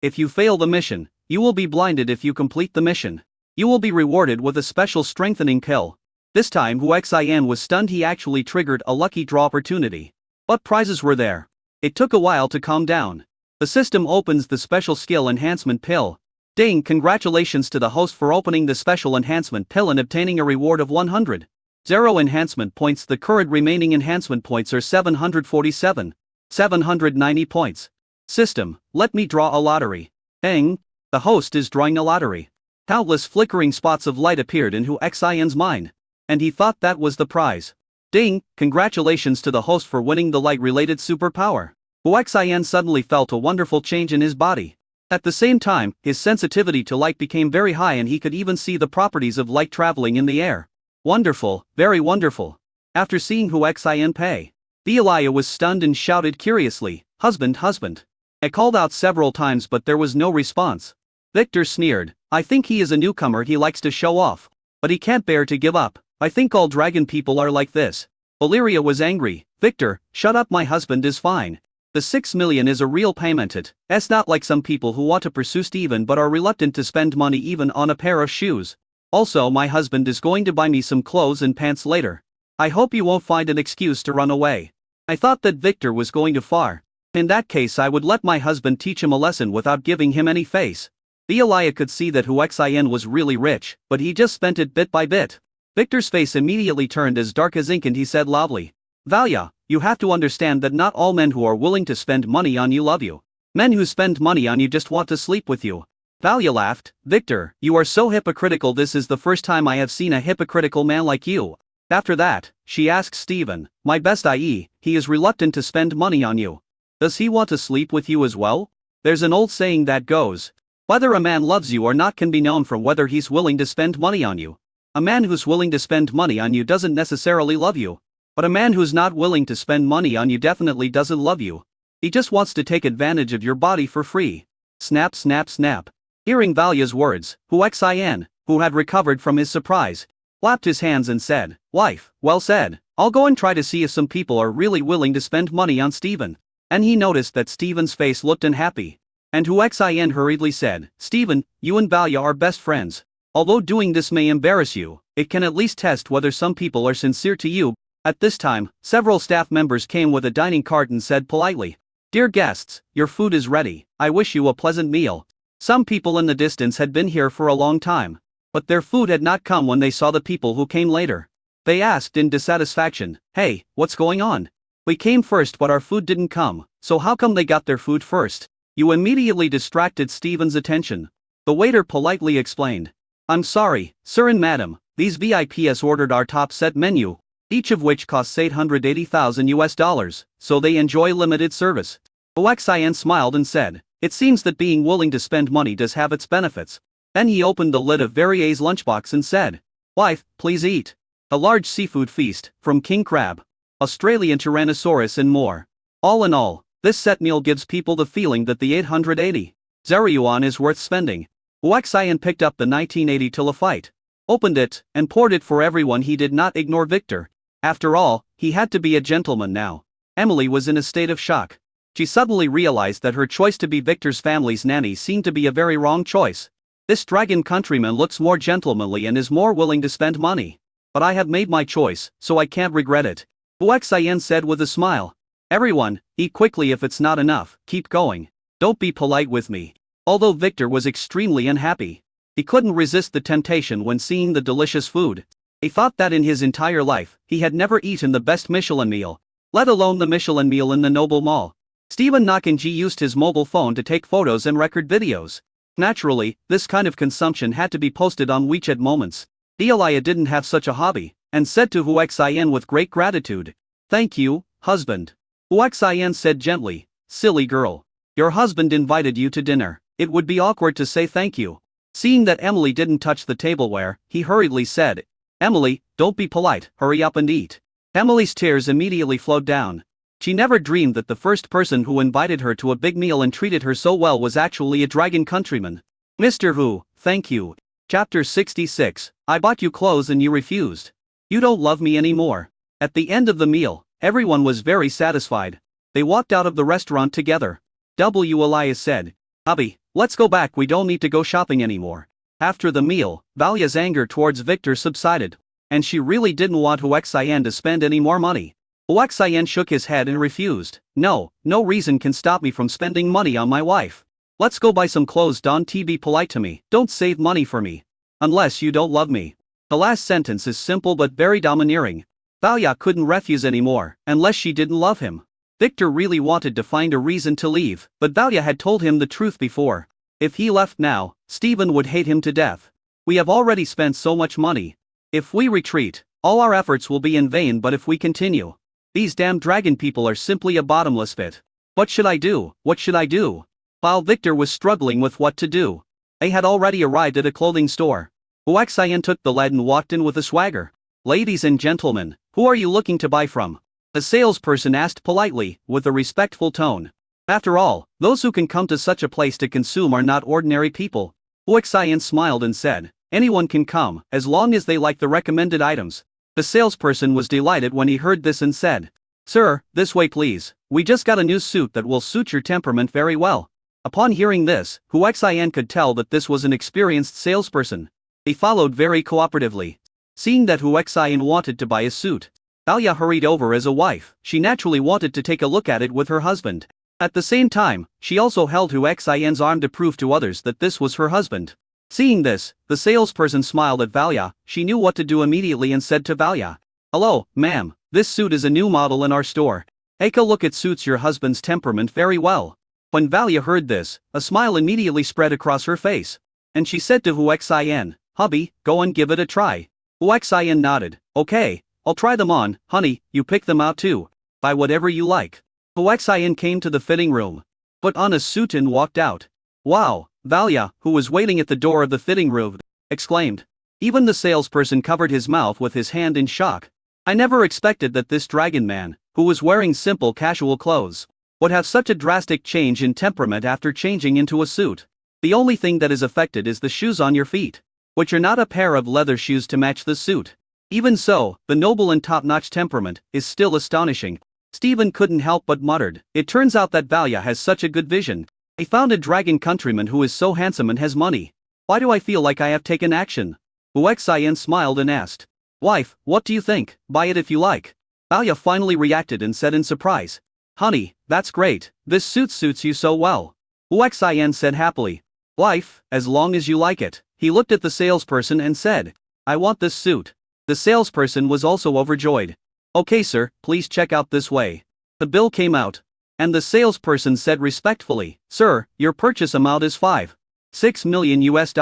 Speaker 1: If you fail the mission, you will be blinded. If you complete the mission, you will be rewarded with a special strengthening pill. This time Hu Xin was stunned. He actually triggered a lucky draw opportunity. What prizes were there? It took a while to calm down. The system opens the special skill enhancement pill. Ding, congratulations to the host for opening the special enhancement pill and obtaining a reward of 100. 0 enhancement points. The current remaining enhancement points are 747. 790 points. System, let me draw a lottery. Ding, the host is drawing a lottery. Countless flickering spots of light appeared in Hu Xin's mind. And he thought that was the prize. Ding, congratulations to the host for winning the light-related superpower. Hu Xin suddenly felt a wonderful change in his body. At the same time, his sensitivity to light became very high and he could even see the properties of light traveling in the air. Wonderful, very wonderful. After seeing Hu Xin pay, Beelia was stunned and shouted curiously, "Husband, husband." I called out several times but there was no response. Victor sneered, "I think he is a newcomer. He likes to show off. But he can't bear to give up. I think all dragon people are like this." Valeria was angry. "Victor, shut up. My husband is fine. The 6 million is a real payment. It's not like some people who want to pursue Steven but are reluctant to spend money even on a pair of shoes. Also, my husband is going to buy me some clothes and pants later. I hope you won't find an excuse to run away." I thought that Victor was going too far. In that case I would let my husband teach him a lesson without giving him any face. Beelia could see that Hu Xin was really rich, but he just spent it bit by bit. Victor's face immediately turned as dark as ink and he said loudly, "Valia, you have to understand that not all men who are willing to spend money on you love you. Men who spend money on you just want to sleep with you." Valia laughed, "Victor, you are so hypocritical. This is the first time I have seen a hypocritical man like you." After that, she asked Steven, "My best i.e., he is reluctant to spend money on you. Does he want to sleep with you as well?" There's an old saying that goes, whether a man loves you or not can be known from whether he's willing to spend money on you. A man who's willing to spend money on you doesn't necessarily love you. But a man who's not willing to spend money on you definitely doesn't love you. He just wants to take advantage of your body for free. Snap, snap, snap. Hearing Valia's words, Hu Xin, who had recovered from his surprise, clapped his hands and said, "Wife, well said. I'll go and try to see if some people are really willing to spend money on Steven." And he noticed that Steven's face looked unhappy. And Hu Xin hurriedly said, "Steven, you and Valia are best friends. Although doing this may embarrass you, it can at least test whether some people are sincere to you." At this time, several staff members came with a dining cart and said politely, "Dear guests, your food is ready. I wish you a pleasant meal." Some people in the distance had been here for a long time, but their food had not come when they saw the people who came later. They asked in dissatisfaction, "Hey, what's going on? We came first but our food didn't come, so how come they got their food first?" You immediately distracted Steven's attention. The waiter politely explained, "I'm sorry, sir and madam, these VIPs ordered our top set menu, each of which costs $880,000, so they enjoy limited service." Hu Xin smiled and said, "It seems that being willing to spend money does have its benefits." Then he opened the lid of Varier's lunchbox and said, "Wife, please eat. A large seafood feast, from king crab, Australian Tyrannosaurus and more. All in all, this set meal gives people the feeling that the 880 yuan is worth spending." Hu Xin picked up the 1980 Tilafite, opened it, and poured it for everyone. He did not ignore Victor. After all, he had to be a gentleman now. Emily was in a state of shock. She suddenly realized that her choice to be Victor's family's nanny seemed to be a very wrong choice. This dragon countryman looks more gentlemanly and is more willing to spend money. But I have made my choice, so I can't regret it. Hu Xin said with a smile. "Everyone, eat quickly. If it's not enough, keep going. Don't be polite with me." Although Victor was extremely unhappy, he couldn't resist the temptation when seeing the delicious food. He thought that in his entire life, he had never eaten the best Michelin meal, let alone the Michelin meal in the Noble Mall. Steven Nakanji used his mobile phone to take photos and record videos. Naturally, this kind of consumption had to be posted on WeChat Moments. Beelia didn't have such a hobby, and said to Hu Xin with great gratitude, "Thank you, husband." Hu Xin said gently, "Silly girl. Your husband invited you to dinner. It would be awkward to say thank you." Seeing that Emily didn't touch the tableware, he hurriedly said, "Emily, don't be polite, hurry up and eat." Emily's tears immediately flowed down. She never dreamed that the first person who invited her to a big meal and treated her so well was actually a dragon countryman. Mr. Wu, thank you. Chapter 66, I bought you clothes and you refused. You don't love me anymore. At the end of the meal, everyone was very satisfied. They walked out of the restaurant together. Elias said, "Hubby, let's go back, we don't need to go shopping anymore." After the meal, Valia's anger towards Victor subsided, and she really didn't want Huaxian to spend any more money. Huaxian shook his head and refused. No reason can stop me from spending money on my wife. Let's go buy some clothes, don't be polite to me, don't save money for me. Unless you don't love me. The last sentence is simple but very domineering. Valia couldn't refuse anymore, unless she didn't love him. Victor really wanted to find a reason to leave, but Valia had told him the truth before. If he left now, Stephen would hate him to death. We have already spent so much money. If we retreat, all our efforts will be in vain, but if we continue, these damn dragon people are simply a bottomless pit. What should I do? What should I do? While Victor was struggling with what to do, they had already arrived at a clothing store. Huaxian took the lead and walked in with a swagger. "Ladies and gentlemen, who are you looking to buy from?" The salesperson asked politely, with a respectful tone. After all, those who can come to such a place to consume are not ordinary people. Huaxian smiled and said, "Anyone can come, as long as they like the recommended items." The salesperson was delighted when he heard this and said, "Sir, this way please, we just got a new suit that will suit your temperament very well." Upon hearing this, Huaxian could tell that this was an experienced salesperson. He followed very cooperatively. Seeing that Huaxian wanted to buy a suit, Valia hurried over. As a wife, she naturally wanted to take a look at it with her husband. At the same time, she also held Huaxian's arm to prove to others that this was her husband. Seeing this, the salesperson smiled at Valia. She knew what to do immediately and said to Valia, "Hello, ma'am, this suit is a new model in our store. Take a look, it suits your husband's temperament very well." When Valia heard this, a smile immediately spread across her face, and she said to Huaxian, "Hubby, go and give it a try." Huaxian nodded. "Okay, I'll try them on, honey, you pick them out too. Buy whatever you like." Huaxian came to the fitting room, put on a suit and walked out. "Wow," Valia, who was waiting at the door of the fitting room, exclaimed. Even the salesperson covered his mouth with his hand in shock. "I never expected that this dragon man, who was wearing simple casual clothes, would have such a drastic change in temperament after changing into a suit. The only thing that is affected is the shoes on your feet, which are not a pair of leather shoes to match the suit. Even so, the noble and top-notch temperament is still astonishing." Stephen couldn't help but muttered, "It turns out that Valia has such a good vision. I found a dragon countryman who is so handsome and has money. Why do I feel like I have taken action?" Huaxian smiled and asked, "Wife, what do you think? Buy it if you like." Valia finally reacted and said in surprise, "Honey, that's great, this suit suits you so well." Huaxian said happily, "Wife, as long as you like it." He looked at the salesperson and said, "I want this suit." The salesperson was also overjoyed. "Okay sir, please check out this way." The bill came out, and the salesperson said respectfully, "Sir, your purchase amount is $5.6 million US.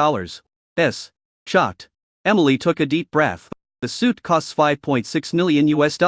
Speaker 1: Shocked, Emily took a deep breath. The suit costs $5.6 million US.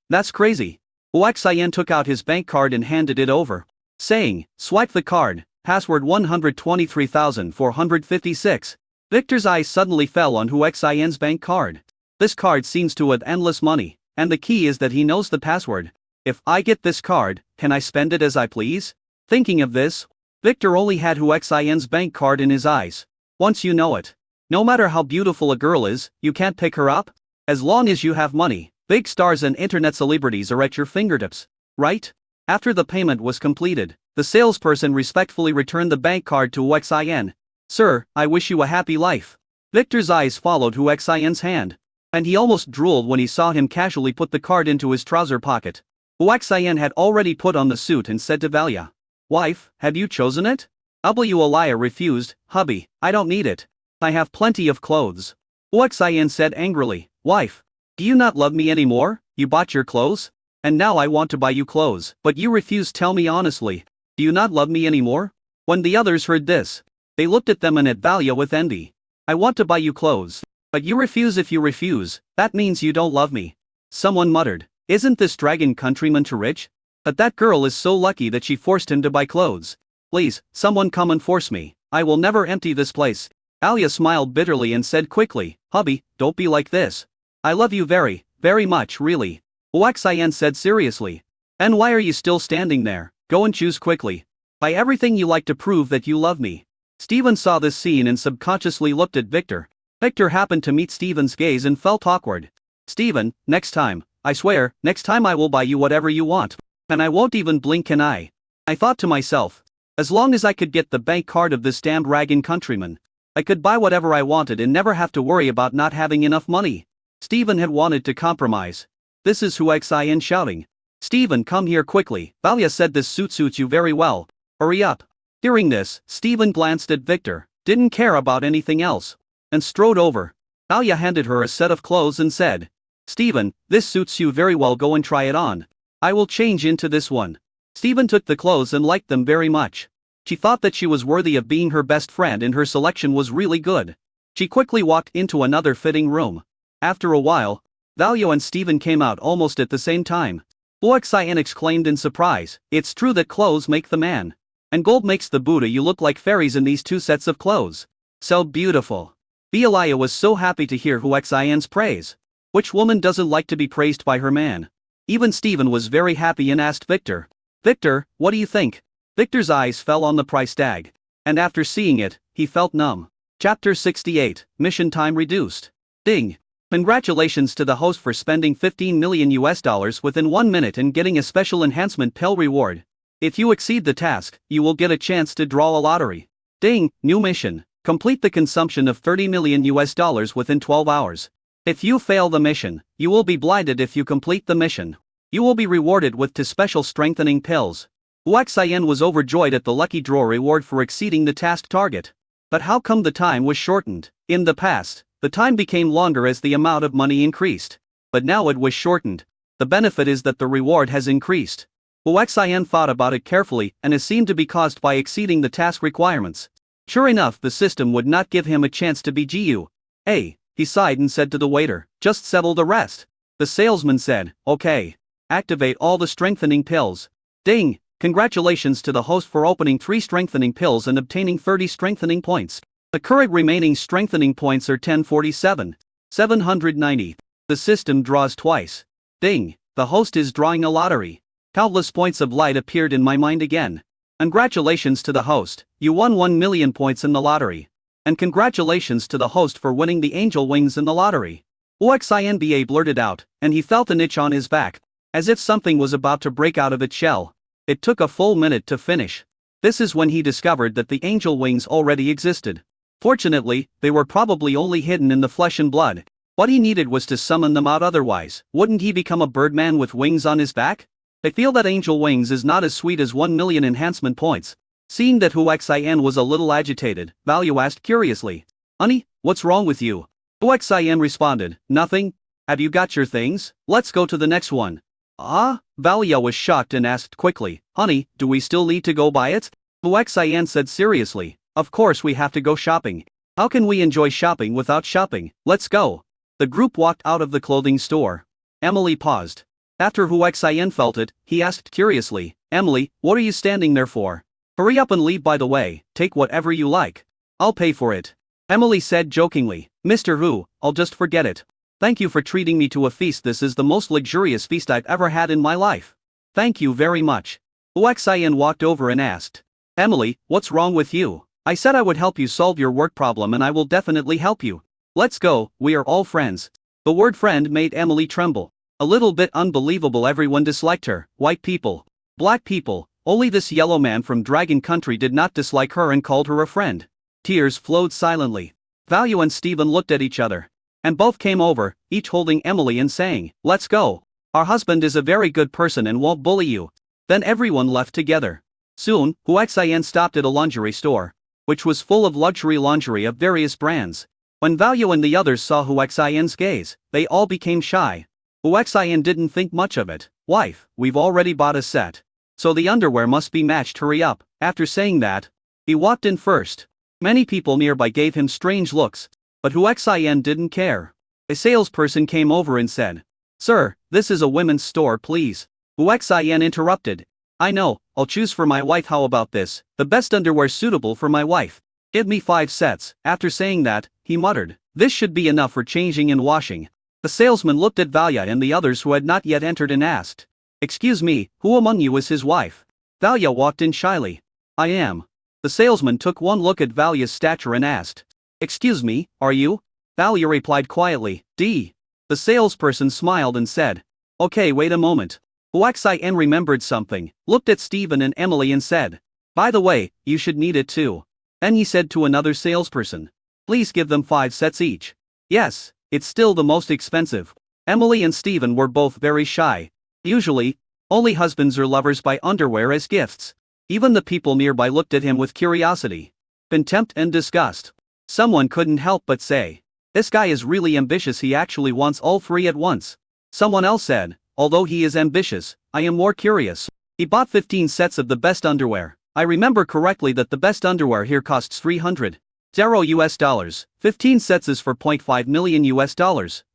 Speaker 1: That's crazy. Huaxian took out his bank card and handed it over, saying, "Swipe the card, password 123,456. Victor's eyes suddenly fell on Huaxian's bank card. This card seems to have endless money, and the key is that he knows the password. If I get this card, can I spend it as I please? Thinking of this, Victor only had Huaxian's bank card in his eyes. Once you know it, no matter how beautiful a girl is, you can't pick her up? As long as you have money, big stars and internet celebrities are at your fingertips, right? After the payment was completed, the salesperson respectfully returned the bank card to Huaxian. "Sir, I wish you a happy life." Victor's eyes followed Huaxian's hand, and he almost drooled when he saw him casually put the card into his trouser pocket. Huaxian had already put on the suit and said to Valia, "Wife, have you chosen it?" Elia refused. "Hubby, I don't need it. I have plenty of clothes." Huaxian said angrily, "Wife, do you not love me anymore? You bought your clothes? And now I want to buy you clothes, but you refuse. Tell me honestly, do you not love me anymore?" When the others heard this, they looked at them and at Valia with envy. "I want to buy you clothes, but you refuse. If you refuse, that means you don't love me." Someone muttered, "Isn't this dragon countryman too rich? But that girl is so lucky that she forced him to buy clothes. Please, someone come and force me. I will never empty this place." Alia smiled bitterly and said quickly, hubby, don't be like this. I love you very, very much really. Huaxian said seriously. And why are you still standing there? Go and choose quickly. By everything you like to prove that you love me. Steven saw this scene and subconsciously looked at Victor. Victor happened to meet Steven's gaze and felt awkward. Steven, next time, I swear, next time I will buy you whatever you want. And I won't even blink an eye. I thought to myself. As long as I could get the bank card of this damned ragging countryman, I could buy whatever I wanted and never have to worry about not having enough money. Steven had wanted to compromise. This is Huaxian shouting. Steven, come here quickly. Valia said this suit suits you very well. Hurry up. Hearing this, Steven glanced at Victor, didn't care about anything else, and strode over. Valia handed her a set of clothes and said, Steven, this suits you very well, go and try it on. I will change into this one. Steven took the clothes and liked them very much. She thought that she was worthy of being her best friend and her selection was really good. She quickly walked into another fitting room. After a while, Valio and Steven came out almost at the same time. Huaxian exclaimed in surprise, it's true that clothes make the man. And gold makes the Buddha, you look like fairies in these two sets of clothes. So beautiful. Vialia was so happy to hear Huaxian's praise. Which woman doesn't like to be praised by her man? Even Steven was very happy and asked Victor. Victor, what do you think? Victor's eyes fell on the price tag. And after seeing it, he felt numb. Chapter 68, Mission Time Reduced. Ding. Congratulations to the host for spending $15 million within 1 minute and getting a special enhancement pill reward. If you exceed the task, you will get a chance to draw a lottery. Ding, new mission. Complete the consumption of $30 million within 12 hours. If you fail the mission, you will be blinded. If you complete the mission, you will be rewarded with 2 special strengthening pills. Huaxian was overjoyed at the lucky draw reward for exceeding the task target. But how come the time was shortened? In the past, the time became longer as the amount of money increased. But now it was shortened. The benefit is that the reward has increased. Huaxian thought about it carefully and it seemed to be caused by exceeding the task requirements. Sure enough, the system would not give him a chance to be GU. Hey, he sighed and said to the waiter, just settle the rest. The salesman said, okay. Activate all the strengthening pills. Ding. Congratulations to the host for opening 3 strengthening pills and obtaining 30 strengthening points. The current remaining strengthening points are 1047. 790. The system draws twice. Ding. The host is drawing a lottery. Countless points of light appeared in my mind again. Congratulations to the host, you won 1 million points in the lottery. And congratulations to the host for winning the angel wings in the lottery. Huaxian blurted out, and he felt an itch on his back, as if something was about to break out of its shell. It took a full minute to finish. This is when he discovered that the angel wings already existed. Fortunately, they were probably only hidden in the flesh and blood. What he needed was to summon them out, otherwise, wouldn't he become a birdman with wings on his back? I feel that angel wings is not as sweet as 1 million enhancement points. Seeing that Huaxian was a little agitated, Valio asked curiously. Honey, what's wrong with you? Huaxian responded, nothing. Have you got your things? Let's go to the next one. Ah? Valio was shocked and asked quickly, honey, do we still need to go buy it? Huaxian said seriously, of course we have to go shopping. How can we enjoy shopping without shopping? Let's go. The group walked out of the clothing store. Emily paused. After Huaxian felt it, he asked curiously, Emily, what are you standing there for? Hurry up and leave, by the way, take whatever you like. I'll pay for it. Emily said jokingly, Mr. Hu, I'll just forget it. Thank you for treating me to a feast. This is the most luxurious feast I've ever had in my life. Thank you very much. Huaxian walked over and asked, Emily, what's wrong with you? I said I would help you solve your work problem and I will definitely help you. Let's go, we are all friends. The word friend made Emily tremble. A little bit unbelievable, everyone disliked her, white people, black people, only this yellow man from Dragon Country did not dislike her and called her a friend. Tears flowed silently. Valio and Steven looked at each other. And both came over, each holding Emily and saying, let's go. Our husband is a very good person and won't bully you. Then everyone left together. Soon, Huaxian stopped at a lingerie store, which was full of luxury lingerie of various brands. When Valio and the others saw Huaxian's gaze, they all became shy. Huaxian didn't think much of it. Wife, we've already bought a set. So the underwear must be matched, hurry up. After saying that, he walked in first. Many people nearby gave him strange looks, but Huaxian didn't care. A salesperson came over and said, Sir, this is a women's store, please. Huaxian interrupted. I know, I'll choose for my wife. How about this? The best underwear suitable for my wife. Give me 5 sets. After saying that, he muttered, this should be enough for changing and washing. The salesman looked at Valia and the others who had not yet entered and asked, excuse me, who among you is his wife? Valia walked in shyly. I am. The salesman took one look at Valia's stature and asked, excuse me, are you? Valia replied quietly, D. The salesperson smiled and said, okay, wait a moment. Huaxian remembered something, looked at Stephen and Emily and said, by the way, you should need it too. Then he said to another salesperson, please give them 5 sets each. Yes, it's still the most expensive. Emily and Stephen were both very shy. Usually, only husbands or lovers buy underwear as gifts. Even the people nearby looked at him with curiosity, contempt and disgust. Someone couldn't help but say, this guy is really ambitious, he actually wants all 3 at once. Someone else said, although he is ambitious, I am more curious. He bought 15 sets of the best underwear. I remember correctly that the best underwear here costs $300 US. 15 sets is for $0.5 million US.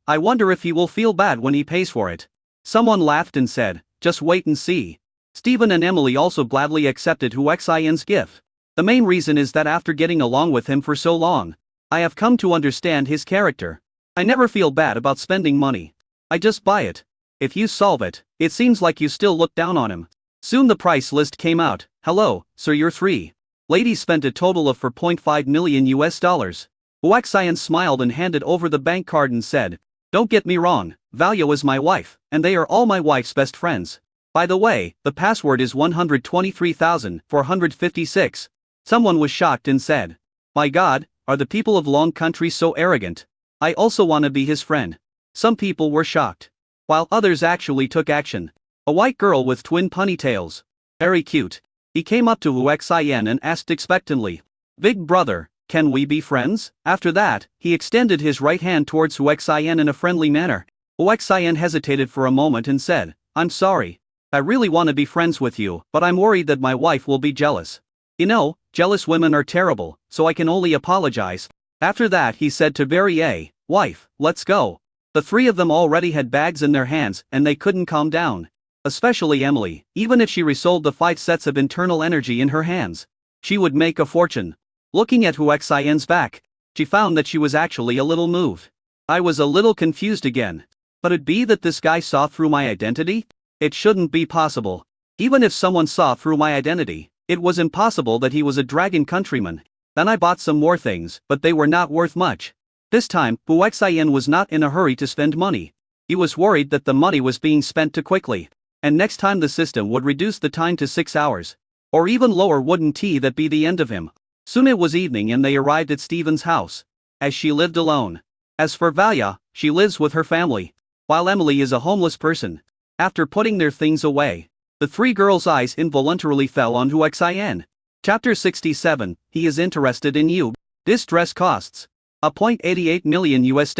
Speaker 1: I wonder if he will feel bad when he pays for it. Someone laughed and said, just wait and see. Stephen and Emily also gladly accepted Huaxian's gift. The main reason is that after getting along with him for so long, I have come to understand his character. I never feel bad about spending money. I just buy it. If you solve it, it seems like you still look down on him. Soon the price list came out. Hello, sir, you're 3 ladies spent a total of $4.5 million US. Huaxian smiled and handed over the bank card and said, don't get me wrong, Valia is my wife, and they are all my wife's best friends. By the way, the password is 123,456. Someone was shocked and said, my God, are the people of Long Country so arrogant? I also want to be his friend. Some people were shocked, while others actually took action. A white girl with twin ponytails. Very cute. He came up to Huaxian and asked expectantly, big brother, can we be friends? After that, he extended his right hand towards Huaxian in a friendly manner. Huaxian hesitated for a moment and said, I'm sorry. I really want to be friends with you, but I'm worried that my wife will be jealous. You know, jealous women are terrible, so I can only apologize. After that he said to Varia, wife, let's go. The 3 of them already had bags in their hands and they couldn't calm down. Especially Emily, even if she resold the 5 sets of internal energy in her hands, she would make a fortune. Looking at Huaxian's back, she found that she was actually a little moved. I was a little confused again. But it be that this guy saw through my identity? It shouldn't be possible. Even if someone saw through my identity, it was impossible that he was a dragon countryman. Then I bought some more things, but they were not worth much. This time, Huaxian was not in a hurry to spend money. He was worried that the money was being spent too quickly, and next time the system would reduce the time to 6 hours. Or even lower, wouldn't that be the end of him? Soon it was evening and they arrived at Stephen's house. As she lived alone. As for Valia, she lives with her family, while Emily is a homeless person. After putting their things away, the 3 girls' eyes involuntarily fell on Huaxian. Chapter 67, he is interested in you. This dress costs $0.88 million US.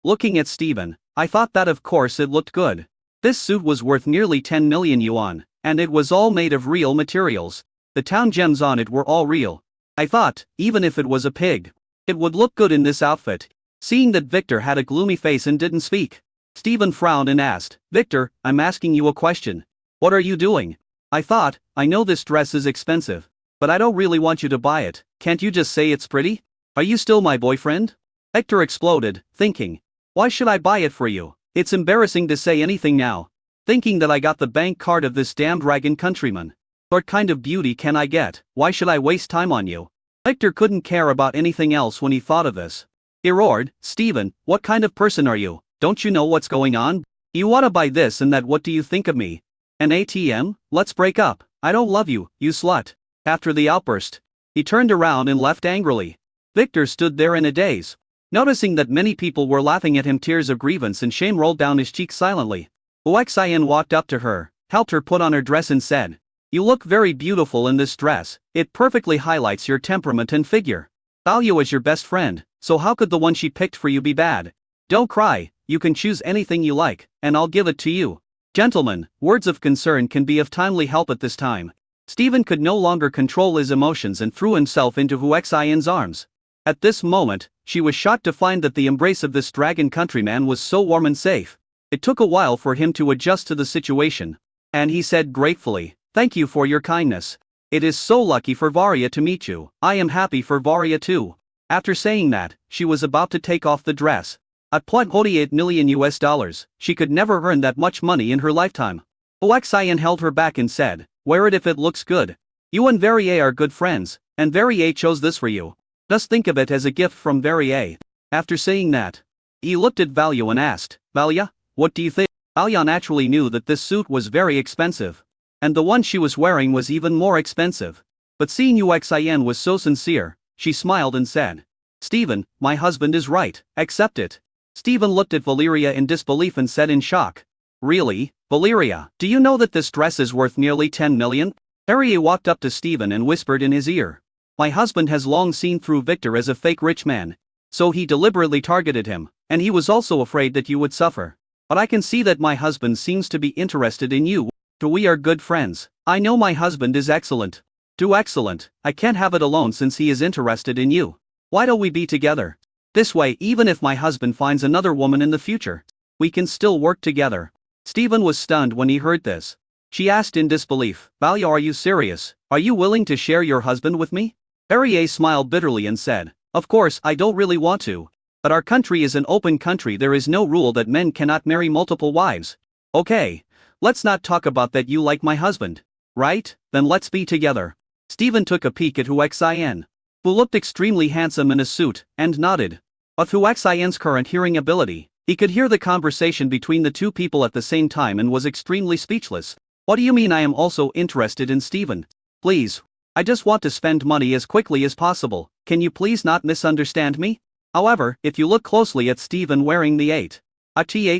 Speaker 1: Looking at Stephen, I thought that of course it looked good. This suit was worth nearly 10 million yuan, and it was all made of real materials. The town gems on it were all real. I thought, even if it was a pig, it would look good in this outfit. Seeing that Victor had a gloomy face and didn't speak, Stephen frowned and asked, Victor, I'm asking you a question. What are you doing? I thought, I know this dress is expensive, but I don't really want you to buy it. Can't you just say it's pretty? Are you still my boyfriend? Hector exploded, thinking, why should I buy it for you? It's embarrassing to say anything now. Thinking that I got the bank card of this damn dragon countryman. What kind of beauty can I get? Why should I waste time on you? Hector couldn't care about anything else when he thought of this. He roared, Stephen, what kind of person are you? Don't you know what's going on? You want to buy this and that, what do you think of me? An ATM? Let's break up. I don't love you, you slut. After the outburst, he turned around and left angrily. Victor stood there in a daze. Noticing that many people were laughing at him, tears of grievance and shame rolled down his cheeks silently. Huaxian walked up to her, helped her put on her dress and said, you look very beautiful in this dress, it perfectly highlights your temperament and figure. Valia is your best friend, so how could the one she picked for you be bad? Don't cry, you can choose anything you like, and I'll give it to you. Gentlemen, words of concern can be of timely help at this time. Stephen could no longer control his emotions and threw himself into Huaxian's arms. At this moment, she was shocked to find that the embrace of this dragon countryman was so warm and safe. It took a while for him to adjust to the situation, and he said gratefully, thank you for your kindness. It is so lucky for Varia to meet you. I am happy for Varia too. After saying that, she was about to take off the dress. At $48 million US, she could never earn that much money in her lifetime. Oxian held her back and said, "Wear it if it looks good. You and Varia are good friends, and Varia chose this for you. Just think of it as a gift from Varia." After saying that, he looked at Valia and asked, "Valia, what do you think?" Valia naturally knew that this suit was very expensive. And the one she was wearing was even more expensive. But seeing Uxian was so sincere, she smiled and said, "Stephen, my husband is right, accept it." Stephen looked at Valeria in disbelief and said in shock, "Really, Valeria, do you know that this dress is worth nearly 10 million? Varia walked up to Stephen and whispered in his ear, "My husband has long seen through Victor as a fake rich man. So he deliberately targeted him, and he was also afraid that you would suffer. But I can see that my husband seems to be interested in you. We are good friends. I know my husband is excellent. Too excellent. I can't have it alone since he is interested in you. Why don't we be together? This way, even if my husband finds another woman in the future, we can still work together." Stephen was stunned when he heard this. She asked in disbelief, "Valia, are you serious? Are you willing to share your husband with me?" Varia smiled bitterly and said, "Of course, I don't really want to. But our country is an open country. There is no rule that men cannot marry multiple wives. Okay, let's not talk about that. You like my husband, right? Then let's be together." Stephen took a peek at Uxian, who looked extremely handsome in a suit, and nodded. With Uxian's current hearing ability, he could hear the conversation between the two people at the same time and was extremely speechless. "What do you mean I am also interested in Stephen? Please, I just want to spend money as quickly as possible. Can you please not misunderstand me?" However, if you look closely at Stephen wearing the 8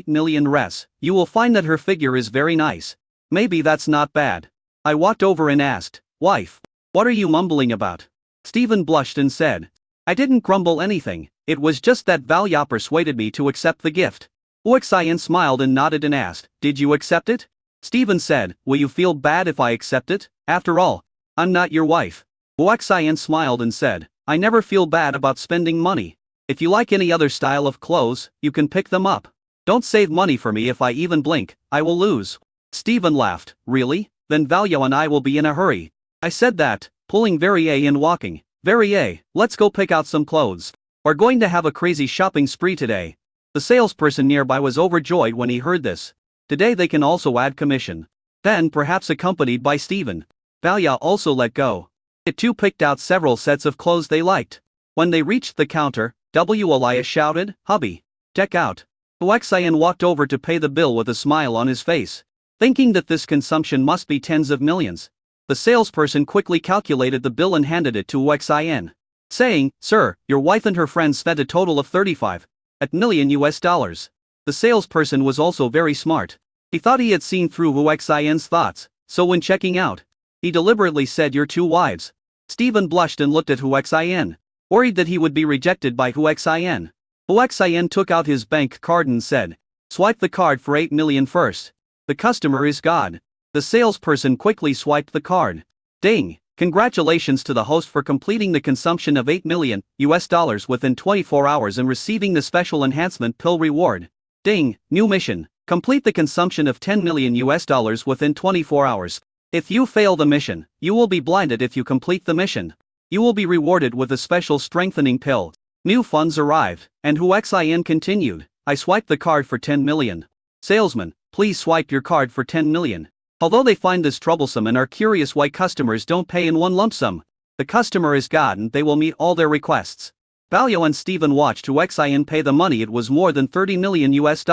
Speaker 1: million dress, you will find that her figure is very nice. Maybe that's not bad. I walked over and asked, "Wife, what are you mumbling about?" Stephen blushed and said, "I didn't grumble anything, it was just that Valia persuaded me to accept the gift." Uxian smiled and nodded and asked, "Did you accept it?" Stephen said, "Will you feel bad if I accept it? After all, I'm not your wife." Uxian smiled and said, "I never feel bad about spending money. If you like any other style of clothes, you can pick them up. Don't save money for me. If I even blink, I will lose." Stephen laughed, "Really? Then Valia and I will be in a hurry." I said that, pulling Varia and walking. "Varia, let's go pick out some clothes. We're going to have a crazy shopping spree today." The salesperson nearby was overjoyed when he heard this. Today they can also add commission. Then, perhaps accompanied by Stephen, Valia also let go. The two picked out several sets of clothes they liked. When they reached the counter, Elias shouted, "Hubby, check out." Uxian walked over to pay the bill with a smile on his face. Thinking that this consumption must be tens of millions, the salesperson quickly calculated the bill and handed it to Uxian, saying, "Sir, your wife and her friends spent a total of 35 million US. The salesperson was also very smart. He thought he had seen through Uxian's thoughts, so when checking out, he deliberately said, "Your two wives." Stephen blushed and looked at Uxian, worried that he would be rejected by Uxian. Uxian took out his bank card and said, "Swipe the card for 8 million first. The customer is God." The salesperson quickly swiped the card. Ding! Congratulations to the host for completing the consumption of 8 million US within 24 hours and receiving the special enhancement pill reward. Ding! New mission. Complete the consumption of 10 million US within 24 hours. If you fail the mission, you will be blinded. If you complete the mission, you will be rewarded with a special strengthening pill. New funds arrived, and Uxian continued, "I swiped the card for 10 million. Salesman, please swipe your card for 10 million. Although they find this troublesome and are curious why customers don't pay in one lump sum, the customer is God and they will meet all their requests." Valia and Stephen watched Uxian pay the money. It was more than 30 million US.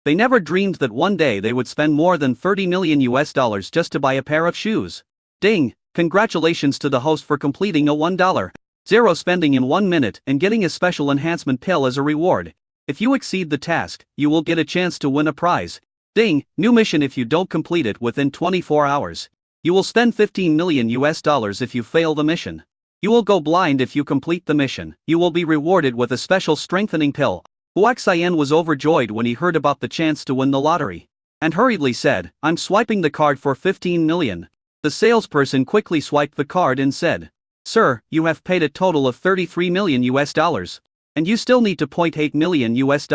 Speaker 1: They never dreamed that one day they would spend more than 30 million US just to buy a pair of shoes. Ding! Congratulations to the host for completing a $1.0 spending in 1 minute and getting a special enhancement pill as a reward. If you exceed the task, you will get a chance to win a prize. Ding! New mission. If you don't complete it within 24 hours, you will spend 15 million US. If you fail the mission, you will go blind. If you complete the mission, you will be rewarded with a special strengthening pill. Uxian was overjoyed when he heard about the chance to win the lottery, and hurriedly said, "I'm swiping the card for 15 million. The salesperson quickly swiped the card and said, "Sir, you have paid a total of 33 million US, and you still need to point 8 million US.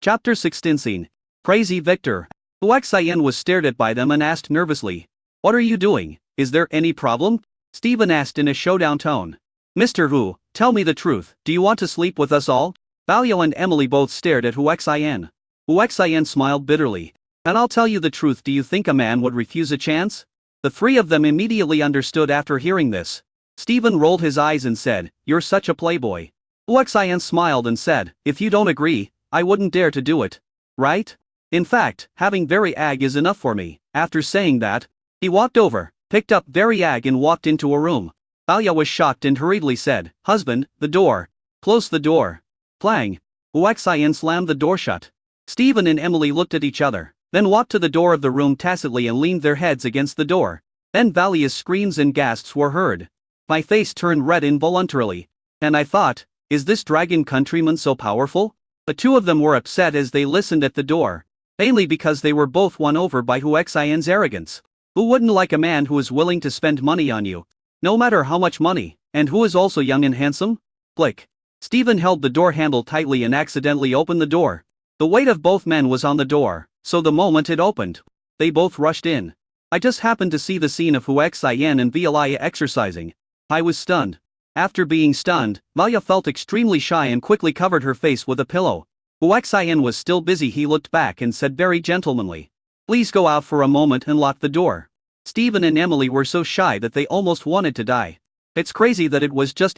Speaker 1: Chapter 16 Scene. Crazy Victor. Uxian was stared at by them and asked nervously, What are you doing? Is there any problem? Stephen asked in a showdown tone. Mr. Hu, tell me the truth, do you want to sleep with us all? Balyo and Emily both stared at Huxian. Huxian smiled bitterly. And I'll tell you the truth, do you think a man would refuse a chance? The three of them immediately understood after hearing this. Stephen rolled his eyes and said, You're such a playboy. Huxian smiled and said, If you don't agree, I wouldn't dare to do it. Right? In fact, having very ag is enough for me. After saying that, he walked over, picked up very ag and walked into a room. Balya was shocked and hurriedly said, Husband, the door. Close the door. Clang. Huxian slammed the door shut. Stephen and Emily looked at each other, then walked to the door of the room tacitly and leaned their heads against the door. Then Valia's screams and gasps were heard. My face turned red involuntarily. And I thought, is this dragon countryman so powerful? The two of them were upset as they listened at the door. Mainly because they were both won over by Huxian's arrogance. Who wouldn't like a man who is willing to spend money on you? No matter how much money, and who is also young and handsome? Click. Stephen held the door handle tightly and accidentally opened the door. The weight of both men was on the door, so the moment it opened, they both rushed in. I just happened to see the scene of Huxian and Valia exercising. I was stunned. After being stunned, Valia felt extremely shy and quickly covered her face with a pillow. Huxian was still busy. He looked back and said very gentlemanly, Please go out for a moment and lock the door. Stephen and Emily were so shy that they almost wanted to die. It's crazy that it was just